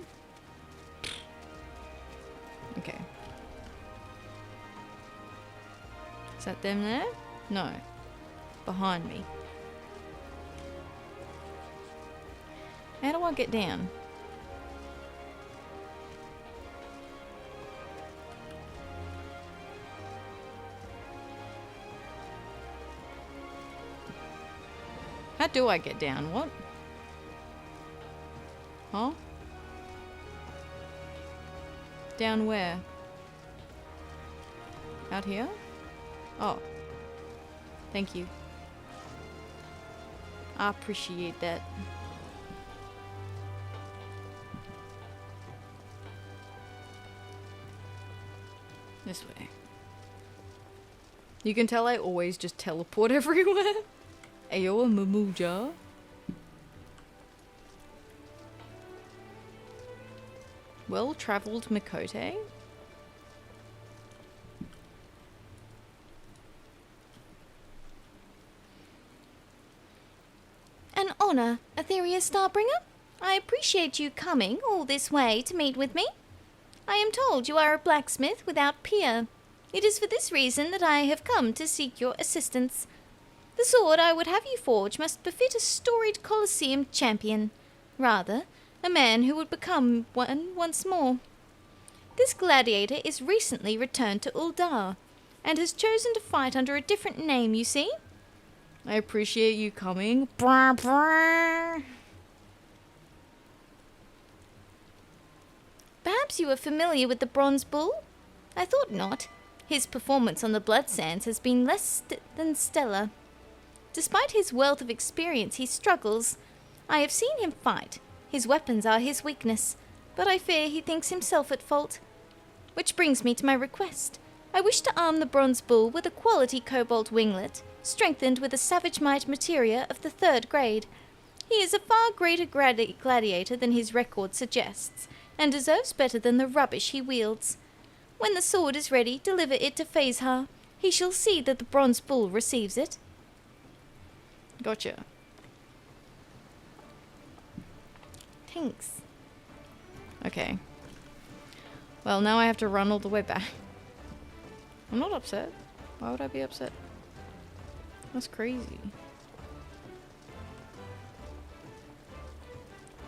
Okay. Is that them there? No. Behind me. How do I get down? How do I get down? What? Huh? Down where? Out here? Oh. Thank you. I appreciate that. This way. You can tell I always just teleport everywhere. Ayo, Mamuja. Well-travelled Makote. An honor, Atheria Starbringer. I appreciate you coming all this way to meet with me. I am told you are a blacksmith without peer. It is for this reason that I have come to seek your assistance. The sword I would have you forge must befit a storied Colosseum champion. Rather, a man who would become one once more. This gladiator is recently returned to Uldar, and has chosen to fight under a different name, you see. I appreciate you coming. Brr, brr. Perhaps you are familiar with the Bronze Bull? I thought not. His performance on the Blood Sands has been less than stellar. Despite his wealth of experience, he struggles. I have seen him fight. His weapons are his weakness, but I fear he thinks himself at fault. Which brings me to my request. I wish to arm the Bronze Bull with a quality cobalt winglet, strengthened with a savage might materia of the 3rd grade. He is a far greater gladiator than his record suggests, and deserves better than the rubbish he wields. When the sword is ready, deliver it to Faezahr. He shall see that the Bronze Bull receives it. Gotcha. Thanks. Okay. Well, now I have to run all the way back. I'm not upset. Why would I be upset? That's crazy.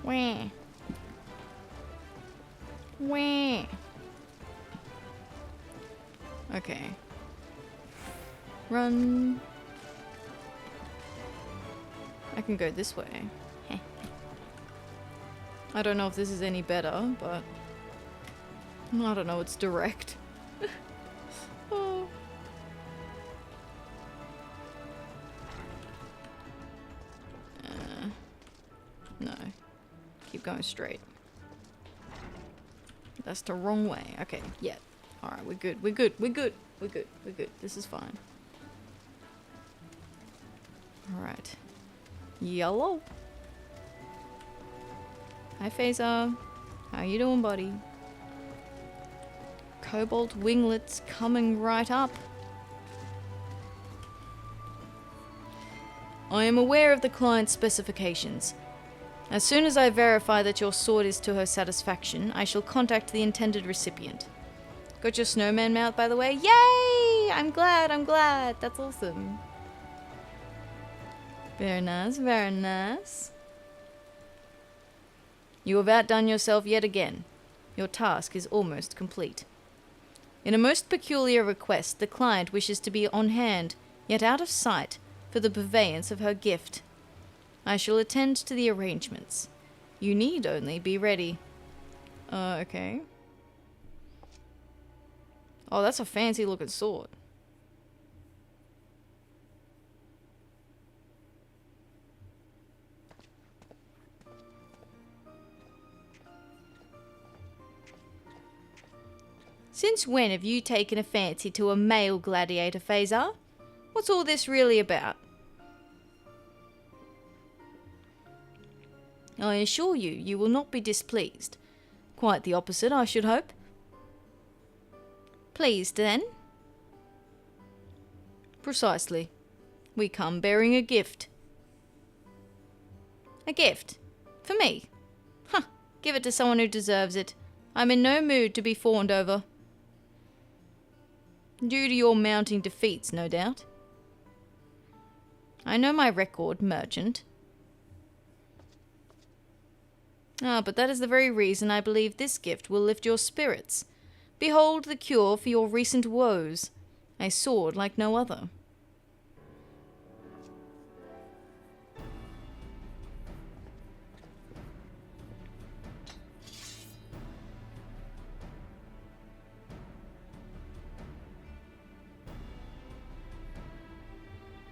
Wah. Wah. Okay. Run. I can go this way. I don't know if this is any better, but I don't know, it's direct. Oh. No. Keep going straight. That's the wrong way. Okay, yeah. Alright, we're good. We're good. We're good. We're good. We're good. This is fine. Alright. Yellow. Hi, Faezahr. How you doing, buddy? Cobalt winglets coming right up. I am aware of the client's specifications. As soon as I verify that your sword is to her satisfaction, I shall contact the intended recipient. Got your snowman mount, by the way? Yay! I'm glad, I'm glad. That's awesome. Very nice, very nice. You have outdone yourself yet again. Your task is almost complete. In a most peculiar request, the client wishes to be on hand, yet out of sight, for the purveyance of her gift. I shall attend to the arrangements. You need only be ready. Okay. Oh, that's a fancy looking sword. Since when have you taken a fancy to a male gladiator, Faezahr? What's all this really about? I assure you, you will not be displeased. Quite the opposite, I should hope. Pleased, then? Precisely. We come bearing a gift. A gift? For me? Huh, give it to someone who deserves it. I'm in no mood to be fawned over. Due to your mounting defeats, no doubt. I know my record, merchant. Ah, but that is the very reason I believe this gift will lift your spirits. Behold the cure for your recent woes. A sword like no other.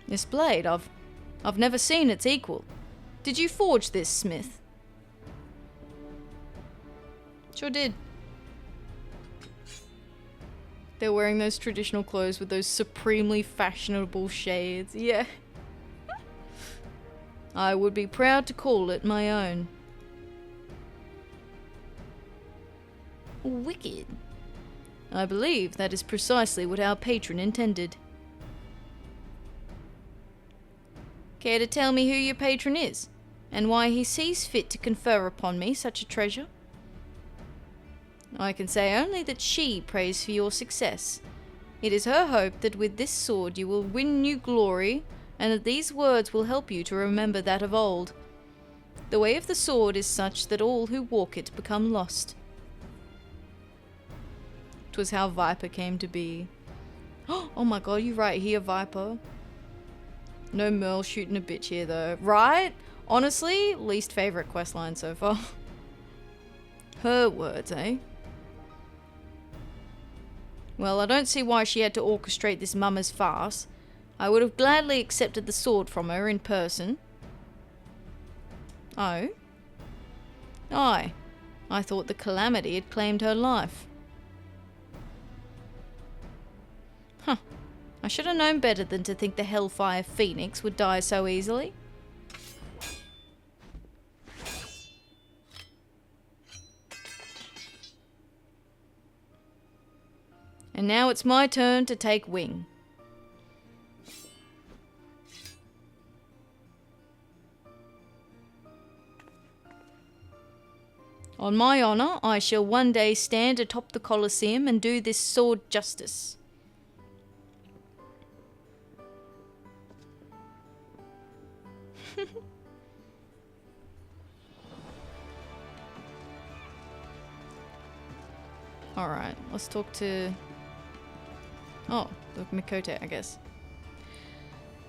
This blade, I've never seen its equal. Did you forge this, smith? Sure did. They're wearing those traditional clothes with those supremely fashionable shades. Yeah. I would be proud to call it my own. Wicked. I believe that is precisely what our patron intended. Care to tell me who your patron is, and why he sees fit to confer upon me such a treasure? I can say only that she prays for your success. It is her hope that with this sword you will win new glory, and that these words will help you to remember that of old. The way of the sword is such that all who walk it become lost. 'Twas how Viper came to be. Oh my god, you right here, Viper. No Merle shooting a bitch here though. Right? Honestly, least favourite questline so far. Her words, eh? Well, I don't see why she had to orchestrate this mama's farce. I would have gladly accepted the sword from her in person. Oh? Aye. I thought the calamity had claimed her life. Huh. I should have known better than to think the Hellfire Phoenix would die so easily. And now it's my turn to take wing. On my honour, I shall one day stand atop the Colosseum and do this sword justice. Alright, let's talk to... Oh, the Mikote, I guess.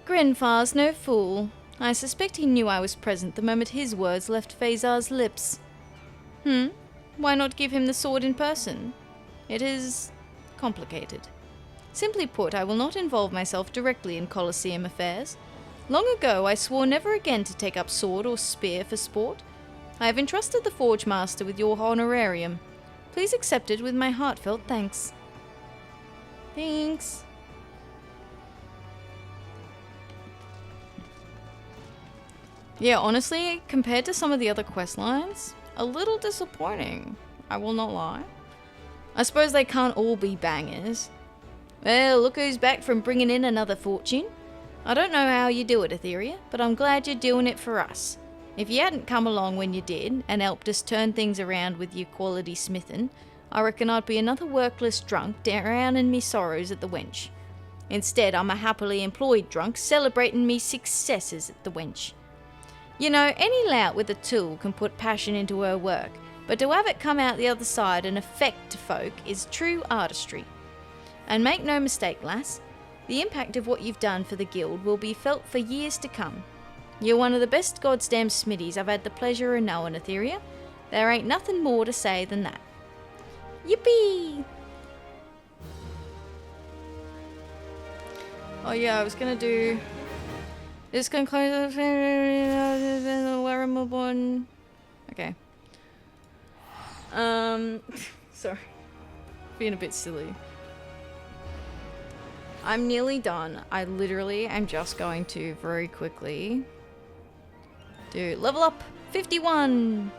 Grenfar's no fool. I suspect he knew I was present the moment his words left Faezahr's lips. Why not give him the sword in person? It is complicated. Simply put, I will not involve myself directly in Colosseum affairs. Long ago, I swore never again to take up sword or spear for sport. I have entrusted the Forge Master with your honorarium. Please accept it with my heartfelt thanks. Thanks. Yeah, honestly, compared to some of the other quest lines, a little disappointing. I will not lie. I suppose they can't all be bangers. Well, look who's back from bringing in another fortune. I don't know how you do it, Atheria, but I'm glad you're doing it for us. If you hadn't come along when you did, and helped us turn things around with your quality smithing, I reckon I'd be another workless drunk drowning me sorrows at the wench. Instead, I'm a happily employed drunk celebrating me successes at the wench. You know, any lout with a tool can put passion into her work, but to have it come out the other side and affect folk is true artistry. And make no mistake, lass, the impact of what you've done for the guild will be felt for years to come. You're one of the best goddamn smitties I've had the pleasure of knowing, Atheria. There ain't nothing more to say than that. Yippee! Oh yeah, I was gonna do... This concludes the Reborn. Okay. Sorry. Being a bit silly. I'm nearly done. I literally am just going to very quickly do level up 51.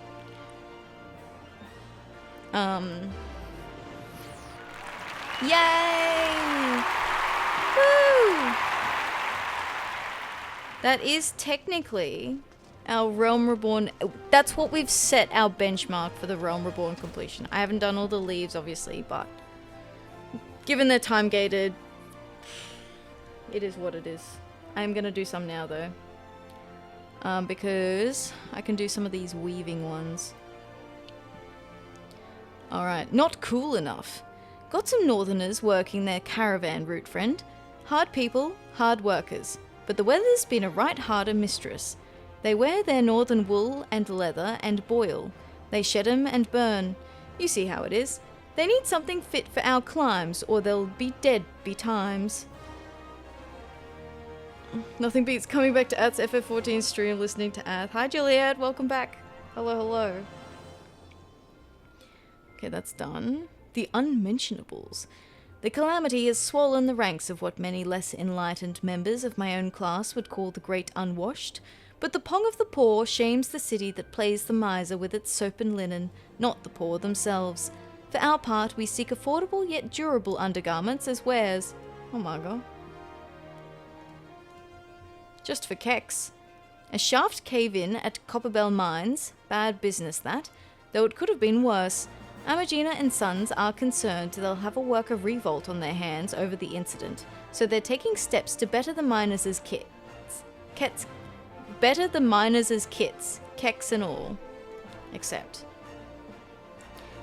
Yay! Woo! That is technically our Realm Reborn. That's what we've set our benchmark for the Realm Reborn completion. I haven't done all the leaves, obviously, but given they're time gated, it is what it is. I'm gonna do some now though, because I can do some of these weaving ones. Alright, not cool enough. Got some northerners working their caravan route, friend. Hard people, hard workers. But the weather's been a right harder mistress. They wear their northern wool and leather and boil. They shed 'em and burn. You see how it is. They need something fit for our climes, or they'll be dead betimes. Nothing beats coming back to Ath's FF14 stream, listening to Ath. Hi Juliet, welcome back. Hello, hello. Okay, that's done. The Unmentionables. The calamity has swollen the ranks of what many less enlightened members of my own class would call the Great Unwashed, but the pong of the poor shames the city that plays the miser with its soap and linen, not the poor themselves. For our part, we seek affordable yet durable undergarments as wares. Oh my god. Just for Kecks. A shaft cave-in at Copperbell Mines. Bad business that, though it could have been worse. Amagina and Sons are concerned they'll have a worker revolt on their hands over the incident, so they're taking steps to better the miners' kits. Better the miners' kits, Kecks and all. Except.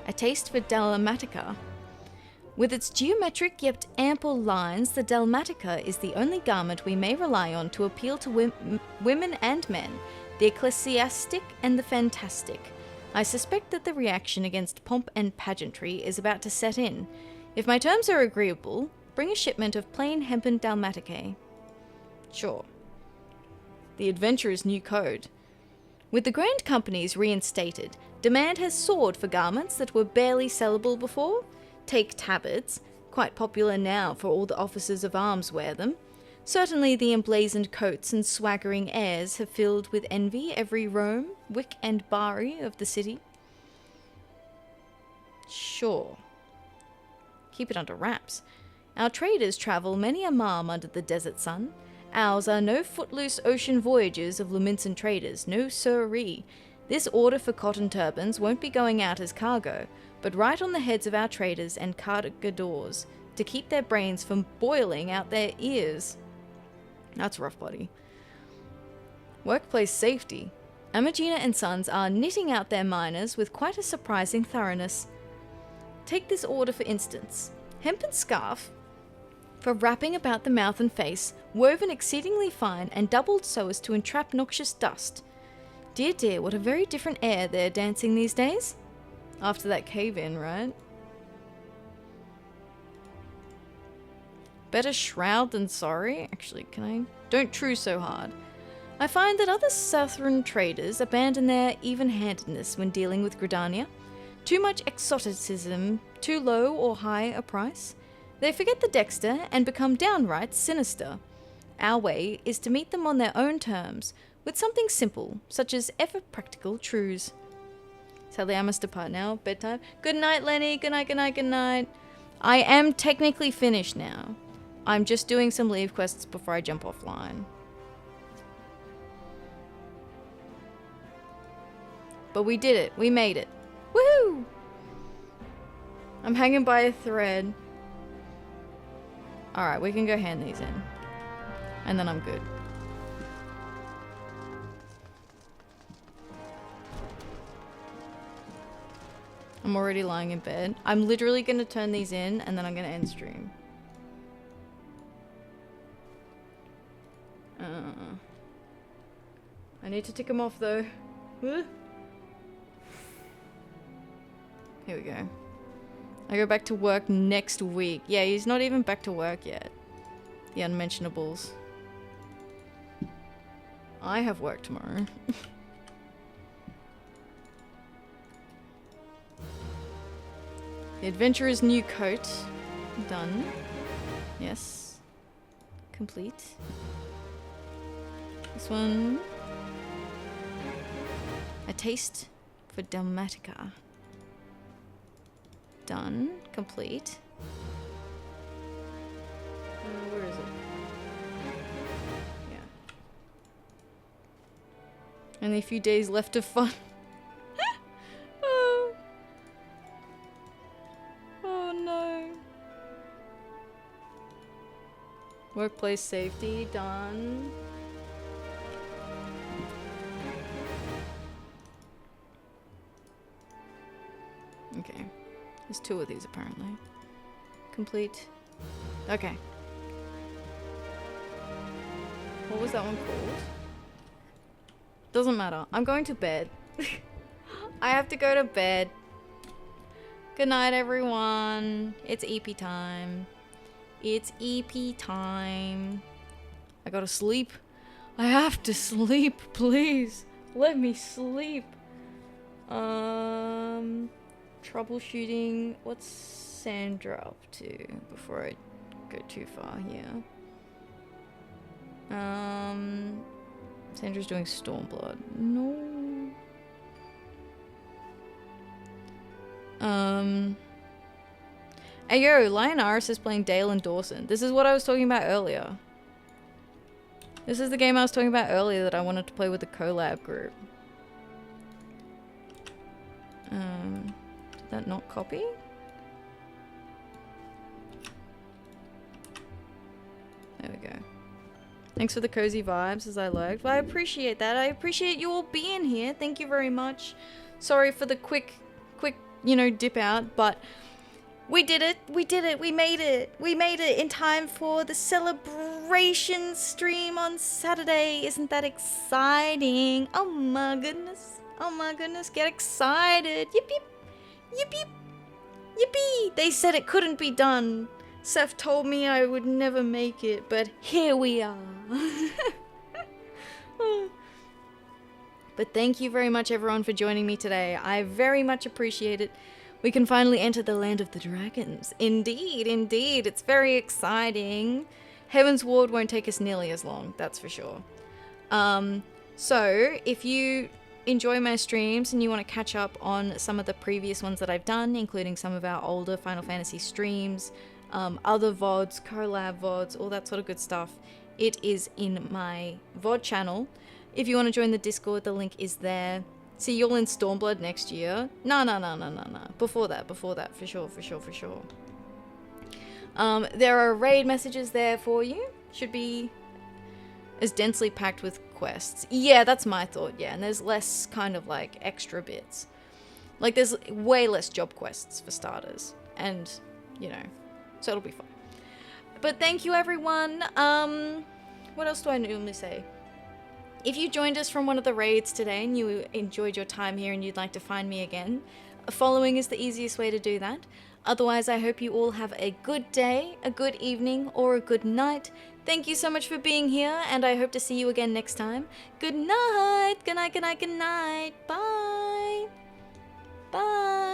A taste for Dalmaticae. With its geometric yet ample lines, the Dalmaticae is the only garment we may rely on to appeal to women and men, the ecclesiastic and the fantastic. I suspect that the reaction against pomp and pageantry is about to set in. If my terms are agreeable, bring a shipment of plain hempen Dalmaticae. Sure. The Adventurer's new code. With the Grand Companies reinstated, demand has soared for garments that were barely sellable before. Take tabards, quite popular now for all the officers of arms wear them. Certainly the emblazoned coats and swaggering airs have filled with envy every roam, wick and barry of the city. Sure. Keep it under wraps. Our traders travel many a marm under the desert sun. Ours are no footloose ocean voyages of Luminson traders, no sirree. This order for cotton turbans won't be going out as cargo, but right on the heads of our traders and cargadors, to keep their brains from boiling out their ears. That's rough, buddy. Workplace safety. Amagina and Sons are knitting out their miners with quite a surprising thoroughness. Take this order for instance. Hempen scarf for wrapping about the mouth and face, woven exceedingly fine and doubled so as to entrap noxious dust. Dear dear, what a very different air they're dancing these days. After that cave-in, right? Better shroud than sorry? Actually, can I? Don't Trew so hard. I find that other Southern traders abandon their even-handedness when dealing with Gridania. Too much exoticism, too low or high a price. They forget the dexter and become downright sinister. Our way is to meet them on their own terms, with something simple, such as ever-practical truths. Sadly, I must depart now. Bedtime. Good night, Lenny. Good night, good night, good night. I am technically finished now. I'm just doing some leave quests before I jump offline. But we did it. We made it. Woohoo! I'm hanging by a thread. Alright, we can go hand these in. And then I'm good. I'm already lying in bed. I'm literally going to turn these in and then I'm going to end stream. I need to tick them off though. Here we go. I go back to work next week. Yeah, he's not even back to work yet. The Unmentionables. I have work tomorrow. The Adventurer's new coat. Done. Yes. Complete. This one. A taste for Dalmaticae. Done. Complete. Where is it? Yeah. Only a few days left of fun. Oh. Oh no. Workplace safety. Done. Okay. There's 2 of these apparently. Complete. Okay. What was that one called? Doesn't matter. I'm going to bed. I have to go to bed. Good night, everyone. It's EP time. It's EP time. I gotta sleep. I have to sleep, please. Let me sleep. Troubleshooting. What's Sandra up to before I go too far here? Sandra's doing Stormblood. No. Hey yo, Lionaris is playing Dale and Dawson. This is what I was talking about earlier. This is the game I was talking about earlier that I wanted to play with the collab group. Did that not copy? There we go. Thanks for the cozy vibes as I lurked. Well, I appreciate that. I appreciate you all being here. Thank you very much. Sorry for the quick, you know, dip out, but we did it. We did it. We made it. We made it in time for the celebration stream on Saturday. Isn't that exciting? Oh my goodness. Oh my goodness. Get excited. Yip yip. Yip yip. Yippee. They said it couldn't be done. Seth told me I would never make it, but here we are. But thank you very much, everyone, for joining me today. I very much appreciate it. We can finally enter the land of the dragons. Indeed, indeed. It's very exciting. Heaven's Ward won't take us nearly as long, that's for sure. So, if you enjoy my streams and you want to catch up on some of the previous ones that I've done, including some of our older Final Fantasy streams, other VODs, collab VODs, all that sort of good stuff, it is in my VOD channel. If you want to join the Discord, the link is there. See you all in Stormblood next year. No. Before that, for sure. There are raid messages there for you. Should be as densely packed with quests. Yeah, that's my thought, yeah. And there's less kind of like extra bits. Like there's way less job quests for starters. And, you know, so it'll be fun. But thank you, everyone. What else do I normally say? If you joined us from one of the raids today and you enjoyed your time here and you'd like to find me again, following is the easiest way to do that. Otherwise, I hope you all have a good day, a good evening, or a good night. Thank you so much for being here, and I hope to see you again next time. Good night, good night, good night, good night. Bye. Bye.